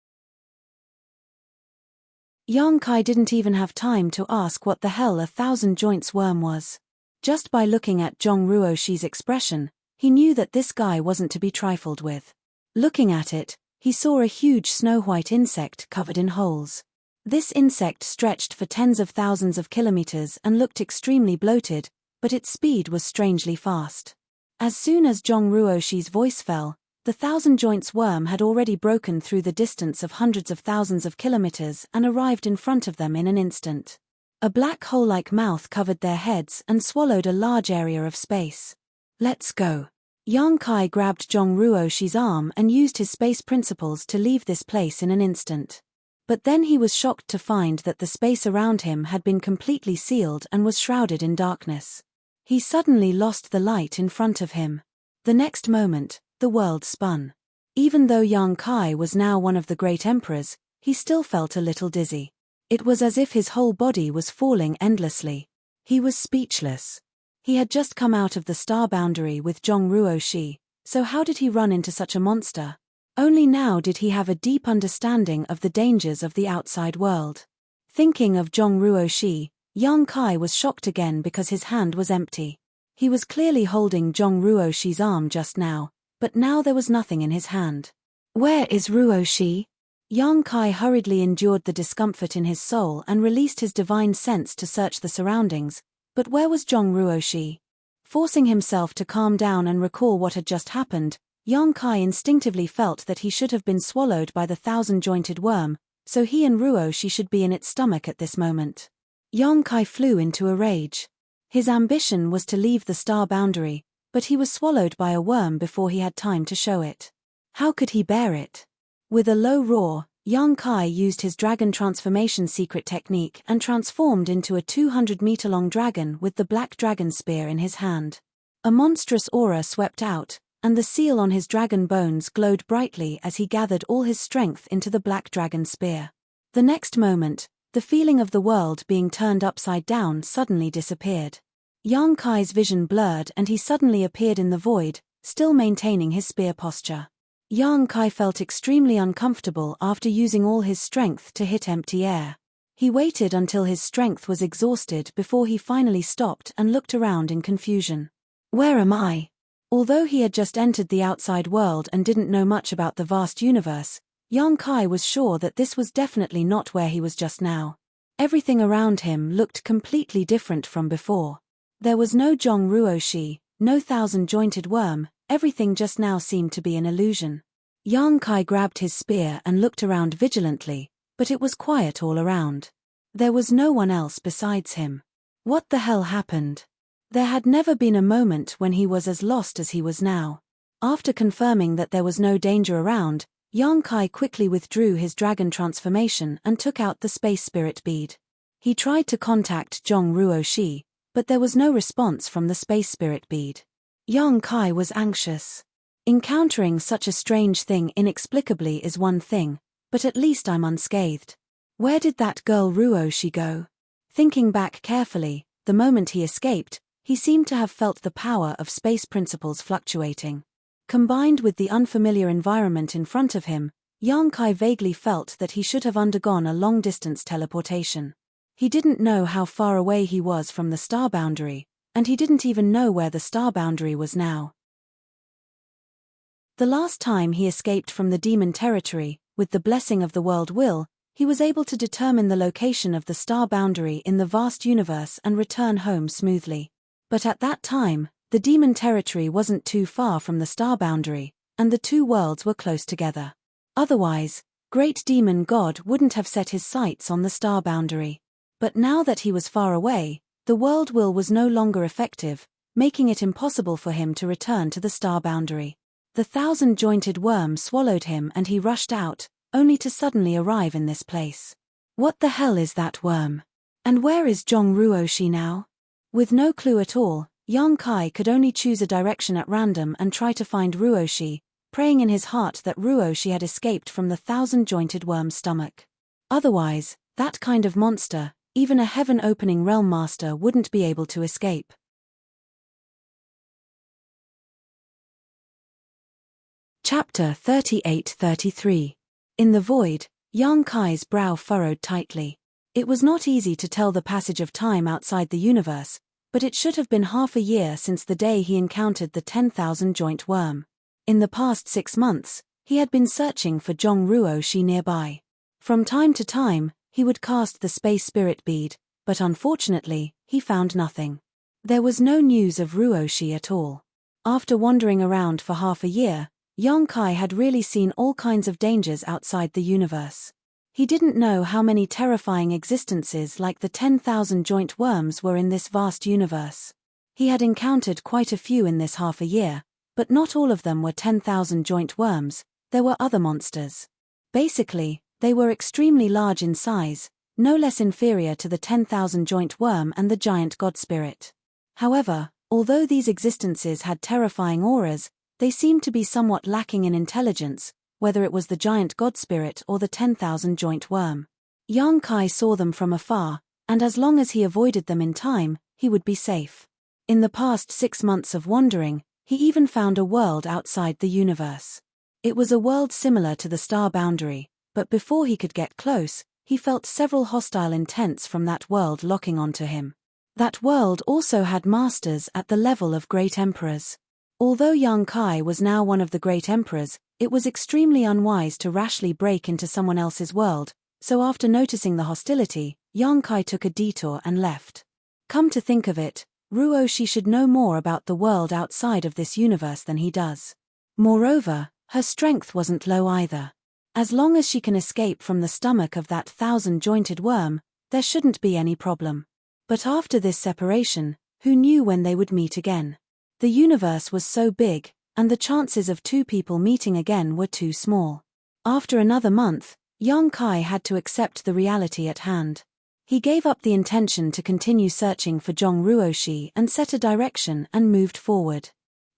Speaker 1: Yang Kai didn't even have time to ask what the hell a thousand joints worm was. Just by looking at Zhongruo she's expression, he knew that this guy wasn't to be trifled with. Looking at it, he saw a huge snow-white insect covered in holes. This insect stretched for tens of thousands of kilometers and looked extremely bloated, but its speed was strangely fast. As soon as Zhongruo she's voice fell, the thousand joints worm had already broken through the distance of hundreds of thousands of kilometers and arrived in front of them in an instant. A black hole-like mouth covered their heads and swallowed a large area of space. Let's go. Yang Kai grabbed Zhongruo she's arm and used his space principles to leave this place in an instant. But then he was shocked to find that the space around him had been completely sealed and was shrouded in darkness. He suddenly lost the light in front of him. The next moment, the world spun. Even though Yang Kai was now one of the great emperors, he still felt a little dizzy. It was as if his whole body was falling endlessly. He was speechless. He had just come out of the star boundary with Zhongruo shi, so how did he run into such a monster? Only now did he have a deep understanding of the dangers of the outside world. Thinking of Zhongruo shi, Yang Kai was shocked again because his hand was empty. He was clearly holding Zhongruo shi's arm just now, but now there was nothing in his hand. Where is Ruo shi? Yang Kai hurriedly endured the discomfort in his soul and released his divine sense to search the surroundings, but where was Zhongruo shi? Forcing himself to calm down and recall what had just happened, Yang Kai instinctively felt that he should have been swallowed by the thousand-jointed worm, so he and Ruo shi should be in its stomach at this moment. Yang Kai flew into a rage. His ambition was to leave the star boundary, but he was swallowed by a worm before he had time to show it. How could he bear it? With a low roar, Yang Kai used his dragon transformation secret technique and transformed into a 200-meter-long dragon with the black dragon spear in his hand. A monstrous aura swept out, and the seal on his dragon bones glowed brightly as he gathered all his strength into the black dragon spear. The next moment, the feeling of the world being turned upside down suddenly disappeared. Yang Kai's vision blurred and he suddenly appeared in the void, still maintaining his spear posture. Yang Kai felt extremely uncomfortable after using all his strength to hit empty air. He waited until his strength was exhausted before he finally stopped and looked around in confusion. Where am I? Although he had just entered the outside world and didn't know much about the vast universe, Yang Kai was sure that this was definitely not where he was just now. Everything around him looked completely different from before. There was no Zhongruo shi, no thousand-jointed worm, everything just now seemed to be an illusion. Yang Kai grabbed his spear and looked around vigilantly, but it was quiet all around. There was no one else besides him. What the hell happened? There had never been a moment when he was as lost as he was now. After confirming that there was no danger around, Yang Kai quickly withdrew his dragon transformation and took out the space spirit bead. He tried to contact Zhongruo shi, but there was no response from the space spirit bead. Yang Kai was anxious. Encountering such a strange thing inexplicably is one thing, but at least I'm unscathed. Where did that girl Ruo shi go? Thinking back carefully, the moment he escaped, he seemed to have felt the power of space principles fluctuating. Combined with the unfamiliar environment in front of him, Yang Kai vaguely felt that he should have undergone a long-distance teleportation. He didn't know how far away he was from the star boundary, and he didn't even know where the star boundary was now. The last time he escaped from the demon territory, with the blessing of the world will, he was able to determine the location of the star boundary in the vast universe and return home smoothly. But at that time, the demon territory wasn't too far from the star boundary, and the two worlds were close together. Otherwise, great demon God wouldn't have set his sights on the star boundary. But now that he was far away, the world will was no longer effective, making it impossible for him to return to the star boundary. The thousand-jointed worm swallowed him and he rushed out, only to suddenly arrive in this place. What the hell is that worm? And where is Zhongruo shi now? With no clue at all, Yang Kai could only choose a direction at random and try to find Ruoshi, praying in his heart that Ruoshi had escaped from the thousand-jointed worm's stomach. Otherwise, that kind of monster, even a heaven-opening realm master wouldn't be able to escape. Chapter 38-33. In the void, Yang Kai's brow furrowed tightly. It was not easy to tell the passage of time outside the universe, but it should have been half a year since the day he encountered the 10,000-joint worm. In the past 6 months, he had been searching for Zhong Ruoshi nearby. From time to time, he would cast the space spirit bead, but unfortunately, he found nothing. There was no news of Ruoshi at all. After wandering around for half a year, Yang Kai had really seen all kinds of dangers outside the universe. He didn't know how many terrifying existences like the 10,000-joint worms were in this vast universe. He had encountered quite a few in this half a year, but not all of them were 10,000-joint worms. There were other monsters. Basically, they were extremely large in size, no less inferior to the 10,000-joint worm and the giant god spirit. However, although these existences had terrifying auras, they seemed to be somewhat lacking in intelligence, whether it was the giant god spirit or the 10,000-joint worm. Yang Kai saw them from afar, and as long as he avoided them in time, he would be safe. In the past 6 months of wandering, he even found a world outside the universe. It was a world similar to the star boundary, but before he could get close, he felt several hostile intents from that world locking onto him. That world also had masters at the level of great emperors. Although Yang Kai was now one of the great emperors, it was extremely unwise to rashly break into someone else's world, so after noticing the hostility, Yang Kai took a detour and left. Come to think of it, Ruoshi should know more about the world outside of this universe than he does. Moreover, her strength wasn't low either. As long as she can escape from the stomach of that 1,000-jointed worm, there shouldn't be any problem. But after this separation, who knew when they would meet again? The universe was so big, and the chances of 2 people meeting again were too small. After another month, Yang Kai had to accept the reality at hand. He gave up the intention to continue searching for Zhong Ruoshi and set a direction and moved forward.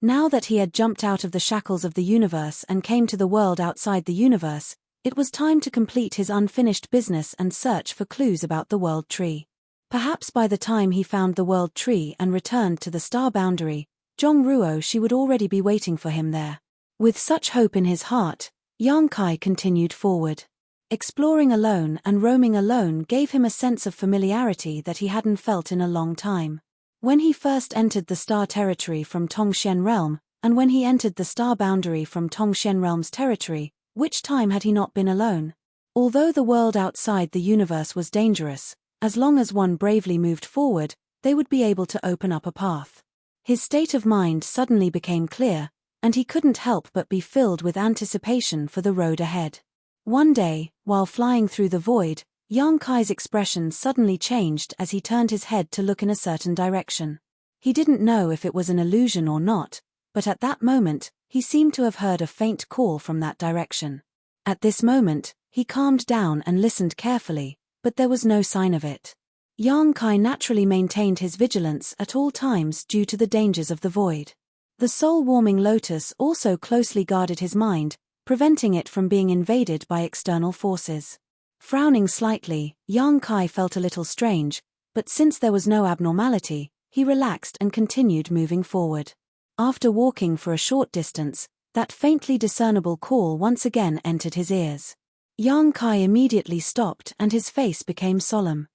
Speaker 1: Now that he had jumped out of the shackles of the universe and came to the world outside the universe, it was time to complete his unfinished business and search for clues about the world tree. Perhaps by the time he found the world tree and returned to the star boundary, Zhong Ruoshi would already be waiting for him there. With such hope in his heart, Yang Kai continued forward. Exploring alone and roaming alone gave him a sense of familiarity that he hadn't felt in a long time. When he first entered the star territory from Tongshen Realm, and when he entered the star boundary from Tongshen Realm's territory, which time had he not been alone? Although the world outside the universe was dangerous, as long as one bravely moved forward, they would be able to open up a path. His state of mind suddenly became clear, and he couldn't help but be filled with anticipation for the road ahead. One day, while flying through the void, Yang Kai's expression suddenly changed as he turned his head to look in a certain direction. He didn't know if it was an illusion or not, but at that moment, he seemed to have heard a faint call from that direction. At this moment, he calmed down and listened carefully, but there was no sign of it. Yang Kai naturally maintained his vigilance at all times due to the dangers of the void. The soul-warming lotus also closely guarded his mind, preventing it from being invaded by external forces. Frowning slightly, Yang Kai felt a little strange, but since there was no abnormality, he relaxed and continued moving forward. After walking for a short distance, that faintly discernible call once again entered his ears. Yang Kai immediately stopped and his face became solemn.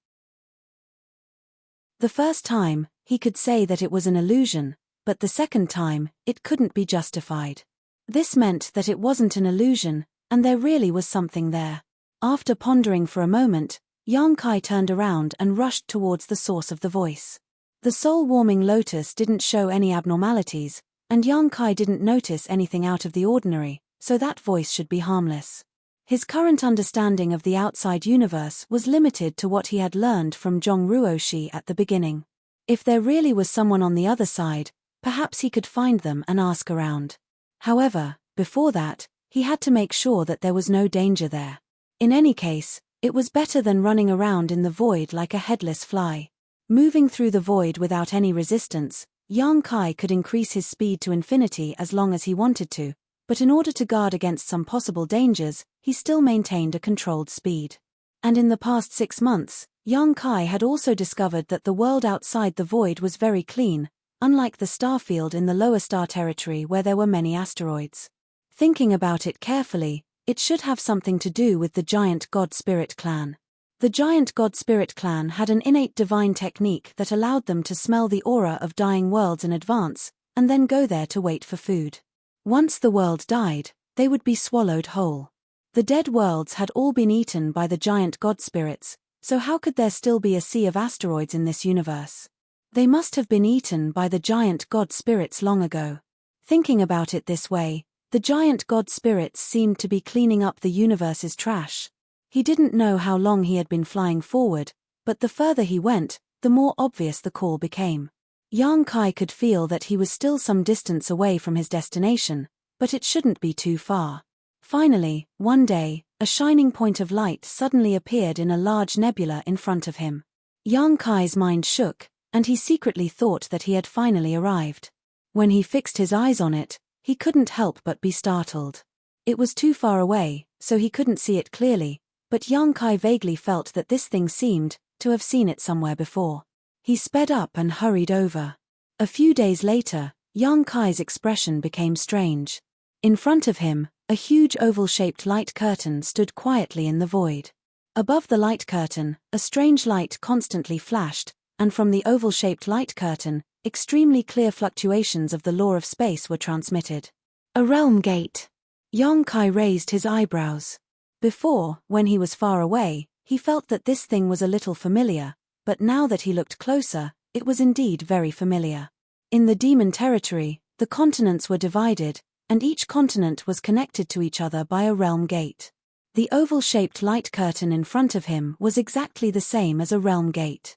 Speaker 1: The first time, he could say that it was an illusion, but the second time, it couldn't be justified. This meant that it wasn't an illusion, and there really was something there. After pondering for a moment, Yang Kai turned around and rushed towards the source of the voice. The soul-warming lotus didn't show any abnormalities, and Yang Kai didn't notice anything out of the ordinary, so that voice should be harmless. His current understanding of the outside universe was limited to what he had learned from Zhong Ruoshi at the beginning. If there really was someone on the other side, perhaps he could find them and ask around. However, before that, he had to make sure that there was no danger there. In any case, it was better than running around in the void like a headless fly. Moving through the void without any resistance, Yang Kai could increase his speed to infinity as long as he wanted to, but in order to guard against some possible dangers, he still maintained a controlled speed. And in the past 6 months, Yang Kai had also discovered that the world outside the void was very clean, unlike the starfield in the lower star territory where there were many asteroids. Thinking about it carefully, it should have something to do with the giant God-Spirit clan. The giant God-Spirit clan had an innate divine technique that allowed them to smell the aura of dying worlds in advance, and then go there to wait for food. Once the world died, they would be swallowed whole. The dead worlds had all been eaten by the giant God-Spirits, so how could there still be a sea of asteroids in this universe? They must have been eaten by the giant God-Spirits long ago. Thinking about it this way, the giant God-Spirits seemed to be cleaning up the universe's trash. He didn't know how long he had been flying forward, but the further he went, the more obvious the call became. Yang Kai could feel that he was still some distance away from his destination, but it shouldn't be too far. Finally, one day, a shining point of light suddenly appeared in a large nebula in front of him. Yang Kai's mind shook, and he secretly thought that he had finally arrived. When he fixed his eyes on it, he couldn't help but be startled. It was too far away, so he couldn't see it clearly, but Yang Kai vaguely felt that this thing seemed to have seen it somewhere before. He sped up and hurried over. A few days later, Yang Kai's expression became strange. In front of him, a huge oval-shaped light curtain stood quietly in the void. Above the light curtain, a strange light constantly flashed, and from the oval-shaped light curtain, extremely clear fluctuations of the law of space were transmitted. A realm gate. Yang Kai raised his eyebrows. Before, when he was far away, he felt that this thing was a little familiar, but now that he looked closer, it was indeed very familiar. In the demon territory, the continents were divided, and each continent was connected to each other by a realm gate. The oval-shaped light curtain in front of him was exactly the same as a realm gate.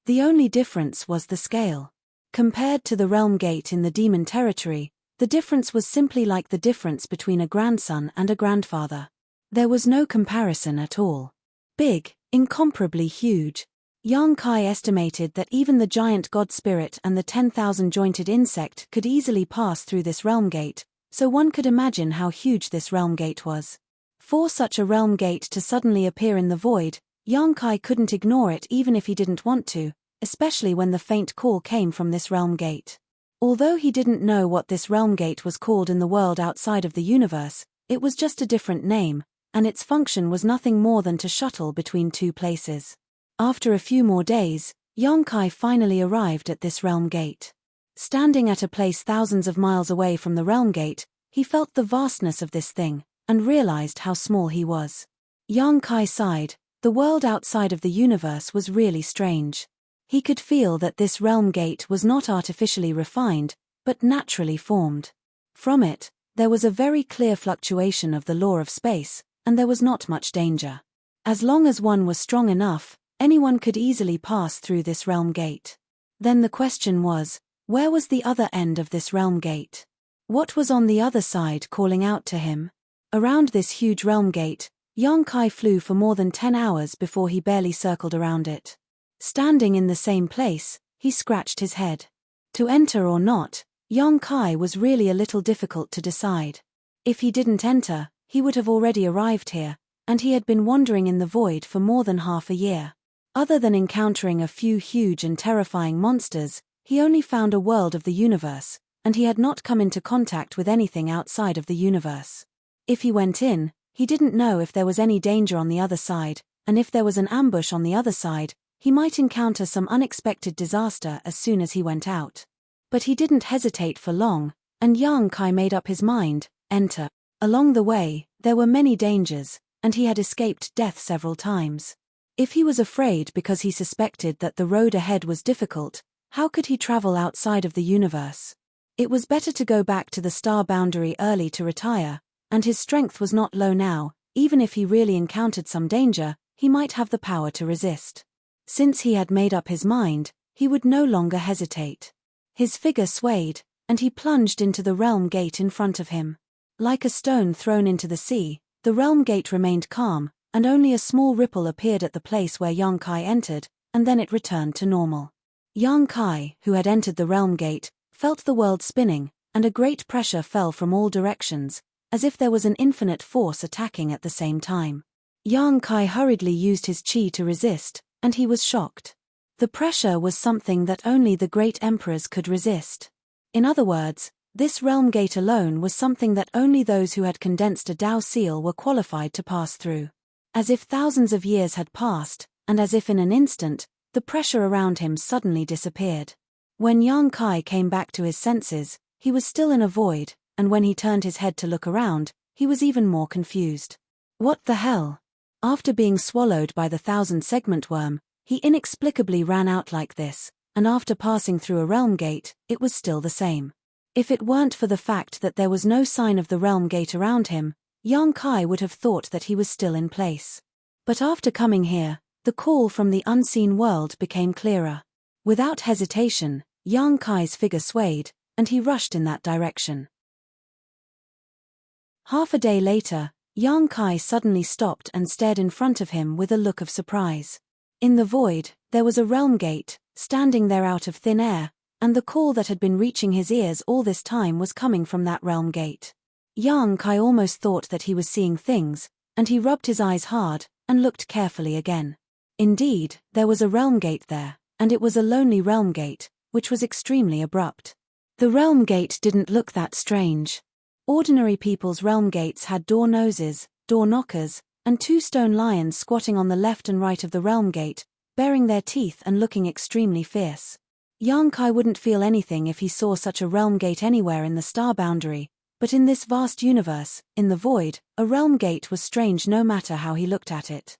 Speaker 1: The only difference was the scale. Compared to the realm gate in the demon territory, the difference was simply like the difference between a grandson and a grandfather. There was no comparison at all. Big, incomparably huge. Yang Kai estimated that even the giant God Spirit and the 10,000 jointed insect could easily pass through this realm gate, so one could imagine how huge this realm gate was. For such a realm gate to suddenly appear in the void, Yang Kai couldn't ignore it even if he didn't want to, especially when the faint call came from this realm gate. Although he didn't know what this realm gate was called in the world outside of the universe, it was just a different name, and its function was nothing more than to shuttle between two places. After a few more days, Yang Kai finally arrived at this realm gate. Standing at a place thousands of miles away from the realm gate, he felt the vastness of this thing, and realized how small he was. Yang Kai sighed. The world outside of the universe was really strange. He could feel that this realm gate was not artificially refined, but naturally formed. From it, there was a very clear fluctuation of the law of space, and there was not much danger. As long as one was strong enough, anyone could easily pass through this realm gate. Then the question was, where was the other end of this realm gate? What was on the other side calling out to him? Around this huge realm gate, Yang Kai flew for more than 10 hours before he barely circled around it. Standing in the same place, he scratched his head. To enter or not, Yang Kai was really a little difficult to decide. If he didn't enter, he would have already arrived here, and he had been wandering in the void for more than half a year. Other than encountering a few huge and terrifying monsters, he only found a world of the universe, and he had not come into contact with anything outside of the universe. If he went in, he didn't know if there was any danger on the other side, and if there was an ambush on the other side, he might encounter some unexpected disaster as soon as he went out. But he didn't hesitate for long, and Yang Kai made up his mind, enter. Along the way, there were many dangers, and he had escaped death several times. If he was afraid because he suspected that the road ahead was difficult, how could he travel outside of the universe? It was better to go back to the star boundary early to retire, and his strength was not low now. Even if he really encountered some danger, he might have the power to resist. Since he had made up his mind, he would no longer hesitate. His figure swayed, and he plunged into the realm gate in front of him. Like a stone thrown into the sea, the realm gate remained calm, and only a small ripple appeared at the place where Yang Kai entered, and then it returned to normal. Yang Kai, who had entered the realm gate, felt the world spinning, and a great pressure fell from all directions, as if there was an infinite force attacking at the same time. Yang Kai hurriedly used his qi to resist, and he was shocked. The pressure was something that only the great emperors could resist. In other words, this realm gate alone was something that only those who had condensed a Dao seal were qualified to pass through. As if thousands of years had passed, and as if in an instant, the pressure around him suddenly disappeared. When Yang Kai came back to his senses, he was still in a void, and when he turned his head to look around, he was even more confused. What the hell? After being swallowed by the 1,000-segment worm, he inexplicably ran out like this, and after passing through a realm gate, it was still the same. If it weren't for the fact that there was no sign of the realm gate around him, Yang Kai would have thought that he was still in place. But after coming here, the call from the unseen world became clearer. Without hesitation, Yang Kai's figure swayed, and he rushed in that direction. Half a day later, Yang Kai suddenly stopped and stared in front of him with a look of surprise. In the void, there was a realm gate, standing there out of thin air, and the call that had been reaching his ears all this time was coming from that realm gate. Yang Kai almost thought that he was seeing things, and he rubbed his eyes hard, and looked carefully again. Indeed, there was a realm gate there, and it was a lonely realm gate, which was extremely abrupt. The realm gate didn't look that strange. Ordinary people's realm gates had door noses, door knockers, and 2 stone lions squatting on the left and right of the realm gate, baring their teeth and looking extremely fierce. Yang Kai wouldn't feel anything if he saw such a realm gate anywhere in the star boundary, but in this vast universe, in the void, a realm gate was strange no matter how he looked at it.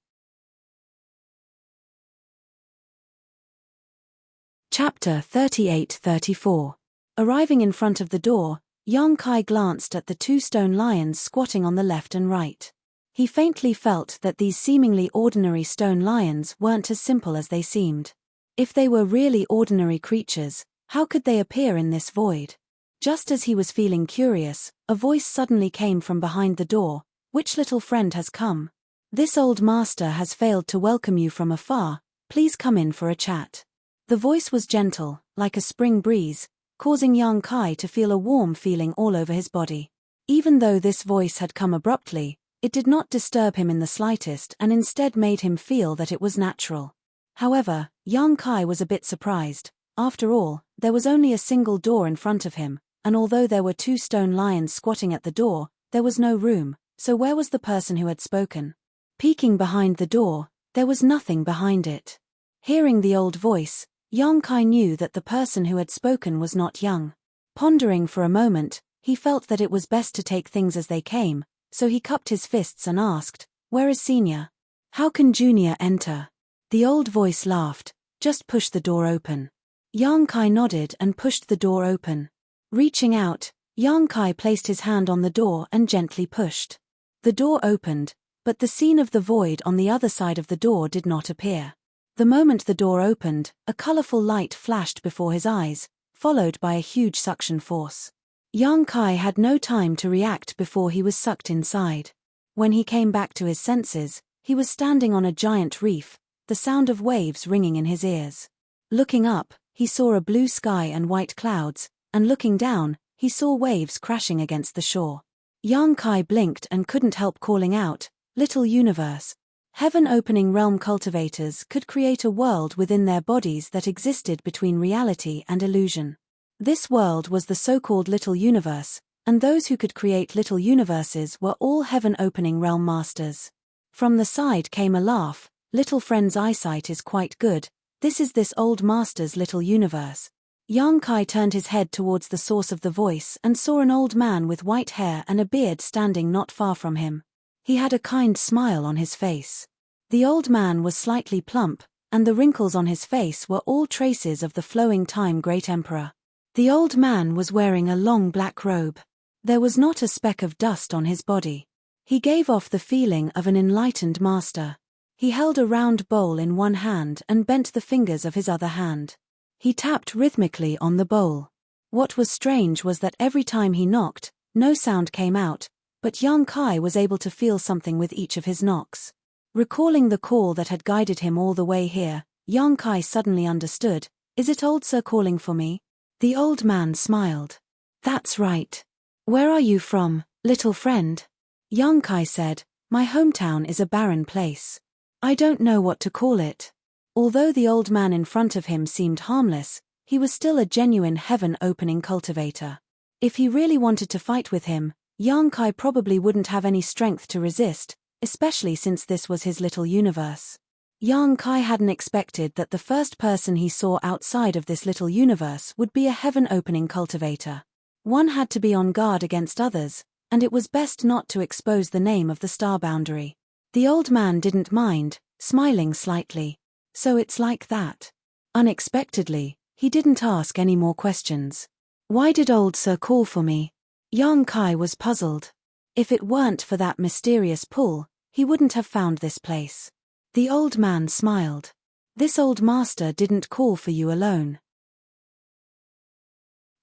Speaker 1: Chapter 38-34. Arriving in front of the door, Yang Kai glanced at the 2 stone lions squatting on the left and right. He faintly felt that these seemingly ordinary stone lions weren't as simple as they seemed. If they were really ordinary creatures, how could they appear in this void? Just as he was feeling curious, a voice suddenly came from behind the door. "Which little friend has come? This old master has failed to welcome you from afar, please come in for a chat." The voice was gentle, like a spring breeze, causing Yang Kai to feel a warm feeling all over his body. Even though this voice had come abruptly, it did not disturb him in the slightest and instead made him feel that it was natural. However, Yang Kai was a bit surprised. After all, there was only a single door in front of him, and although there were 2 stone lions squatting at the door, there was no room, so where was the person who had spoken? Peeking behind the door, there was nothing behind it. Hearing the old voice, Yang Kai knew that the person who had spoken was not young. Pondering for a moment, he felt that it was best to take things as they came, so he cupped his fists and asked, "Where is Senior? How can Junior enter?" The old voice laughed, "Just push the door open." Yang Kai nodded and pushed the door open. Reaching out, Yang Kai placed his hand on the door and gently pushed. The door opened, but the scene of the void on the other side of the door did not appear. The moment the door opened, a colorful light flashed before his eyes, followed by a huge suction force. Yang Kai had no time to react before he was sucked inside. When he came back to his senses, he was standing on a giant reef, the sound of waves ringing in his ears. Looking up, he saw a blue sky and white clouds, and looking down, he saw waves crashing against the shore. Yang Kai blinked and couldn't help calling out, "Little universe." Heaven-opening realm cultivators could create a world within their bodies that existed between reality and illusion. This world was the so-called Little Universe, and those who could create little universes were all heaven-opening realm masters. From the side came a laugh, "Little friend's eyesight is quite good, this is this old master's little universe." Yang Kai turned his head towards the source of the voice and saw an old man with white hair and a beard standing not far from him. He had a kind smile on his face. The old man was slightly plump, and the wrinkles on his face were all traces of the flowing time great emperor. The old man was wearing a long black robe. There was not a speck of dust on his body. He gave off the feeling of an enlightened master. He held a round bowl in one hand and bent the fingers of his other hand. He tapped rhythmically on the bowl. What was strange was that every time he knocked, no sound came out, but Yang Kai was able to feel something with each of his knocks. Recalling the call that had guided him all the way here, Yang Kai suddenly understood. Is it old Sir calling for me? The old man smiled. That's right. Where are you from, little friend? Young Kai said, my hometown is a barren place. I don't know what to call it. Although the old man in front of him seemed harmless, he was still a genuine heaven-opening cultivator. If he really wanted to fight with him, Young Kai probably wouldn't have any strength to resist, especially since this was his little universe. Young Kai hadn't expected that the first person he saw outside of this little universe would be a heaven-opening cultivator. One had to be on guard against others, and it was best not to expose the name of the star boundary. The old man didn't mind, smiling slightly. So it's like that. Unexpectedly, he didn't ask any more questions. Why did old Sir call for me? Young Kai was puzzled. If it weren't for that mysterious pull, he wouldn't have found this place. The old man smiled. This old master didn't call for you alone.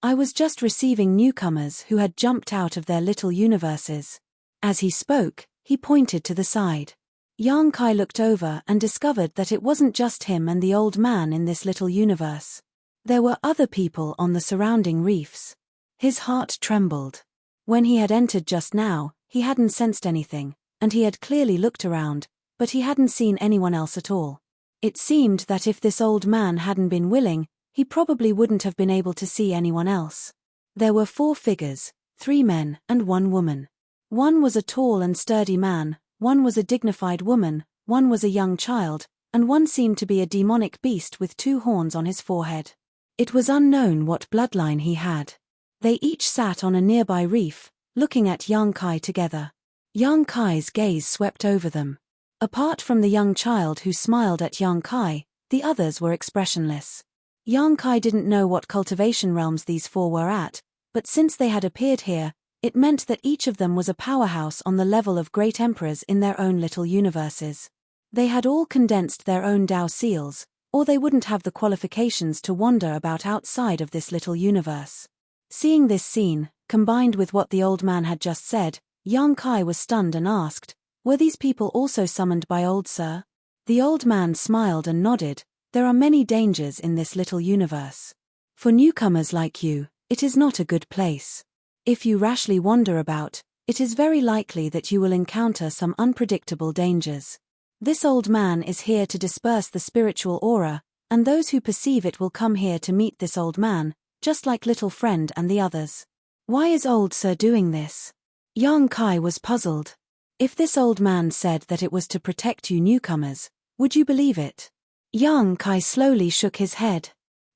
Speaker 1: I was just receiving newcomers who had jumped out of their little universes. As he spoke, he pointed to the side. Young Kai looked over and discovered that it wasn't just him and the old man in this little universe. There were other people on the surrounding reefs. His heart trembled. When he had entered just now, he hadn't sensed anything, and he had clearly looked around, but he hadn't seen anyone else at all. It seemed that if this old man hadn't been willing, he probably wouldn't have been able to see anyone else. There were 4 figures, 3 men and 1 woman. One was a tall and sturdy man, one was a dignified woman, one was a young child, and one seemed to be a demonic beast with 2 horns on his forehead. It was unknown what bloodline he had. They each sat on a nearby reef, looking at Young Kai together. Young Kai's gaze swept over them. Apart from the young child who smiled at Young Kai, the others were expressionless. Young Kai didn't know what cultivation realms these 4 were at, but since they had appeared here, it meant that each of them was a powerhouse on the level of great emperors in their own little universes. They had all condensed their own Tao seals, or they wouldn't have the qualifications to wander about outside of this little universe. Seeing this scene, combined with what the old man had just said, Young Kai was stunned and asked, were these people also summoned by old Sir? The old man smiled and nodded. There are many dangers in this little universe. For newcomers like you, it is not a good place. If you rashly wander about, it is very likely that you will encounter some unpredictable dangers. This old man is here to disperse the spiritual aura, and those who perceive it will come here to meet this old man, just like little friend and the others. Why is old Sir doing this? Young Kai was puzzled. If this old man said that it was to protect you newcomers, would you believe it? Young Kai slowly shook his head.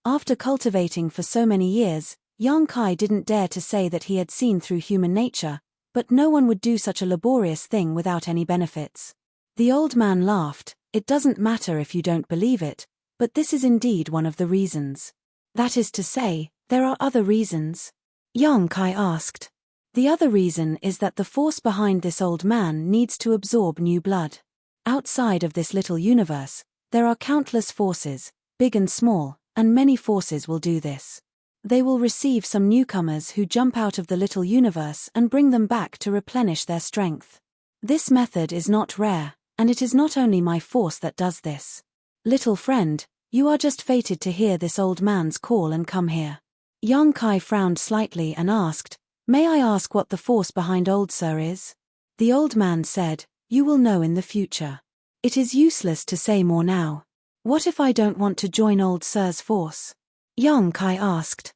Speaker 1: After cultivating for so many years, Young Kai didn't dare to say that he had seen through human nature, but no one would do such a laborious thing without any benefits. The old man laughed. It doesn't matter if you don't believe it, but this is indeed one of the reasons. That is to say, there are other reasons? Young Kai asked. The other reason is that the force behind this old man needs to absorb new blood. Outside of this little universe, there are countless forces, big and small, and many forces will do this. They will receive some newcomers who jump out of the little universe and bring them back to replenish their strength. This method is not rare, and it is not only my force that does this. Little friend, you are just fated to hear this old man's call and come here. Young Kai frowned slightly and asked, may I ask what the force behind old Sir is? The old man said, you will know in the future. It is useless to say more now. What if I don't want to join old Sir's force? Young Kai asked.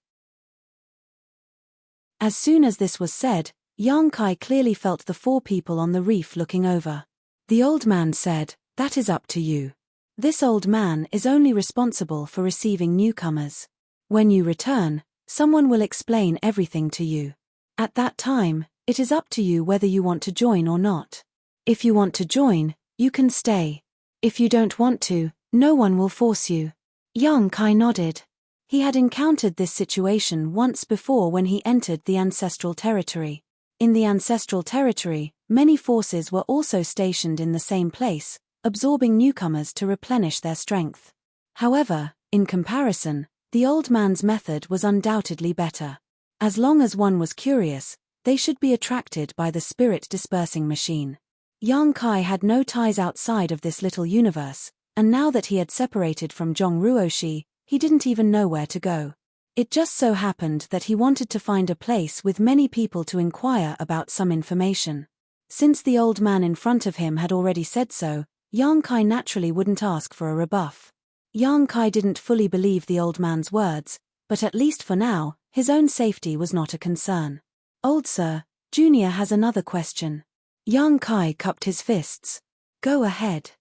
Speaker 1: As soon as this was said, Young Kai clearly felt the 4 people on the reef looking over. The old man said, that is up to you. This old man is only responsible for receiving newcomers. When you return, someone will explain everything to you. At that time, it is up to you whether you want to join or not. If you want to join, you can stay. If you don't want to, no one will force you. Young Kai nodded. He had encountered this situation once before when he entered the ancestral territory. In the ancestral territory, many forces were also stationed in the same place, absorbing newcomers to replenish their strength. However, in comparison, the old man's method was undoubtedly better. As long as one was curious, they should be attracted by the spirit dispersing machine. Young Kai had no ties outside of this little universe, and now that he had separated from Zhong Ruoshi, he didn't even know where to go. It just so happened that he wanted to find a place with many people to inquire about some information. Since the old man in front of him had already said so, Yang Kai naturally wouldn't ask for a rebuff. Yang Kai didn't fully believe the old man's words, but at least for now, his own safety was not a concern. "Old sir, Junior has another question." Yang Kai cupped his fists. "Go ahead."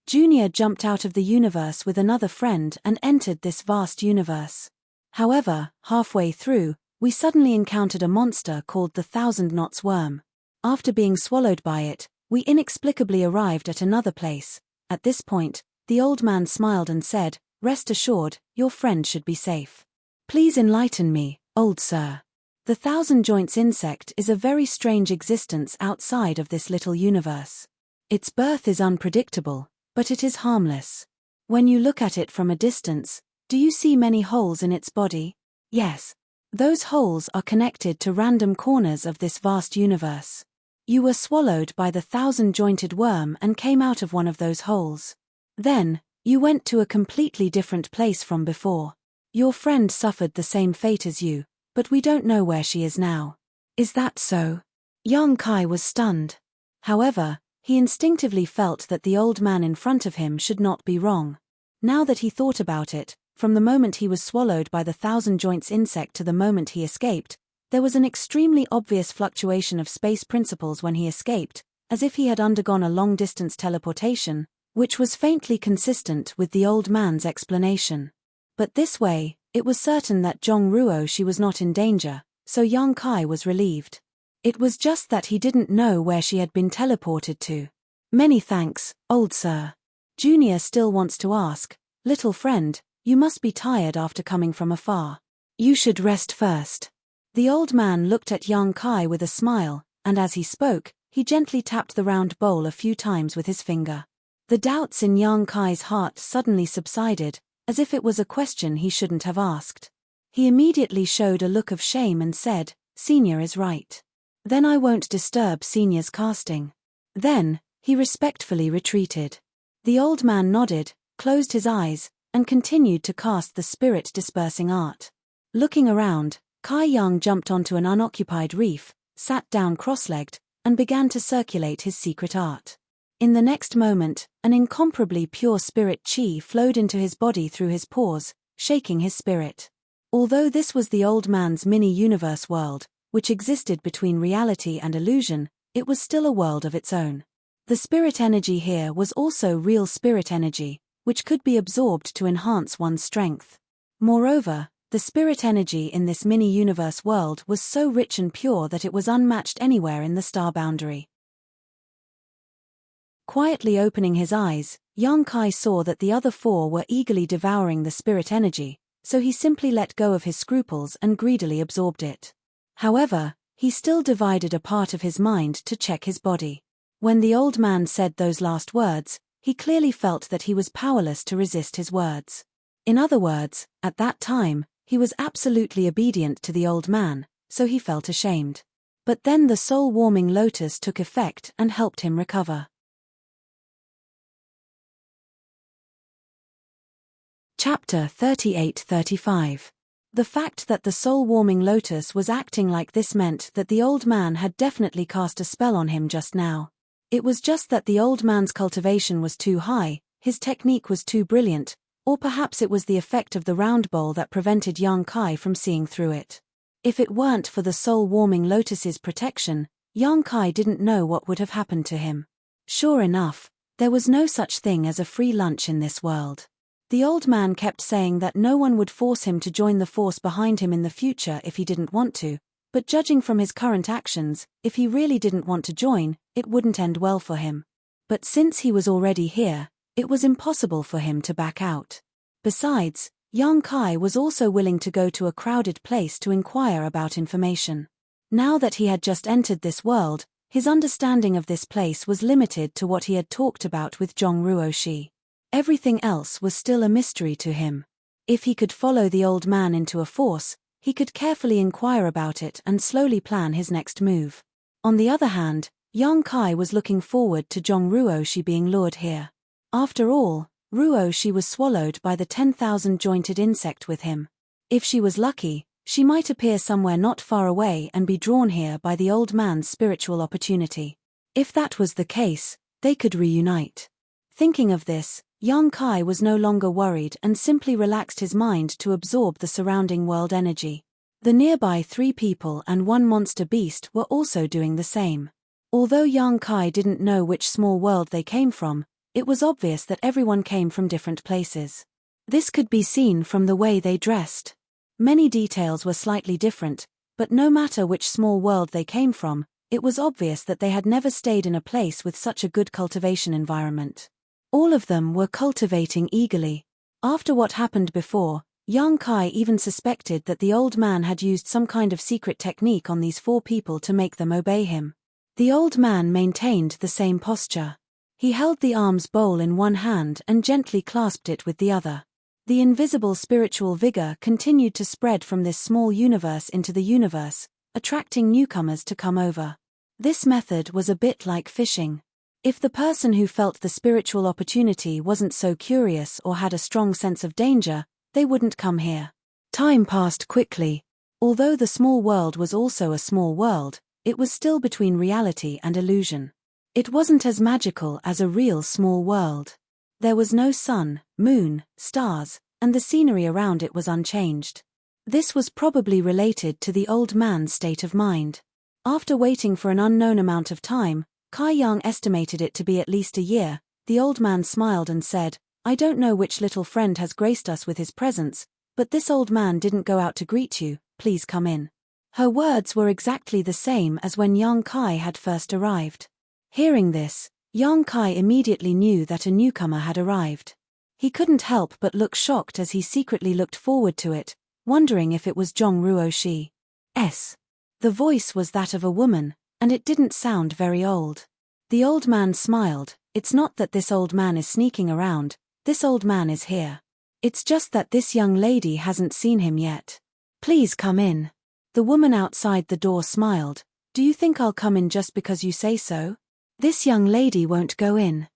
Speaker 1: Junior jumped out of the universe with another friend and entered this vast universe. However, halfway through, we suddenly encountered a monster called the Thousand Knots Worm. After being swallowed by it, we inexplicably arrived at another place. At this point, the old man smiled and said, "Rest assured, your friend should be safe. Please enlighten me, old sir." The Thousand Joints insect is a very strange existence outside of this little universe. Its birth is unpredictable, but it is harmless. When you look at it from a distance, do you see many holes in its body? Yes. Those holes are connected to random corners of this vast universe. You were swallowed by the thousand-jointed worm and came out of one of those holes. Then, you went to a completely different place from before. Your friend suffered the same fate as you, but we don't know where she is now. Is that so? Yang Kai was stunned. However, he instinctively felt that the old man in front of him should not be wrong. Now that he thought about it, from the moment he was swallowed by the Thousand Joints insect to the moment he escaped, there was an extremely obvious fluctuation of space principles when he escaped, as if he had undergone a long-distance teleportation, which was faintly consistent with the old man's explanation. But this way, it was certain that Zhong Ruo she was not in danger, so Yang Kai was relieved. It was just that he didn't know where she had been teleported to. "Many thanks, old sir." Junior still wants to ask, "Little friend, you must be tired after coming from afar. You should rest first." The old man looked at Yang Kai with a smile, and as he spoke, he gently tapped the round bowl a few times with his finger. The doubts in Yang Kai's heart suddenly subsided, as if it was a question he shouldn't have asked. He immediately showed a look of shame and said, "Senior is right. Then I won't disturb Senior's casting." Then, he respectfully retreated. The old man nodded, closed his eyes, and continued to cast the spirit-dispersing art. Looking around, Kai Yang jumped onto an unoccupied reef, sat down cross-legged, and began to circulate his secret art. In the next moment, an incomparably pure spirit chi flowed into his body through his pores, shaking his spirit. Although this was the old man's mini-universe world, which existed between reality and illusion, it was still a world of its own. The spirit energy here was also real spirit energy, which could be absorbed to enhance one's strength. Moreover, the spirit energy in this mini-universe world was so rich and pure that it was unmatched anywhere in the star boundary. Quietly opening his eyes, Yang Kai saw that the other four were eagerly devouring the spirit energy, so he simply let go of his scruples and greedily absorbed it. However, he still divided a part of his mind to check his body. When the old man said those last words, he clearly felt that he was powerless to resist his words. In other words, at that time, he was absolutely obedient to the old man, so he felt ashamed. But then the soul-warming lotus took effect and helped him recover. Chapter 38-35. The fact that the soul-warming lotus was acting like this meant that the old man had definitely cast a spell on him just now. It was just that the old man's cultivation was too high, his technique was too brilliant, or perhaps it was the effect of the round bowl that prevented Yang Kai from seeing through it. If it weren't for the soul-warming lotus's protection, Yang Kai didn't know what would have happened to him. Sure enough, there was no such thing as a free lunch in this world. The old man kept saying that no one would force him to join the force behind him in the future if he didn't want to, but judging from his current actions, if he really didn't want to join, it wouldn't end well for him. But since he was already here, it was impossible for him to back out. Besides, Yang Kai was also willing to go to a crowded place to inquire about information. Now that he had just entered this world, his understanding of this place was limited to what he had talked about with Zhong Ruoshi. Everything else was still a mystery to him. If he could follow the old man into a force, he could carefully inquire about it and slowly plan his next move. On the other hand, Yang Kai was looking forward to Zhong Ruoshi being lured here. After all, Ruo she was swallowed by the 10,000 jointed insect with him. If she was lucky, she might appear somewhere not far away and be drawn here by the old man's spiritual opportunity. If that was the case, they could reunite. Thinking of this, Yang Kai was no longer worried and simply relaxed his mind to absorb the surrounding world energy. The nearby 3 people and 1 monster beast were also doing the same. Although Yang Kai didn't know which small world they came from, it was obvious that everyone came from different places. This could be seen from the way they dressed. Many details were slightly different, but no matter which small world they came from, it was obvious that they had never stayed in a place with such a good cultivation environment. All of them were cultivating eagerly. After what happened before, Yang Kai even suspected that the old man had used some kind of secret technique on these 4 people to make them obey him. The old man maintained the same posture. He held the alms bowl in one hand and gently clasped it with the other. The invisible spiritual vigor continued to spread from this small universe into the universe, attracting newcomers to come over. This method was a bit like fishing. If the person who felt the spiritual opportunity wasn't so curious or had a strong sense of danger, they wouldn't come here. Time passed quickly. Although the small world was also a small world, it was still between reality and illusion. It wasn't as magical as a real small world. There was no sun, moon, stars, and the scenery around it was unchanged. This was probably related to the old man's state of mind. After waiting for an unknown amount of time, Kai Yang estimated it to be at least a year, the old man smiled and said, "I don't know which little friend has graced us with his presence, but this old man didn't go out to greet you, please come in." Her words were exactly the same as when Yang Kai had first arrived. Hearing this, Yang Kai immediately knew that a newcomer had arrived. He couldn't help but look shocked as he secretly looked forward to it, wondering if it was Zhong Ruoxi's. The voice was that of a woman, and it didn't sound very old. The old man smiled. "It's not that this old man is sneaking around, this old man is here. It's just that this young lady hasn't seen him yet. Please come in." The woman outside the door smiled. "Do you think I'll come in just because you say so? This young lady won't go in."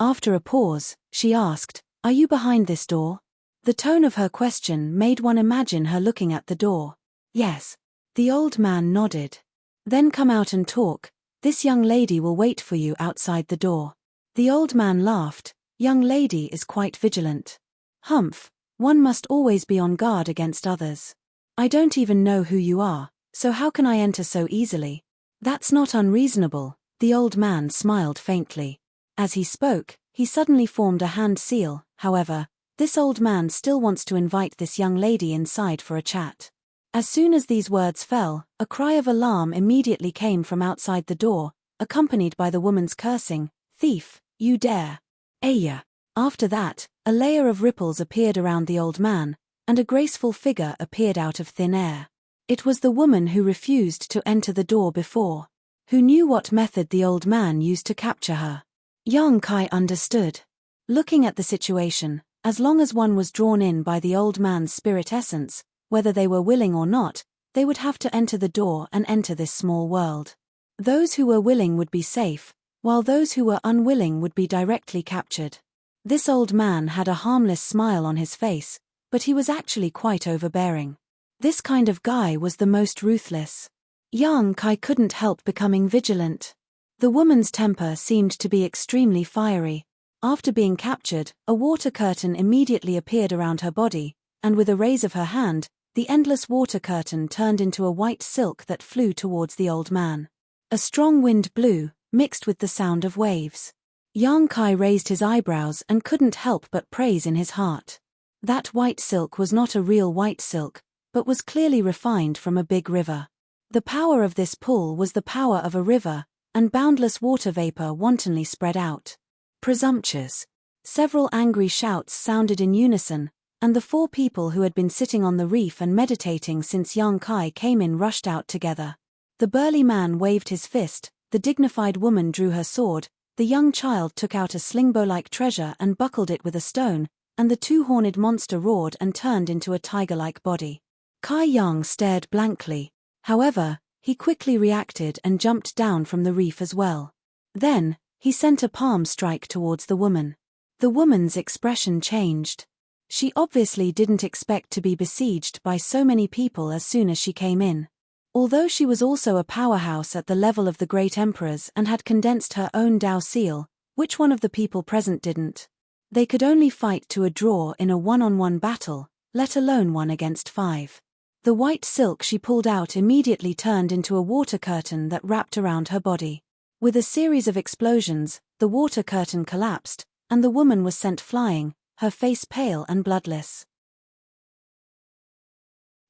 Speaker 1: After a pause, she asked, "Are you behind this door?" The tone of her question made one imagine her looking at the door. "Yes." The old man nodded. "Then come out and talk. This young lady will wait for you outside the door." The old man laughed. "Young lady is quite vigilant. Humph, one must always be on guard against others. I don't even know who you are, so how can I enter so easily?" "That's not unreasonable," the old man smiled faintly. As he spoke, he suddenly formed a hand seal. "However, this old man still wants to invite this young lady inside for a chat." As soon as these words fell, a cry of alarm immediately came from outside the door, accompanied by the woman's cursing, "Thief, you dare!" Aya. After that, a layer of ripples appeared around the old man, and a graceful figure appeared out of thin air. It was the woman who refused to enter the door before, who knew what method the old man used to capture her. Yang Kai understood. Looking at the situation, as long as one was drawn in by the old man's spirit essence, whether they were willing or not, they would have to enter the door and enter this small world. Those who were willing would be safe, while those who were unwilling would be directly captured. This old man had a harmless smile on his face, but he was actually quite overbearing. This kind of guy was the most ruthless. Yang Kai couldn't help becoming vigilant. The woman's temper seemed to be extremely fiery. After being captured, a water curtain immediately appeared around her body, and with a raise of her hand, the endless water curtain turned into a white silk that flew towards the old man. A strong wind blew, mixed with the sound of waves. Yang Kai raised his eyebrows and couldn't help but praise in his heart. That white silk was not a real white silk, but was clearly refined from a big river. The power of this pull was the power of a river, and boundless water vapor wantonly spread out. Presumptuous. Several angry shouts sounded in unison, and the 4 people who had been sitting on the reef and meditating since Yang Kai came in rushed out together. The burly man waved his fist, the dignified woman drew her sword, the young child took out a slingbow-like treasure and buckled it with a stone, and the 2-horned monster roared and turned into a tiger-like body. Kai Yang stared blankly. However, he quickly reacted and jumped down from the reef as well. Then, He sent a palm strike towards the woman. The woman's expression changed. She obviously didn't expect to be besieged by so many people as soon as she came in. Although she was also a powerhouse at the level of the great emperors and had condensed her own Dao seal, which one of the people present didn't? They could only fight to a draw in a one-on-one battle, let alone 1 against 5. The white silk she pulled out immediately turned into a water curtain that wrapped around her body. With a series of explosions, the water curtain collapsed, and the woman was sent flying, her face pale and bloodless.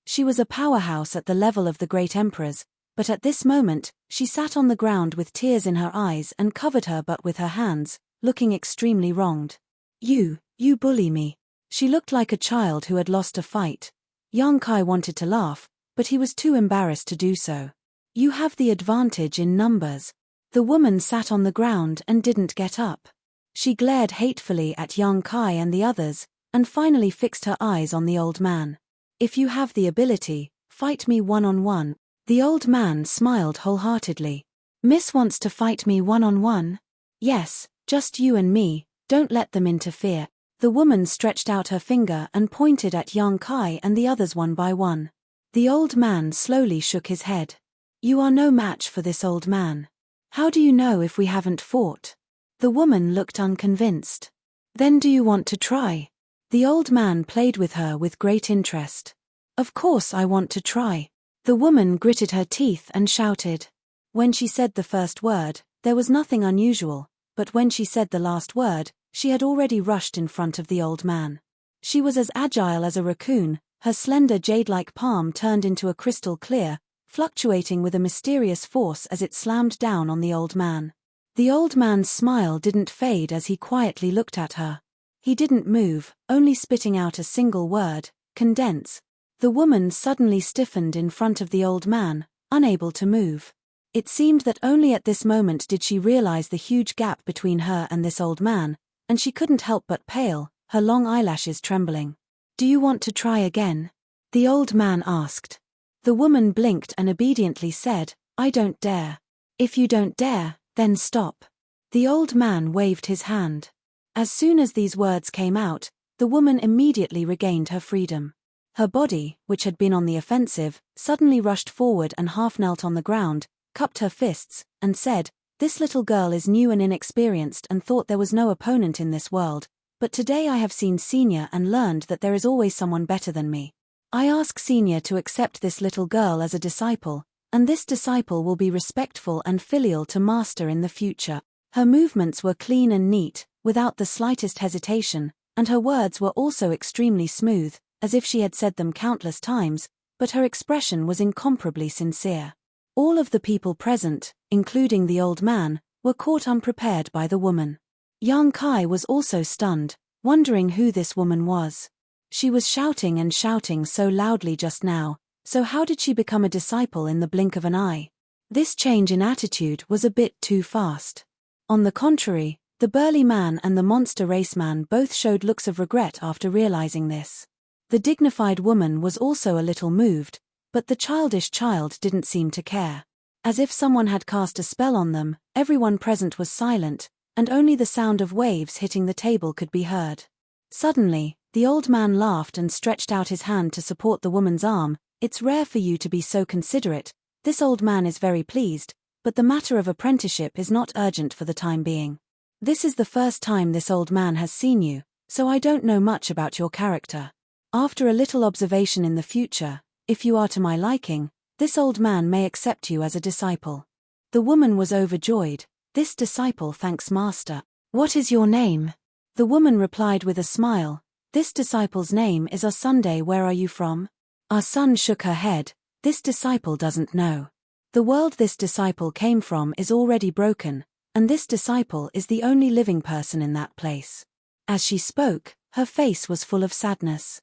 Speaker 1: She was a powerhouse at the level of the great emperors, but at this moment, she sat on the ground with tears in her eyes and covered her butt with her hands, looking extremely wronged. You bully me. She looked like a child who had lost a fight. Yang Kai wanted to laugh, but he was too embarrassed to do so. You have the advantage in numbers. The woman sat on the ground and didn't get up. She glared hatefully at Yang Kai and the others, and finally fixed her eyes on the old man. If you have the ability, fight me one-on-one. The old man smiled wholeheartedly. Miss wants to fight me one-on-one? Yes, just you and me, don't let them interfere. The woman stretched out her finger and pointed at Yang Kai and the others one by one. The old man slowly shook his head. You are no match for this old man. How do you know if we haven't fought? The woman looked unconvinced. Then do you want to try? The old man played with her with great interest. Of course I want to try. The woman gritted her teeth and shouted. When she said the first word, there was nothing unusual, but when she said the last word, she had already rushed in front of the old man. She was as agile as a raccoon, her slender jade-like palm turned into a crystal clear, fluctuating with a mysterious force as it slammed down on the old man. The old man's smile didn't fade as he quietly looked at her. He didn't move, only spitting out a single word, condense. The woman suddenly stiffened in front of the old man, unable to move. It seemed that only at this moment did she realize the huge gap between her and this old man, and she couldn't help but pale, her long eyelashes trembling. Do you want to try again? The old man asked. The woman blinked and obediently said, I don't dare. If you don't dare, then stop. The old man waved his hand. As soon as these words came out, the woman immediately regained her freedom. Her body, which had been on the offensive, suddenly rushed forward and half knelt on the ground, cupped her fists, and said, This little girl is new and inexperienced and thought there was no opponent in this world, but today I have seen Senior and learned that there is always someone better than me. I ask Senior to accept this little girl as a disciple, and this disciple will be respectful and filial to Master in the future. Her movements were clean and neat, without the slightest hesitation, and her words were also extremely smooth, as if she had said them countless times, but her expression was incomparably sincere. All of the people present, including the old man, were caught unprepared by the woman. Yang Kai was also stunned, wondering who this woman was. She was shouting and shouting so loudly just now, so how did she become a disciple in the blink of an eye? This change in attitude was a bit too fast. On the contrary, the burly man and the monster raceman both showed looks of regret after realizing this. The dignified woman was also a little moved, but the childish child didn't seem to care. As if someone had cast a spell on them, everyone present was silent, and only the sound of waves hitting the table could be heard. Suddenly, the old man laughed and stretched out his hand to support the woman's arm. It's rare for you to be so considerate. This old man is very pleased, but the matter of apprenticeship is not urgent for the time being. This is the first time this old man has seen you, so I don't know much about your character. After a little observation in the future, if you are to my liking, this old man may accept you as a disciple. The woman was overjoyed. This disciple thanks Master. What is your name? The woman replied with a smile. This disciple's name is Asunde. Where are you from? Our son shook her head. This disciple doesn't know. The world this disciple came from is already broken, and this disciple is the only living person in that place. As she spoke, her face was full of sadness.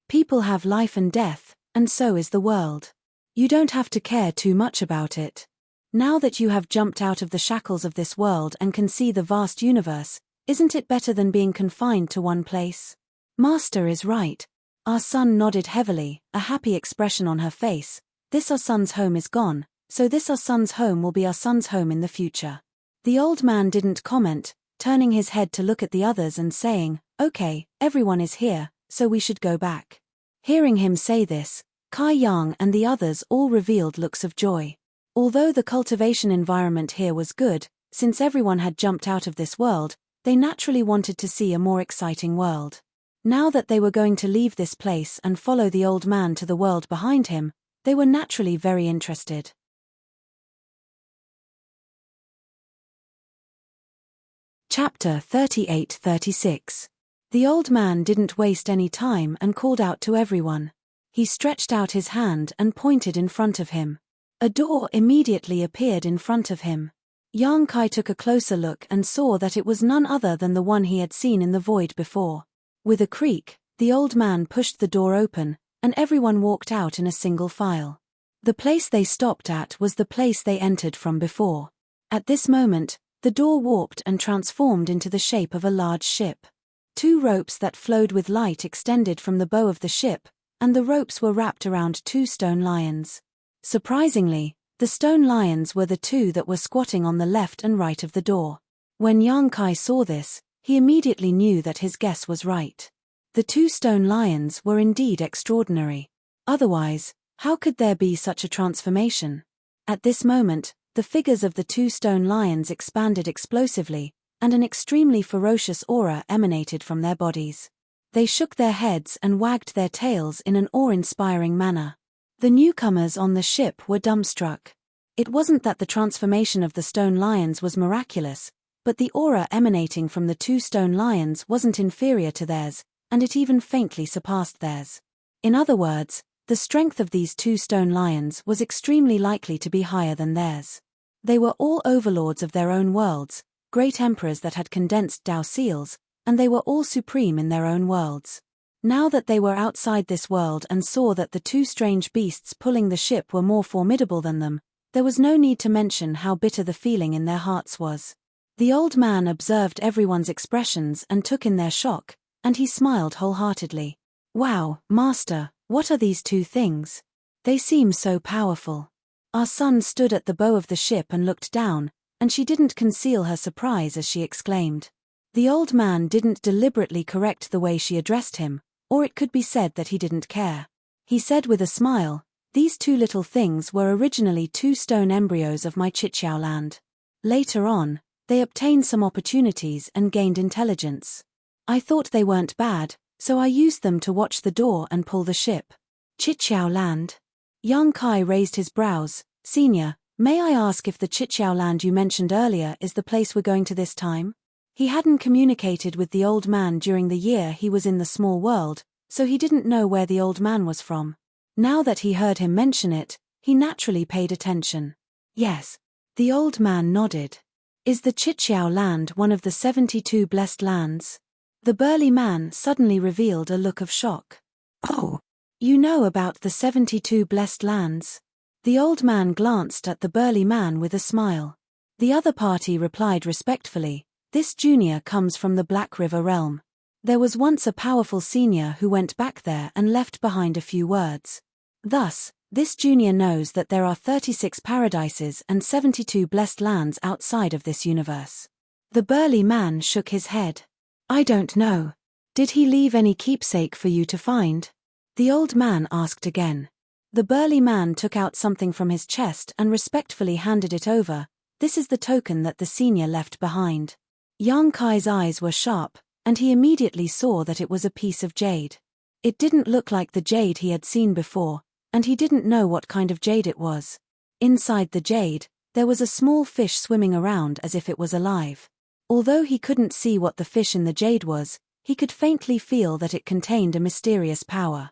Speaker 1: People have life and death, and so is the world. You don't have to care too much about it. Now that you have jumped out of the shackles of this world and can see the vast universe, isn't it better than being confined to one place? Master is right. Our son nodded heavily, a happy expression on her face. This our son's home is gone, so this our son's home will be our son's home in the future. The old man didn't comment, turning his head to look at the others and saying, "Okay, everyone is here, so we should go back." Hearing him say this, Kai Yang and the others all revealed looks of joy. Although the cultivation environment here was good, since everyone had jumped out of this world, they naturally wanted to see a more exciting world. Now that they were going to leave this place and follow the old man to the world behind him, they were naturally very interested. Chapter 38-36. The old man didn't waste any time and called out to everyone. He stretched out his hand and pointed in front of him. A door immediately appeared in front of him. Yang Kai took a closer look and saw that it was none other than the one he had seen in the void before. With a creak, the old man pushed the door open, and everyone walked out in a single file. The place they stopped at was the place they entered from before. At this moment, the door warped and transformed into the shape of a large ship. 2 ropes that flowed with light extended from the bow of the ship, and the ropes were wrapped around 2 stone lions. Surprisingly, the stone lions were the 2 that were squatting on the left and right of the door. When Yang Kai saw this, he immediately knew that his guess was right. The 2 stone lions were indeed extraordinary. Otherwise, how could there be such a transformation? At this moment, the figures of the 2 stone lions expanded explosively, and an extremely ferocious aura emanated from their bodies. They shook their heads and wagged their tails in an awe-inspiring manner. The newcomers on the ship were dumbstruck. It wasn't that the transformation of the stone lions was miraculous, but the aura emanating from the 2 stone lions wasn't inferior to theirs, and it even faintly surpassed theirs. In other words, the strength of these 2 stone lions was extremely likely to be higher than theirs. They were all overlords of their own worlds, great emperors that had condensed Tao seals, and they were all supreme in their own worlds. Now that they were outside this world and saw that the 2 strange beasts pulling the ship were more formidable than them, there was no need to mention how bitter the feeling in their hearts was. The old man observed everyone's expressions and took in their shock, and he smiled wholeheartedly. "Wow, Master, what are these 2 things? They seem so powerful." Our son stood at the bow of the ship and looked down, and she didn't conceal her surprise as she exclaimed. The old man didn't deliberately correct the way she addressed him, or it could be said that he didn't care. He said with a smile, "These 2 little things were originally 2 stone embryos of my Chichiao land. Later on, they obtained some opportunities and gained intelligence. I thought they weren't bad, so I used them to watch the door and pull the ship." Chichiao land? Yang Kai raised his brows. "Senior, may I ask if the Chichiao land you mentioned earlier is the place we're going to this time?" He hadn't communicated with the old man during the year he was in the small world, so he didn't know where the old man was from. Now that he heard him mention it, he naturally paid attention. "Yes." The old man nodded. "Is the Chichiao land one of the 72 blessed lands?" The burly man suddenly revealed a look of shock. "Oh, you know about the 72 blessed lands?" The old man glanced at the burly man with a smile. The other party replied respectfully, "This junior comes from the Black River realm. There was once a powerful senior who went back there and left behind a few words. Thus, this junior knows that there are 36 paradises and 72 blessed lands outside of this universe." The burly man shook his head. "I don't know. Did he leave any keepsake for you to find?" The old man asked again. The burly man took out something from his chest and respectfully handed it over. "This is the token that the senior left behind." Yang Kai's eyes were sharp, and he immediately saw that it was a piece of jade. It didn't look like the jade he had seen before, and he didn't know what kind of jade it was. Inside the jade, there was a small fish swimming around as if it was alive. Although he couldn't see what the fish in the jade was, he could faintly feel that it contained a mysterious power.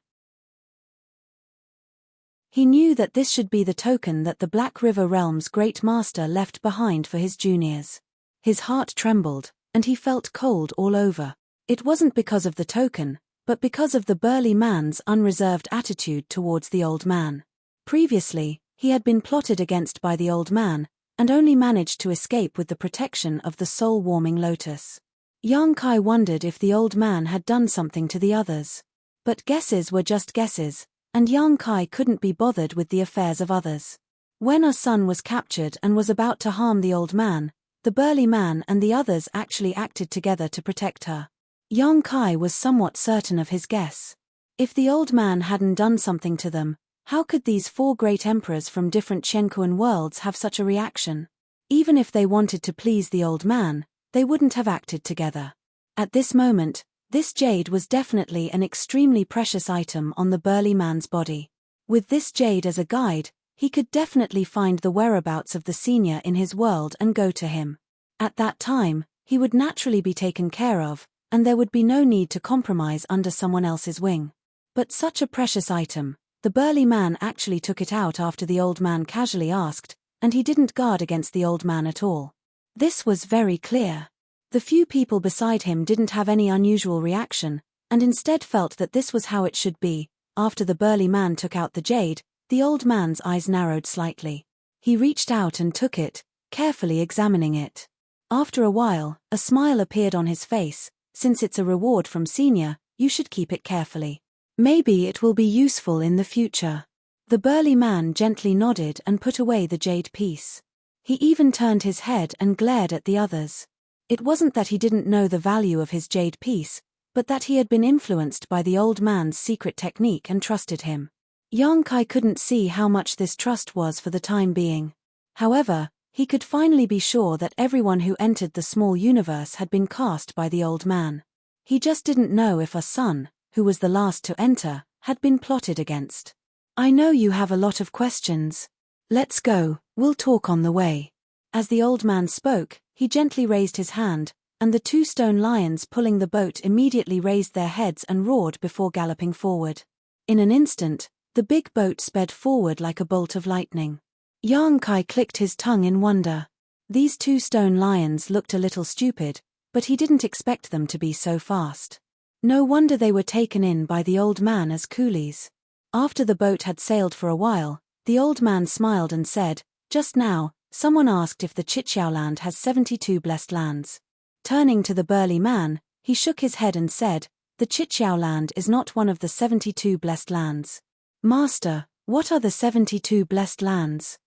Speaker 1: He knew that this should be the token that the Black River Realm's great master left behind for his juniors. His heart trembled, and he felt cold all over. It wasn't because of the token, but because of the burly man's unreserved attitude towards the old man. Previously, he had been plotted against by the old man, and only managed to escape with the protection of the soul-warming lotus. Yang Kai wondered if the old man had done something to the others. But guesses were just guesses, and Yang Kai couldn't be bothered with the affairs of others. When our son was captured and was about to harm the old man, the burly man and the others actually acted together to protect her. Yang Kai was somewhat certain of his guess. If the old man hadn't done something to them, how could these 4 great emperors from different Qianquan worlds have such a reaction? Even if they wanted to please the old man, they wouldn't have acted together. At this moment, this jade was definitely an extremely precious item on the burly man's body. With this jade as a guide, he could definitely find the whereabouts of the senior in his world and go to him. At that time, he would naturally be taken care of, and there would be no need to compromise under someone else's wing. But such a precious item, the burly man actually took it out after the old man casually asked, and he didn't guard against the old man at all. This was very clear. The few people beside him didn't have any unusual reaction, and instead felt that this was how it should be. After the burly man took out the jade, the old man's eyes narrowed slightly. He reached out and took it, carefully examining it. After a while, a smile appeared on his face. Since it's a reward from senior, you should keep it carefully. Maybe it will be useful in the future. The burly man gently nodded and put away the jade piece. He even turned his head and glared at the others. It wasn't that he didn't know the value of his jade piece, but that he had been influenced by the old man's secret technique and trusted him. Yang Kai couldn't see how much this trust was for the time being. However, he could finally be sure that everyone who entered the small universe had been cast by the old man. He just didn't know if a son, who was the last to enter, had been plotted against. I know you have a lot of questions. Let's go, we'll talk on the way. As the old man spoke, he gently raised his hand, and the 2 stone lions pulling the boat immediately raised their heads and roared before galloping forward. In an instant, the big boat sped forward like a bolt of lightning. Yang Kai clicked his tongue in wonder. These 2 stone lions looked a little stupid, but he didn't expect them to be so fast. No wonder they were taken in by the old man as coolies. After the boat had sailed for a while, the old man smiled and said, "Just now, someone asked if the Chichiao land has 72 blessed lands." Turning to the burly man, he shook his head and said, "The Chichiao land is not one of the 72 blessed lands. Master, what are the 72 blessed lands?"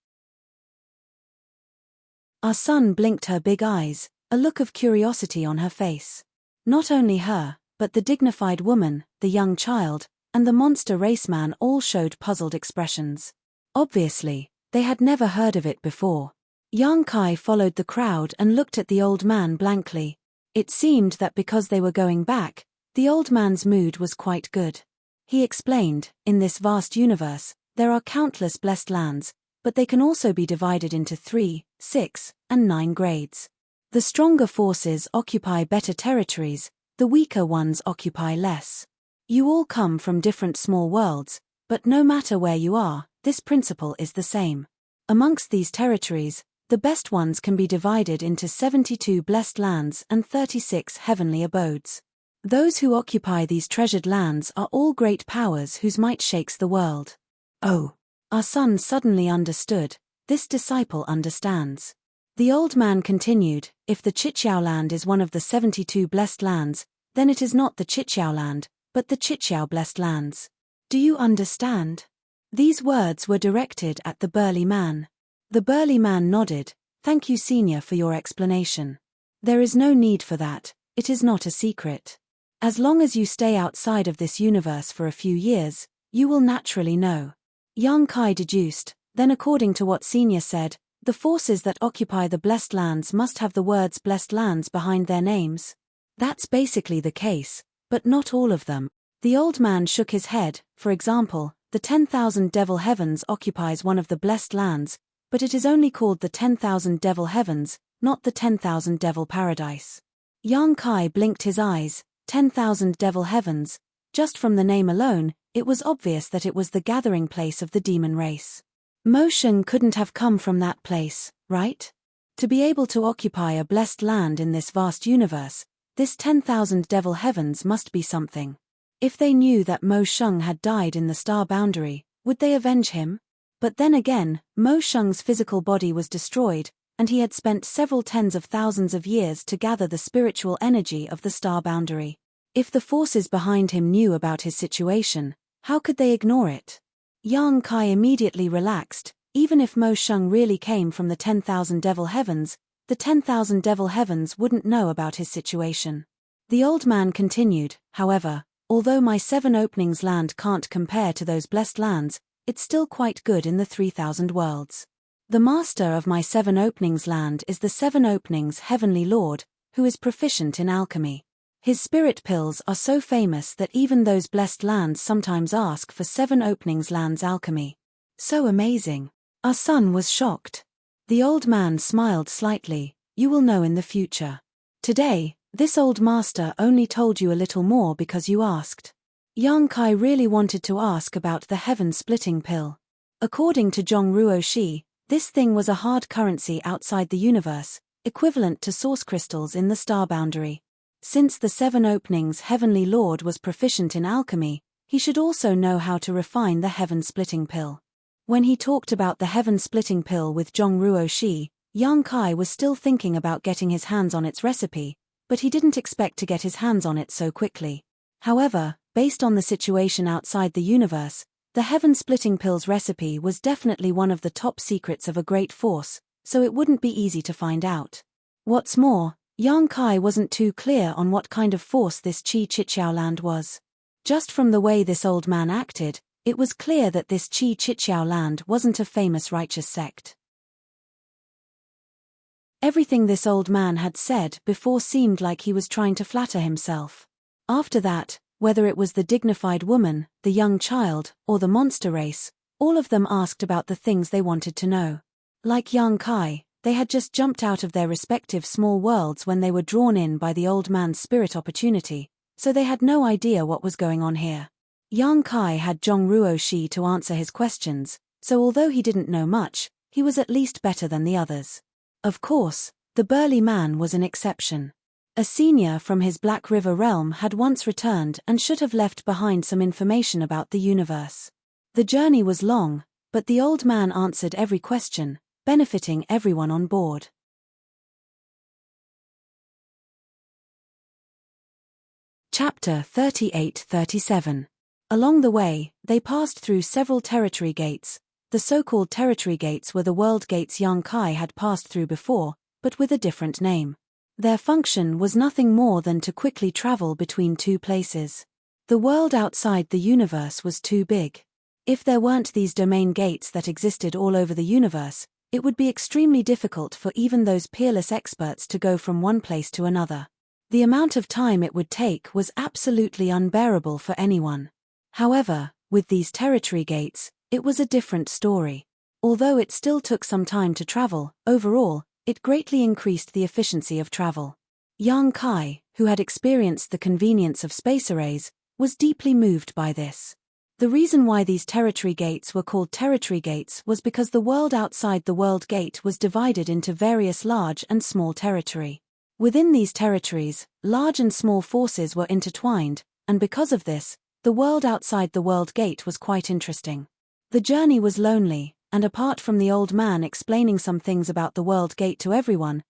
Speaker 1: Our son blinked her big eyes, a look of curiosity on her face. Not only her, but the dignified woman, the young child, and the monster raceman all showed puzzled expressions. Obviously, they had never heard of it before. Yang Kai followed the crowd and looked at the old man blankly. It seemed that because they were going back, the old man's mood was quite good. He explained, in this vast universe, there are countless blessed lands, but they can also be divided into 3, 6, and 9 grades. The stronger forces occupy better territories, the weaker ones occupy less. You all come from different small worlds, but no matter where you are, this principle is the same. Amongst these territories, the best ones can be divided into 72 blessed lands and 36 heavenly abodes. Those who occupy these treasured lands are all great powers whose might shakes the world. Oh, our son suddenly understood. This disciple understands. The old man continued, if the Chichiao land is one of the 72 blessed lands, then it is not the Chichiao land, but the Chichiao blessed lands. Do you understand? These words were directed at the burly man. The burly man nodded. Thank you, senior, for your explanation. There is no need for that, it is not a secret. As long as you stay outside of this universe for a few years, you will naturally know. Yang Kai deduced, then according to what senior said, the forces that occupy the blessed lands must have the words blessed lands behind their names. That's basically the case, but not all of them. The old man shook his head. For example, the 10,000 Devil Heavens occupies one of the blessed lands, but it is only called the 10,000 Devil Heavens, not the 10,000 Devil Paradise. Yang Kai blinked his eyes. 10,000 Devil Heavens. Just from the name alone, it was obvious that it was the gathering place of the demon race. Mo Sheng couldn't have come from that place, right? To be able to occupy a blessed land in this vast universe, this 10,000 Devil Heavens must be something. If they knew that Mo Sheng had died in the star boundary, would they avenge him? But then again, Mo Sheng's physical body was destroyed, and he had spent several tens of thousands of years to gather the spiritual energy of the star boundary. If the forces behind him knew about his situation, how could they ignore it? Yang Kai immediately relaxed. Even if Mo Sheng really came from the 10,000 Devil Heavens, the 10,000 Devil Heavens wouldn't know about his situation. The old man continued, however, although my 7 openings land can't compare to those blessed lands, it's still quite good in the 3,000 worlds. The master of my 7 openings land is the 7 openings heavenly lord, who is proficient in alchemy. His spirit pills are so famous that even those blessed lands sometimes ask for 7 openings lands alchemy. So amazing. Our son was shocked. The old man smiled slightly. You will know in the future. Today, this old master only told you a little more because you asked. Yang Kai really wanted to ask about the heaven-splitting pill. According to Zhongruo Shi, this thing was a hard currency outside the universe, equivalent to source crystals in the star boundary. Since the 7 openings heavenly lord was proficient in alchemy, he should also know how to refine the heaven-splitting pill. When he talked about the heaven-splitting pill with Zhongruo Shi, Yang Kai was still thinking about getting his hands on its recipe, but he didn't expect to get his hands on it so quickly. However, based on the situation outside the universe, the heaven-splitting pill's recipe was definitely one of the top secrets of a great force, so it wouldn't be easy to find out. What's more, Yang Kai wasn't too clear on what kind of force this Qi Chiqiao land was. Just from the way this old man acted, it was clear that this Qi Chiqiao land wasn't a famous righteous sect. Everything this old man had said before seemed like he was trying to flatter himself. After that, whether it was the dignified woman, the young child, or the monster race, all of them asked about the things they wanted to know. Like Yang Kai, they had just jumped out of their respective small worlds when they were drawn in by the old man's spirit opportunity, so they had no idea what was going on here. Yang Kai had Zhongruo Shi to answer his questions, so although he didn't know much, he was at least better than the others. Of course, the burly man was an exception. A senior from his Black River realm had once returned and should have left behind some information about the universe. The journey was long, but the old man answered every question, benefiting everyone on board. Chapter 38-37. Along the way, they passed through several territory gates. The so-called territory gates were the world gates Yang Kai had passed through before, but with a different name. Their function was nothing more than to quickly travel between two places. The world outside the universe was too big. If there weren't these domain gates that existed all over the universe, it would be extremely difficult for even those peerless experts to go from one place to another. The amount of time it would take was absolutely unbearable for anyone. However, with these territory gates, it was a different story. Although it still took some time to travel, overall, it greatly increased the efficiency of travel. Yang Kai, who had experienced the convenience of space arrays, was deeply moved by this. The reason why these territory gates were called territory gates was because the world outside the world gate was divided into various large and small territory. Within these territories, large and small forces were intertwined, and because of this, the world outside the world gate was quite interesting. The journey was lonely, and apart from the old man explaining some things about the world gate to everyone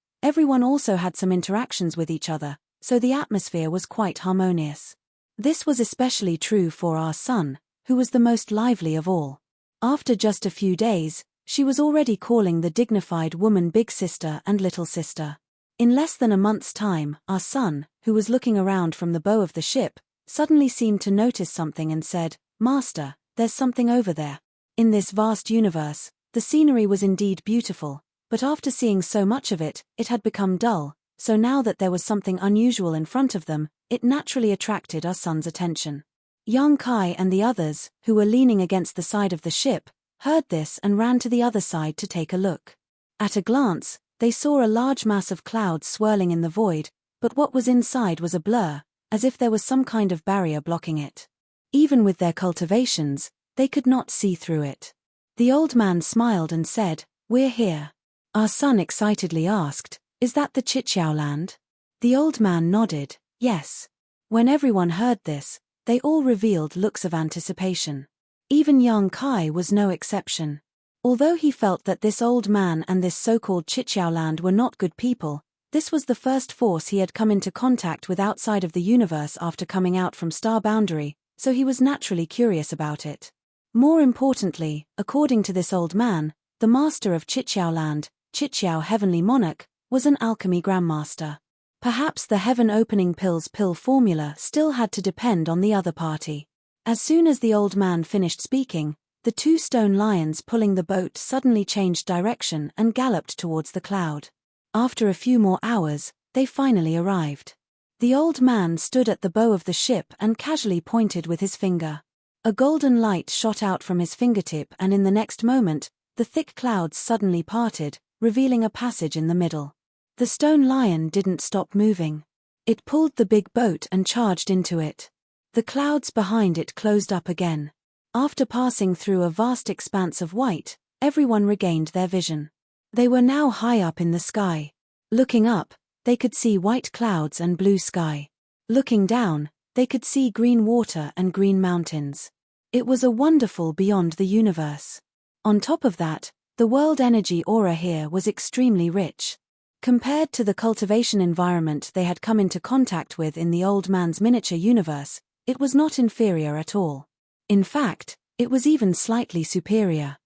Speaker 1: also had some interactions with each other, so the atmosphere was quite harmonious. This was especially true for our son, who was the most lively of all. After just a few days, she was already calling the dignified woman big sister and little sister. In less than a month's time, our son, who was looking around from the bow of the ship, suddenly seemed to notice something and said, "Master, there's something over there." In this vast universe, the scenery was indeed beautiful, but after seeing so much of it, it had become dull, so now that there was something unusual in front of them, it naturally attracted our son's attention. Yang Kai and the others, who were leaning against the side of the ship, heard this and ran to the other side to take a look. At a glance, they saw a large mass of clouds swirling in the void, but what was inside was a blur, as if there was some kind of barrier blocking it. Even with their cultivations, they could not see through it. The old man smiled and said, "We're here." Our son excitedly asked, "Is that the Chiqiao land?" The old man nodded, "Yes." When everyone heard this, they all revealed looks of anticipation. Even Yang Kai was no exception. Although he felt that this old man and this so-called Chiqiao land were not good people, this was the first force he had come into contact with outside of the universe after coming out from Star Boundary, so he was naturally curious about it. More importantly, according to this old man, the master of Chichiao land, Chichiao heavenly monarch, was an alchemy grandmaster. Perhaps the heaven-opening pill formula still had to depend on the other party. As soon as the old man finished speaking, the 2 stone lions pulling the boat suddenly changed direction and galloped towards the cloud. After a few more hours, they finally arrived. The old man stood at the bow of the ship and casually pointed with his finger. A golden light shot out from his fingertip, and in the next moment, the thick clouds suddenly parted, revealing a passage in the middle. The stone lion didn't stop moving. It pulled the big boat and charged into it. The clouds behind it closed up again. After passing through a vast expanse of white, everyone regained their vision. They were now high up in the sky. Looking up, they could see white clouds and blue sky. Looking down, they could see green water and green mountains. It was a wonderful beyond the universe. On top of that, the world energy aura here was extremely rich. Compared to the cultivation environment they had come into contact with in the old man's miniature universe, it was not inferior at all. In fact, it was even slightly superior.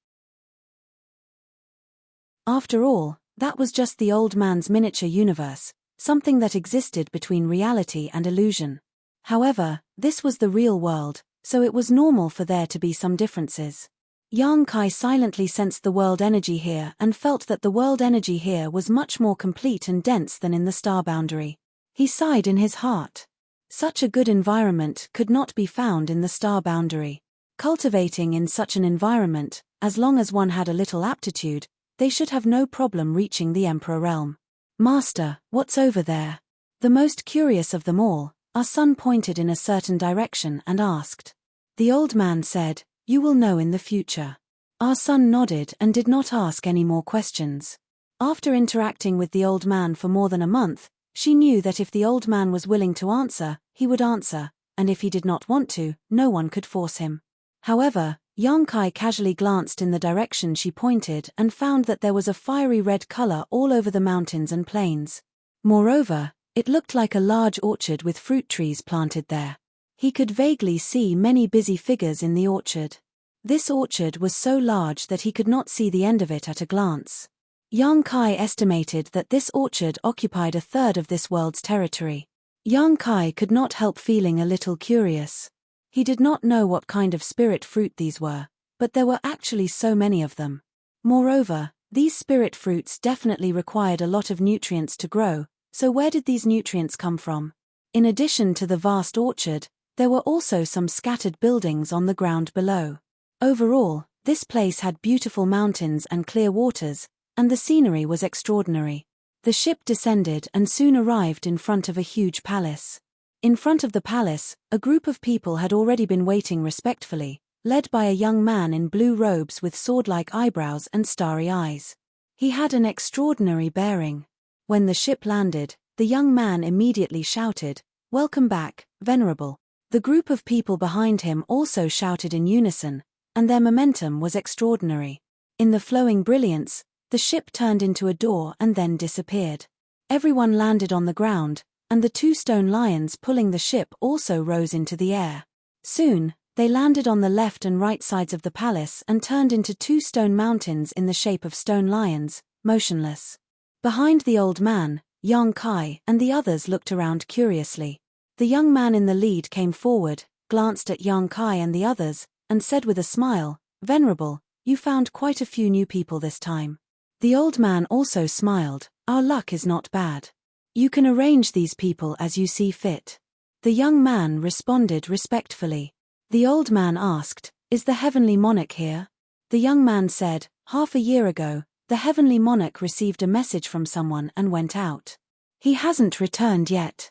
Speaker 1: After all, that was just the old man's miniature universe, something that existed between reality and illusion. However, this was the real world, so it was normal for there to be some differences. Yang Kai silently sensed the world energy here and felt that the world energy here was much more complete and dense than in the star boundary. He sighed in his heart. Such a good environment could not be found in the star boundary. Cultivating in such an environment, as long as one had a little aptitude, they should have no problem reaching the Emperor realm. Master, what's over there? The most curious of them all, our son pointed in a certain direction and asked. The old man said, "You will know in the future." Our son nodded and did not ask any more questions. After interacting with the old man for more than a month, she knew that if the old man was willing to answer, he would answer, and if he did not want to, no one could force him. However, Yang Kai casually glanced in the direction she pointed and found that there was a fiery red color all over the mountains and plains. Moreover, it looked like a large orchard with fruit trees planted there. He could vaguely see many busy figures in the orchard. This orchard was so large that he could not see the end of it at a glance. Yang Kai estimated that this orchard occupied a third of this world's territory. Yang Kai could not help feeling a little curious. He did not know what kind of spirit fruit these were, but there were actually so many of them. Moreover, these spirit fruits definitely required a lot of nutrients to grow, so where did these nutrients come from? In addition to the vast orchard, there were also some scattered buildings on the ground below. Overall, this place had beautiful mountains and clear waters, and the scenery was extraordinary. The ship descended and soon arrived in front of a huge palace. In front of the palace, a group of people had already been waiting respectfully, led by a young man in blue robes with sword-like eyebrows and starry eyes. He had an extraordinary bearing. When the ship landed, the young man immediately shouted, "Welcome back, Venerable." The group of people behind him also shouted in unison, and their momentum was extraordinary. In the flowing brilliance, the ship turned into a door and then disappeared. Everyone landed on the ground, and the 2 stone lions pulling the ship also rose into the air. Soon, they landed on the left and right sides of the palace and turned into 2 stone mountains in the shape of stone lions, motionless. Behind the old man, Yang Kai and the others looked around curiously. The young man in the lead came forward, glanced at Yang Kai and the others, and said with a smile, "Venerable, you found quite a few new people this time." The old man also smiled, "Our luck is not bad. You can arrange these people as you see fit." The young man responded respectfully. The old man asked, "Is the heavenly monarch here?" The young man said, "Half a year ago, the heavenly monarch received a message from someone and went out. He hasn't returned yet."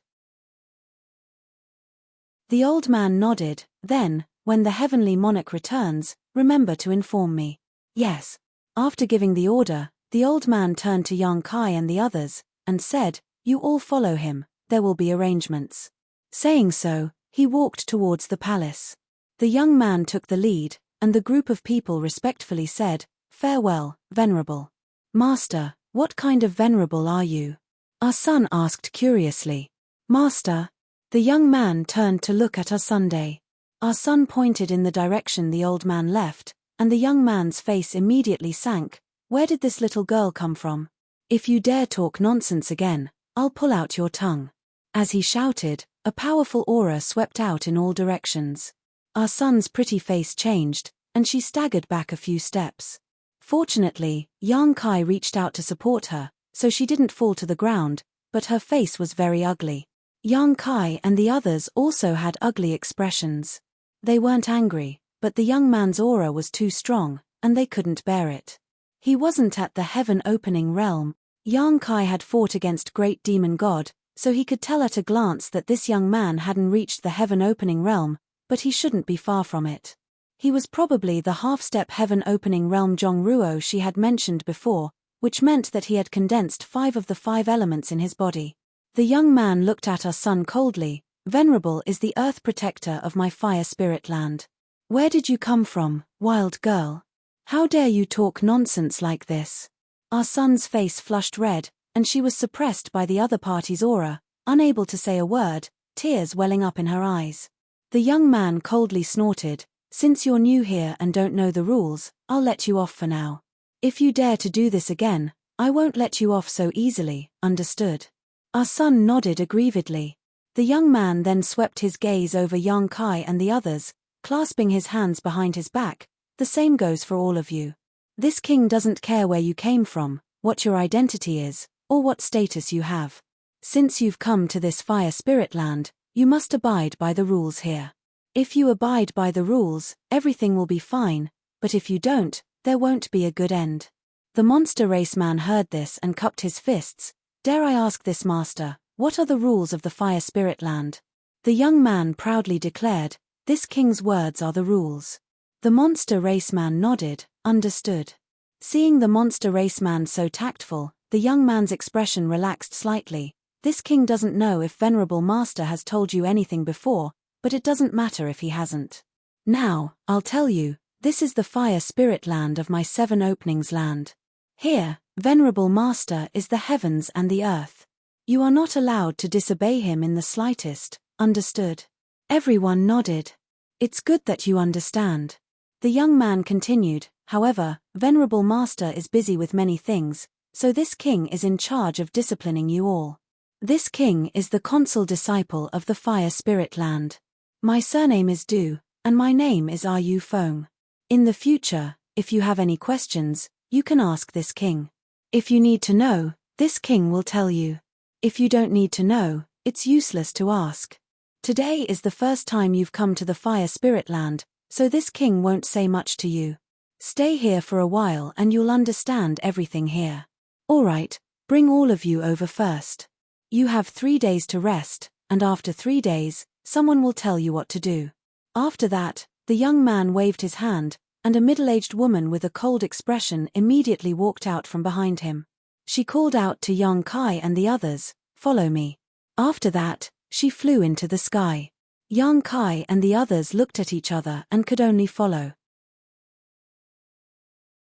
Speaker 1: The old man nodded, "Then, when the heavenly monarch returns, remember to inform me." "Yes." After giving the order, the old man turned to Yang Kai and the others, and said, "You all follow him, there will be arrangements." Saying so, he walked towards the palace. The young man took the lead, and the group of people respectfully said, "Farewell, Venerable." "Master, what kind of venerable are you?" our son asked curiously. "Master?" The young man turned to look at our Sunday. Our son pointed in the direction the old man left, and the young man's face immediately sank, Where did this little girl come from? If you dare talk nonsense again, I'll pull out your tongue." As he shouted, a powerful aura swept out in all directions. Our son's pretty face changed, and she staggered back a few steps. Fortunately, Yang Kai reached out to support her, so she didn't fall to the ground, but her face was very ugly. Yang Kai and the others also had ugly expressions. They weren't angry, but the young man's aura was too strong, and they couldn't bear it. He wasn't at the heaven-opening realm. Yang Kai had fought against Great Demon God, so he could tell at a glance that this young man hadn't reached the heaven-opening realm, but he shouldn't be far from it. He was probably the half-step heaven-opening realm Zhongruo she had mentioned before, which meant that he had condensed 5 of the 5 elements in his body. The young man looked at our son coldly. "Venerable is the earth protector of my fire spirit land. Where did you come from, wild girl? How dare you talk nonsense like this?" Our son's face flushed red, and she was suppressed by the other party's aura, unable to say a word, tears welling up in her eyes. The young man coldly snorted, "Since you're new here and don't know the rules, I'll let you off for now. If you dare to do this again, I won't let you off so easily, understood?" Our son nodded aggrievedly. The young man then swept his gaze over Yang Kai and the others, clasping his hands behind his back. "The same goes for all of you. This king doesn't care where you came from, what your identity is, or what status you have. Since you've come to this fire spirit land, you must abide by the rules here. If you abide by the rules, everything will be fine, but if you don't, there won't be a good end." The monster race man heard this and cupped his fists. "Dare I ask this master, what are the rules of the fire spirit land?" The young man proudly declared, "This king's words are the rules." The monster race man nodded, understood. Seeing the monster race man so tactful, the young man's expression relaxed slightly. "This king doesn't know if venerable master has told you anything before, but it doesn't matter if he hasn't. Now, I'll tell you, this is the fire spirit land of my 7 openings land. Here, venerable master is the heavens and the earth. You are not allowed to disobey him in the slightest, understood?" Everyone nodded. "It's good that you understand." The young man continued, "However, venerable master is busy with many things, so this king is in charge of disciplining you all. This king is the consul disciple of the fire spirit land. My surname is Du, and my name is Ru Feng. In the future, if you have any questions, you can ask this king. If you need to know, this king will tell you. If you don't need to know, it's useless to ask. Today is the first time you've come to the fire spirit land, so this king won't say much to you. Stay here for a while and you'll understand everything here. Alright, bring all of you over first. You have 3 days to rest, and after 3 days, someone will tell you what to do." After that, the young man waved his hand, and a middle-aged woman with a cold expression immediately walked out from behind him. She called out to Yang Kai and the others, "Follow me." After that, she flew into the sky. Yang Kai and the others looked at each other and could only follow.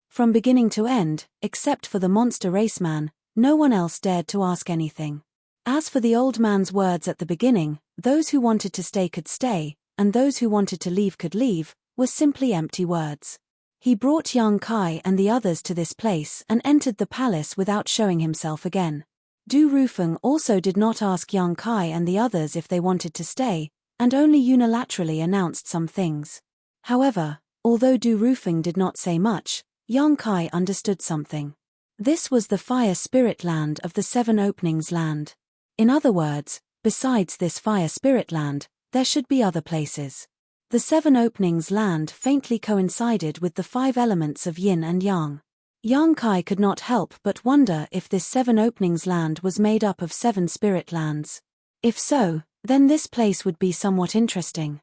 Speaker 1: From beginning to end, except for the monster race man, no one else dared to ask anything. As for the old man's words at the beginning, those who wanted to stay could stay, and those who wanted to leave could leave, were simply empty words. He brought Yang Kai and the others to this place and entered the palace without showing himself again. Du Rufeng also did not ask Yang Kai and the others if they wanted to stay, and only unilaterally announced some things. However, although Du Rufeng did not say much, Yang Kai understood something. This was the fire spirit land of the 7 openings land. In other words, besides this fire spirit land, there should be other places. The 7 openings land faintly coincided with the 5 elements of yin and yang. Yang Kai could not help but wonder if this 7 openings land was made up of 7 spirit lands. If so, then this place would be somewhat interesting.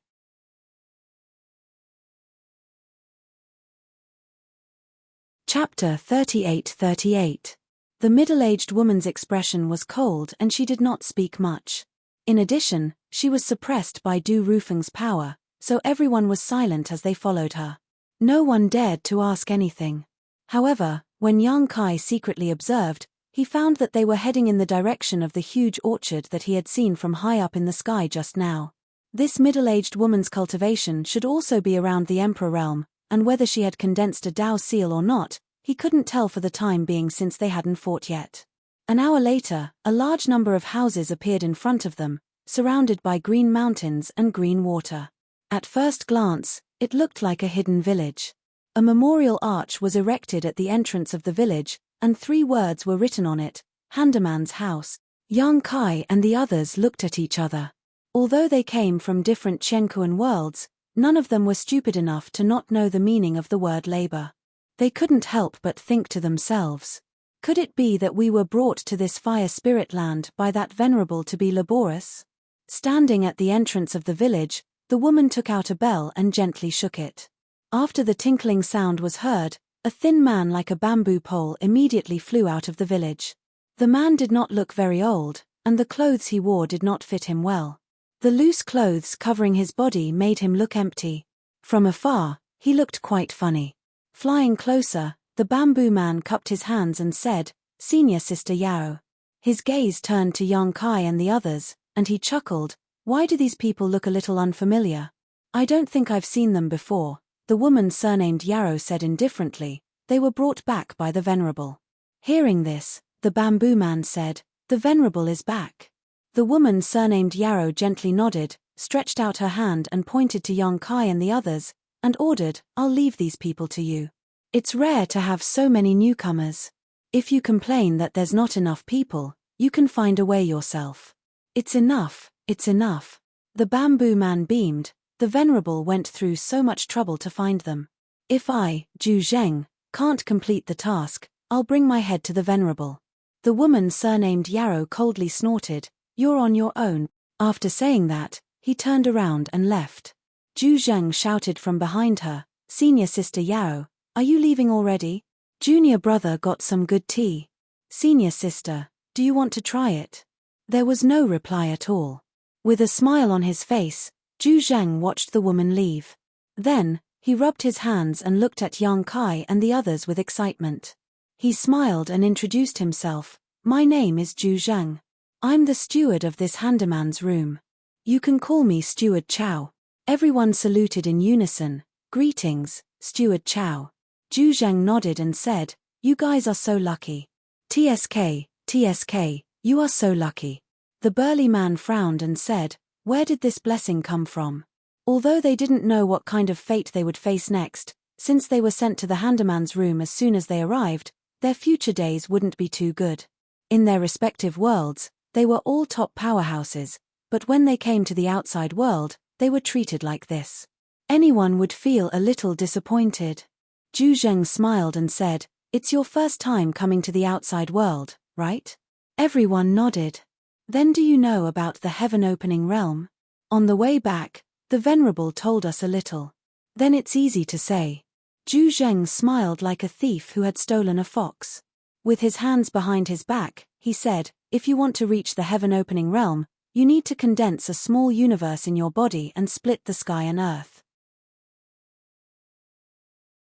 Speaker 1: Chapter 38-38. The middle-aged woman's expression was cold and she did not speak much. In addition, she was suppressed by Du Rufeng's power, so everyone was silent as they followed her. No one dared to ask anything. However, when Yang Kai secretly observed, he found that they were heading in the direction of the huge orchard that he had seen from high up in the sky just now. This middle-aged woman's cultivation should also be around the Emperor realm, and whether she had condensed a Dao seal or not, He couldn't tell for the time being since they hadn't fought yet. An hour later, a large number of houses appeared in front of them, surrounded by green mountains and green water. At first glance, it looked like a hidden village. A memorial arch was erected at the entrance of the village, and 3 words were written on it: Handaman's house. Yang Kai and the others looked at each other. Although they came from different Chenkuan worlds, none of them were stupid enough to not know the meaning of the word labor. They couldn't help but think to themselves, could it be that we were brought to this fire spirit land by that venerable to be laborious? Standing at the entrance of the village, the woman took out a bell and gently shook it. After the tinkling sound was heard, a thin man like a bamboo pole immediately flew out of the village. The man did not look very old, and the clothes he wore did not fit him well. The loose clothes covering his body made him look empty. From afar, he looked quite funny. Flying closer, the bamboo man cupped his hands and said, "Senior Sister Yao." His gaze turned to Yang Kai and the others, and he chuckled, "Why do these people look a little unfamiliar? I don't think I've seen them before," the woman surnamed Yarrow said indifferently. "They were brought back by the Venerable." Hearing this, the bamboo man said, "The Venerable is back." The woman surnamed Yarrow gently nodded, stretched out her hand and pointed to Yang Kai and the others, and ordered, "I'll leave these people to you. It's rare to have so many newcomers. If you complain that there's not enough people, you can find a way yourself. It's enough, it's enough." The bamboo man beamed. The Venerable went through so much trouble to find them. "If I, Zhu Zheng, can't complete the task, I'll bring my head to the Venerable." The woman surnamed Yarrow coldly snorted, "You're on your own." After saying that, he turned around and left. Zhu Zheng shouted from behind her, "Senior Sister Yao, are you leaving already? Junior brother got some good tea. Senior sister, do you want to try it?" There was no reply at all. With a smile on his face, Zhu Zheng watched the woman leave. Then, he rubbed his hands and looked at Yang Kai and the others with excitement. He smiled and introduced himself, "My name is Zhu Zheng. I'm the steward of this handyman's room. You can call me Steward Chow." Everyone saluted in unison, "Greetings, Steward Chow." Zhu Zheng nodded and said, "You guys are so lucky. TSK, TSK, you are so lucky." The burly man frowned and said, "Where did this blessing come from?" Although they didn't know what kind of fate they would face next, since they were sent to the handyman's room as soon as they arrived, their future days wouldn't be too good. In their respective worlds, they were all top powerhouses, but when they came to the outside world, they were treated like this. Anyone would feel a little disappointed. Zhu Zheng smiled and said, "It's your first time coming to the outside world, right?" Everyone nodded. "Then do you know about the heaven-opening realm?" On the way back, the Venerable told us a little. Then it's easy to say. Zhu Zheng smiled like a thief who had stolen a fox. With his hands behind his back, he said, "If you want to reach the heaven-opening realm, you need to condense a small universe in your body and split the sky and earth.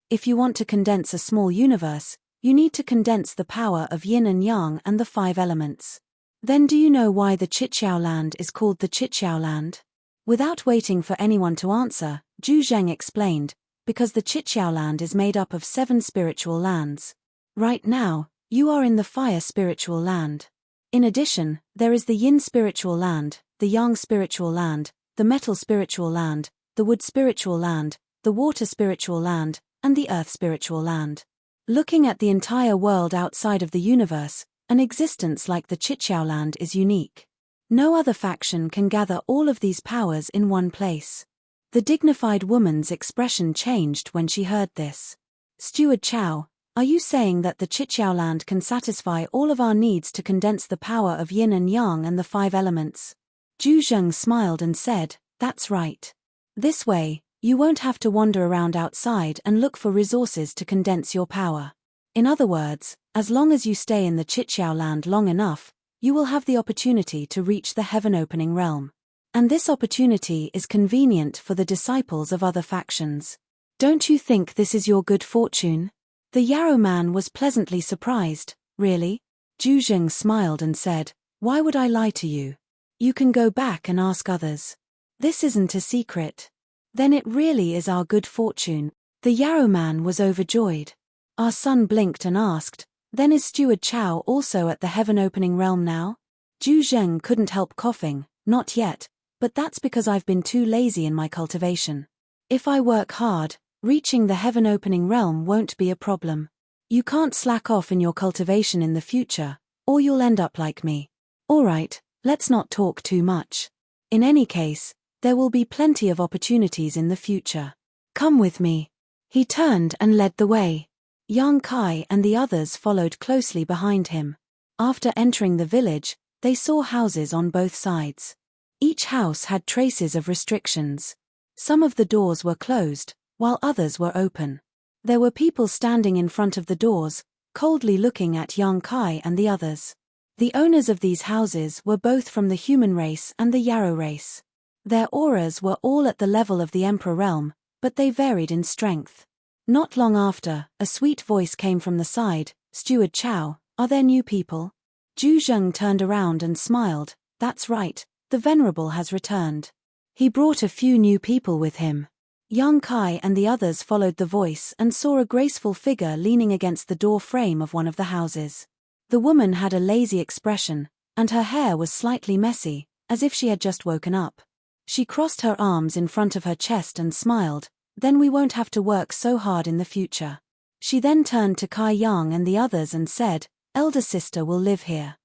Speaker 1: If you want to condense a small universe, you need to condense the power of yin and yang and the 5 elements. Then do you know why the Chiqiao land is called the Chiqiao land?" Without waiting for anyone to answer, Zhu Zheng explained, "Because the Chiqiao land is made up of 7 spiritual lands. Right now, you are in the fire spiritual land. In addition, there is the yin spiritual land, the yang spiritual land, the metal spiritual land, the wood spiritual land, the water spiritual land, and the earth spiritual land. Looking at the entire world outside of the universe, an existence like the Chiqiao land is unique. No other faction can gather all of these powers in one place." The dignified woman's expression changed when she heard this. "Steward Chow, are you saying that the Chiqiao land can satisfy all of our needs to condense the power of yin and yang and the 5 elements?" Zhu Zheng smiled and said, "That's right. This way, you won't have to wander around outside and look for resources to condense your power. In other words, as long as you stay in the Chiqiao land long enough, you will have the opportunity to reach the heaven-opening realm. And this opportunity is convenient for the disciples of other factions. Don't you think this is your good fortune?" The Yarrow man was pleasantly surprised. "Really?" Zhu Zheng smiled and said, "Why would I lie to you? You can go back and ask others. This isn't a secret." "Then it really is our good fortune." The Yarrow man was overjoyed. Our son blinked and asked, "Then is Steward Chow also at the heaven-opening realm now?" Zhu Zheng couldn't help coughing, "Not yet, but that's because I've been too lazy in my cultivation. If I work hard, reaching the heaven-opening realm won't be a problem. You can't slack off in your cultivation in the future, or you'll end up like me. Alright, let's not talk too much. In any case, there will be plenty of opportunities in the future. Come with me." He turned and led the way. Yang Kai and the others followed closely behind him. After entering the village, they saw houses on both sides. Each house had traces of restrictions. Some of the doors were closed, while others were open. There were people standing in front of the doors, coldly looking at Yang Kai and the others. The owners of these houses were both from the human race and the Yarrow race. Their auras were all at the level of the Emperor realm, but they varied in strength. Not long after, a sweet voice came from the side, "Steward Chow, are there new people?" Zhu Zheng turned around and smiled, "That's right, the Venerable has returned. He brought a few new people with him." Yang Kai and the others followed the voice and saw a graceful figure leaning against the door frame of one of the houses. The woman had a lazy expression, and her hair was slightly messy, as if she had just woken up. She crossed her arms in front of her chest and smiled, "Then we won't have to work so hard in the future." She then turned to Kai Yang and the others and said, "Elder sister will live here.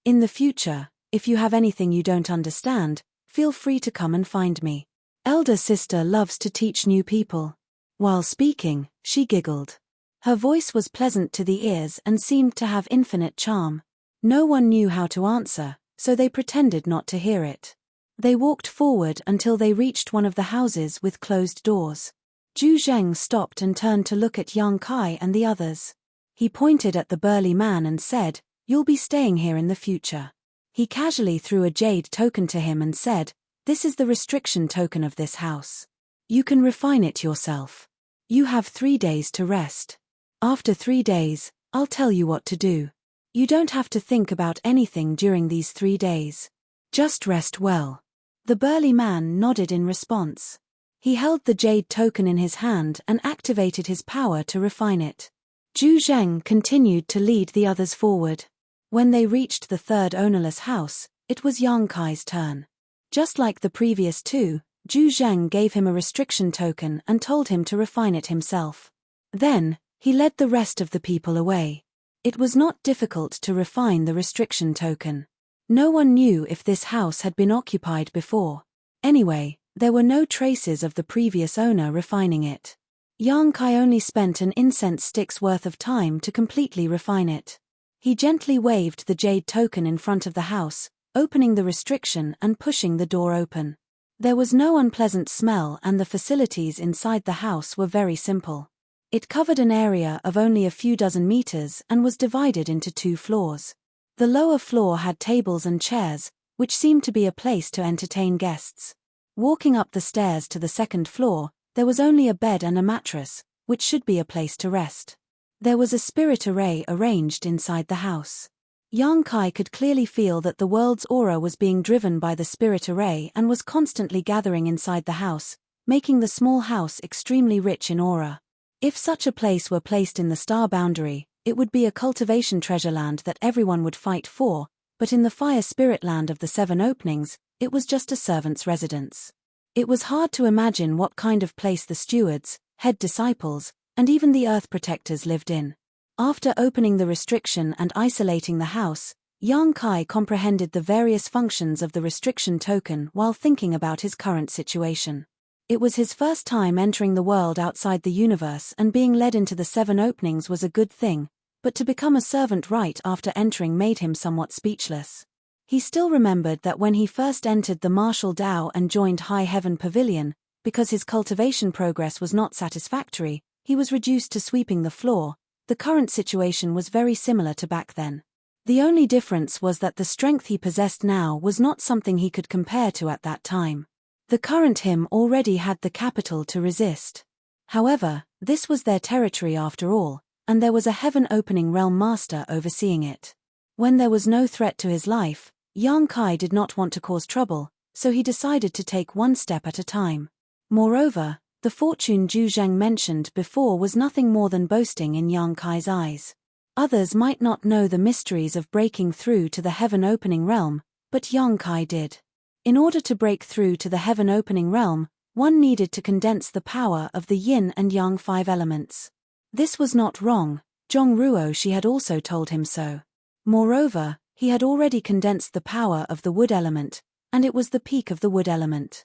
Speaker 1: In the future, if you have anything you don't understand, feel free to come and find me. Elder sister loves to teach new people." While speaking, she giggled. Her voice was pleasant to the ears and seemed to have infinite charm. No one knew how to answer, so they pretended not to hear it. They walked forward until they reached one of the houses with closed doors. Zhu Zheng stopped and turned to look at Yang Kai and the others. He pointed at the burly man and said, "You'll be staying here in the future." He casually threw a jade token to him and said, "This is the restriction token of this house. You can refine it yourself. You have 3 days to rest. After 3 days, I'll tell you what to do. You don't have to think about anything during these 3 days. Just rest well." The burly man nodded in response. He held the jade token in his hand and activated his power to refine it. Zhu Zheng continued to lead the others forward. When they reached the third ownerless house, it was Yang Kai's turn. Just like the previous two, Zhu Zheng gave him a restriction token and told him to refine it himself. Then, he led the rest of the people away. It was not difficult to refine the restriction token. No one knew if this house had been occupied before. Anyway, there were no traces of the previous owner refining it. Yang Kai only spent an incense stick's worth of time to completely refine it. He gently waved the jade token in front of the house, opening the restriction and pushing the door open. There was no unpleasant smell and the facilities inside the house were very simple. It covered an area of only a few dozen meters and was divided into 2 floors. The lower floor had tables and chairs, which seemed to be a place to entertain guests. Walking up the stairs to the 2nd floor, there was only a bed and a mattress, which should be a place to rest. There was a spirit array arranged inside the house. Yang Kai could clearly feel that the world's aura was being driven by the spirit array and was constantly gathering inside the house, making the small house extremely rich in aura. If such a place were placed in the star boundary, it would be a cultivation treasure land that everyone would fight for, but in the fire spirit land of the 7 openings, it was just a servant's residence. It was hard to imagine what kind of place the stewards, head disciples, and even the earth protectors lived in. After opening the restriction and isolating the house, Yang Kai comprehended the various functions of the restriction token while thinking about his current situation. It was his first time entering the world outside the universe, and being led into the 7 openings was a good thing, but to become a servant right after entering made him somewhat speechless. He still remembered that when he first entered the martial Dao and joined High Heaven Pavilion, because his cultivation progress was not satisfactory, he was reduced to sweeping the floor. The current situation was very similar to back then. The only difference was that the strength he possessed now was not something he could compare to at that time. The current him already had the capital to resist. However, this was their territory after all, and there was a heaven-opening realm master overseeing it. When there was no threat to his life, Yang Kai did not want to cause trouble, so he decided to take one step at a time. Moreover, The fortune Zhu Zheng mentioned before was nothing more than boasting in Yang Kai's eyes. Others might not know the mysteries of breaking through to the heaven-opening realm, but Yang Kai did. In order to break through to the heaven-opening realm, one needed to condense the power of the yin and yang 5 elements. This was not wrong, Zhong Ruo Shi had also told him so. Moreover, he had already condensed the power of the wood element, and it was the peak of the wood element.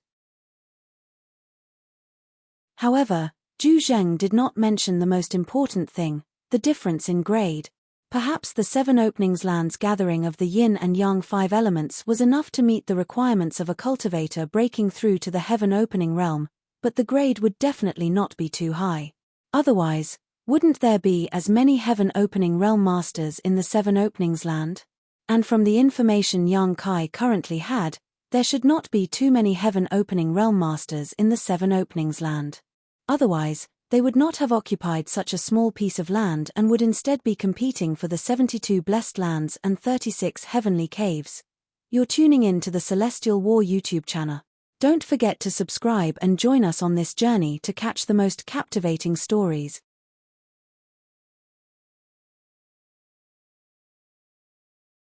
Speaker 1: However, Zhu Zheng did not mention the most important thing, the difference in grade. Perhaps the 7 openings land's gathering of the yin and yang 5 elements was enough to meet the requirements of a cultivator breaking through to the heaven-opening realm, but the grade would definitely not be too high. Otherwise, wouldn't there be as many heaven-opening realm masters in the 7 openings land? And from the information Yang Kai currently had, there should not be too many heaven-opening realm masters in the 7 openings land. Otherwise, they would not have occupied such a small piece of land and would instead be competing for the 72 blessed lands and 36 heavenly caves. You're tuning in to the Celestial War YouTube channel. Don't forget to subscribe and join us on this journey to catch the most captivating stories.